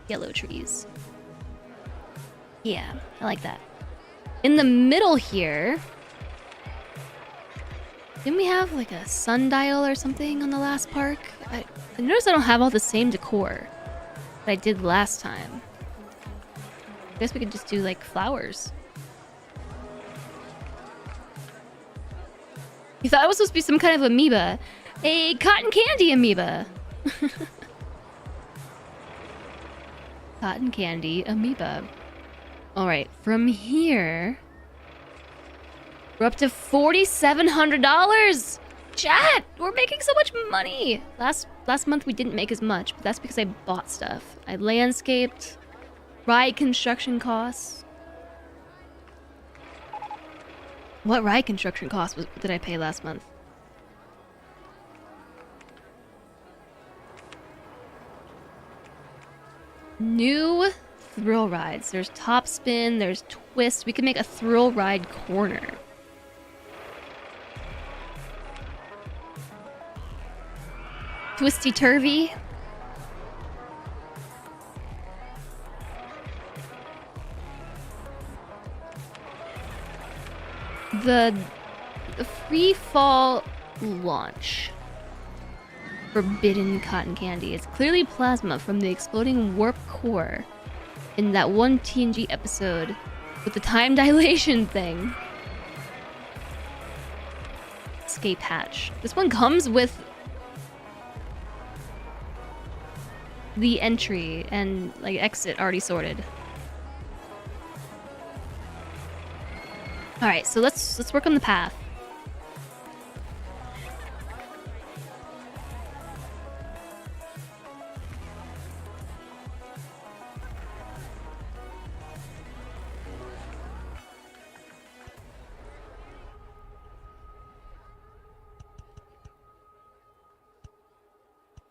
Yellow trees. Yeah, I like that. In the middle here. Didn't we have like a sundial or something on the last park? I noticed I don't have all the same decor that I did last time. I guess we could just do like flowers. You thought it was supposed to be some kind of amoeba. A cotton candy amoeba. Cotton candy amoeba. Alright, from here... we're up to $4,700! Chat! We're making so much money! Last month we didn't make as much, but that's because I bought stuff. I landscaped, ride construction costs. What ride construction costs did I pay last month? New thrill rides. There's top spin, there's twist. We can make a thrill ride corner. Twisty turvy. The free fall launch. Forbidden cotton candy. It's clearly plasma from the exploding warp core in that one TNG episode with the time dilation thing. Escape hatch. This one comes with the entry and like exit already sorted. All right, so let's work on the path.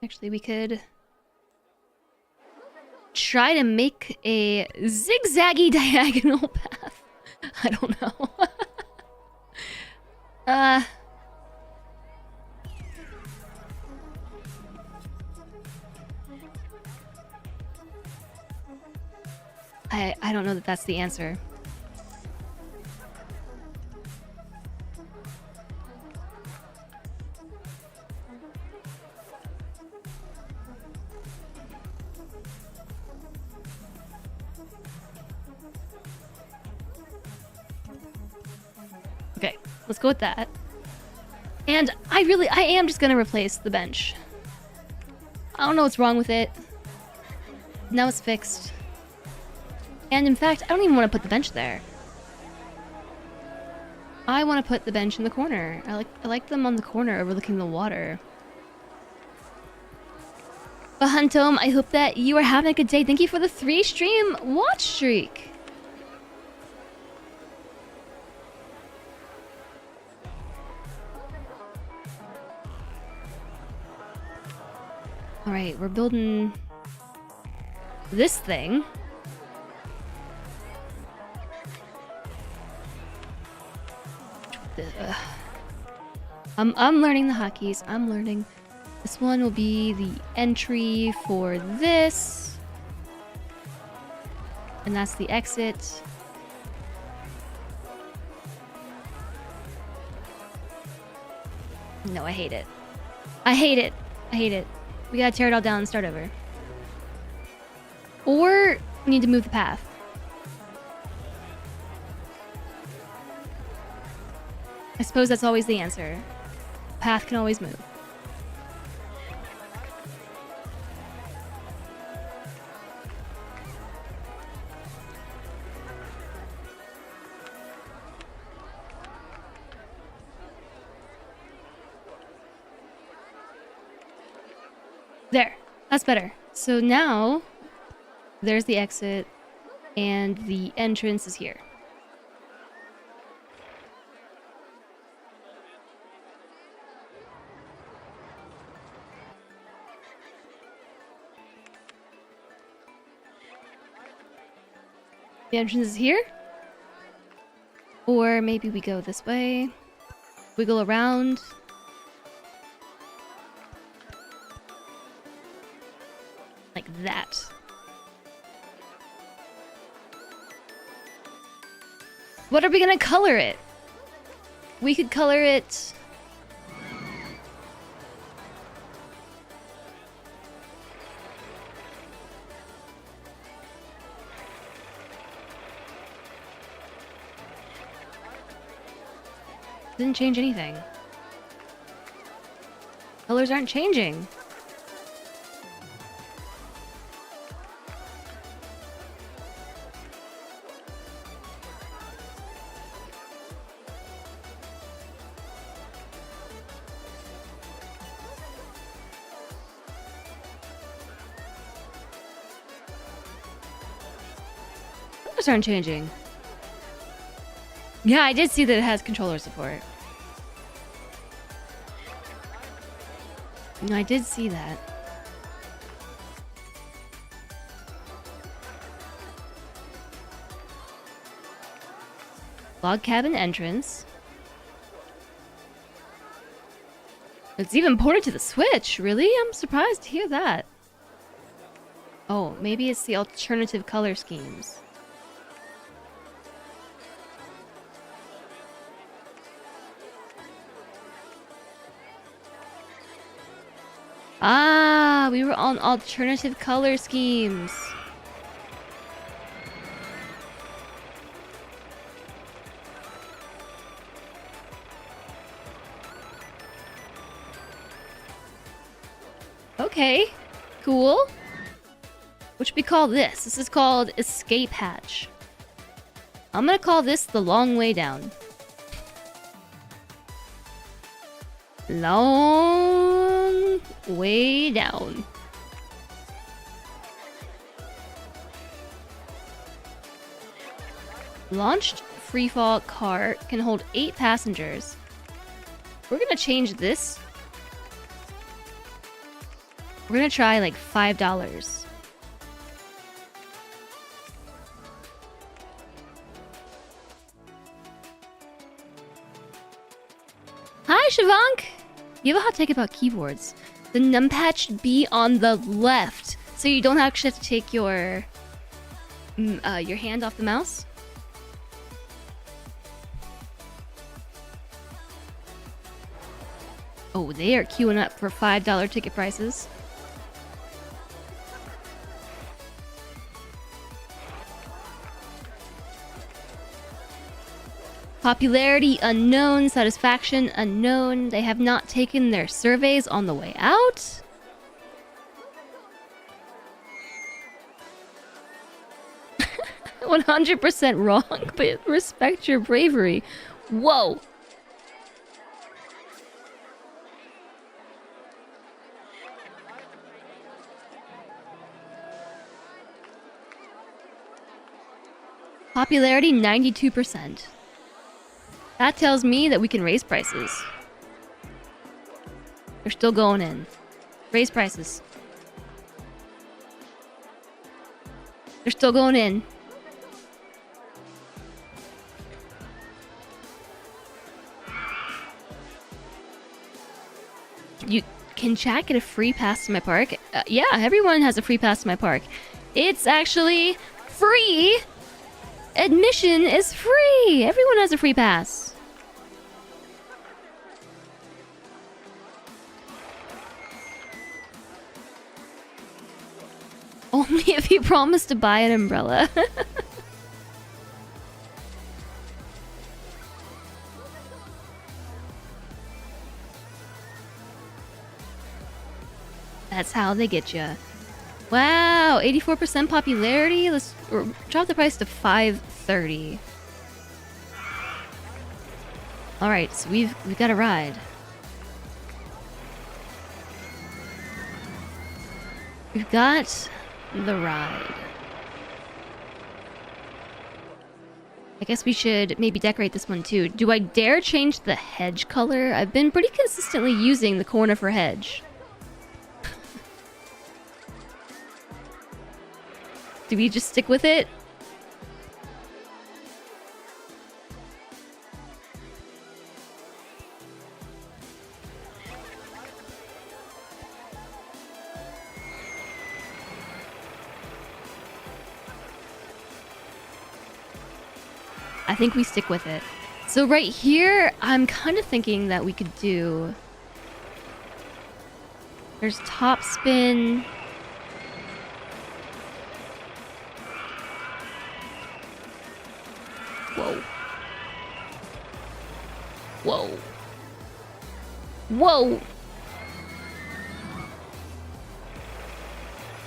Actually, we could try to make a zigzaggy diagonal path. I don't know. I don't know that that's the answer. Okay, let's go with that. And I am just gonna replace the bench. I don't know what's wrong with it. Now it's fixed. And in fact, I don't even want to put the bench there. I want to put the bench in the corner. I like them on the corner overlooking the water. But Huntom, I hope that you are having a good day. Thank you for the 3-stream watch streak. Alright, we're building this thing. I'm learning the hotkeys. I'm learning. This one will be the entry for this. And that's the exit. No, I hate it. I hate it. I hate it. We gotta tear it all down and start over. Or we need to move the path. I suppose that's always the answer. Path can always move. There. That's better. So now there's the exit and the entrance is here. The entrance is here. Or maybe we go this way. Wiggle around. Like that. What are we gonna color it? We could color it... Didn't change anything. Colors aren't changing. Colors aren't changing. Yeah, I did see that it has controller support. No, I did see that. Log cabin entrance. It's even ported to the Switch. Really? I'm surprised to hear that. Oh, maybe it's the alternative color schemes. Ah, we were on alternative color schemes. Okay, cool. What should we call this? This is called Escape Hatch. I'm gonna call this the long way down. Long way down. Launched freefall cart can hold 8 passengers. We're gonna change this. We're gonna try like $5. Hi, Shivank! You have a hot take about keyboards. The numpad should be on the left, so you don't actually have to take your hand off the mouse. Oh, they are queuing up for $5 ticket prices. Popularity unknown, satisfaction unknown. They have not taken their surveys on the way out. – 100% wrong, but respect your bravery. Whoa. Popularity 92%. That tells me that we can raise prices. They're still going in. Raise prices. They're still going in. Can chat get a free pass to my park? Yeah, everyone has a free pass to my park. It's actually free! Admission is free! Everyone has a free pass. Only if you promise to buy an umbrella. That's how they get you. Wow, 84% popularity. Let's drop the price to $5.30. All right, so we've got a ride. We've got the ride. I guess we should maybe decorate this one too. Do I dare change the hedge color? I've been pretty consistently using the corner for hedge. Do we just stick with it? I think we stick with it. So right here, I'm kind of thinking that we could do... There's top spin... Whoa. Whoa. Whoa!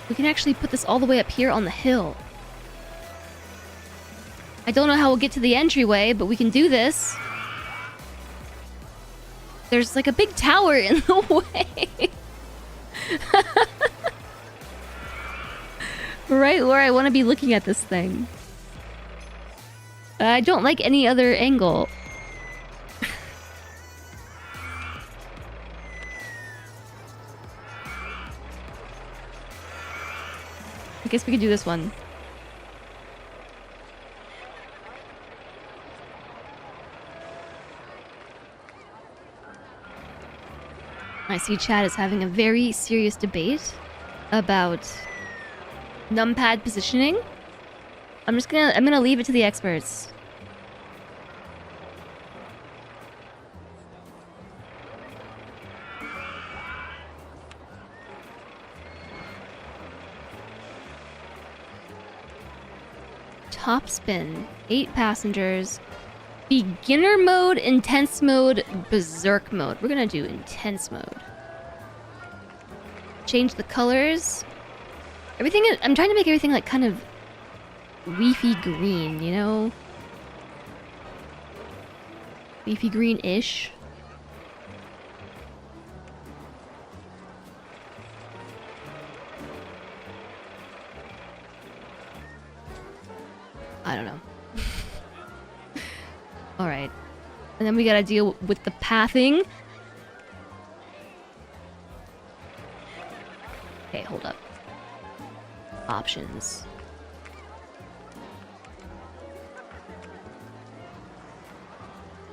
We can actually put this all the way up here on the hill. I don't know how we'll get to the entryway, but we can do this. There's like a big tower in the way. Right where I want to be looking at this thing. I don't like any other angle. I guess we could do this one. I see chat is having a very serious debate about numpad positioning. I'm gonna leave it to the experts. Top spin, 8 passengers. Beginner mode, intense mode, berserk mode. We're gonna do intense mode. Change the colors. Everything is, I'm trying to make everything like kind of leafy green, you know? Leafy green-ish. I don't know. Alright. And then we gotta deal with the pathing. Okay, hold up. Options.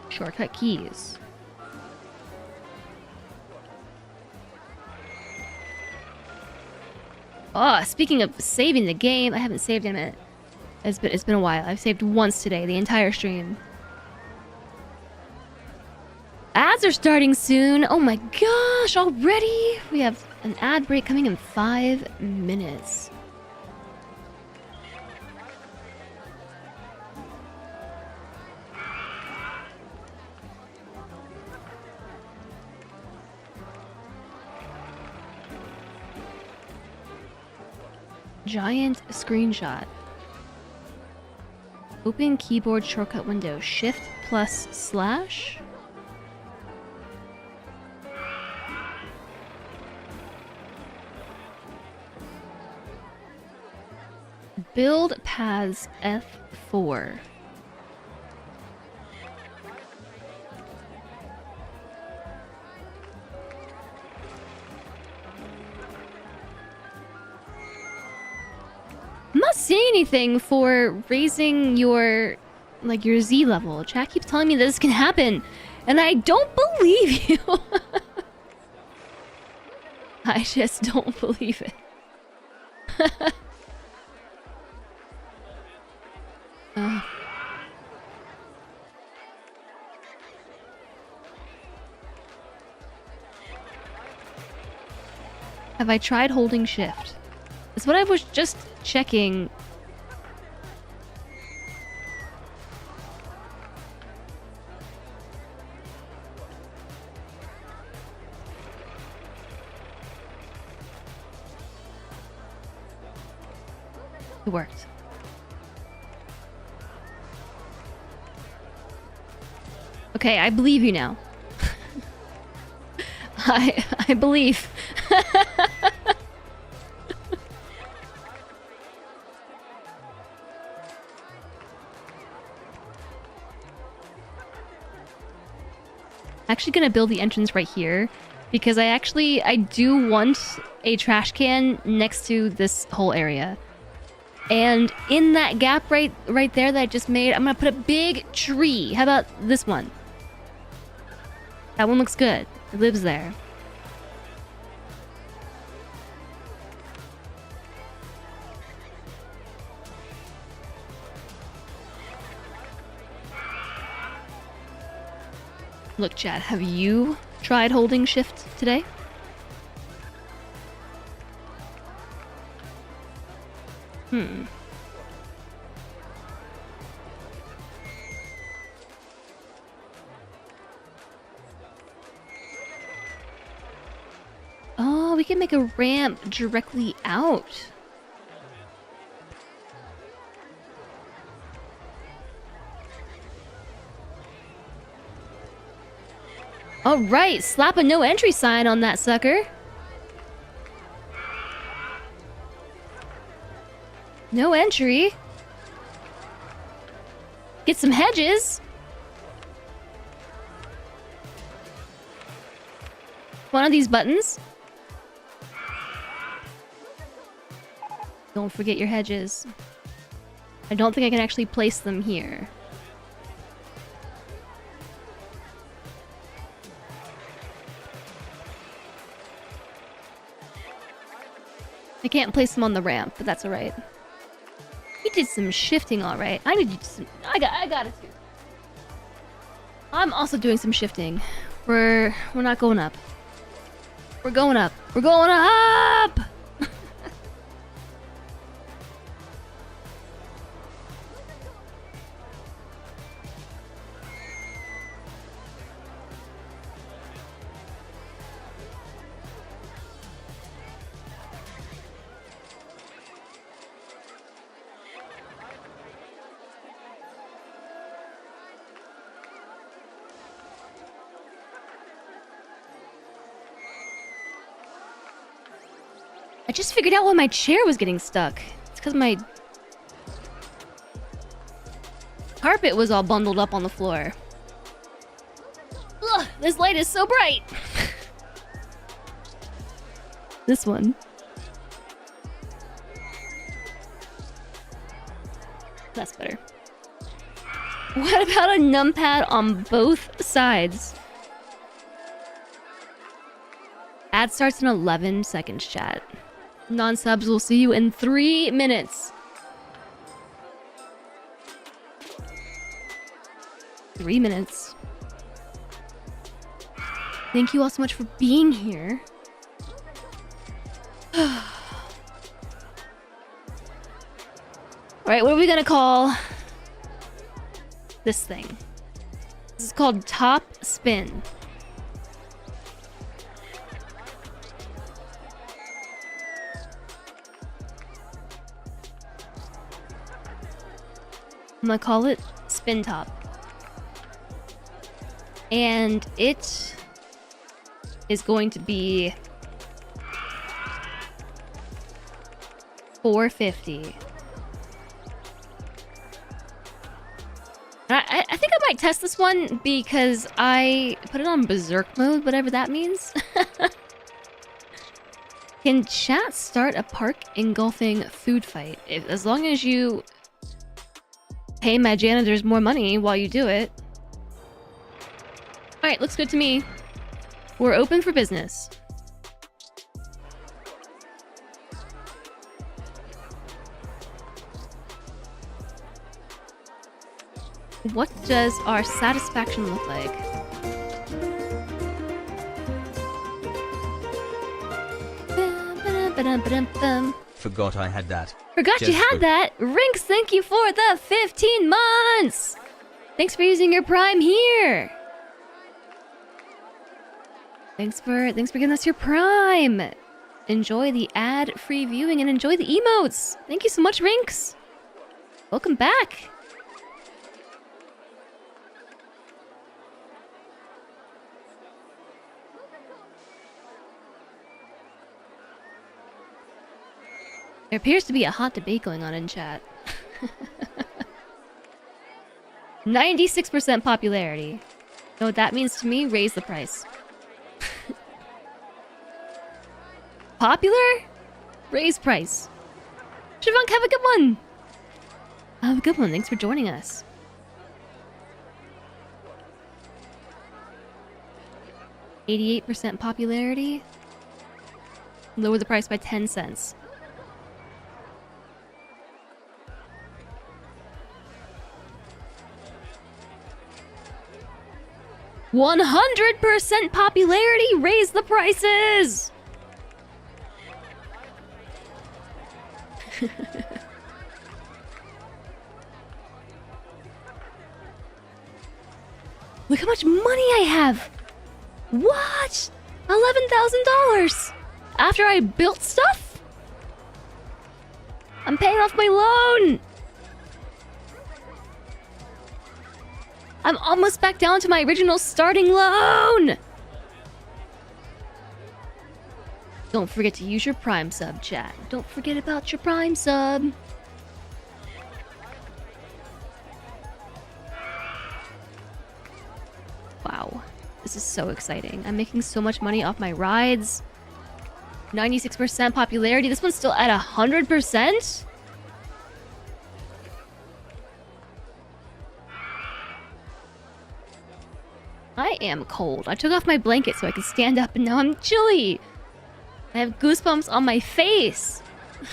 Shortcut keys. Oh, speaking of saving the game, I haven't saved in a minute. It's been a while. I've saved once today, the entire stream. Ads are starting soon. Oh my gosh, already? We have an ad break coming in 5 minutes. Giant screenshot. Open keyboard shortcut window. Shift plus slash. Build paths F4. I'm not seeing anything for raising your, like, your Z level. Chat keeps telling me this can happen, and I don't believe you. I just don't believe it. Have I tried holding shift? That's what I was just checking. It worked. Okay, I believe you now. I believe. Actually gonna build the entrance right here because I do want a trash can next to this whole area. And in that gap right there that I just made, I'm gonna put a big tree. How about this one? That one looks good. It lives there. Look, Chad, have you tried holding shift today? Oh, we can make a ramp directly out. All right, slap a no entry sign on that sucker. No entry. Get some hedges. One of these buttons. Don't forget your hedges. I don't think I can actually place them here. I can't place them on the ramp, but that's alright. He did some shifting alright. I need to do some... I got it too. I'm also doing some shifting. We're not going up. We're going up. We're going up! I just figured out why my chair was getting stuck. It's because my carpet was all bundled up on the floor. Ugh, this light is so bright. This one. That's better. What about a numpad on both sides? Ad starts in 11 seconds, chat. Non-subs will see you in 3 minutes. 3 minutes. Thank you all so much for being here. Alright, what are we gonna call this thing? This is called Top Spin. I'm gonna call it Spin Top. And it is going to be $4.50. I think I might test this one because I put it on berserk mode, whatever that means. Can chat start a park engulfing food fight? As long as you pay my janitors more money while you do it. Alright, looks good to me. We're open for business. What does our satisfaction look like? Forgot I had that. Forgot you had that! Rinks, thank you for the 15 months! Thanks for using your Prime here! Thanks for giving us your Prime! Enjoy the ad-free viewing and enjoy the emotes! Thank you so much, Rinks! Welcome back! There appears to be a hot debate going on in chat. 96% popularity. You know what that means to me? Raise the price. Popular? Raise price. Shavunk, have a good one! Have a good one. Thanks for joining us. %88 popularity. Lower the price by 10 cents. 100% popularity! Raise the prices! Look how much money I have! What? $11,000! After I built stuff? I'm paying off my loan! I'm almost back down to my original starting loan! Don't forget to use your Prime sub, chat. Don't forget about your Prime sub. Wow. This is so exciting. I'm making so much money off my rides. 96% popularity. This one's still at 100%? I am cold. I took off my blanket so I could stand up and now I'm chilly. I have goosebumps on my face. I'm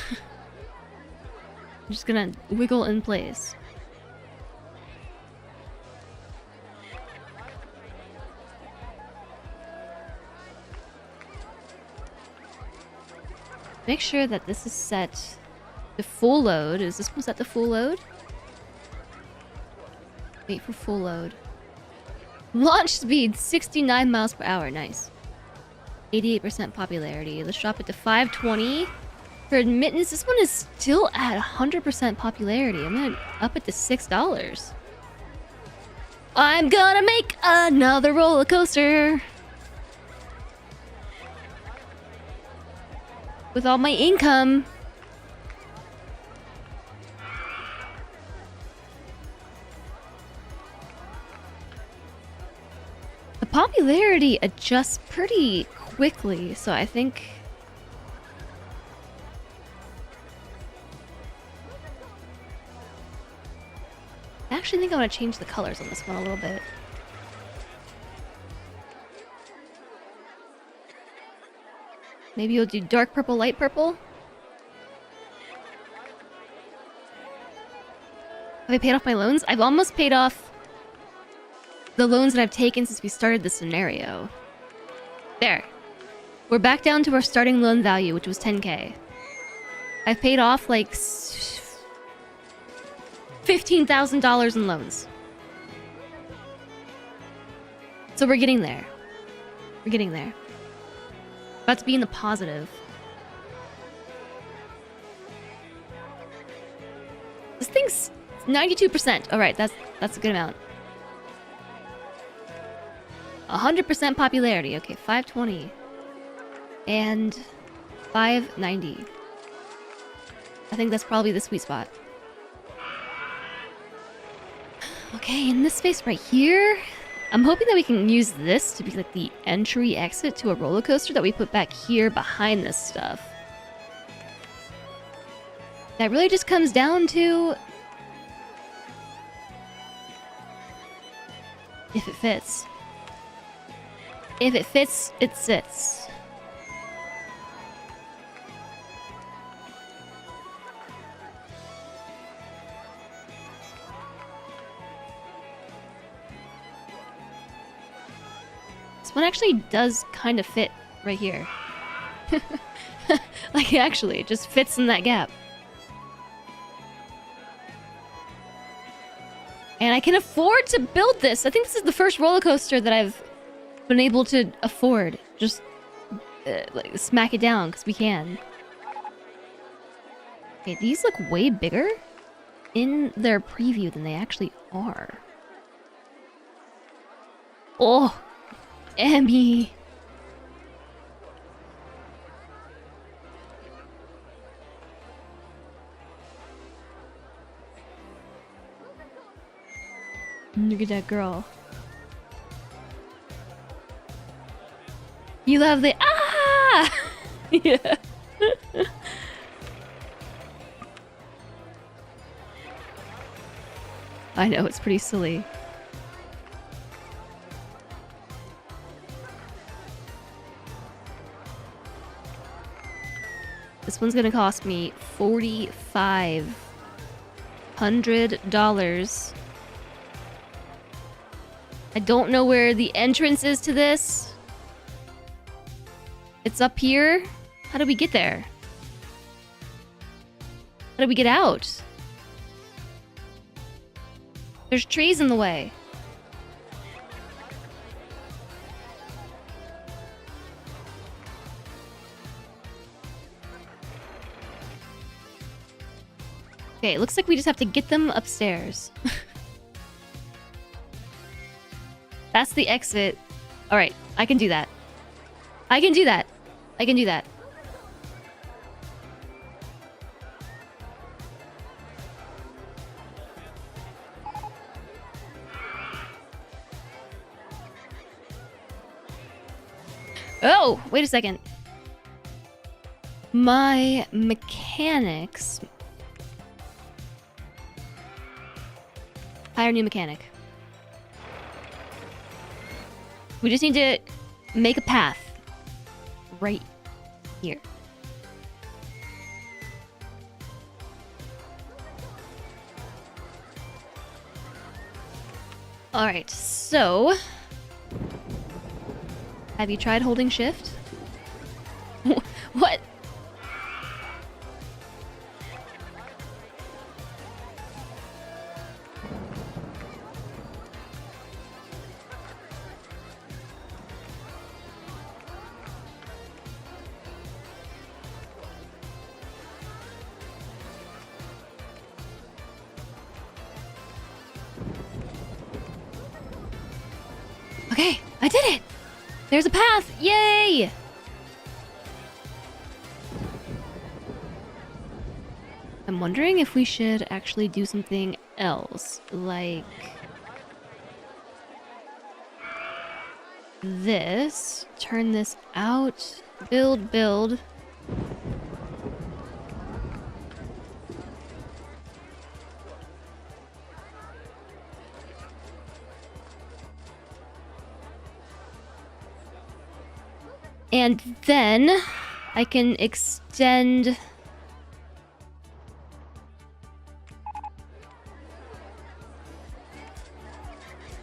just gonna wiggle in place. Make sure that this is set to full load. Is this one set to full load? Wait for full load. Launch speed 69 miles per hour. Nice. 88% popularity. Let's drop it to 520. For admittance, this one is still at 100% popularity. I'm gonna up it to $6. I'm gonna make another roller coaster. with all my income. The popularity adjusts pretty quickly, so I think... I actually think I want to change the colors on this one a little bit. Maybe you'll do dark purple, light purple? Have I paid off my loans? I've almost paid off the loans that I've taken since we started the scenario. There. We're back down to our starting loan value, which was 10k. I've paid off like $15,000 in loans. So we're getting there. We're getting there. About to be in the positive. This thing's 92%. Alright, that's a good amount. 100% popularity. Okay, 520. And 590. I think that's probably the sweet spot. Okay, in this space right here, I'm hoping that we can use this to be like the entry exit to a roller coaster that we put back here behind this stuff. That really just comes down to if it fits. If it fits, it sits. This one actually does kind of fit right here. Like, actually, it just fits in that gap. And I can afford to build this. I think this is the first roller coaster that I've been able to afford. Just like smack it down, because we can. Okay, these look way bigger in their preview than they actually are. Oh! Emmy. Look at that girl. You love the ah! Yeah. I know, it's pretty silly. This one's gonna cost me $4,500. I don't know where the entrance is to this. It's up here. How do we get there? How do we get out? There's trees in the way. Okay, it looks like we just have to get them upstairs. That's the exit. Alright, I can do that. I can do that. I can do that. Oh, wait a second. My mechanics... Hire new mechanic. We just need to make a path right here. Alright, so... Have you tried holding shift? What? Okay, I did it! There's a path! Yay! I'm wondering if we should actually do something else, like this. Turn this out. Build, build. And then I can extend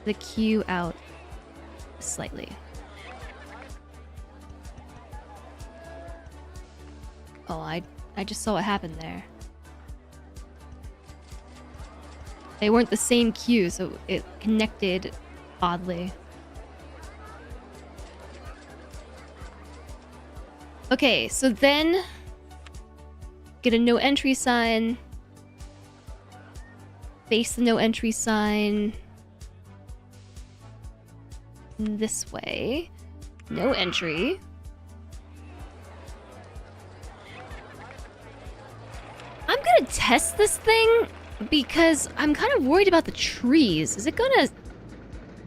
the queue out slightly. Oh, I just saw what happened there. They weren't the same queue, so it connected oddly. Okay, so then get a no entry sign. Face the no entry sign this way. No entry. I'm gonna test this thing because I'm kind of worried about the trees. Is it gonna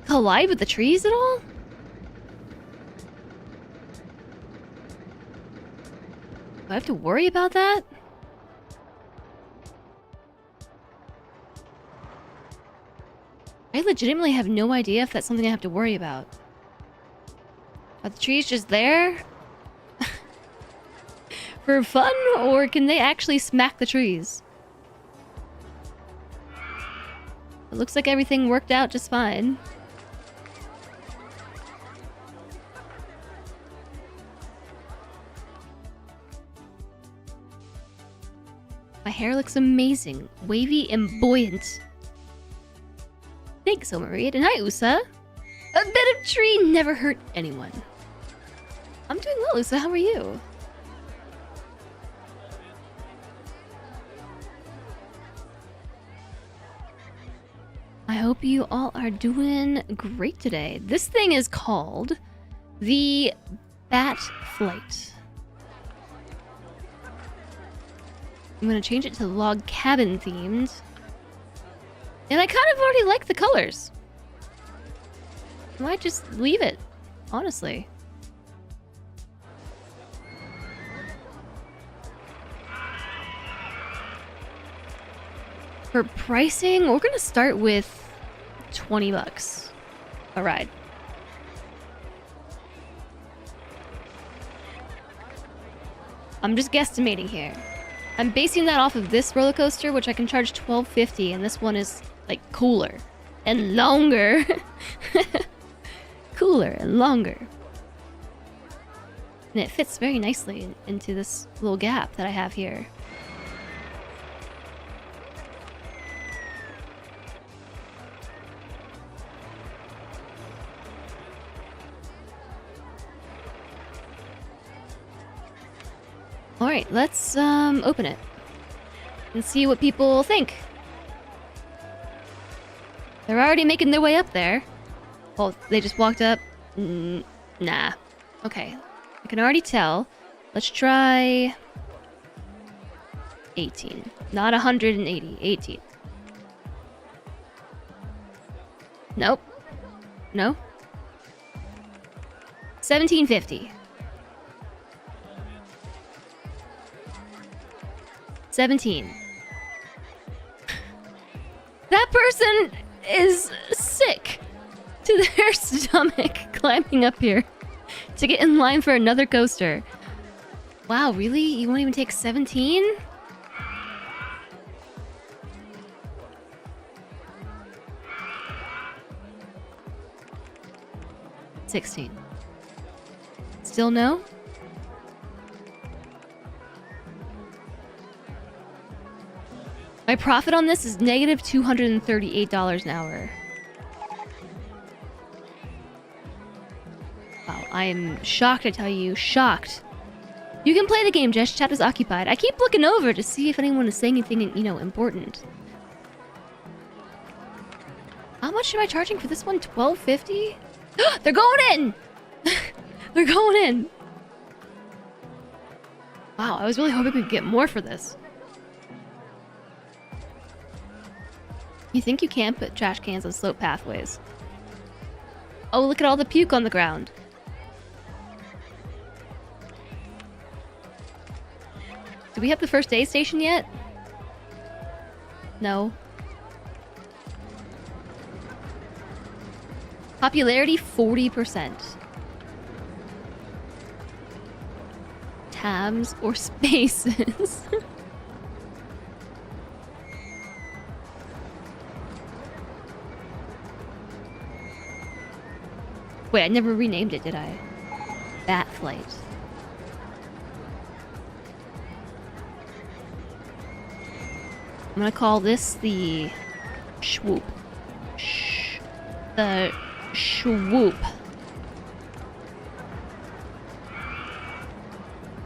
collide with the trees at all? Do I have to worry about that? I legitimately have no idea if that's something I have to worry about. Are the trees just there? For fun, or can they actually smack the trees? It looks like everything worked out just fine. My hair looks amazing, wavy and buoyant. Thanks, Omareed, and hi, Usa. A bit of tree never hurt anyone. I'm doing well, Usa. How are you? I hope you all are doing great today. This thing is called the Bat Flight. I'm gonna change it to log cabin themed. And I kind of already like the colors. I might just leave it, honestly. For pricing, we're gonna start with 20 bucks a ride. I'm just guesstimating here. I'm basing that off of this roller coaster, which I can charge $12.50, and this one is like cooler and longer. Cooler and longer. And it fits very nicely into this little gap that I have here. Alright, let's open it and see what people think. They're already making their way up there. Oh, they just walked up? Nah. Okay. I can already tell. Let's try 18. Not 180. 18. Nope. No. 1750. 17. That person is sick to their stomach climbing up here to get in line for another coaster. Wow, really? You won't even take 17? $16. Still no? My profit on this is negative $238 an hour. Wow, I am shocked, I tell you. Shocked. You can play the game, Jess. Chat is occupied. I keep looking over to see if anyone is saying anything, you know, important. How much am I charging for this one? $12.50? They're going in! They're going in! Wow, I was really hoping we'd get more for this. You think you can't put trash cans on slope pathways? Oh, look at all the puke on the ground. Do we have the first aid station yet? No. Popularity 40%. Tabs or spaces? Wait, I never renamed it, did I? Bat flight. I'm gonna call this the swoop. The swoop.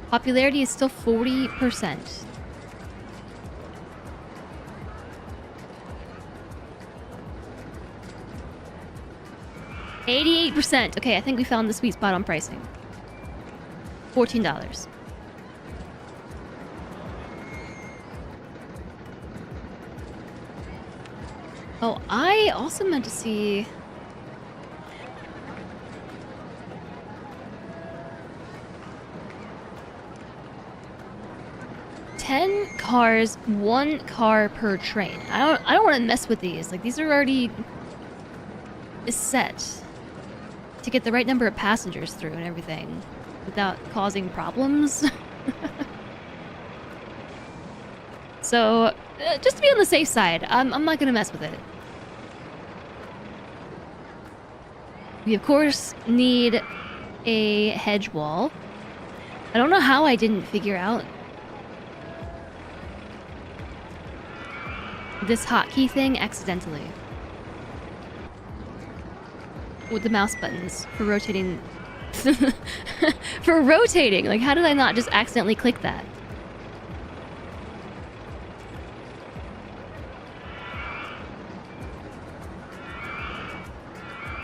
Popularity is still 40%. $88%. Okay, I think we found the sweet spot on pricing. $14. Oh, I also meant to see... $10 cars, 1 car per train. I don't want to mess with these. Like, these are already set to get the right number of passengers through and everything without causing problems. So, just to be on the safe side, I'm not gonna mess with it. We of course need a hedge wall. I don't know how I didn't figure out this hotkey thing accidentally. With the mouse buttons for rotating. For rotating! Like, how did I not just accidentally click that?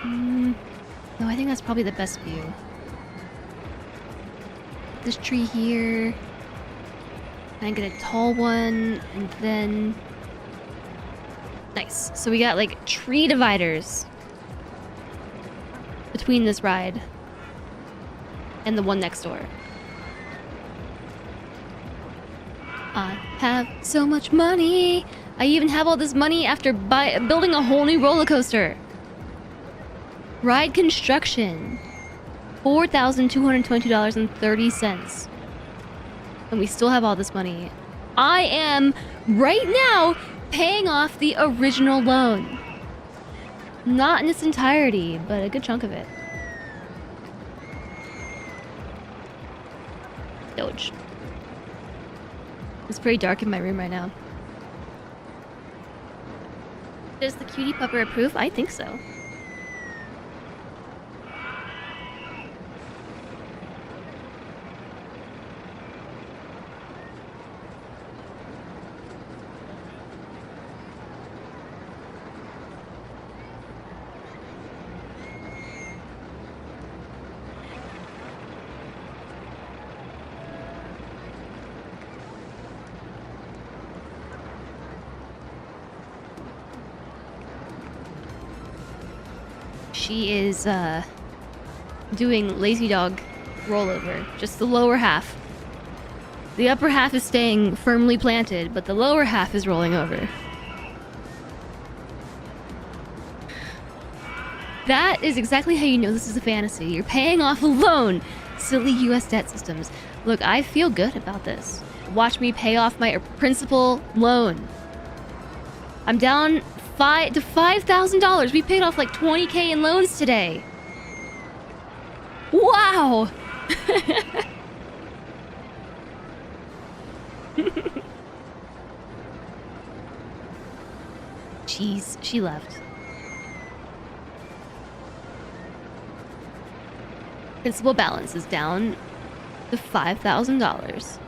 No, I think that's probably the best view. This tree here. And get a tall one, and then... Nice. So we got, like, tree dividers between this ride and the one next door. I have so much money! I even have all this money after building a whole new roller coaster. Ride construction. $4,222.30. And we still have all this money. I am, right now, paying off the original loan. Not in its entirety, but a good chunk of it. Doge. It's pretty dark in my room right now. Does the cutie pupper approve? I think so. She is doing lazy dog rollover, just the lower half. The upper half is staying firmly planted, but the lower half is rolling over. That is exactly how you know this is a fantasy. You're paying off a loan. Silly US debt systems. Look, I feel good about this. Watch me pay off my principal loan. I'm down to $5,000. We paid off like $20K in loans today. Wow. Jeez, she left. Principal balance is down to $5,000.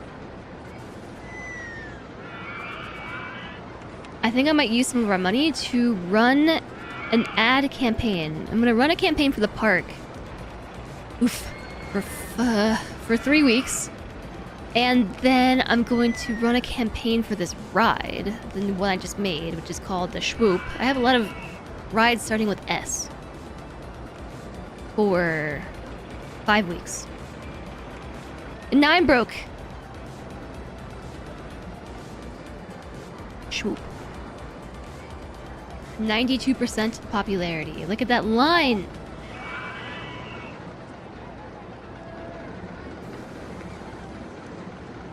I think I might use some of our money to run an ad campaign. I'm gonna run a campaign for the park. Oof. For 3 weeks. And then I'm going to run a campaign for this ride, the new one I just made, which is called the Swoop. I have a lot of rides starting with S for 5 weeks. And now I'm broke. Swoop. 92% popularity. Look at that line.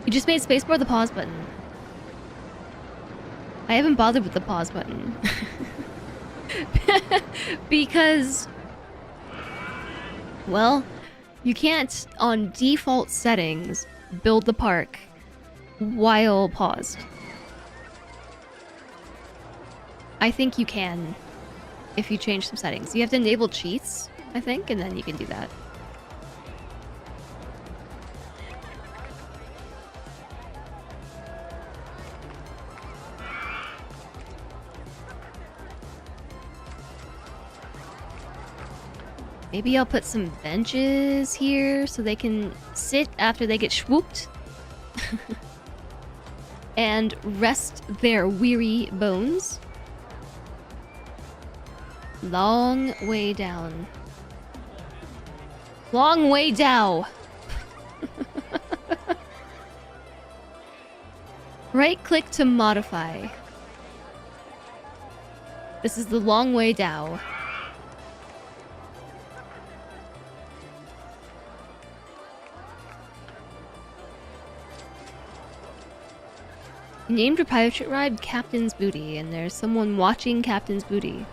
You just made spacebar the pause button. I haven't bothered with the pause button. Because, well, you can't, on default settings, build the park while paused. I think you can if you change some settings. You have to enable cheats, I think, and then you can do that. Maybe I'll put some benches here so they can sit after they get swooped. And rest their weary bones. Long way down. Long way down. Right click to modify. This is the long way down. Named your pirate ride Captain's Booty, and there's someone watching Captain's Booty.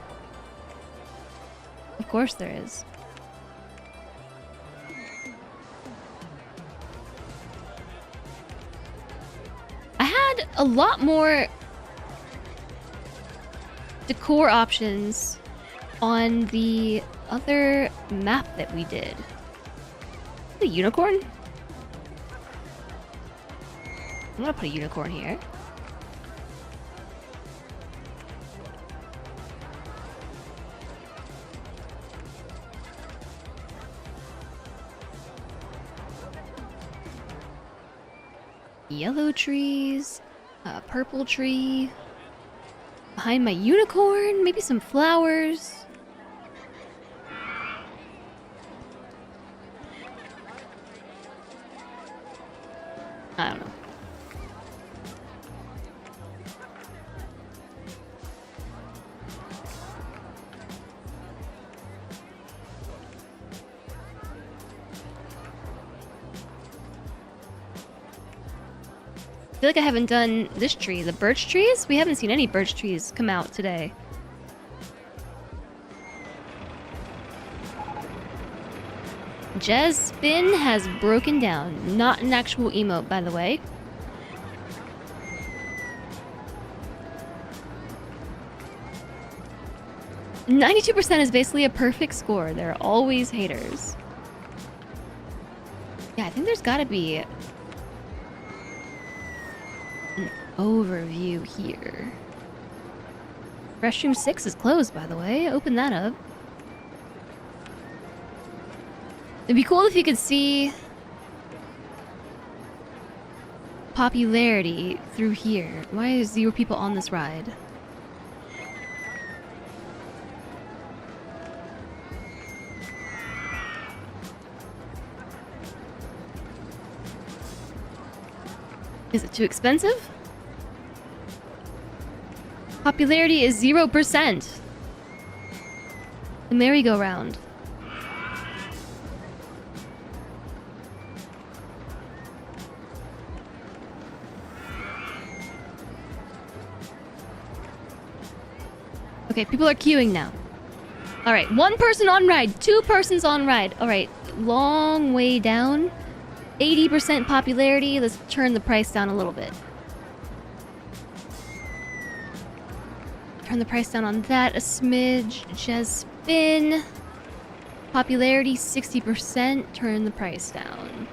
Of course there is. I had a lot more decor options on the other map that we did. The unicorn? I'm gonna put a unicorn here. Yellow trees, a purple tree. Behind my unicorn, maybe some flowers. I don't know. I feel like I haven't done this tree. The birch trees? We haven't seen any birch trees come out today. Jez Spin has broken down. Not an actual emote, by the way. %92 is basically a perfect score. There are always haters. Yeah, I think there's gotta be an overview here. Restroom 6 is closed, by the way. Open that up. It'd be cool if you could see popularity through here. Why is 0 people on this ride? Is it too expensive? Popularity is 0%. The merry-go-round. Okay, people are queuing now. Alright, 1 person on ride, 2 persons on ride. Alright, long way down. 80% popularity. Let's turn the price down a little bit. Turn the price down on that a smidge. Just spin. Popularity 60%. Turn the price down.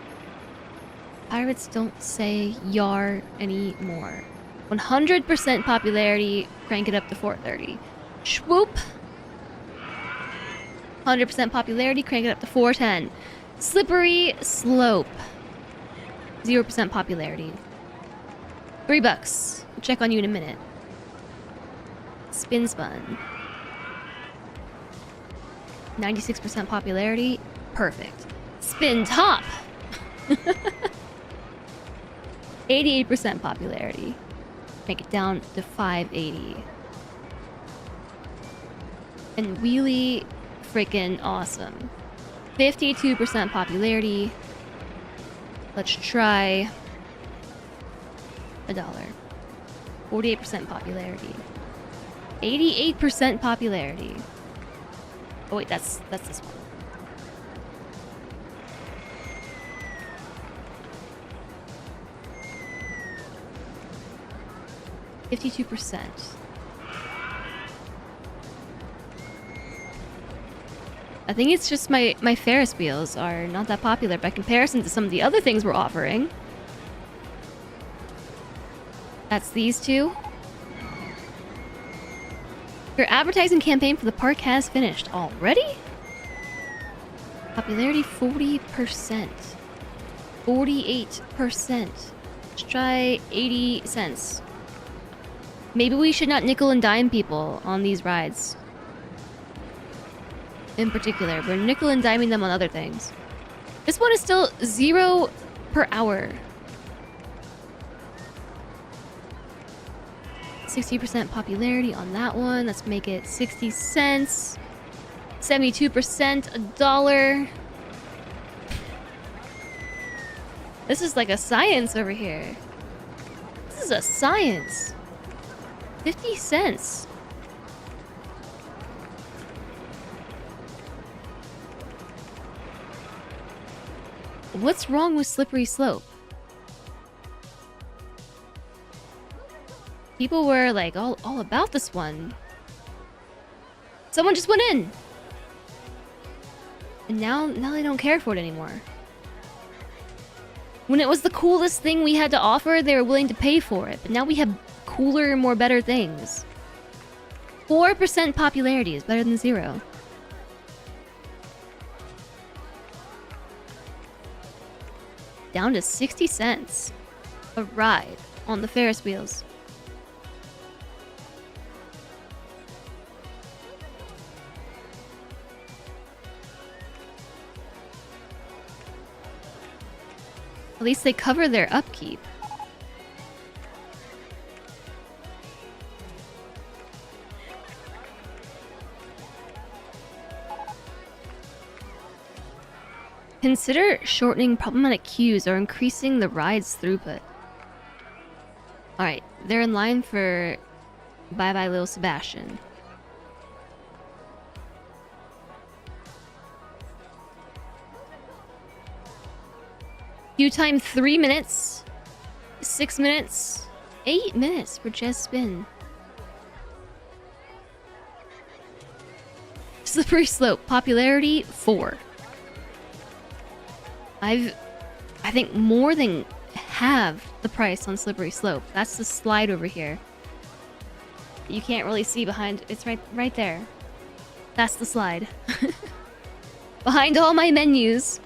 Pirates don't say yar anymore. 100% popularity. Crank it up to 430. Swoop. 100% popularity. Crank it up to 410. Slippery slope. 0% popularity. $3. We'll check on you in a minute. Spin Spun. 96% popularity. Perfect. Spin Top. 88% popularity. Make it down to 580. And Wheelie freaking awesome. 52% popularity. Let's try $1. 48% popularity. 88% popularity. Oh wait, that's this one. %. I think it's just my Ferris wheels are not that popular by comparison to some of the other things we're offering. That's these two. Your advertising campaign for the park has finished already? Popularity 40%. 48%. Let's try 80 cents. Maybe we should not nickel and dime people on these rides. In particular, we're nickel and diming them on other things. This one is still 0 per hour. 60% popularity on that one. Let's make it 60 cents. 72%, $1. This is like a science over here. This is a science. 50 cents. What's wrong with Slippery Slope? People were like all about this one. Someone just went in. And now they don't care for it anymore. When it was the coolest thing we had to offer, they were willing to pay for it. But now we have cooler, more better things. 4% popularity is better than 0. Down to 60 cents. A ride on the Ferris wheels. At least they cover their upkeep. Consider shortening problematic queues or increasing the ride's throughput. Alright, they're in line for Bye Bye Little Sebastian. Queue time 3 minutes, 6 minutes, 8 minutes for Jess Spin. Slippery Slope, popularity 4. I think more than half the price on Slippery Slope. That's the slide over here. You can't really see behind. It's right there. That's the slide. Behind all my menus.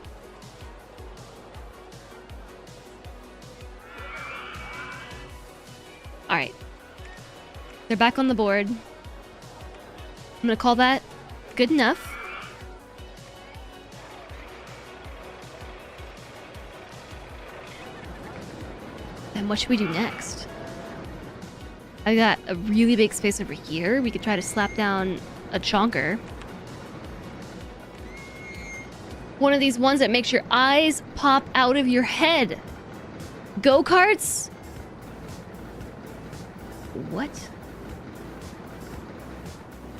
Alright. They're back on the board. I'm gonna call that good enough. And what should we do next? I got a really big space over here. We could try to slap down a chonker. One of these ones that makes your eyes pop out of your head. Go-karts? What?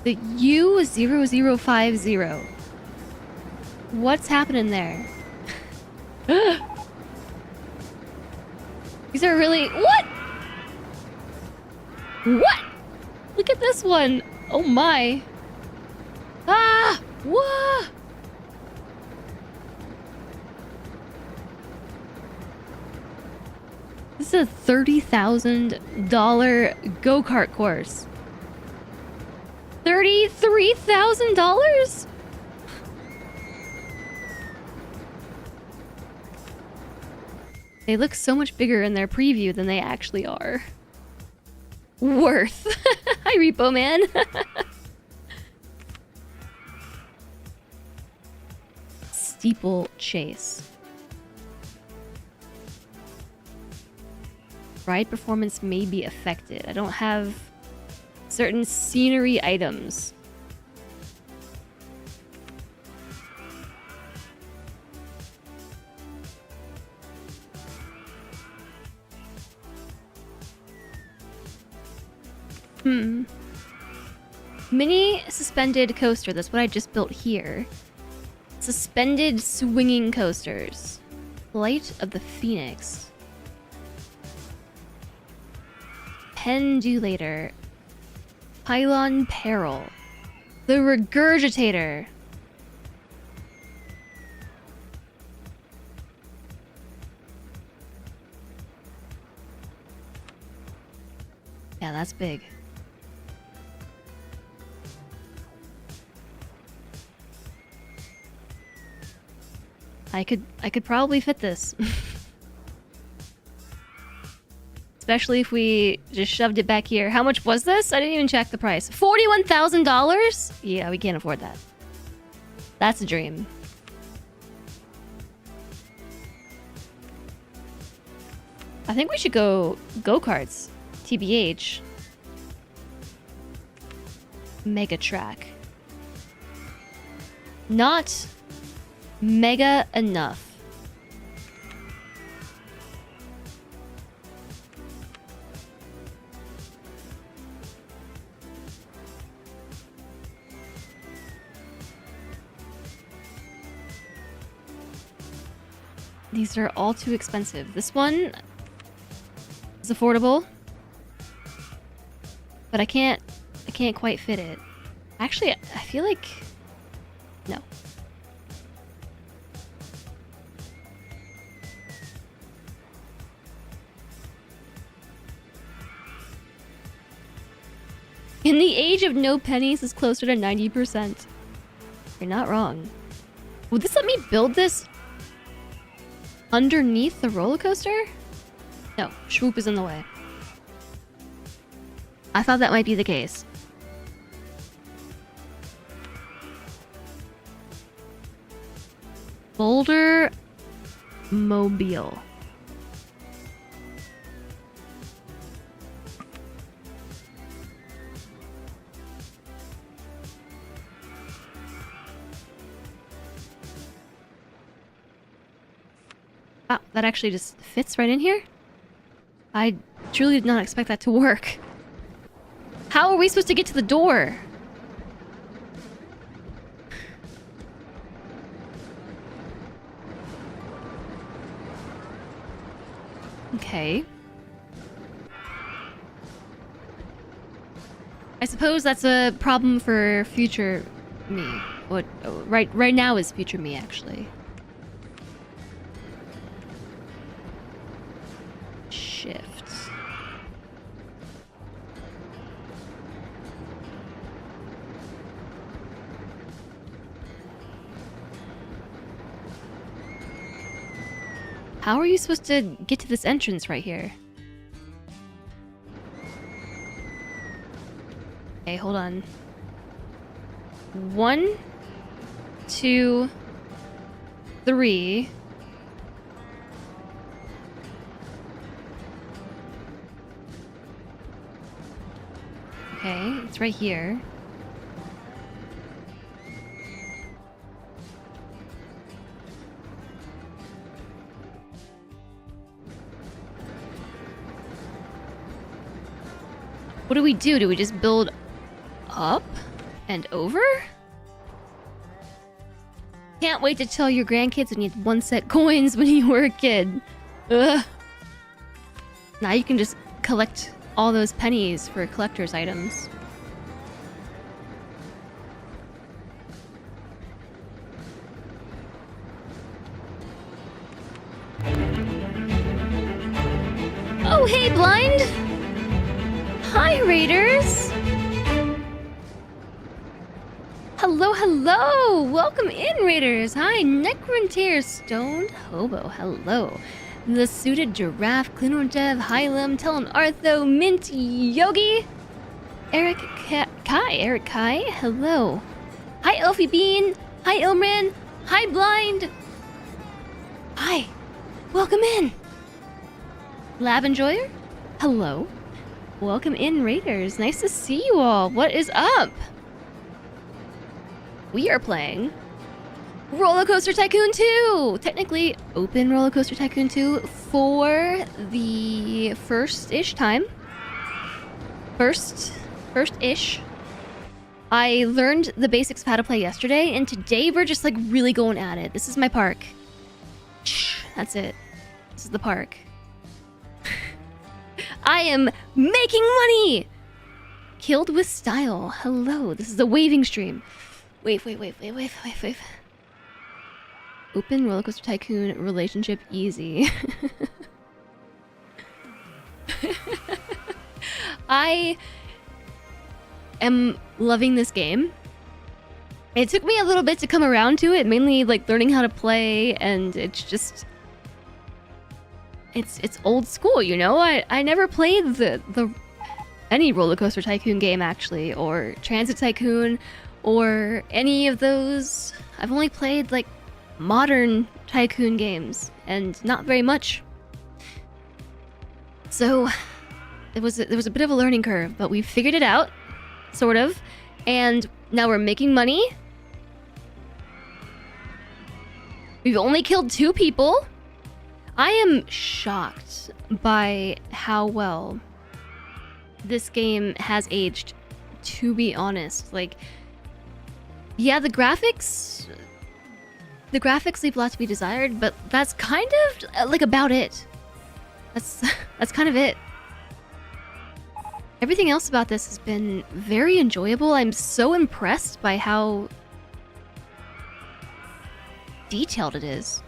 The U0050. What's happening there? These are really... What? What? Look at this one. Oh my. Ah! Whoa! This is a $30,000 go-kart course. $33,000? They look so much bigger in their preview than they actually are. Worth. Hi, Repo Man. Steeple Chase. Ride performance may be affected. I don't have certain scenery items. Mini suspended coaster. That's what I just built here. Suspended swinging coasters. Flight of the Phoenix. Pendulator. Pylon Peril. The Regurgitator. Yeah, that's big. I could probably fit this. Especially if we just shoved it back here. How much was this? I didn't even check the price. $41,000? Yeah, we can't afford that. That's a dream. I think we should go go-karts. TBH. Mega track. Not mega enough. These are all too expensive. This one is affordable, but I can't quite fit it. Actually, I feel like no. In the age of no pennies is closer to 90%. You're not wrong. Would this let me build this underneath the roller coaster? No, Swoop is in the way. I thought that might be the case. Boulder Mobile. Wow, that actually just fits right in here? I truly did not expect that to work. How are we supposed to get to the door? Okay. I suppose that's a problem for future me. What right now is future me, actually. Shift. How are you supposed to get to this entrance right here? Okay, hold on. 1, 2, 3. Okay, it's right here. What do we do? Do we just build up and over? Can't wait to tell your grandkids when you had 1 cent coins when you were a kid. Ugh. Now you can just collect all those pennies for collector's items. Oh, hey, Blind! Hi, Raiders! Hello, hello! Welcome in, Raiders! Hi, Necrontier Stoned Hobo, hello. The Suited Giraffe, Clinodev, Hylam, Telon Artho, Mint Yogi, Eric Kai, Eric Kai, hello. Hi Elfie Bean, hi Ilmran, hi Blind. Hi, welcome in. Lab Enjoyer, hello. Welcome in, Raiders. Nice to see you all. What is up? We are playing Rollercoaster Tycoon 2! Technically, open Rollercoaster Tycoon 2 for the first-ish time. First-ish. I learned the basics of how to play yesterday, and today we're just like really going at it. This is my park. That's it. This is the park. I am making money! Killed with style. Hello, this is a waving stream. Wave. Open Rollercoaster Tycoon relationship easy. I am loving this game. It took me a little bit to come around to it, mainly like learning how to play, and it's just it's old school, you know? I never played the any Rollercoaster Tycoon game actually, or Transit Tycoon, or any of those. I've only played like modern Tycoon games, and not very much. So there was a bit of a learning curve, but we figured it out, sort of, and now we're making money. We've only killed 2 people. I am shocked by how well this game has aged, to be honest. Like, yeah, the graphics leave a lot to be desired, but that's kind of like about it. That's kind of it. Everything else about this has been very enjoyable. I'm so impressed by how detailed it is,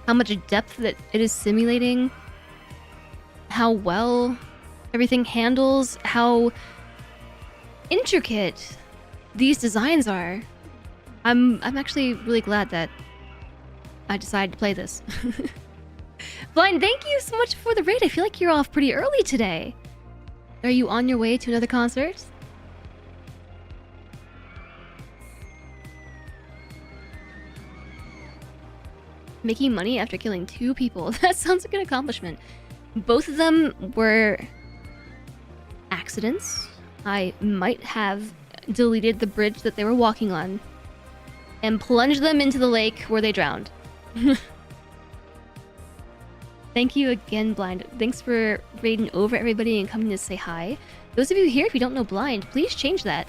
how much depth that it is simulating, how well everything handles, how intricate these designs are. I'm actually really glad that I decided to play this. Blind, thank you so much for the raid. I feel like you're off pretty early today. Are you on your way to another concert? Making money after killing 2 people. That sounds like an accomplishment. Both of them were accidents. I might have deleted the bridge that they were walking on and plunged them into the lake where they drowned. Thank you again, Blind. Thanks for raiding over everybody and coming to say hi. Those of you here, if you don't know Blind, please change that.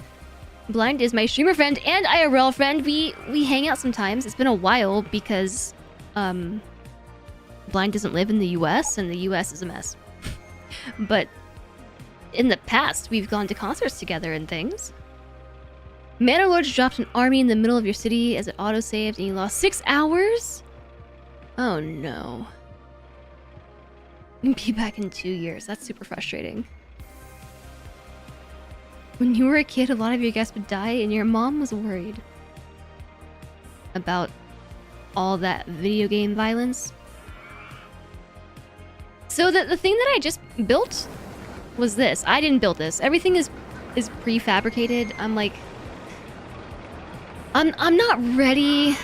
Blind is my streamer friend and IRL friend. We hang out sometimes. It's been a while because Blind doesn't live in the US, and the US is a mess. But in the past, we've gone to concerts together and things. Manor Lords dropped an army in the middle of your city as it auto-saved, and you lost 6 hours? Oh no. Be back in 2 years. That's super frustrating. When you were a kid, a lot of your guests would die, and your mom was worried about all that video game violence. So the thing that I just built was this. I didn't build this. Everything is prefabricated. I'm like, I'm not ready.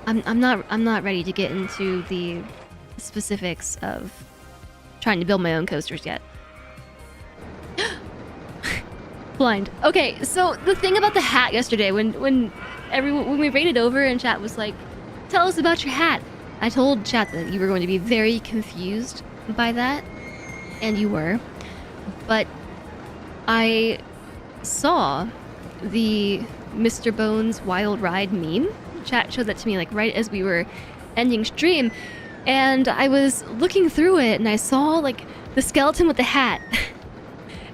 I'm not ready to get into the specifics of trying to build my own coasters yet. Blind. Okay, so the thing about the hat yesterday, when we raided over and chat was like, tell us about your hat. I told chat that you were going to be very confused by that, and you were. But I saw the Mr. Bones Wild Ride meme. Chat showed that to me like right as we were ending stream, and I was looking through it and I saw like the skeleton with the hat.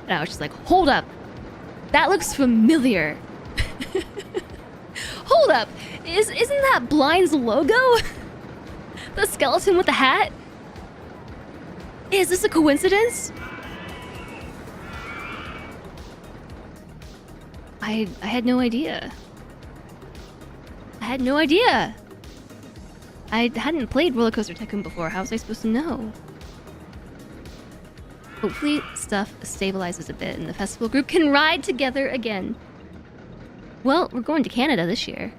And I was just like, hold up. That looks familiar. Hold up. Isn't that Blind's logo? The skeleton with the hat? Is this a coincidence? I had no idea. I I hadn't played Rollercoaster Tycoon before. How was I supposed to know? Hopefully stuff stabilizes a bit and the festival group can ride together again. Well, we're going to Canada this year.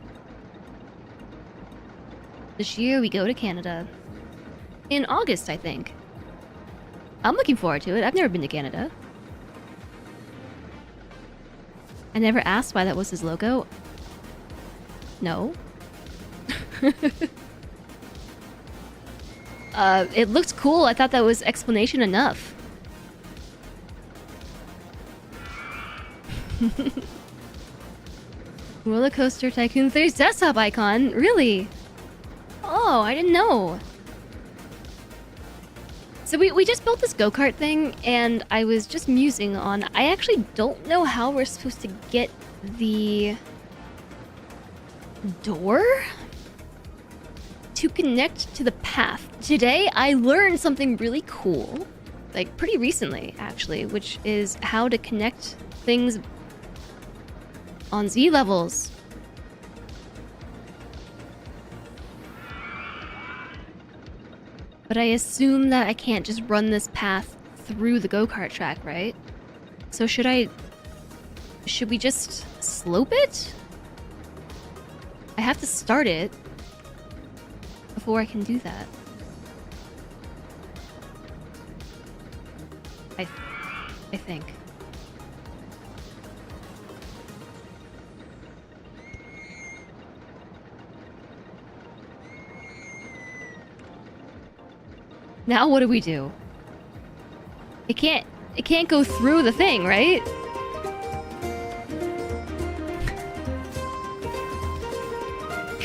This year we go to Canada. In August, I think. I'm looking forward to it. I've never been to Canada. I never asked why that was his logo. No. It looked cool. I thought that was explanation enough. Rollercoaster Tycoon 3's desktop icon? Really? Oh, I didn't know. So we just built this go-kart thing, and I was just musing on... I actually don't know how we're supposed to get the... door? To connect to the path. Today, I learned something really cool. Like, pretty recently, actually, which is how to connect things on Z levels. But I assume that I can't just run this path through the go-kart track, right? So should we just slope it? I have to start it before I can do that. I think. Now what do we do? It can't go through the thing, right?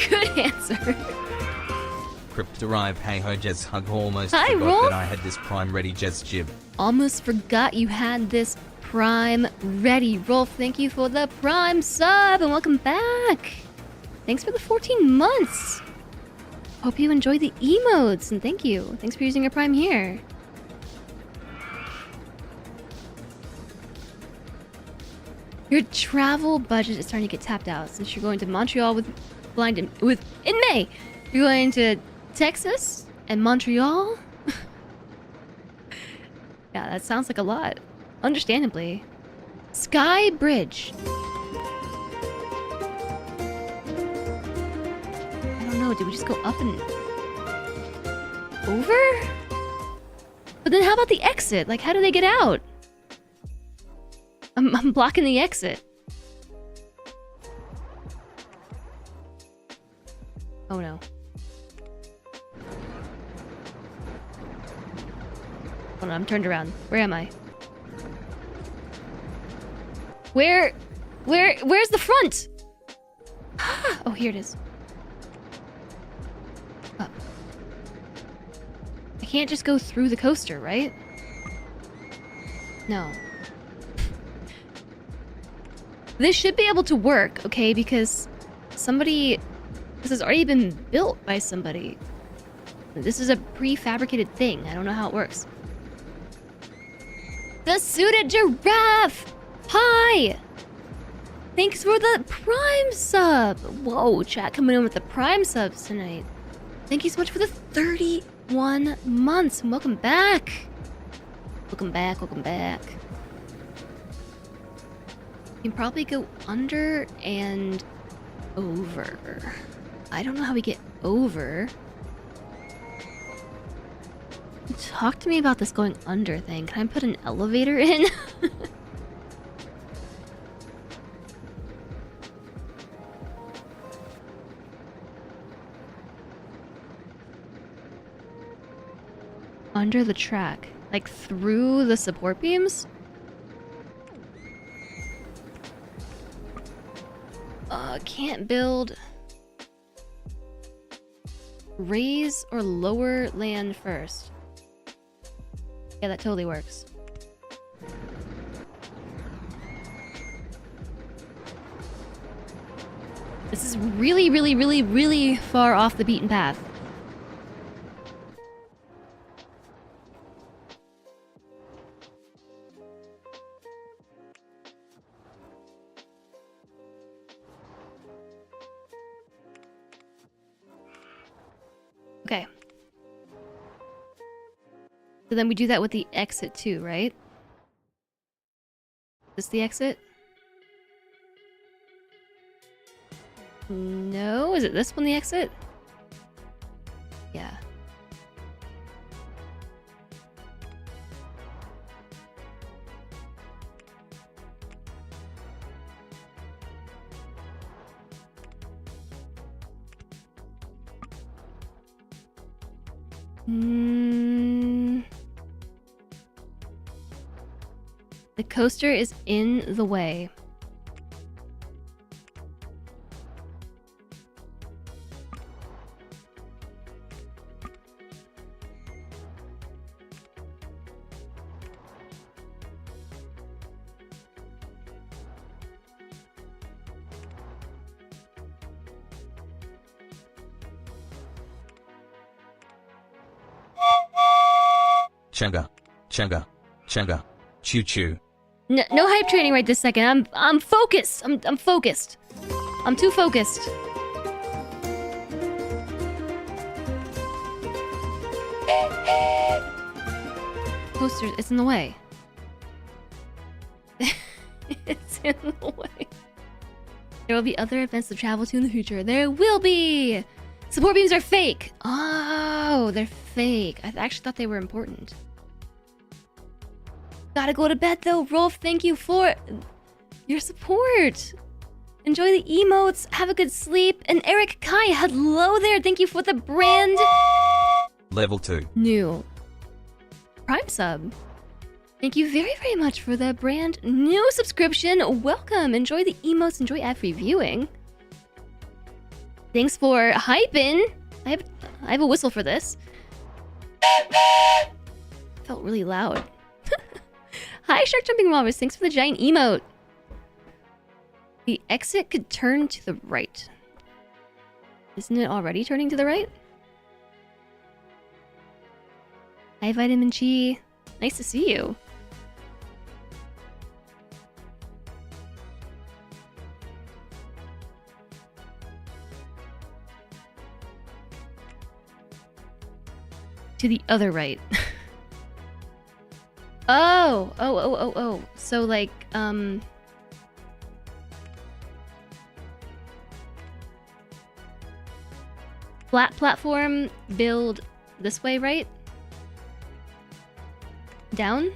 Good answer. Crypt arrive, hey ho, Jez hug, almost Hi, forgot Rolf. that I had this prime ready, Jez jib. Almost forgot you had this Prime ready. Rolf, thank you for the Prime sub and welcome back. Thanks for the 14 months. Hope you enjoy the emotes and thank you. Thanks for using your Prime here. Your travel budget is starting to get tapped out since you're going to Montreal in May. You're going to Texas and Montreal. Yeah, that sounds like a lot. Understandably. Sky Bridge. I don't know, did we just go up and over? But then how about the exit? Like, how do they get out? I'm blocking the exit. Oh no. Hold on, I'm turned around. Where am I? Where's the front? Oh, here it is. Up. I can't just go through the coaster, right? No. This should be able to work, okay? Because this has already been built by somebody. This is a prefabricated thing. I don't know how it works. The suited giraffe! Hi! Thanks for the Prime sub! Whoa, chat coming in with the Prime subs tonight. Thank you so much for the 31 months. Welcome back. Welcome back, welcome back. You can probably go under and over. I don't know how we get over. Talk to me about this going under thing. Can I put an elevator in? Under the track. Like through the support beams? Can't build. Raise or lower land first. Yeah, that totally works. This is really, really, really, really far off the beaten path. So then we do that with the exit too, right? Is this the exit? No, is it this one the exit? Yeah. The coaster is in the way. Chugga. Chugga. Chugga. Choo choo. No, no hype training right this second. I'm focused. I'm focused. I'm too focused. Posters, it's in the way. It's in the way. There will be other events to travel to in the future. There will be! Support beams are fake! Oh, they're fake. I actually thought they were important. Gotta go to bed though, Rolf. Thank you for your support. Enjoy the emotes. Have a good sleep. And Eric Kai, hello there. Thank you for the brand Level 2. new Prime sub. Thank you very, very much for the brand new subscription. Welcome. Enjoy the emotes. Enjoy ad-free viewing. Thanks for hyping. I have a whistle for this. Felt really loud. Hi, Shark Jumping Walrus. Thanks for the giant emote. The exit could turn to the right. Isn't it already turning to the right? Hi, Vitamin Chi. Nice to see you. To the other right. Oh. So like, flat platform build this way, right? Down?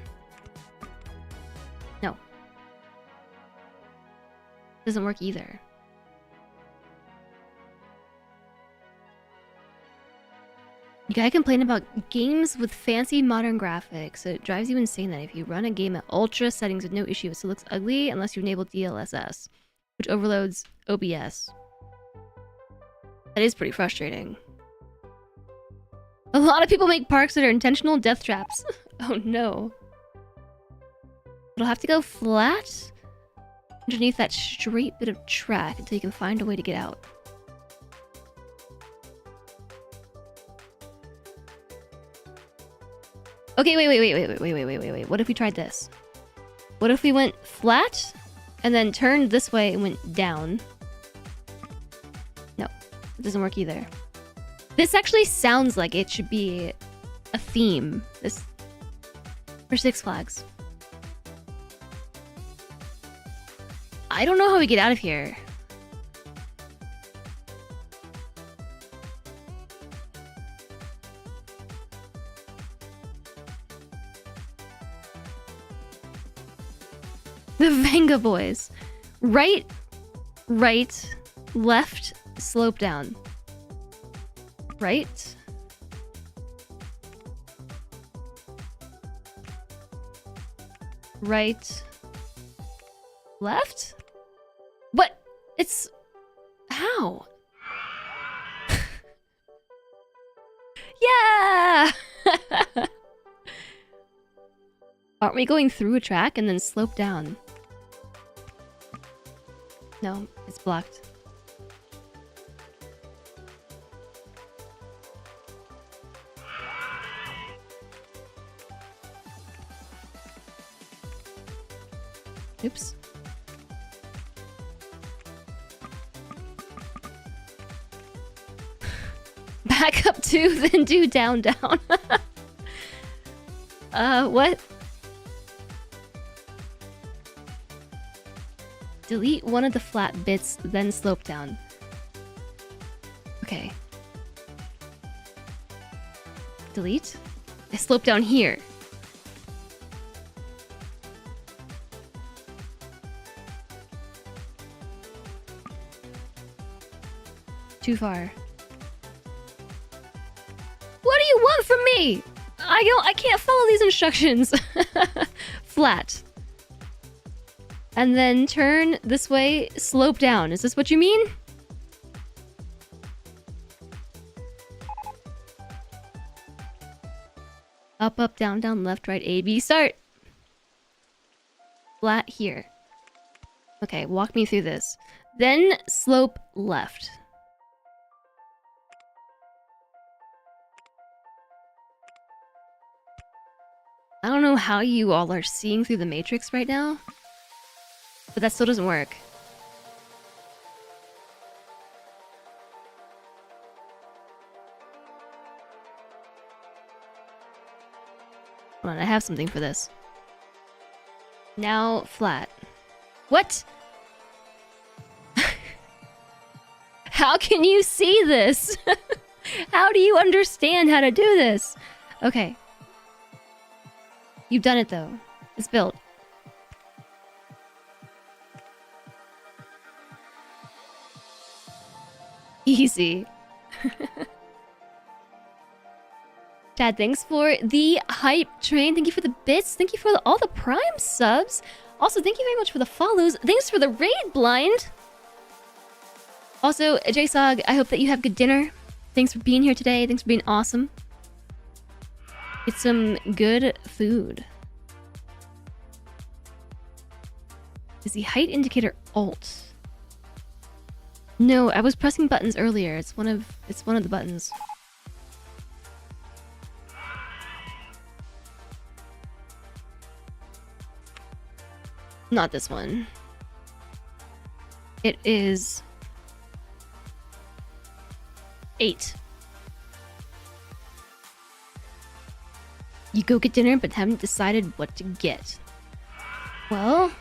No. Doesn't work either. You gotta complain about games with fancy modern graphics. It drives you insane that if you run a game at ultra settings with no issue, it still looks ugly unless you enable DLSS, which overloads OBS. That is pretty frustrating. A lot of people make parks that are intentional death traps. Oh no. It'll have to go flat underneath that straight bit of track until you can find a way to get out. Okay, wait. What if we tried this? What if we went flat and then turned this way and went down? No, it doesn't work either. This actually sounds like it should be a theme. This for Six Flags. I don't know how we get out of here. The Venga Boys. Right, left, slope down. Right. Right. Left? What? It's... How? Yeah! Aren't we going through a track and then slope down? No, it's blocked. Oops. Back up 2, then do down, down. What? Delete one of the flat bits, then slope down. Okay. Delete? I slope down here. Too far. What do you want from me? I can't follow these instructions. Flat. And then turn this way, slope down. Is this what you mean? Up, up, down, down, left, right, A, B, start. Flat here. Okay, walk me through this. Then slope left. I don't know how you all are seeing through the matrix right now, but that still doesn't work. Hold on, I have something for this. Now flat. What? How can you see this? How do you understand how to do this? Okay. You've done it though. It's built. Easy. Chad, thanks for the hype train. Thank you for the bits. Thank you for all the Prime subs. Also, thank you very much for the follows. Thanks for the raid, Blind. Also, JSOG, I hope that you have good dinner. Thanks for being here today. Thanks for being awesome. Get some good food. Is the height indicator Alt? No, I was pressing buttons earlier. It's one of the buttons. Not this one. It is 8. You go get dinner but haven't decided what to get. Well,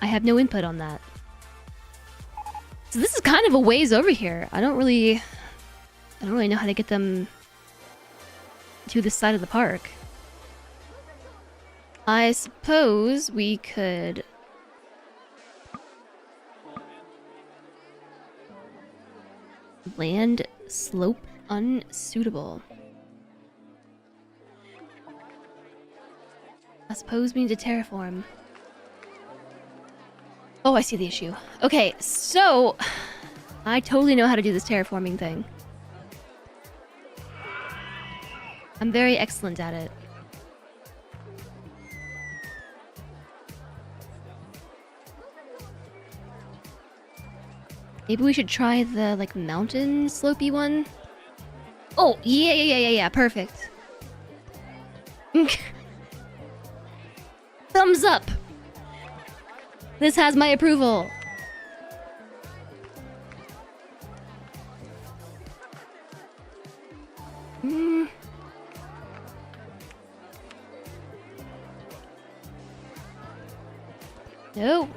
I have no input on that. So this is kind of a ways over here. I don't really know how to get them to this side of the park. I suppose we could land slope unsuitable. I suppose we need to terraform. Oh, I see the issue. Okay, so I totally know how to do this terraforming thing. I'm very excellent at it. Maybe we should try the, like, mountain slopey one? Oh, yeah, perfect. Thumbs up! This has my approval.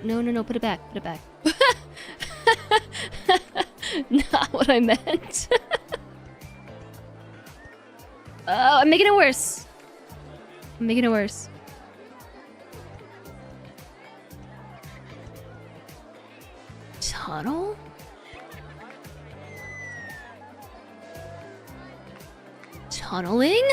No, put it back, Not what I meant. Oh, I'm making it worse. Tunnel? Tunneling?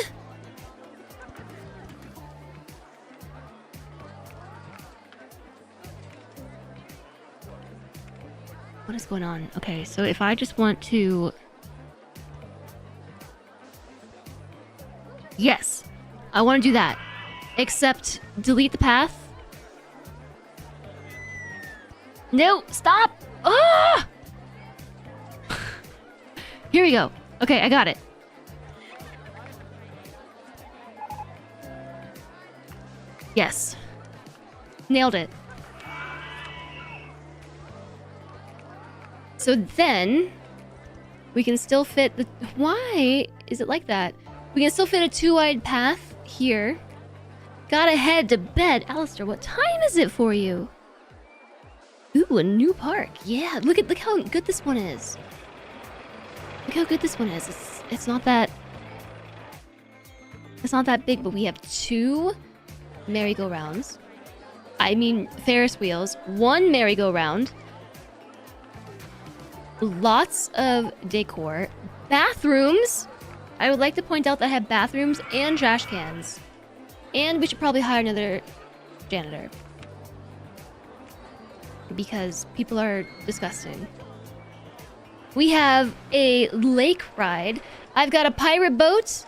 What is going on? Okay, so if I just want to... Yes! I want to do that. Except delete the path. No! Stop! Ah! Here we go. Okay, I got it. Yes. Nailed it. So then, we can still fit the... Why is it like that? We can still fit a 2-wide path here. Gotta head to bed. Alistair, what time is it for you? Ooh, a new park. Yeah, look how good this one is. Look how good this one is. It's not that big, but we have 2 merry-go-rounds. I mean, Ferris wheels. 1 merry-go-round. Lots of decor. Bathrooms. I would like to point out that I have bathrooms and trash cans. And we should probably hire another janitor. Because people are disgusting. We have a lake ride. I've got a pirate boat.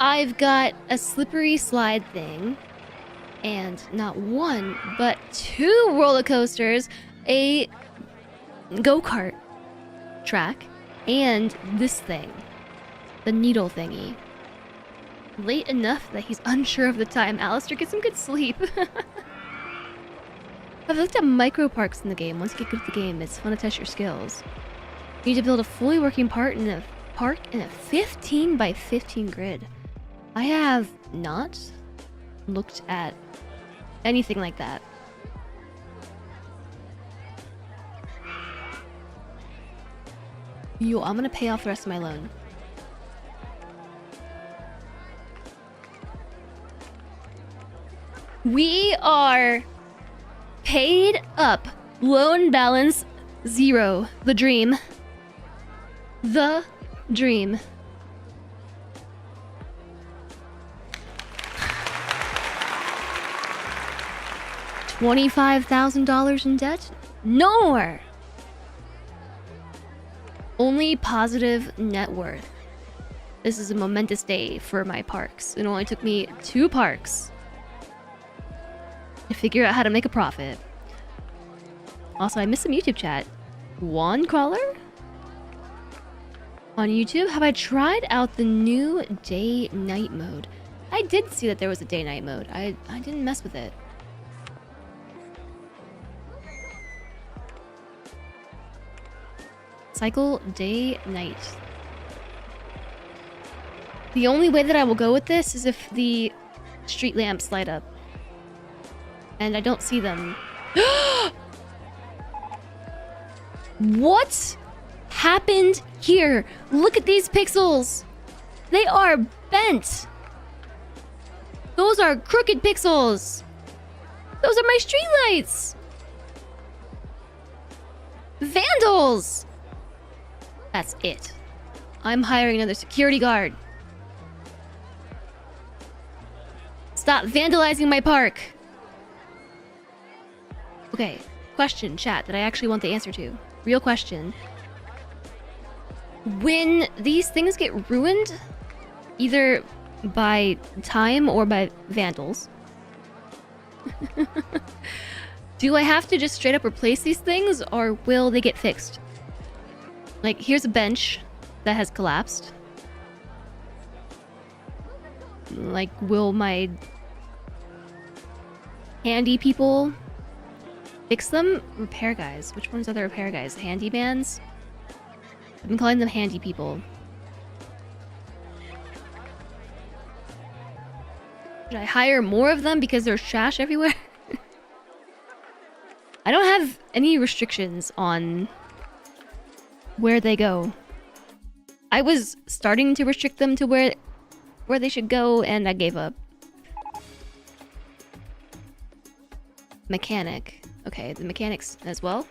I've got a slippery slide thing. And not 1, but 2 roller coasters. A go-kart track. And this thing. The needle thingy. Late enough that he's unsure of the time. Alistair, get some good sleep. I've looked at micro parks in the game. Once you get good at the game, it's fun to test your skills. You need to build a fully working park in a 15 by 15 grid. I have not looked at anything like that. Yo, I'm gonna pay off the rest of my loan. We are paid up. Loan balance 0. The dream. The dream. $25,000 in debt? No more. Only positive net worth. This is a momentous day for my parks. It only took me 2 parks to figure out how to make a profit. Also, I missed some YouTube chat. Wand crawler? On YouTube, have I tried out the new day-night mode? I did see that there was a day-night mode. I didn't mess with it. Cycle day-night. The only way that I will go with this is if the street lamps light up. And I don't see them. What happened here? Look at these pixels. They are bent. Those are crooked pixels. Those are my streetlights. Vandals. That's it. I'm hiring another security guard. Stop vandalizing my park. Okay, question, chat, that I actually want the answer to. Real question. When these things get ruined, either by time or by vandals, do I have to just straight up replace these things, or will they get fixed? Like, here's a bench that has collapsed. Like, will my handy people fix them? Repair guys. Which ones are the repair guys? Handymans? I've been calling them handy people. Should I hire more of them because there's trash everywhere? I don't have any restrictions on where they go. I was starting to restrict them to where they should go, and I gave up. Mechanic. Okay, the mechanics as well.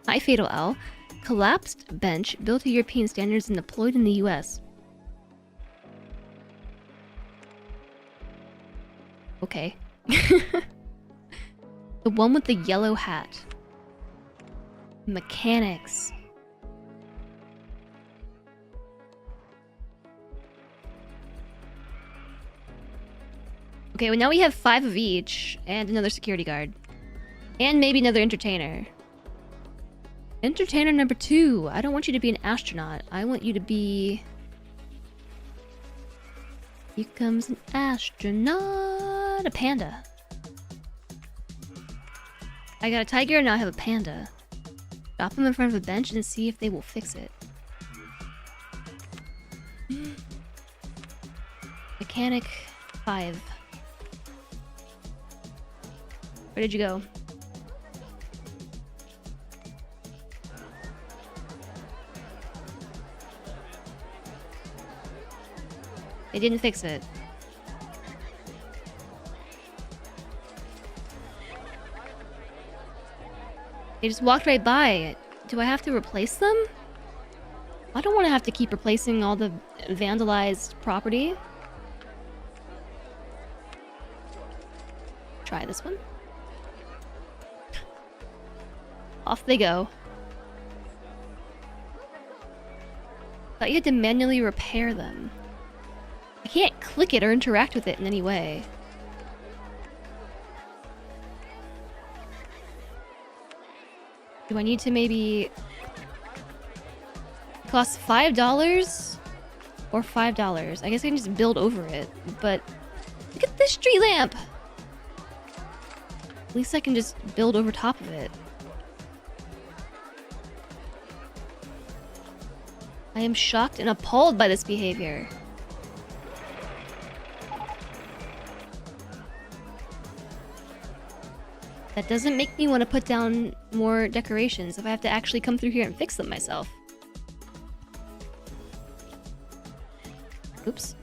Hi, Fatal Owl. Collapsed bench built to European standards and deployed in the US. Okay. The one with the yellow hat. Mechanics. Okay, well now we have 5 of each, and another security guard. And maybe another entertainer. Entertainer number 2. I don't want you to be an astronaut. I want you to be... Here comes an astronaut. A panda. I got a tiger and now I have a panda. Drop them in front of a bench and see if they will fix it. Mechanic 5. Where did you go? They didn't fix it. They just walked right by it. Do I have to replace them? I don't want to have to keep replacing all the vandalized property. Try this one. Off they go. Thought you had to manually repair them. I can't click it or interact with it in any way. Do I need to maybe... It costs $5? Or $5. I guess I can just build over it, but... Look at this street lamp! At least I can just build over top of it. I am shocked and appalled by this behavior. That doesn't make me want to put down more decorations if I have to actually come through here and fix them myself. Oops.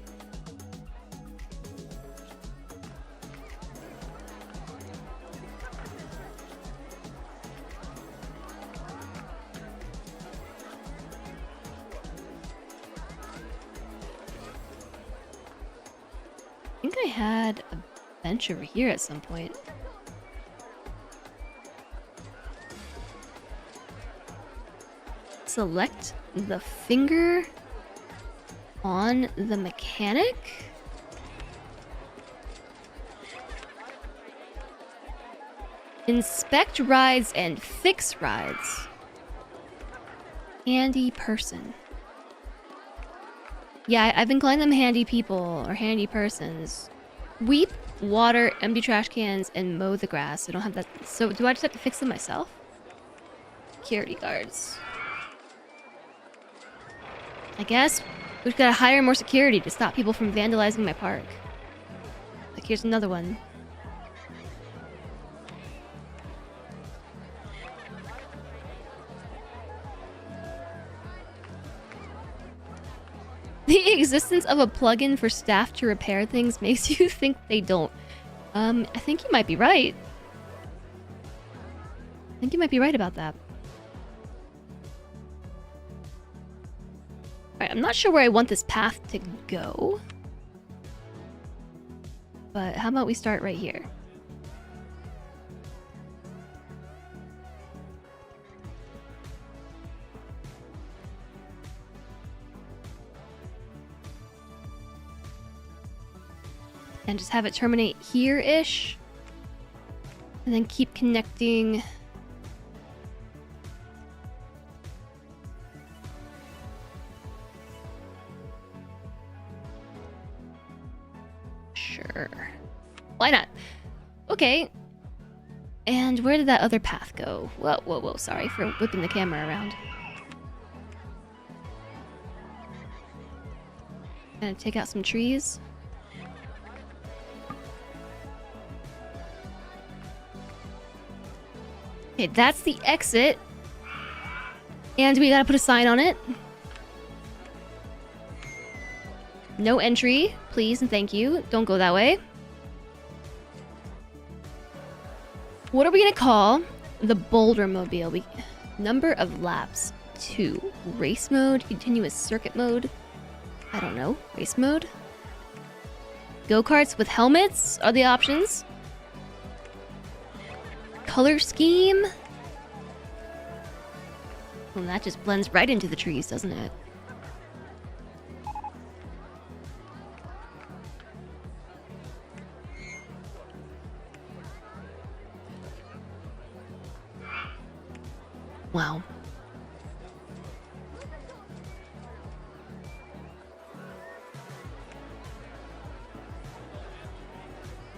I think I had a bench over here at some point. Select the finger on the mechanic. Inspect rides and fix rides. Handy person. Yeah, I've been calling them handy people or handy persons. Sweep, water, empty trash cans, and mow the grass. I don't have that. So do I just have to fix them myself? Security guards. I guess we've got to hire more security to stop people from vandalizing my park. Like, here's another one. The existence of a plugin for staff to repair things makes you think they don't. I think you might be right. I think you might be right about that. Alright, I'm not sure where I want this path to go. But how about we start right here? And just have it terminate here-ish. And then keep connecting. Sure. Why not? Okay. And where did that other path go? Whoa, whoa, whoa. Sorry for whipping the camera around. Gonna take out some trees. Okay, that's the exit. And we gotta put a sign on it. No entry, please and thank you. Don't go that way. What are we gonna call the Boulder Mobile? Number of laps, 2. Race mode, continuous circuit mode. I don't know. Race mode? Go-karts with helmets are the options. Color scheme? Well, that just blends right into the trees, doesn't it? Wow.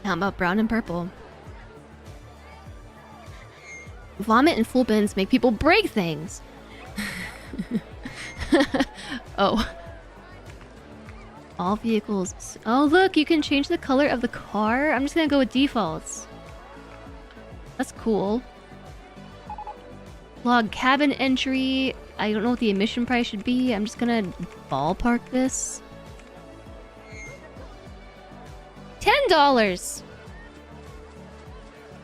How about brown and purple? vomit and full bins make people break things. Oh. All vehicles. Oh, look, you can change the color of the car. I'm just gonna go with defaults. That's cool. Log cabin entry. I don't know what the emission price should be. I'm just gonna ballpark this. $10.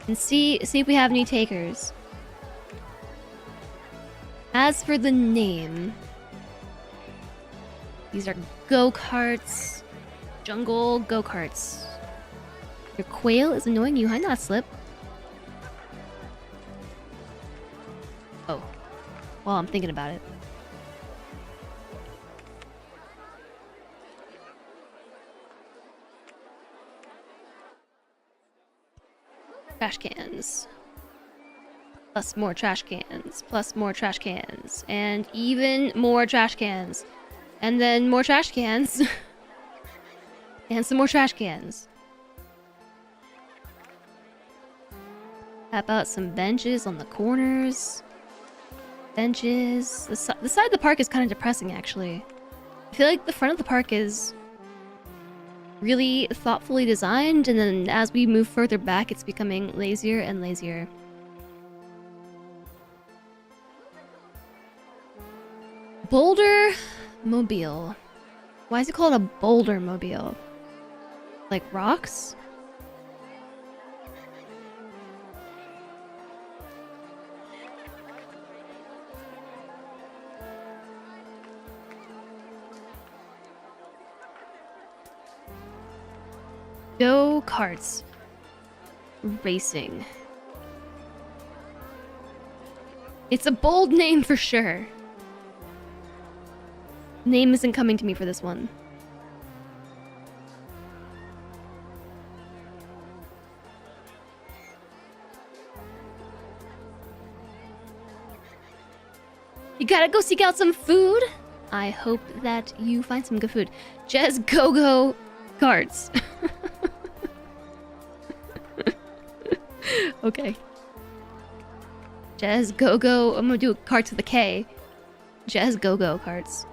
And see if we have any takers. As for the name, these are go-karts. Jungle go-karts. Your quail is annoying you. Hi, not slip. Oh. Well, I'm thinking about it. Trash cans. Plus more trash cans. Plus more trash cans. And even more trash cans. And then more trash cans. And some more trash cans. How about some benches on the corners? Benches. The side of the park is kind of depressing, actually. I feel like the front of the park is really thoughtfully designed, and then as we move further back, it's becoming lazier and lazier. Boulder Mobile. Why is it called a Boulder Mobile? Like rocks? Go-karts. Racing. It's a bold name for sure. Name isn't coming to me for this one. You gotta go seek out some food? I hope that you find some good food. Just go carts. Okay. Jazz go. I'm gonna do carts with a K. Jazz go carts.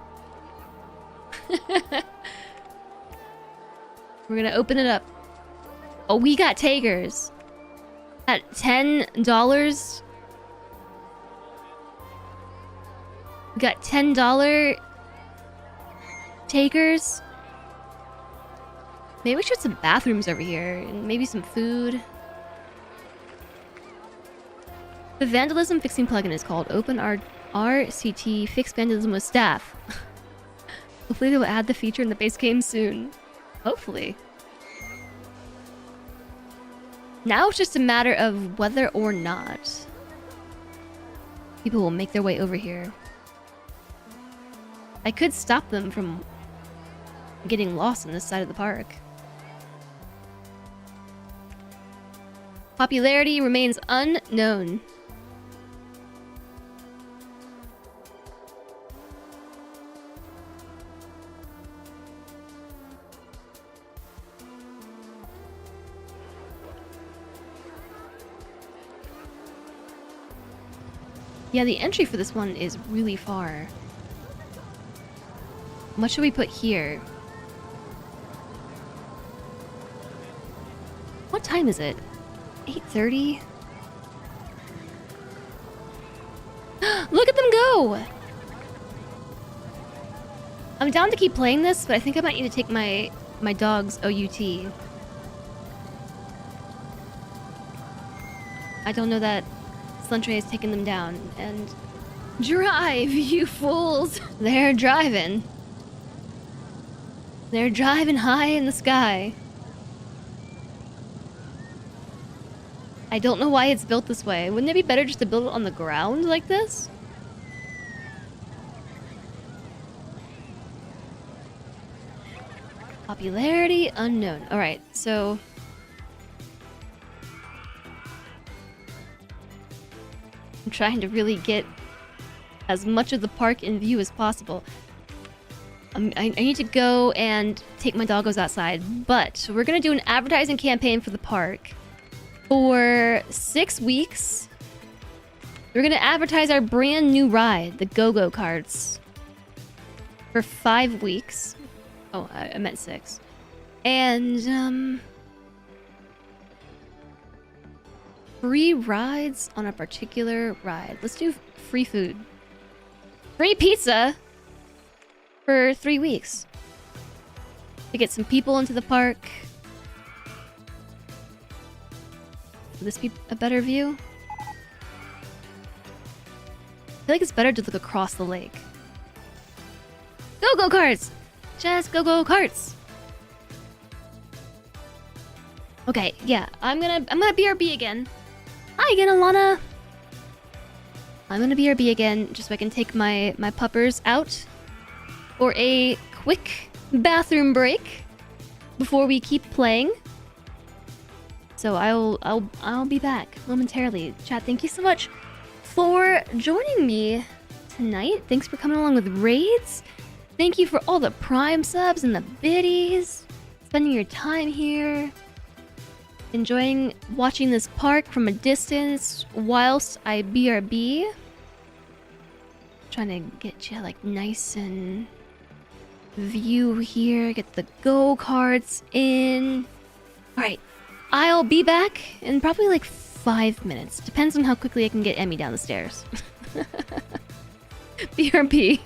We're gonna open it up. Oh, we got takers. At $10. We got $10 takers. Maybe we should have some bathrooms over here and maybe some food. The vandalism fixing plugin is called OpenRCT Fix Vandalism with Staff. Hopefully they will add the feature in the base game soon. Hopefully. Now it's just a matter of whether or not people will make their way over here. I could stop them from getting lost on this side of the park. Popularity remains unknown. Yeah, the entry for this one is really far. What should we put here? What time is it? 8:30? Look at them go! I'm down to keep playing this, but I think I might need to take my dog's OUT. I don't know that Sluntre has taken them down, and... Drive, you fools! They're driving. They're driving high in the sky. I don't know why it's built this way. Wouldn't it be better just to build it on the ground like this? Popularity unknown. Alright, so... I'm trying to really get as much of the park in view as possible. I need to go and take my doggos outside, but we're gonna do an advertising campaign for the park for 6 weeks. We're gonna advertise our brand new ride, the Go-Go Carts, for 5 weeks. Oh, I meant 6. And, free rides on a particular ride. Let's do free food. Free pizza for 3 weeks. To get some people into the park. Would this be a better view? I feel like it's better to look across the lake. Go-go carts! Just go-go carts! Okay, yeah, I'm gonna BRB again. Hi again, Alana! I'm gonna BRB again, just so I can take my puppers out for a quick bathroom break before we keep playing. So I'll be back momentarily. Chat, thank you so much for joining me tonight. Thanks for coming along with raids. Thank you for all the Prime subs and the biddies. Spending your time here. Enjoying watching this park from a distance whilst I BRB. Trying to get you like nice and view here. Get the go-karts in. Alright. I'll be back in probably like 5 minutes. Depends on how quickly I can get Emmy down the stairs. BRB.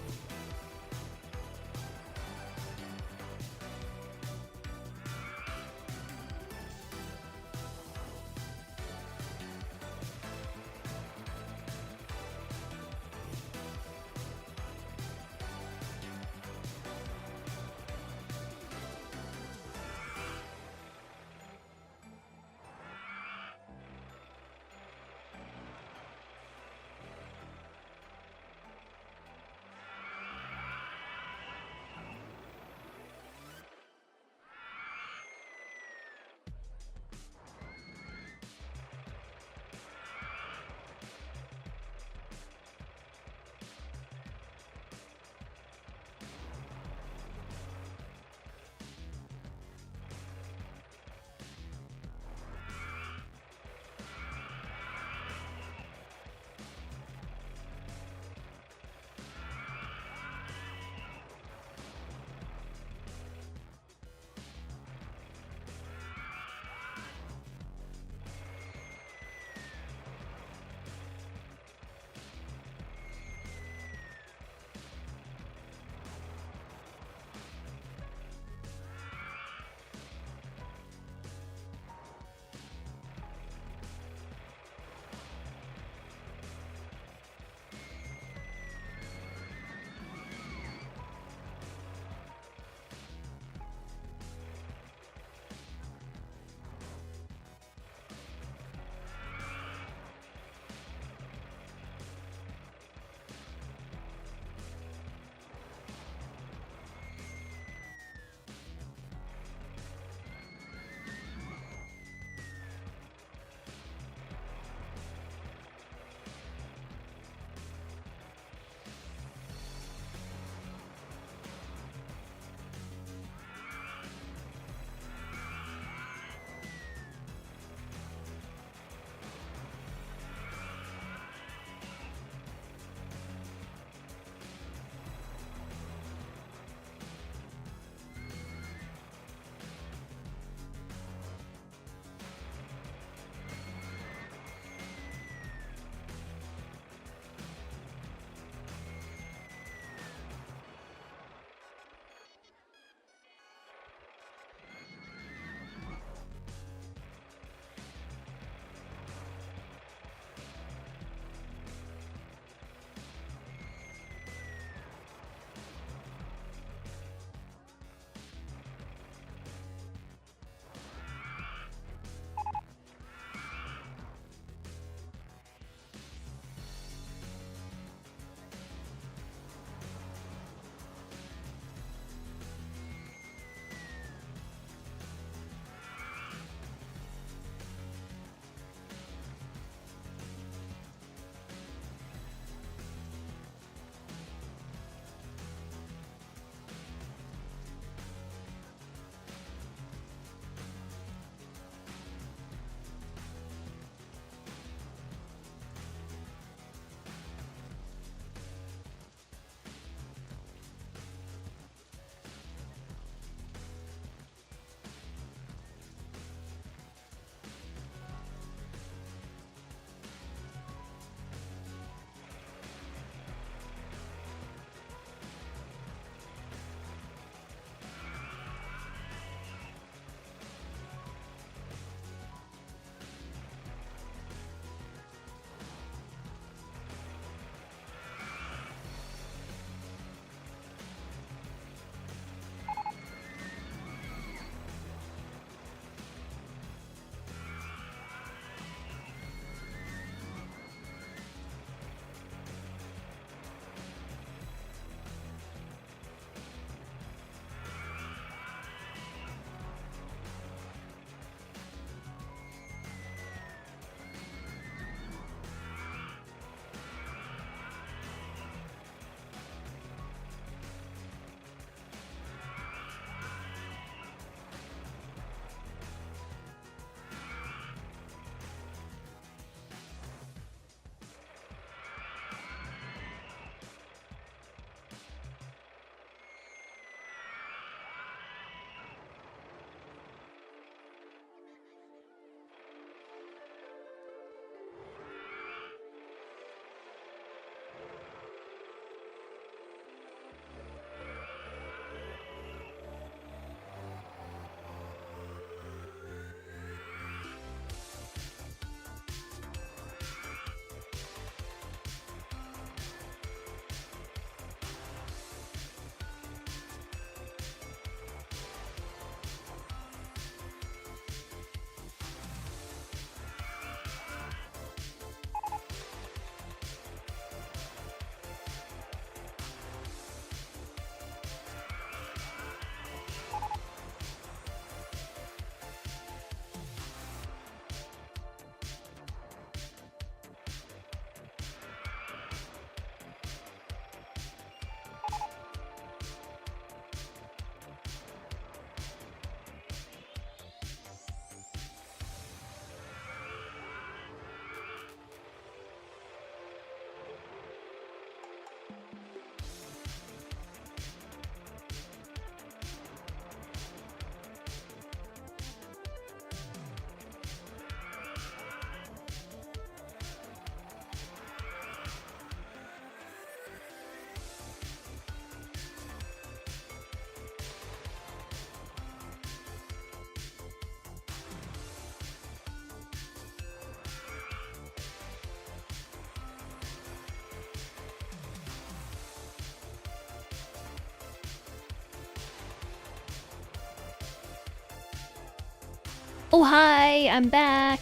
Oh, hi, I'm back.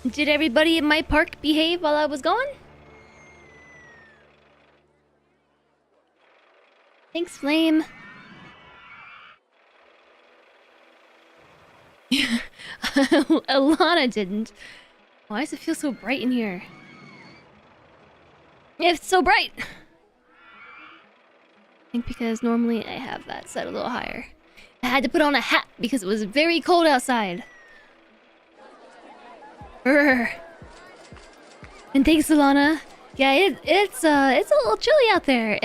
Did everybody in my park behave while I was gone? Thanks, Flame. Alana didn't. Why does it feel so bright in here? It's so bright! I think because normally I have that set a little higher. I had to put on a hat because it was very cold outside. Brr. And thanks, Alana. Yeah, it's a little chilly out there.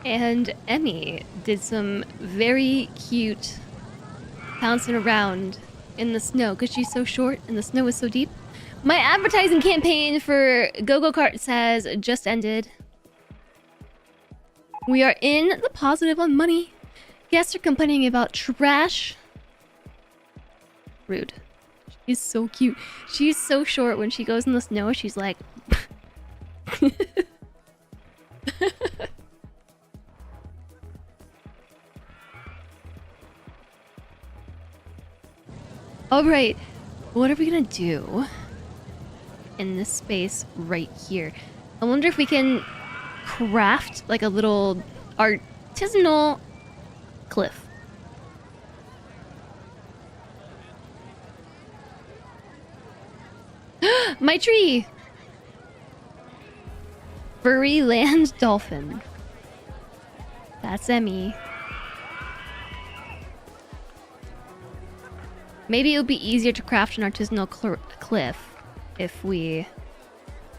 And Emmy did some very cute bouncing around in the snow because she's so short and the snow is so deep. My advertising campaign for Go-Go Karts has just ended. We are in the positive on money. Guests are complaining about trash. Rude. She's so cute. She's so short when she goes in the snow. She's like... Alright, what are we gonna do in this space right here? I wonder if we can craft like a little artisanal cliff. My tree! Furry land dolphin. That's Emmy. Maybe it would be easier to craft an artisanal cliff if we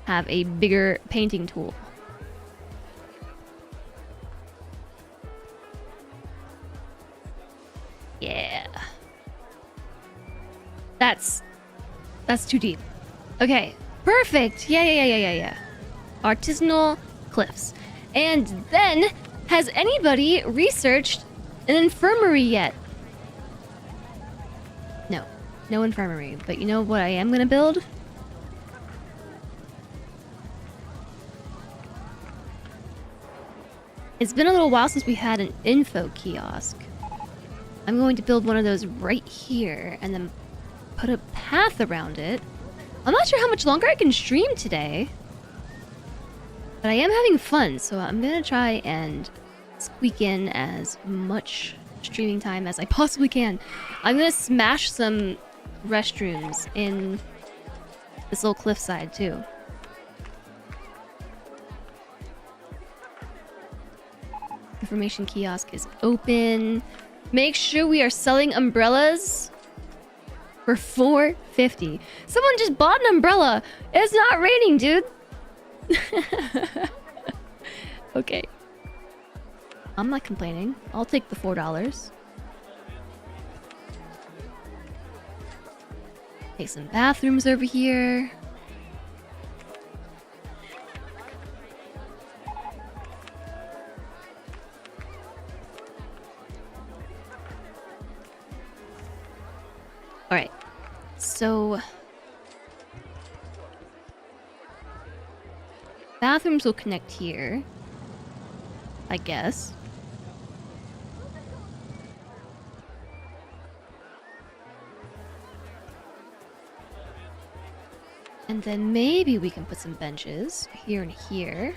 have a bigger painting tool. Yeah. That's too deep. Okay, perfect. Yeah. Artisanal cliffs. And then, has anybody researched an infirmary yet? No infirmary, but you know what I am gonna build? It's been a little while since we had an info kiosk. I'm going to build one of those right here and then put a path around it. I'm not sure how much longer I can stream today, but I am having fun, so I'm gonna try and squeak in as much streaming time as I possibly can. I'm gonna smash some restrooms in this little cliffside too. Information kiosk is open. Make sure we are selling umbrellas for $4.50. Someone just bought an umbrella. It's not raining, dude. Okay. I'm not complaining. I'll take the $4. Take some bathrooms over here. Alright. So... bathrooms will connect here. I guess. And then maybe we can put some benches here and here.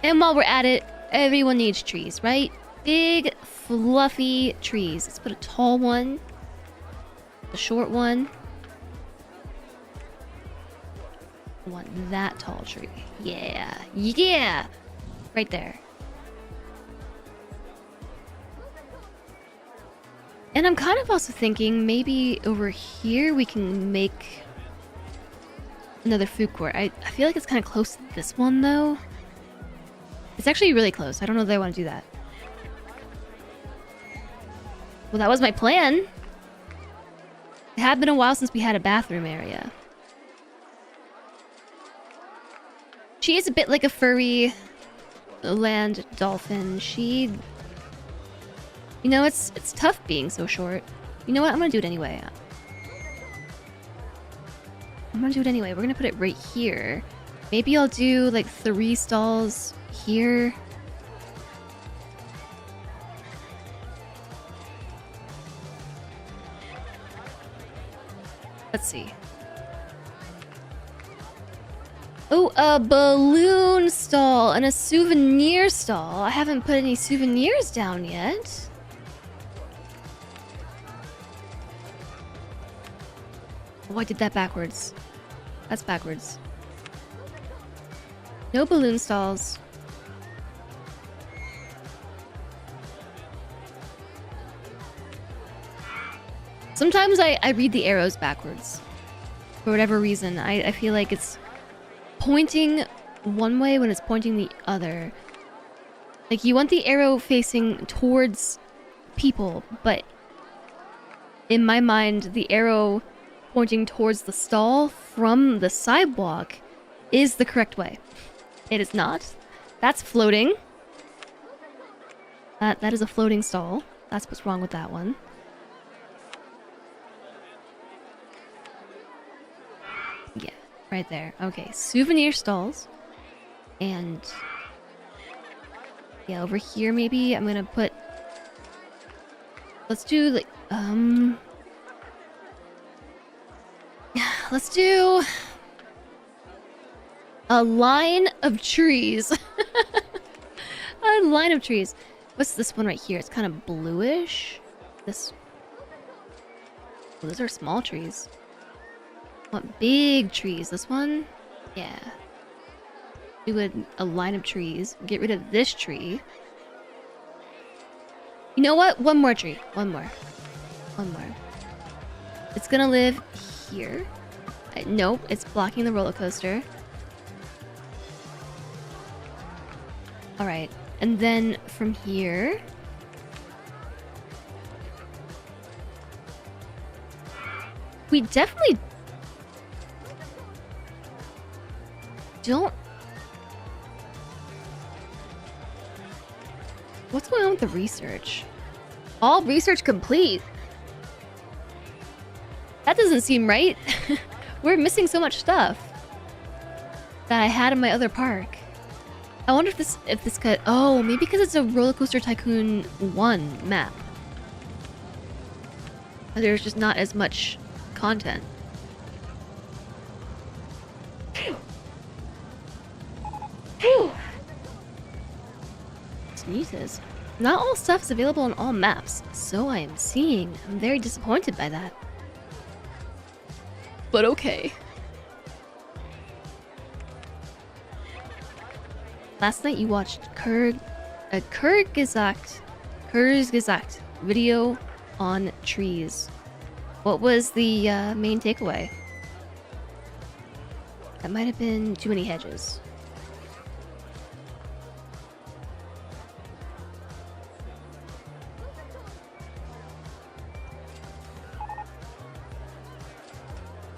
And while we're at it, everyone needs trees, right? Big, fluffy trees. Let's put a tall one, a short one. I want that tall tree. Yeah, yeah! Right there. And I'm kind of also thinking maybe over here we can make another food court. I feel like it's kind of close to this one though. It's actually really close. I don't know that I want to do that. Well, that was my plan. It had been a while since we had a bathroom area. She is a bit like a furry land dolphin. She... You know, it's tough being so short. You know what? I'm gonna do it anyway. I'm gonna do it anyway. We're gonna put it right here. Maybe I'll do like 3 stalls here. Let's see. Oh, a balloon stall and a souvenir stall. I haven't put any souvenirs down yet. Oh, I did that backwards. That's backwards. No balloon stalls. Sometimes I read the arrows backwards. For whatever reason. I feel like it's pointing one way when it's pointing the other. Like, you want the arrow facing towards people, but in my mind, the arrow pointing towards the stall from the sidewalk is the correct way. It is not. That's floating. That is a floating stall. That's what's wrong with that one. Yeah, right there. Okay, souvenir stalls. And yeah, over here maybe I'm gonna put... Let's do like, let's do a line of trees. A line of trees. What's this one right here? It's kind of bluish. This... Oh, those are small trees. I want big trees. This one? Yeah. Do a line of trees. Get rid of this tree. You know what? One more tree. One more. It's gonna live here. Nope, it's blocking the roller coaster. Alright, and then from here... We definitely... don't... What's going on with the research? All research complete. That doesn't seem right. We're missing so much stuff that I had in my other park. I wonder if this could... Oh, maybe because it's a Rollercoaster Tycoon 1 map. There's just not as much content. Jesus. Not all stuff is available on all maps, so I am seeing. I'm very disappointed by that. But okay. Last night you watched Kurzgesagt video on trees. What was the main takeaway? That might have been too many hedges.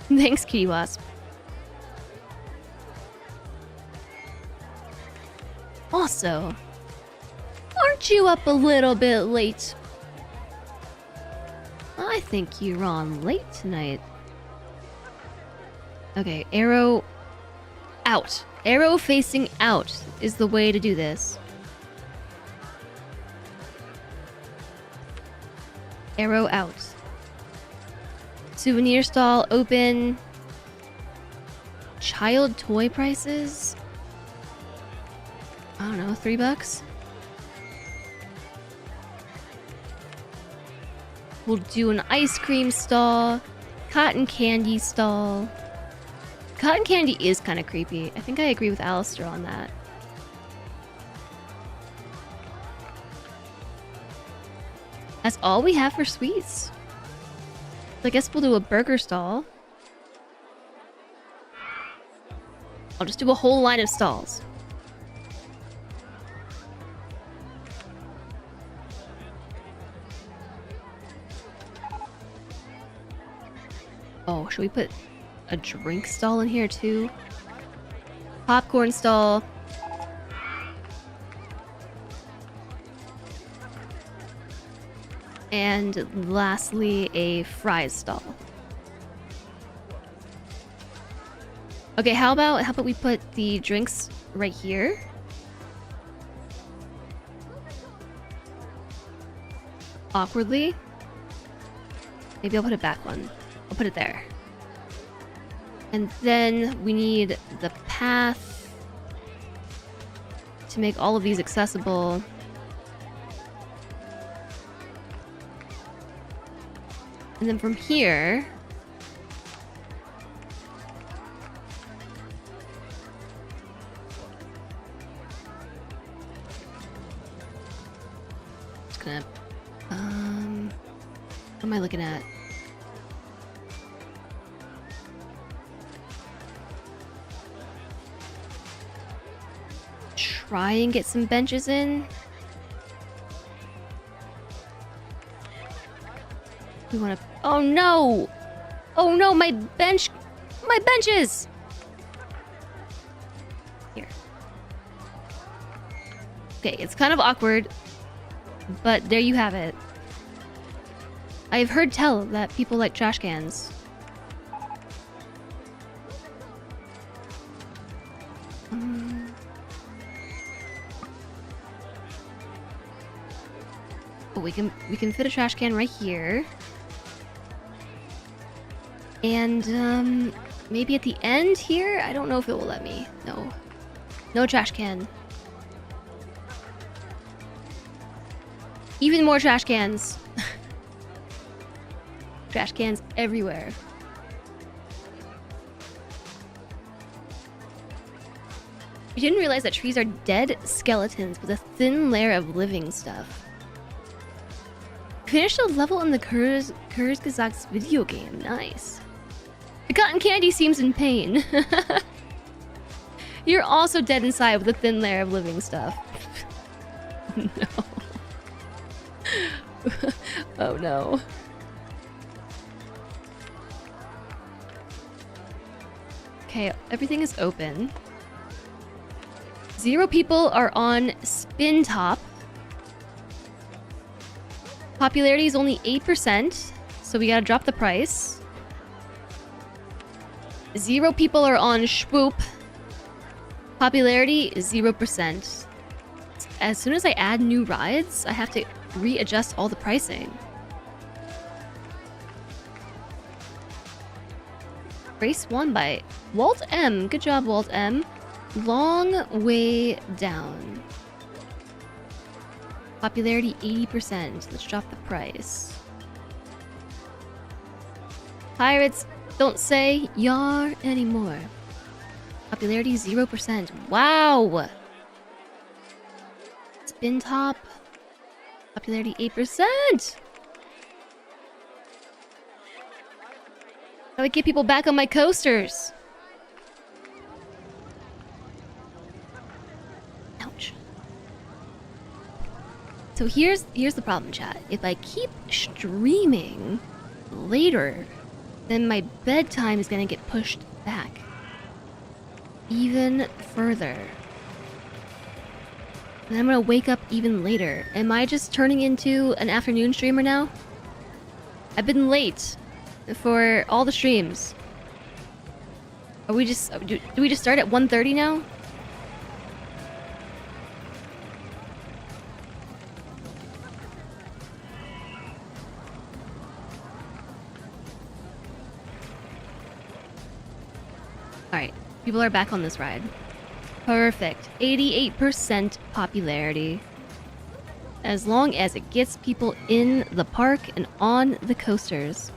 Thanks, Kitty Wasp. Also, aren't you up a little bit late? I think you're on late tonight. Okay, arrow out. Arrow facing out is the way to do this. Arrow out. Souvenir stall open. Child toy prices? I don't know, $3? We'll do an ice cream stall. Cotton candy stall. Cotton candy is kind of creepy. I think I agree with Alistair on that. That's all we have for sweets. So I guess we'll do a burger stall. I'll just do a whole line of stalls. Oh, should we put a drink stall in here too? Popcorn stall. And lastly, a fries stall. Okay, how about we put the drinks right here? Awkwardly. Maybe I'll put it back one. I'll put it there. And then we need the path to make all of these accessible. And then from here, just gonna what am I looking at? Try and get some benches in. We want to. Oh no! Oh no! My benches. Here. Okay, it's kind of awkward, but there you have it. I've heard tell that people like trash cans. Oh, we can fit a trash can right here. And maybe at the end here? I don't know if it will let me. No. No trash can. Even more trash cans. Trash cans everywhere. I didn't realize that trees are dead skeletons with a thin layer of living stuff. Finished a level in the Kurzgesagt's video game. Nice. The cotton candy seems in pain. You're also dead inside with a thin layer of living stuff. No. Oh no. Okay, everything is open. 0 people are on Spin Top. Popularity is only 8%, so we gotta drop the price. 0 people are on Swoop. Popularity is 0%. As soon as I add new rides, I have to readjust all the pricing. Race won by Walt M. Good job, Walt M. Long way down. Popularity 80%. Let's drop the price. Pirates don't say yar anymore. Popularity 0%. Wow! Spin Top. Popularity 8%! How do I get people back on my coasters? Ouch. So here's the problem, chat. If I keep streaming later, then my bedtime is gonna get pushed back even further. And I'm gonna wake up even later. Am I just turning into an afternoon streamer now? I've been late for all the streams. Are we just do we just start at 1:30 now? Alright, people are back on this ride. Perfect. 88% popularity. As long as it gets people in the park and on the coasters.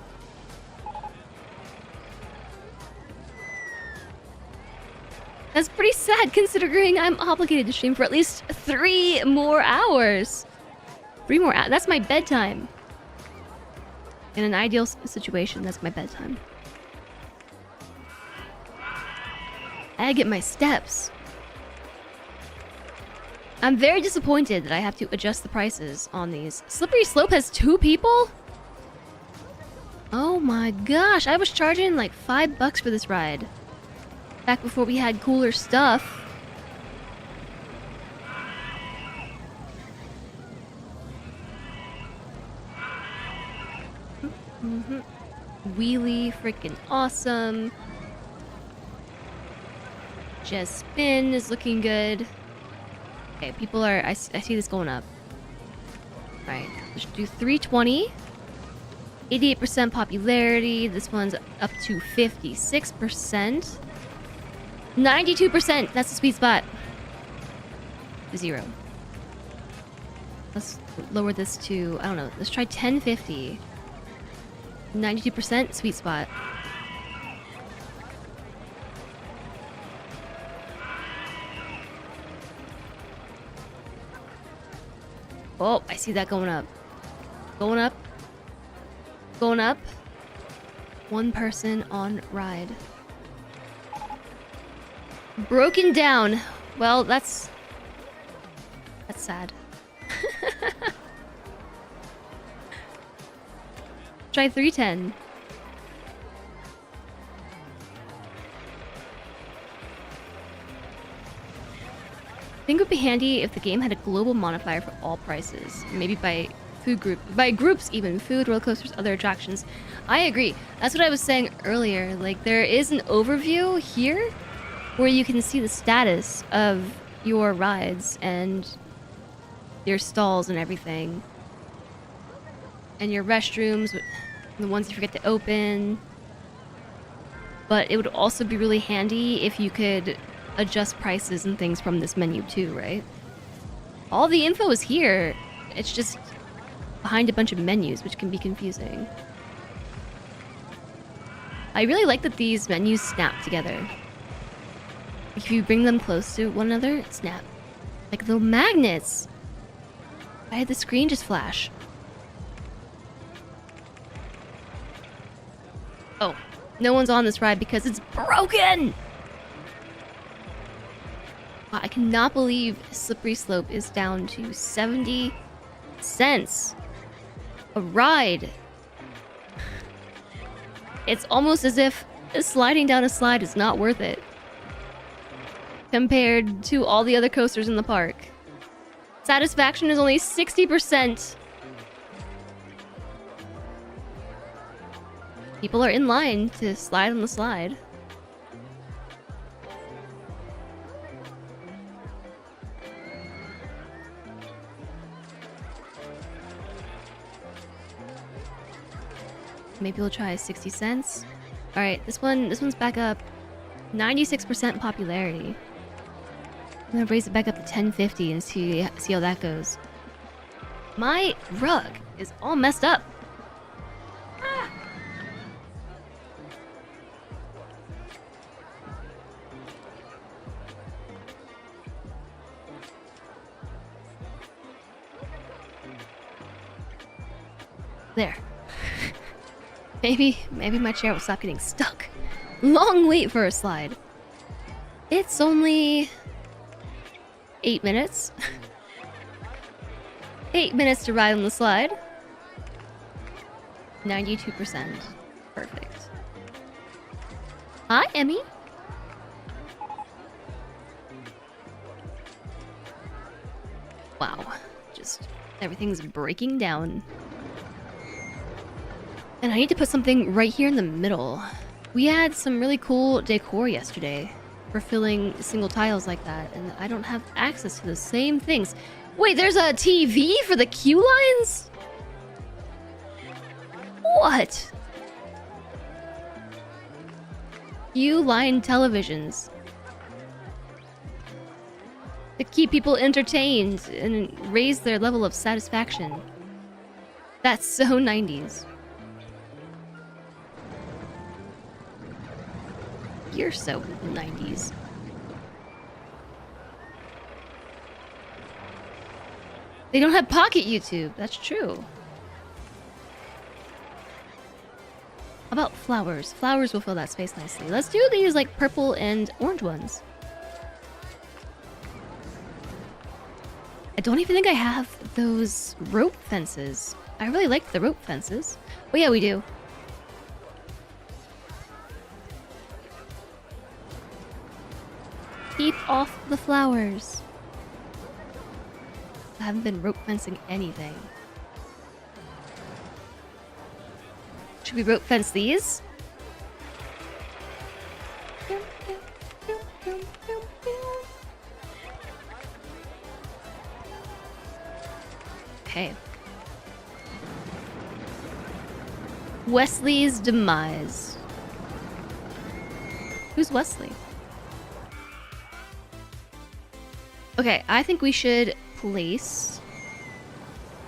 That's pretty sad considering I'm obligated to stream for at least 3 more hours. 3 more hours. That's my bedtime. In an ideal situation, that's my bedtime. I get my steps. I'm very disappointed that I have to adjust the prices on these. Slippery Slope has 2 people? Oh my gosh, I was charging like $5 for this ride. Back before we had cooler stuff. Wheelie, freaking awesome. OpenRCT2 spin is looking good. Okay, people are... I see this going up. Alright, let's do 320. 88% popularity. This one's up to 56%. 92%! That's the sweet spot. 0. Let's lower this to... I don't know. Let's try 1050. 92%, sweet spot. Oh, I see that going up. Going up. Going up. One person on ride. Broken down. Well, that's sad. Try 310. I think it would be handy if the game had a global modifier for all prices. Maybe by food group, by groups even. Food, roller coasters, other attractions. I agree. That's what I was saying earlier. Like, there is an overview here where you can see the status of your rides and your stalls and everything. And your restrooms, the ones you forget to open. But it would also be really handy if you could adjust prices and things from this menu too, right? All the info is here. It's just behind a bunch of menus, which can be confusing. I really like that these menus snap together. If you bring them close to one another, snap. Like little magnets. I had the screen just flash. Oh, no one's on this ride because it's broken! Wow, I cannot believe Slippery Slope is down to 70 cents a ride. It's almost as if sliding down a slide is not worth it compared to all the other coasters in the park. Satisfaction is only 60%. People are in line to slide on the slide. Maybe we'll try 60 cents. All right, this one's back up. 96% popularity. I'm gonna raise it back up to 1050 and see how that goes. My rug is all messed up. Ah. There. Maybe my chair will stop getting stuck. Long wait for a slide. It's only 8 minutes. 8 minutes to ride on the slide. 92%. Perfect. Hi, Emmy. Wow. Just everything's breaking down. And I need to put something right here in the middle. We had some really cool decor yesterday for filling single tiles like that, and I don't have access to the same things. Wait, there's a TV for the queue lines? What? Queue line televisions. To keep people entertained and raise their level of satisfaction. That's so 90s. You're so 90s. They don't have Pocket YouTube. That's true. How about flowers? Flowers will fill that space nicely. Let's do these like purple and orange ones. I don't even think I have those rope fences. I really like the rope fences. Oh yeah, we do. Keep off the flowers. I haven't been rope fencing anything. Should we rope fence these? Okay. Wesley's demise. Who's Wesley? Okay, I think we should place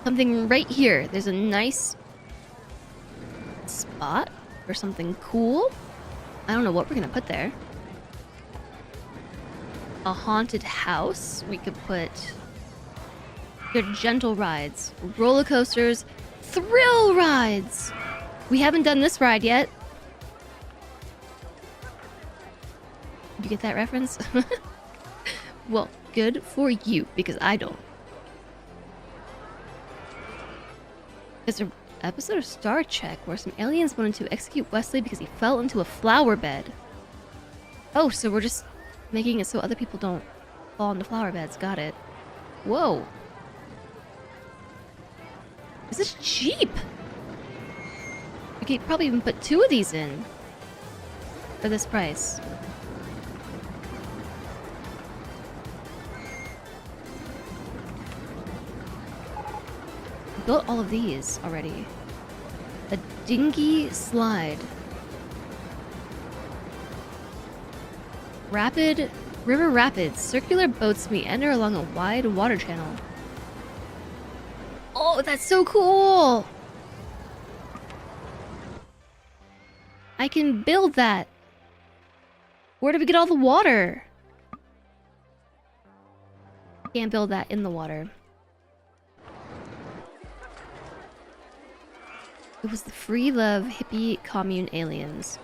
something right here. There's a nice spot for something cool. I don't know what we're gonna put there. A haunted house. We could put your gentle rides, roller coasters, thrill rides. We haven't done this ride yet. Did you get that reference? Well, good for you, because I don't. There's an episode of Star Trek where some aliens wanted to execute Wesley because he fell into a flower bed. Oh, so we're just making it so other people don't fall into flower beds. Got it. Whoa. This is cheap. We could probably even put 2 of these in for this price. Built all of these already. A dingy slide. River rapids. Circular boats meander along a wide water channel. Oh, that's so cool! I can build that. Where do we get all the water? Can't build that in the water. It was the free love hippie commune aliens.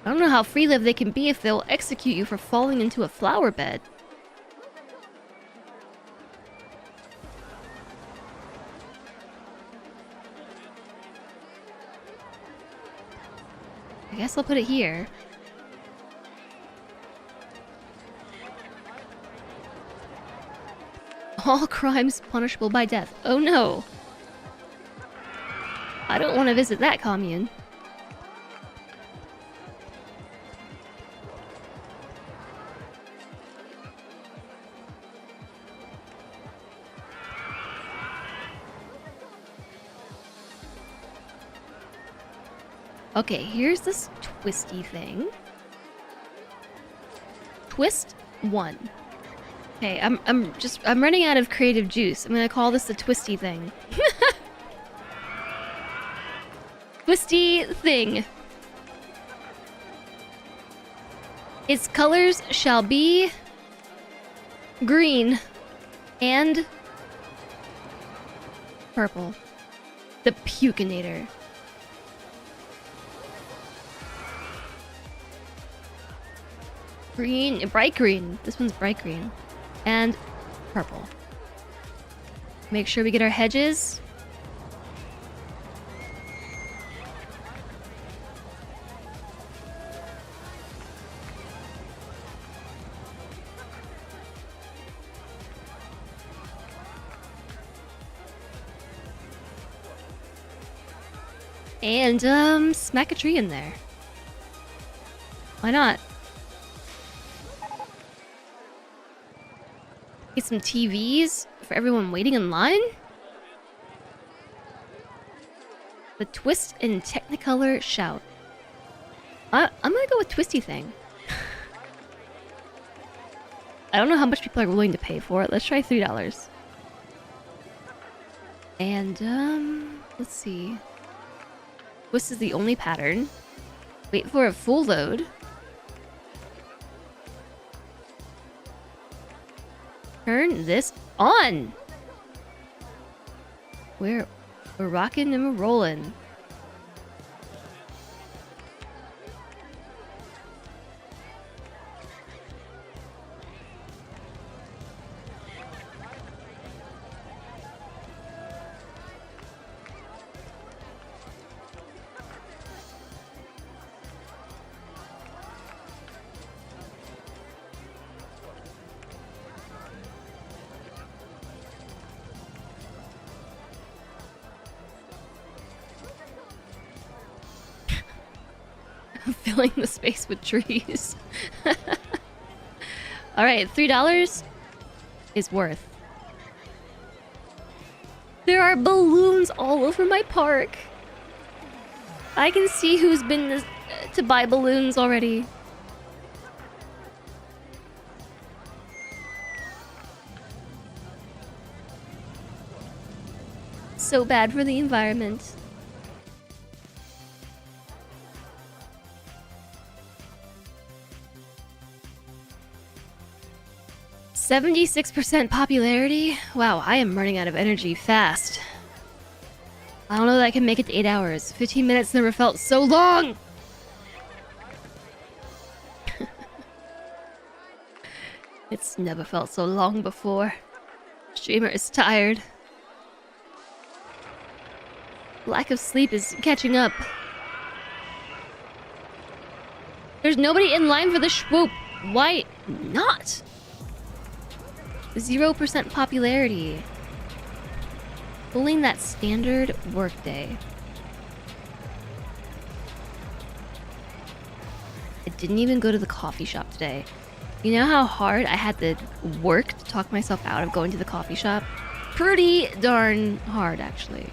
I don't know how free love they can be if they'll execute you for falling into a flower bed. I guess I'll put it here. All crimes punishable by death. Oh no! I don't want to visit that commune. Okay, here's this twisty thing. Twist 1. Okay, I'm running out of creative juice. I'm gonna call this the twisty thing. Twisty thing. Its colors shall be green and purple. The Pukinator. Green, bright green. This one's bright green. And purple. Make sure we get our hedges. And, smack a tree in there. Why not? Get some TVs for everyone waiting in line? The Twist and Technicolor Shout. I'm gonna go with Twisty Thing. I don't know how much people are willing to pay for it. Let's try $3. And, let's see. Twist is the only pattern. Wait for a full load. Turn this on! We're rocking and we're rolling. filling the space with trees. Alright, $3 is worth. There are balloons all over my park. I can see who's been to buy balloons already. So bad for the environment. %76% popularity? Wow, I am running out of energy fast. I don't know that I can make it to 8 hours. 15 minutes never felt so long! It's never felt so long before. Streamer is tired. Lack of sleep is catching up. There's nobody in line for the swoop. Why not? 0% popularity. Pulling that standard workday. I didn't even go to the coffee shop today. You know how hard I had to work to talk myself out of going to the coffee shop? Pretty darn hard, actually.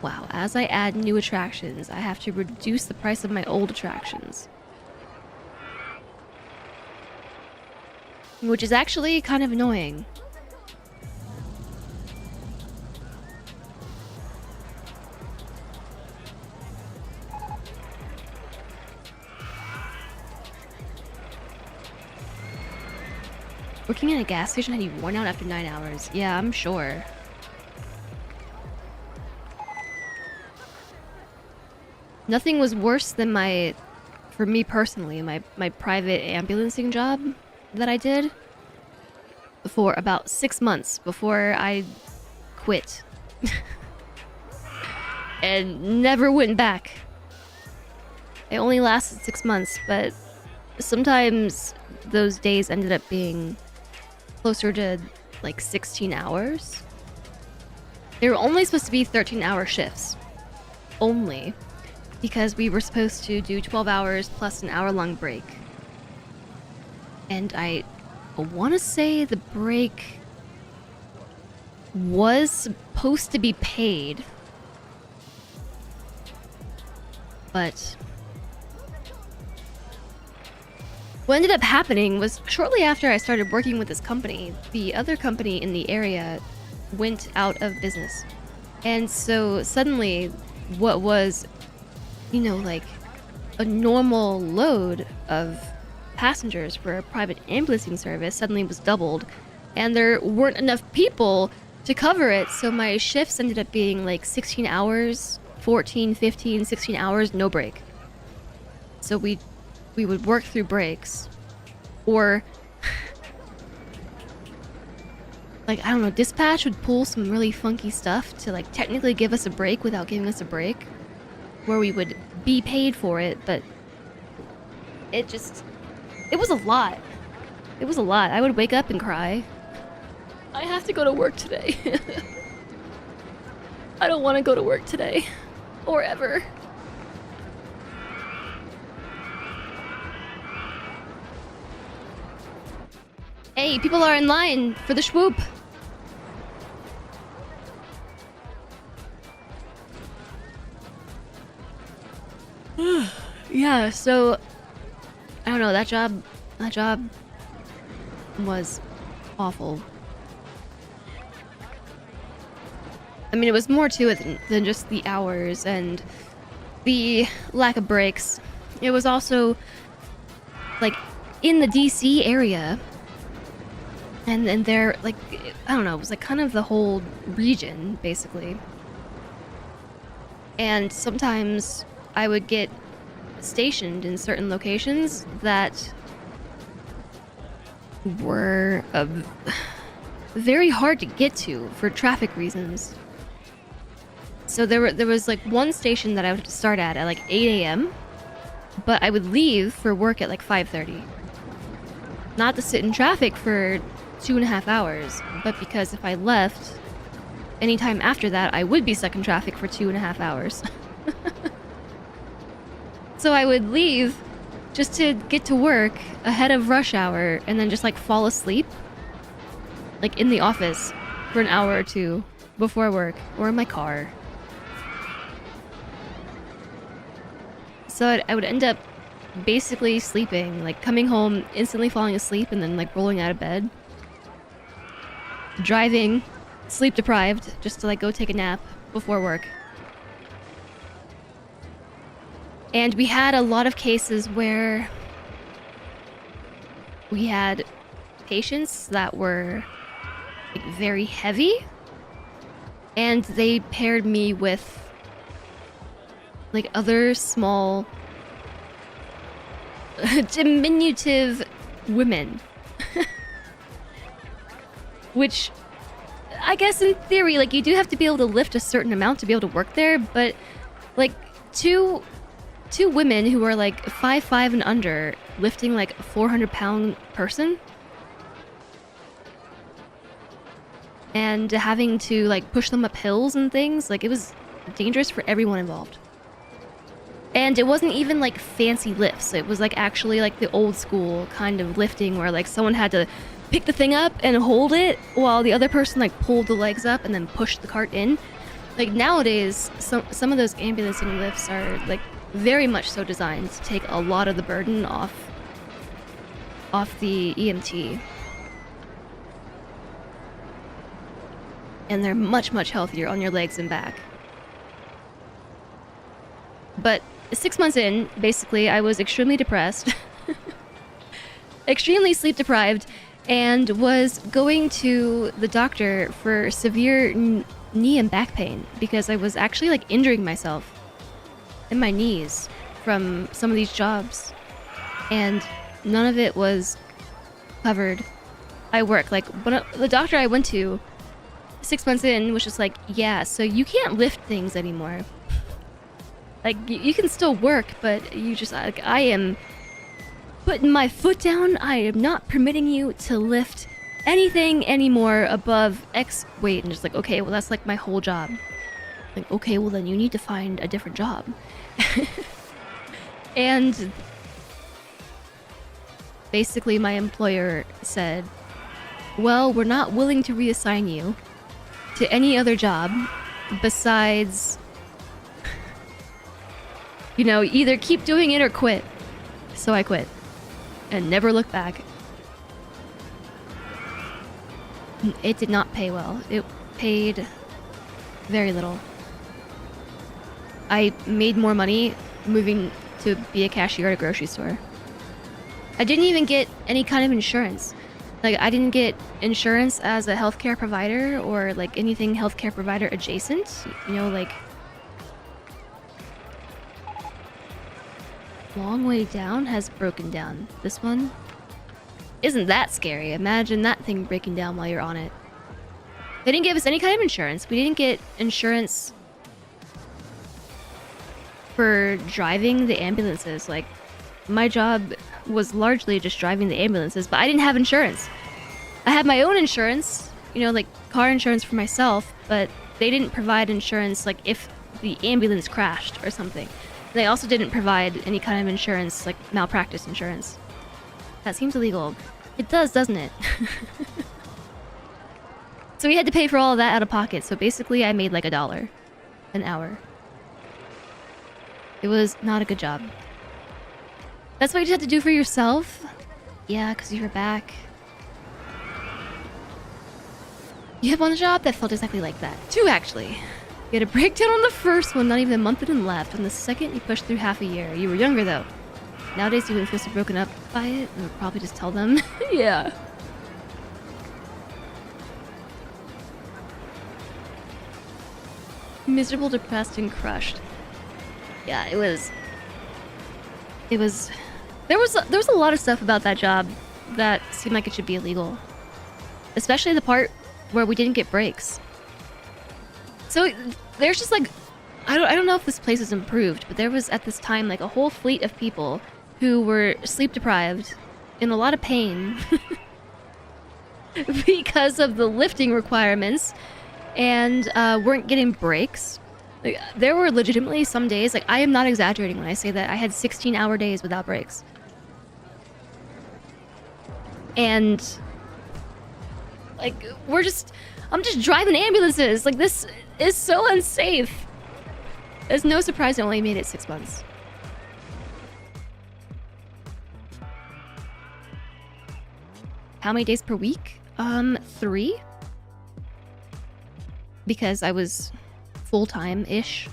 Wow, as I add new attractions, I have to reduce the price of my old attractions. Which is actually kind of annoying. Working at a gas station had you worn out after 9 hours. Yeah, I'm sure. Nothing was worse than for me personally, my private ambulancing job that I did for about 6 months before I quit. And never went back. It only lasted 6 months, but sometimes those days ended up being closer to like 16 hours. They were only supposed to be 13-hour shifts. Only. Because we were supposed to do 12 hours plus an hour-long break. And I want to say the break was supposed to be paid. But what ended up happening was shortly after I started working with this company, the other company in the area went out of business. And so suddenly what was, you know, like a normal load of passengers for a private ambulancing service suddenly was doubled, and there weren't enough people to cover it, so my shifts ended up being like 16 hours, 14, 15, 16 hours, no break. So we would work through breaks, or like, I don't know, dispatch would pull some really funky stuff to like technically give us a break without giving us a break, where we would be paid for it, but it was a lot. It was a lot. I would wake up and cry. I have to go to work today. I don't want to go to work today. Or ever. Hey, people are in line for the swoop. Yeah, so I don't know, that job was awful. I mean, it was more to it than just the hours and the lack of breaks. It was also like in the DC area, and then there, like, I don't know, it was like kind of the whole region basically. And sometimes I would get stationed in certain locations that were very hard to get to for traffic reasons. So there was like one station that I would have to start at like 8 a.m. but I would leave for work at like 5:30. Not to sit in traffic for 2.5 hours, but because if I left anytime after that, I would be stuck in traffic for 2.5 hours. So I would leave just to get to work ahead of rush hour and then just like fall asleep. Like in the office for an hour or two before work or in my car. So I would end up basically sleeping, like coming home, instantly falling asleep and then like rolling out of bed. Driving, sleep deprived, just to like go take a nap before work. And we had a lot of cases where we had patients that were like, very heavy, and they paired me with like other small diminutive women. Which I guess in theory, like, you do have to be able to lift a certain amount to be able to work there, but like two women who are like 5'5" and under lifting like a 400-pound person and having to like push them up hills and things, like it was dangerous for everyone involved. And it wasn't even like fancy lifts. It was like actually like the old school kind of lifting where like someone had to pick the thing up and hold it while the other person like pulled the legs up and then pushed the cart in. Like nowadays, some of those ambulancing lifts are like very much so designed to take a lot of the burden off the EMT. And they're much, much healthier on your legs and back. But 6 months in, basically, I was extremely depressed, extremely sleep deprived, and was going to the doctor for severe knee and back pain because I was actually like injuring myself in my knees from some of these jobs, and none of it was covered by work. Like the doctor I went to 6 months in was just like, yeah, so you can't lift things anymore. Like you can still work, but you just like, I am putting my foot down. I am not permitting you to lift anything anymore above X weight. And just like, okay, well that's like my whole job. Like, okay, well then you need to find a different job. And basically my employer said, well, we're not willing to reassign you to any other job besides, you know, either keep doing it or quit. So I quit and never looked back. It did not pay well. It paid very little. I made more money moving to be a cashier at a grocery store. I didn't even get any kind of insurance. Like, I didn't get insurance as a healthcare provider or like anything healthcare provider adjacent. You know, like Long Way Down has broken down. This one isn't that scary. Imagine that thing breaking down while you're on it. They didn't give us any kind of insurance. We didn't get insurance for driving the ambulances. Like, my job was largely just driving the ambulances, but I didn't have insurance. I had my own insurance, you know, like car insurance for myself, but they didn't provide insurance like if the ambulance crashed or something. They also didn't provide any kind of insurance, like malpractice insurance. That seems illegal. It does, doesn't it? So we had to pay for all of that out of pocket. So basically I made like $1 an hour. It was not a good job. That's what you just have to do for yourself? Yeah, because you're back. You have one job that felt exactly like that. 2, actually. You had a breakdown on the first one, not even a month and left. On the second, you pushed through half a year. You were younger, though. Nowadays, you wouldn't feel so broken up by it, and would probably just tell them. Yeah. Miserable, depressed, and crushed. Yeah, it was... There was a lot of stuff about that job that seemed like it should be illegal. Especially the part where we didn't get breaks. So there's just like, I don't know if this place is improved, but there was at this time like a whole fleet of people who were sleep deprived, in a lot of pain because of the lifting requirements, and weren't getting breaks. Like, there were legitimately some days, like, I am not exaggerating when I say that I had 16-hour days without breaks. And, like, I'm just driving ambulances. Like, this is so unsafe. It's no surprise I only made it 6 months. How many days per week? 3. Because I was full-time-ish.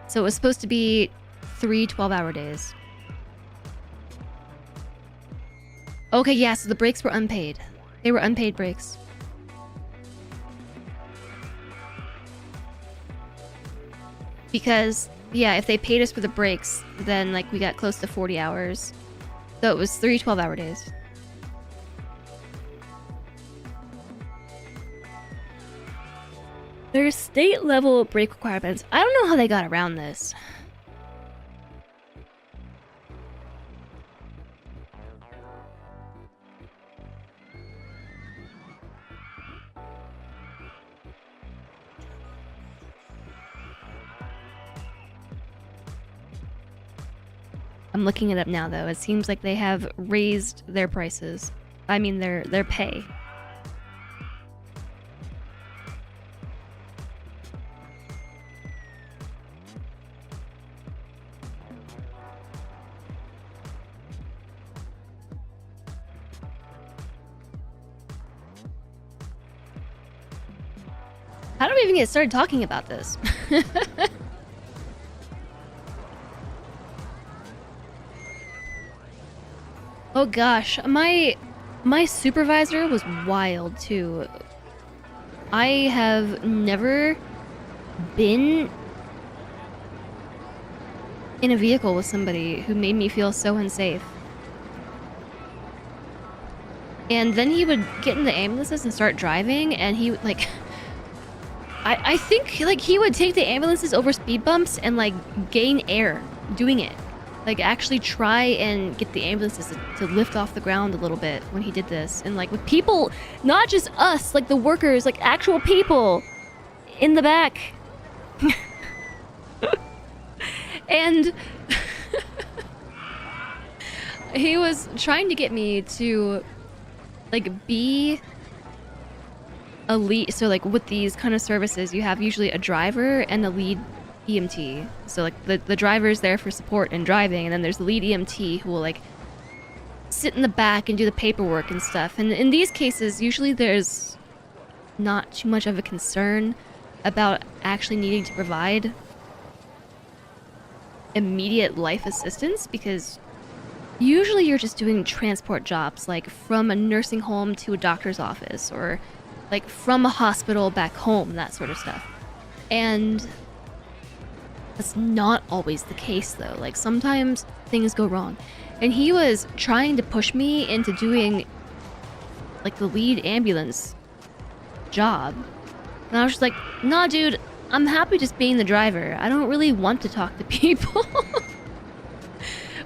So it was supposed to be 3 12-hour days. Okay, yeah, so the breaks were unpaid. They were unpaid breaks. Because, yeah, if they paid us for the breaks, then, like, we got close to 40 hours. So it was 3 12-hour days. There's state-level break requirements. I don't know how they got around this. I'm looking it up now, though. It seems like they have raised their prices. I mean, their pay. How do we even get started talking about this? Oh gosh, my supervisor was wild too. I have never been in a vehicle with somebody who made me feel so unsafe. And then he would get in the ambulances and start driving, and he would, like, I think, like, he would take the ambulances over speed bumps and, like, gain air doing it. Like, actually try and get the ambulances to lift off the ground a little bit when he did this. And, like, with people, not just us, like, the workers, like, actual people in the back. And he was trying to get me to, like, be a lead. So, like, with these kind of services, you have usually a driver and a lead EMT. So, like, the driver's there for support and driving, and then there's the lead EMT who will, like, sit in the back and do the paperwork and stuff. And in these cases, usually there's not too much of a concern about actually needing to provide immediate life assistance, because usually you're just doing transport jobs, like from a nursing home to a doctor's office, or like from a hospital back home, that sort of stuff. And that's not always the case, though. Like, sometimes things go wrong. And he was trying to push me into doing, like, the lead ambulance job. And I was just like, nah, dude, I'm happy just being the driver. I don't really want to talk to people.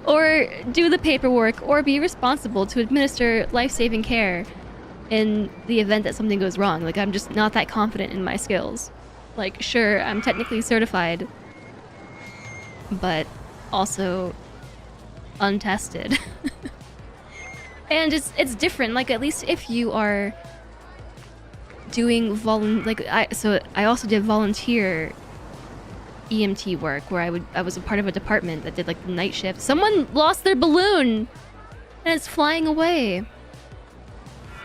Or do the paperwork, or be responsible to administer life-saving care in the event that something goes wrong. Like, I'm just not that confident in my skills. Like, sure, I'm technically certified, but also untested. And it's different. Like, at least if you are doing I also did volunteer EMT work, where I was a part of a department that did, like, the night shift. Someone lost their balloon and it's flying away.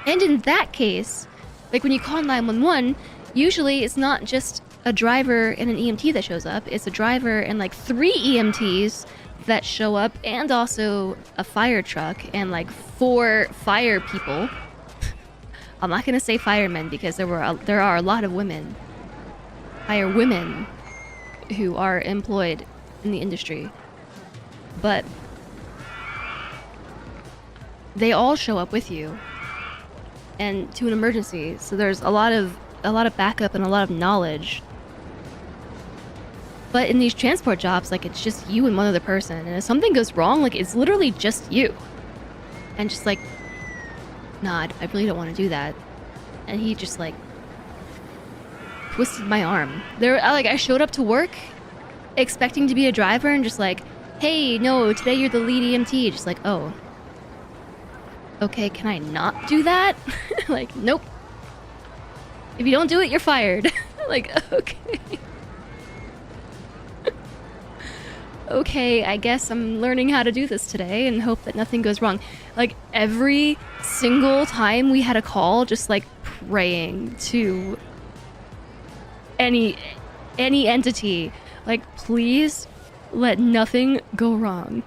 And in that case, like, when you call 911, usually it's not just a driver and an EMT that shows up. It's a driver and, like, 3 EMTs that show up, and also a fire truck and, like, 4 fire people. I'm not gonna say firemen, because there are a lot of women, fire women, who are employed in the industry, but they all show up with you and to an emergency. So there's a lot of backup and a lot of knowledge. But in these transport jobs, like, it's just you and one other person, and if something goes wrong, like, it's literally just you. And just, like, nah, I really don't want to do that. And he just like twisted my arm. I showed up to work expecting to be a driver and just like, hey, no, today you're the lead EMT. Just like, oh. Okay, can I not do that? Like, nope. If you don't do it, you're fired. Like, okay. Okay, I guess I'm learning how to do this today and hope that nothing goes wrong. Like, every single time we had a call, just like praying to any entity. Like, please let nothing go wrong.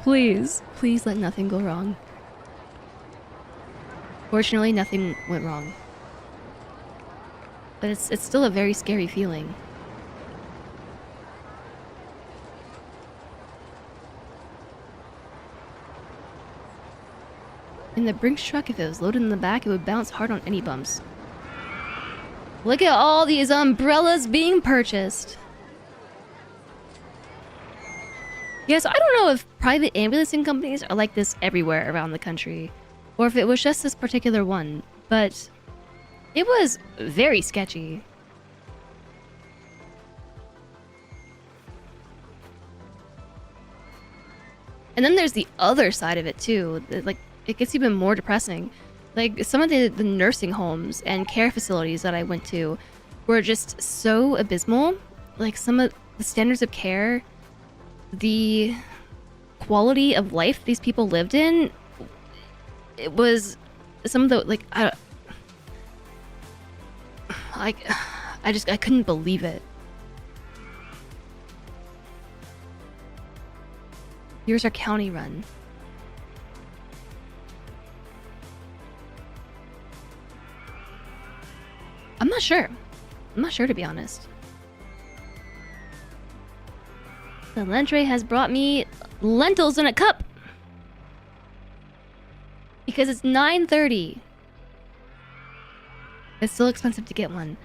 Please let nothing go wrong. Fortunately, nothing went wrong. But it's still a very scary feeling. In the Brinks truck, if it was loaded in the back, it would bounce hard on any bumps. Look at all these umbrellas being purchased. Yes, I don't know if private ambulancing companies are like this everywhere around the country, or if it was just this particular one, but it was very sketchy. And then there's the other side of it too. Like, it gets even more depressing. Like, some of the nursing homes and care facilities that I went to were just so abysmal. Like, some of the standards of care, the quality of life these people lived in, it was some of the, like, I couldn't believe it. Yours are county run. I'm not sure. I'm not sure, to be honest. The Lentre has brought me lentils in a cup. Because it's 9:30. It's still expensive to get one.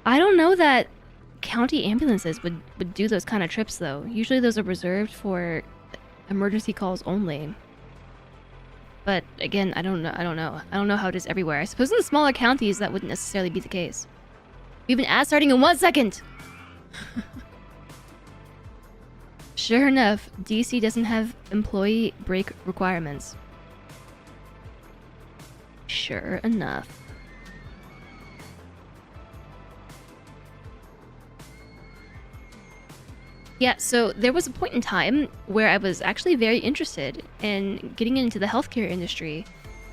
I don't know that county ambulances would do those kind of trips, though. Usually those are reserved for emergency calls only. But again, I don't know. I don't know how it is everywhere. I suppose in the smaller counties that wouldn't necessarily be the case. We have an ad starting in 1 second. Sure enough, DC doesn't have employee break requirements. Sure enough. Yeah, so there was a point in time where I was actually very interested in getting into the healthcare industry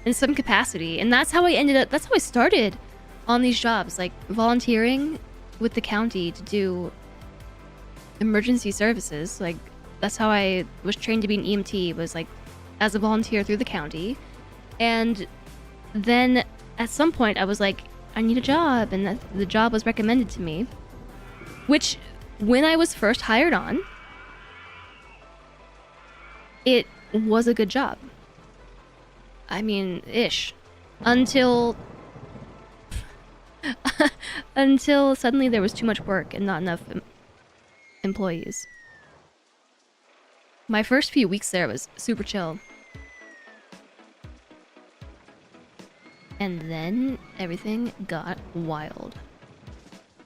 in some capacity, and that's how I started on these jobs, like volunteering with the county to do emergency services. Like, that's how I was trained to be an EMT, was like as a volunteer through the county. And then at some point I was like, I need a job, and the job was recommended to me, which when I was first hired on, it was a good job. I mean, ish. Until suddenly there was too much work and not enough employees. My first few weeks there was super chill. And then everything got wild.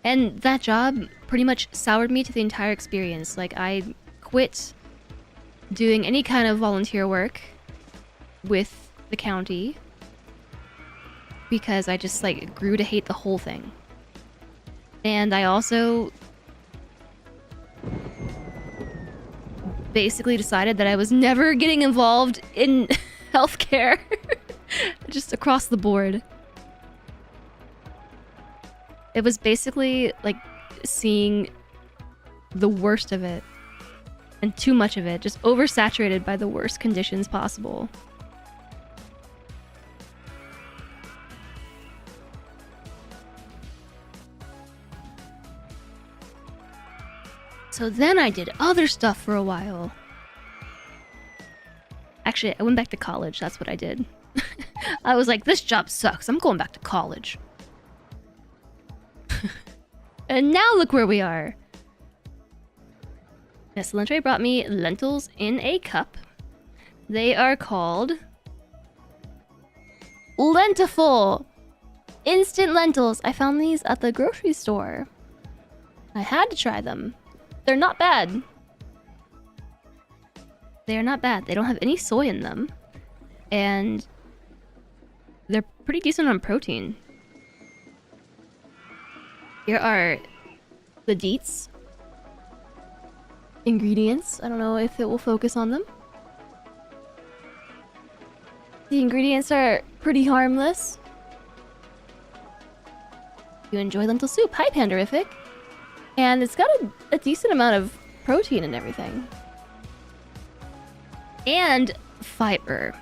And that job pretty much soured me to the entire experience. Like, I quit doing any kind of volunteer work with the county because I just, like, grew to hate the whole thing. And I also basically decided that I was never getting involved in healthcare. Just across the board. It was basically like seeing the worst of it and too much of it, just oversaturated by the worst conditions possible. So then I did other stuff for a while. Actually, I went back to college. That's what I did. I was like, this job sucks. I'm going back to college. And now look where we are. Yes, Lentre brought me lentils in a cup. They are called Lentiful. Instant lentils. I found these at the grocery store. I had to try them. They're not bad. They are not bad. They don't have any soy in them. And they're pretty decent on protein. Here are the deets. Ingredients. I don't know if it will focus on them. The ingredients are pretty harmless. You enjoy lentil soup. Hi, Panderific. And it's got a decent amount of protein and everything. And fiber.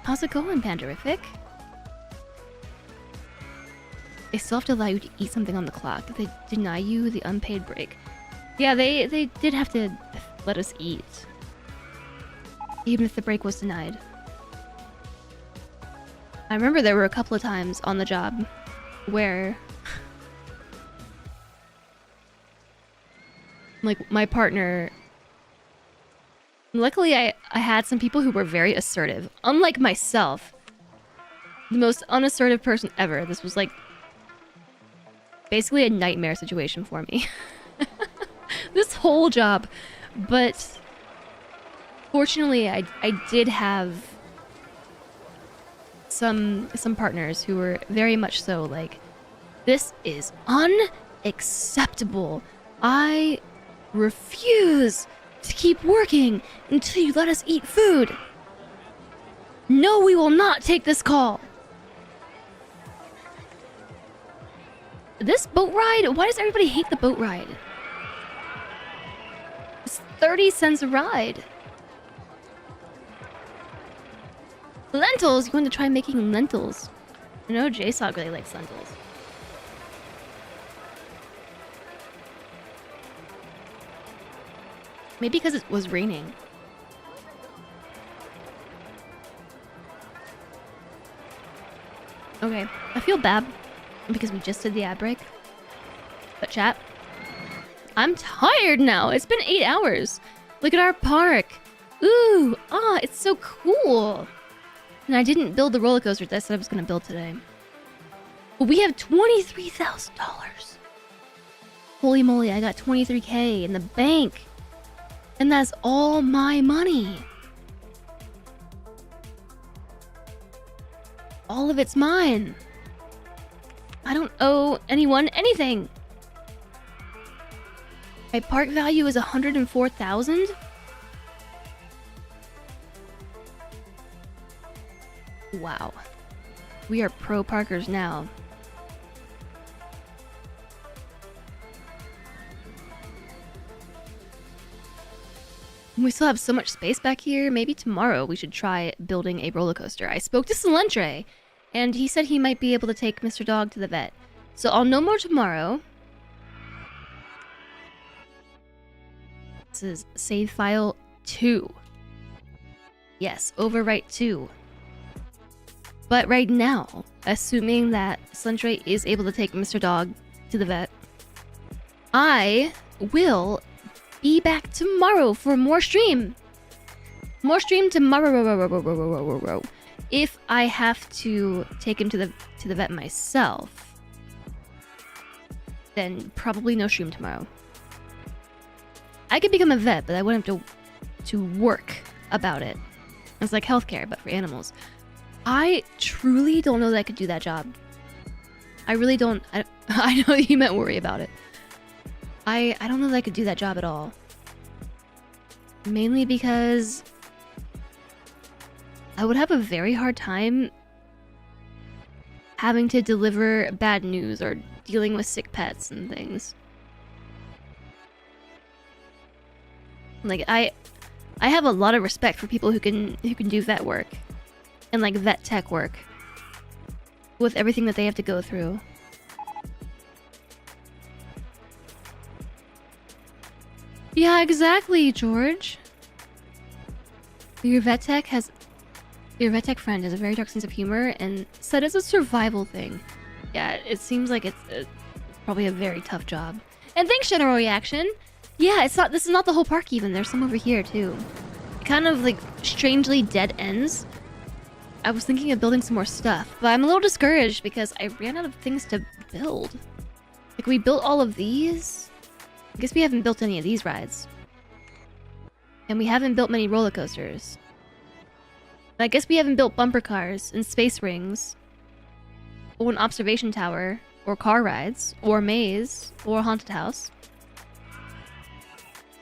How's it going, Panderific? They still have to allow you to eat something on the clock. They deny you the unpaid break. Yeah, they did have to let us eat. Even if the break was denied. I remember there were a couple of times on the job where like my partner, luckily I had some people who were very assertive. Unlike myself, the most unassertive person ever. This was like basically a nightmare situation for me. This whole job. But fortunately I did have some partners who were very much so like, this is unacceptable. I refuse to keep working until you let us eat food. No, we will not take this call. This boat ride? Why does everybody hate the boat ride? It's 30 cents a ride. Lentils? You want to try making lentils? I know JSOG really likes lentils. Maybe because it was raining. Okay, I feel bad because we just did the ad break. But chat, I'm tired now. It's been 8 hours. Look at our park. Ooh, it's so cool. And I didn't build the roller coaster that I said I was going to build today. But we have $23,000. Holy moly, I got 23K in the bank. And that's all my money. All of it's mine. I don't owe anyone anything. My park value is 104,000. Wow. We are pro parkers now. We still have so much space back here. Maybe tomorrow we should try building a roller coaster. I spoke to Salentre, and he said he might be able to take Mr. Dog to the vet. So I'll know more tomorrow. This is save file 2. Yes, overwrite 2. But right now, assuming that Salentre is able to take Mr. Dog to the vet, I will be back tomorrow for more stream. More stream tomorrow. If I have to take him to the vet myself, then probably no stream tomorrow. I could become a vet, but I wouldn't have to work about it. It's like healthcare, but for animals. I truly don't know that I could do that job. I really don't. I know you meant worry about it. I don't know that I could do that job at all. Mainly because I would have a very hard time having to deliver bad news or dealing with sick pets and things. Like I have a lot of respect for people who can do vet work and like vet tech work with everything that they have to go through. Yeah, exactly, George. Your vet tech friend has a very dark sense of humor and said it's a survival thing. Yeah, it seems like it's probably a very tough job. And thanks, General Reaction. Yeah, it's not. This is not the whole park even. There's some over here too. It kind of like strangely dead ends. I was thinking of building some more stuff, but I'm a little discouraged because I ran out of things to build. Like we built all of these. I guess we haven't built any of these rides. And we haven't built many roller coasters. I guess we haven't built bumper cars and space rings, or an observation tower, or car rides, or maze, or a haunted house.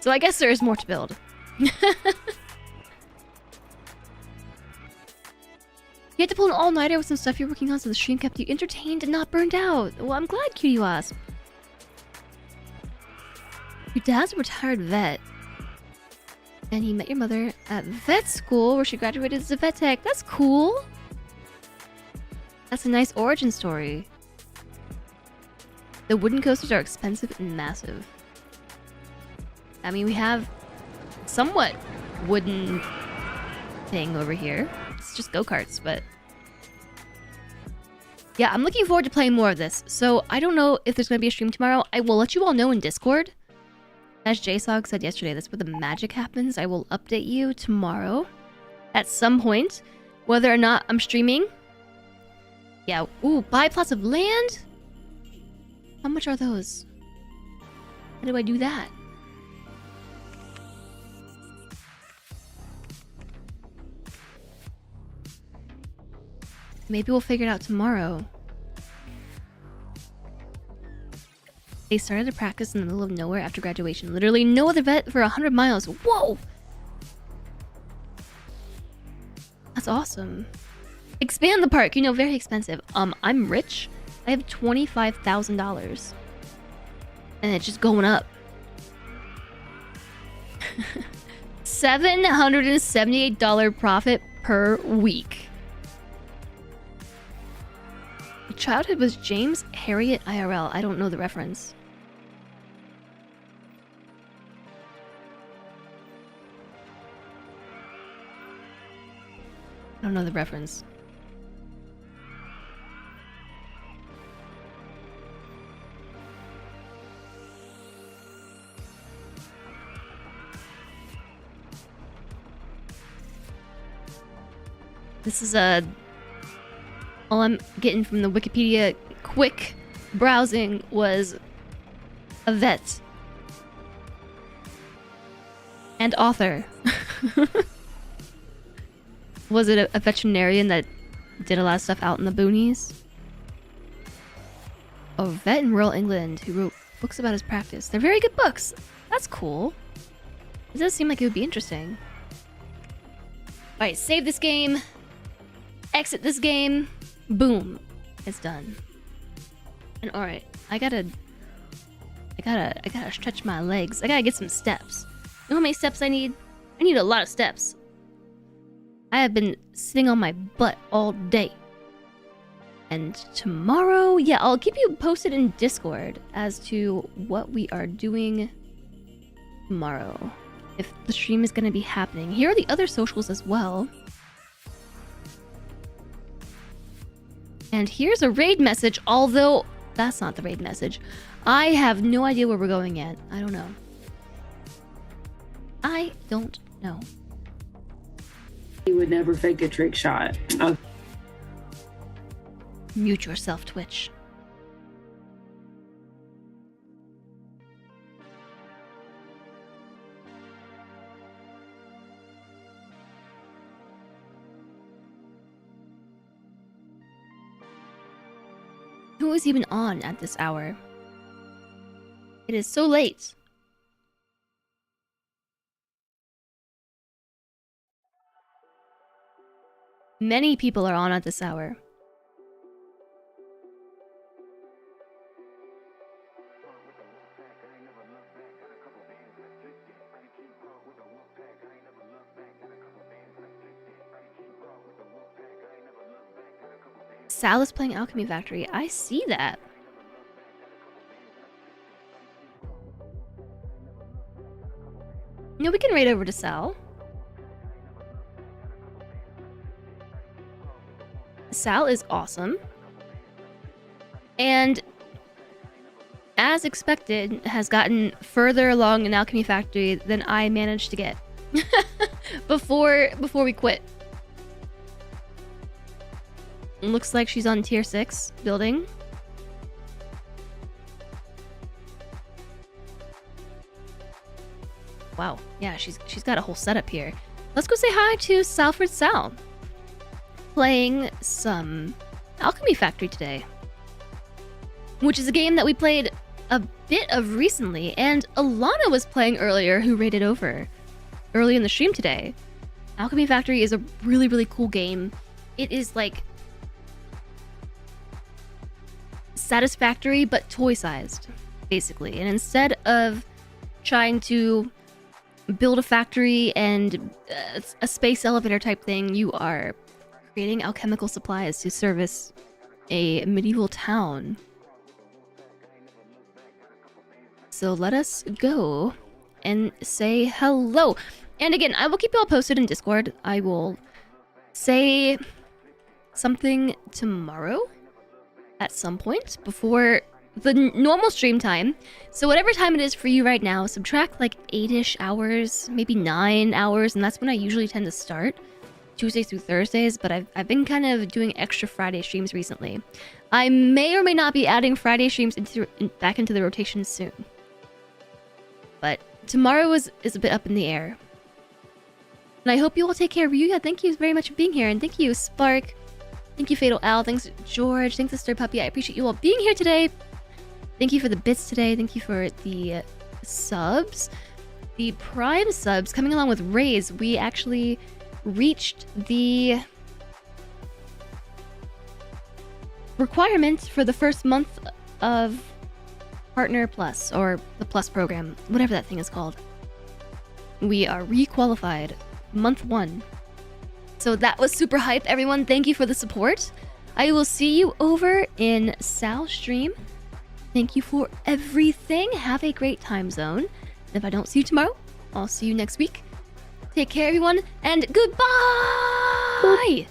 So I guess there is more to build. You had to pull an all-nighter with some stuff you're working on so the stream kept you entertained and not burned out. Well, I'm glad, Cutie Wasp. Your dad's a retired vet. And he met your mother at vet school where she graduated as a vet tech. That's cool. That's a nice origin story. The wooden coasters are expensive and massive. I mean, we have somewhat wooden thing over here. It's just go-karts, but... yeah, I'm looking forward to playing more of this. So, I don't know if there's going to be a stream tomorrow. I will let you all know in Discord. As JSOG said yesterday, that's where the magic happens. I will update you tomorrow at some point, whether or not I'm streaming. Yeah, ooh, buy plots of land? How much are those? How do I do that? Maybe we'll figure it out tomorrow. They started to practice in the middle of nowhere after graduation. Literally no other vet for 100 miles. Whoa! That's awesome. Expand the park. You know, very expensive. I'm rich. I have $25,000. And it's just going up. $778 profit per week. My childhood was James Harriet IRL. I don't know the reference. I don't know the reference. This is all I'm getting from the Wikipedia quick browsing was a vet and author. Was it a veterinarian that did a lot of stuff out in the boonies? A vet in rural England who wrote books about his practice. They're very good books. That's cool. It does seem like it would be interesting. Alright, save this game. Exit this game. Boom. It's done. And alright, I gotta stretch my legs. I gotta get some steps. You know how many steps I need? I need a lot of steps. I have been sitting on my butt all day. And tomorrow, yeah, I'll keep you posted in Discord as to what we are doing tomorrow. If the stream is going to be happening. Here are the other socials as well. And here's a raid message, although that's not the raid message. I have no idea where we're going yet. I don't know. I don't know. He would never fake a trick shot. Mute yourself, Twitch. Who is even on at this hour? It is so late. Many people are on at this hour. Sal is playing Alchemy Factory. I see that. No, we can raid over to Sal. Sal is awesome. And as expected, has gotten further along in Alchemy Factory than I managed to get before we quit. Looks like she's on tier 6 building. Wow, yeah, she's got a whole setup here. Let's go say hi to Salford Sal. Playing some Alchemy Factory today, which is a game that we played a bit of recently, and Alana was playing earlier, who raided over early in the stream today. Alchemy Factory is a really, really cool game. It is like Satisfactory, but toy-sized, basically. And instead of trying to build a factory and a space elevator type thing, you are creating alchemical supplies to service a medieval town. So let us go and say hello. And again, I will keep you all posted in Discord. I will say something tomorrow at some point before the normal stream time. So whatever time it is for you right now, subtract like 8-ish hours, maybe 9 hours, and that's when I usually tend to start, Tuesdays through Thursdays, but I've been kind of doing extra Friday streams recently. I may or may not be adding Friday streams back into the rotation soon. But tomorrow is a bit up in the air. And I hope you all take care. Ryuya, thank you very much for being here, and thank you, Spark. Thank you, Fatal Al. Thanks, George. Thanks, Stir Puppy. I appreciate you all being here today. Thank you for the bits today. Thank you for the subs. The Prime subs coming along with Raise. We actually reached the requirement for the first month of Partner Plus, or the Plus program, whatever that thing is called. We are re-qualified month 1. So that was super hype, everyone. Thank you for the support. I will see you over in Sal's stream. Thank you for everything. Have a great time zone. And if I don't see you tomorrow, I'll see you next week. Take care, everyone, and goodbye!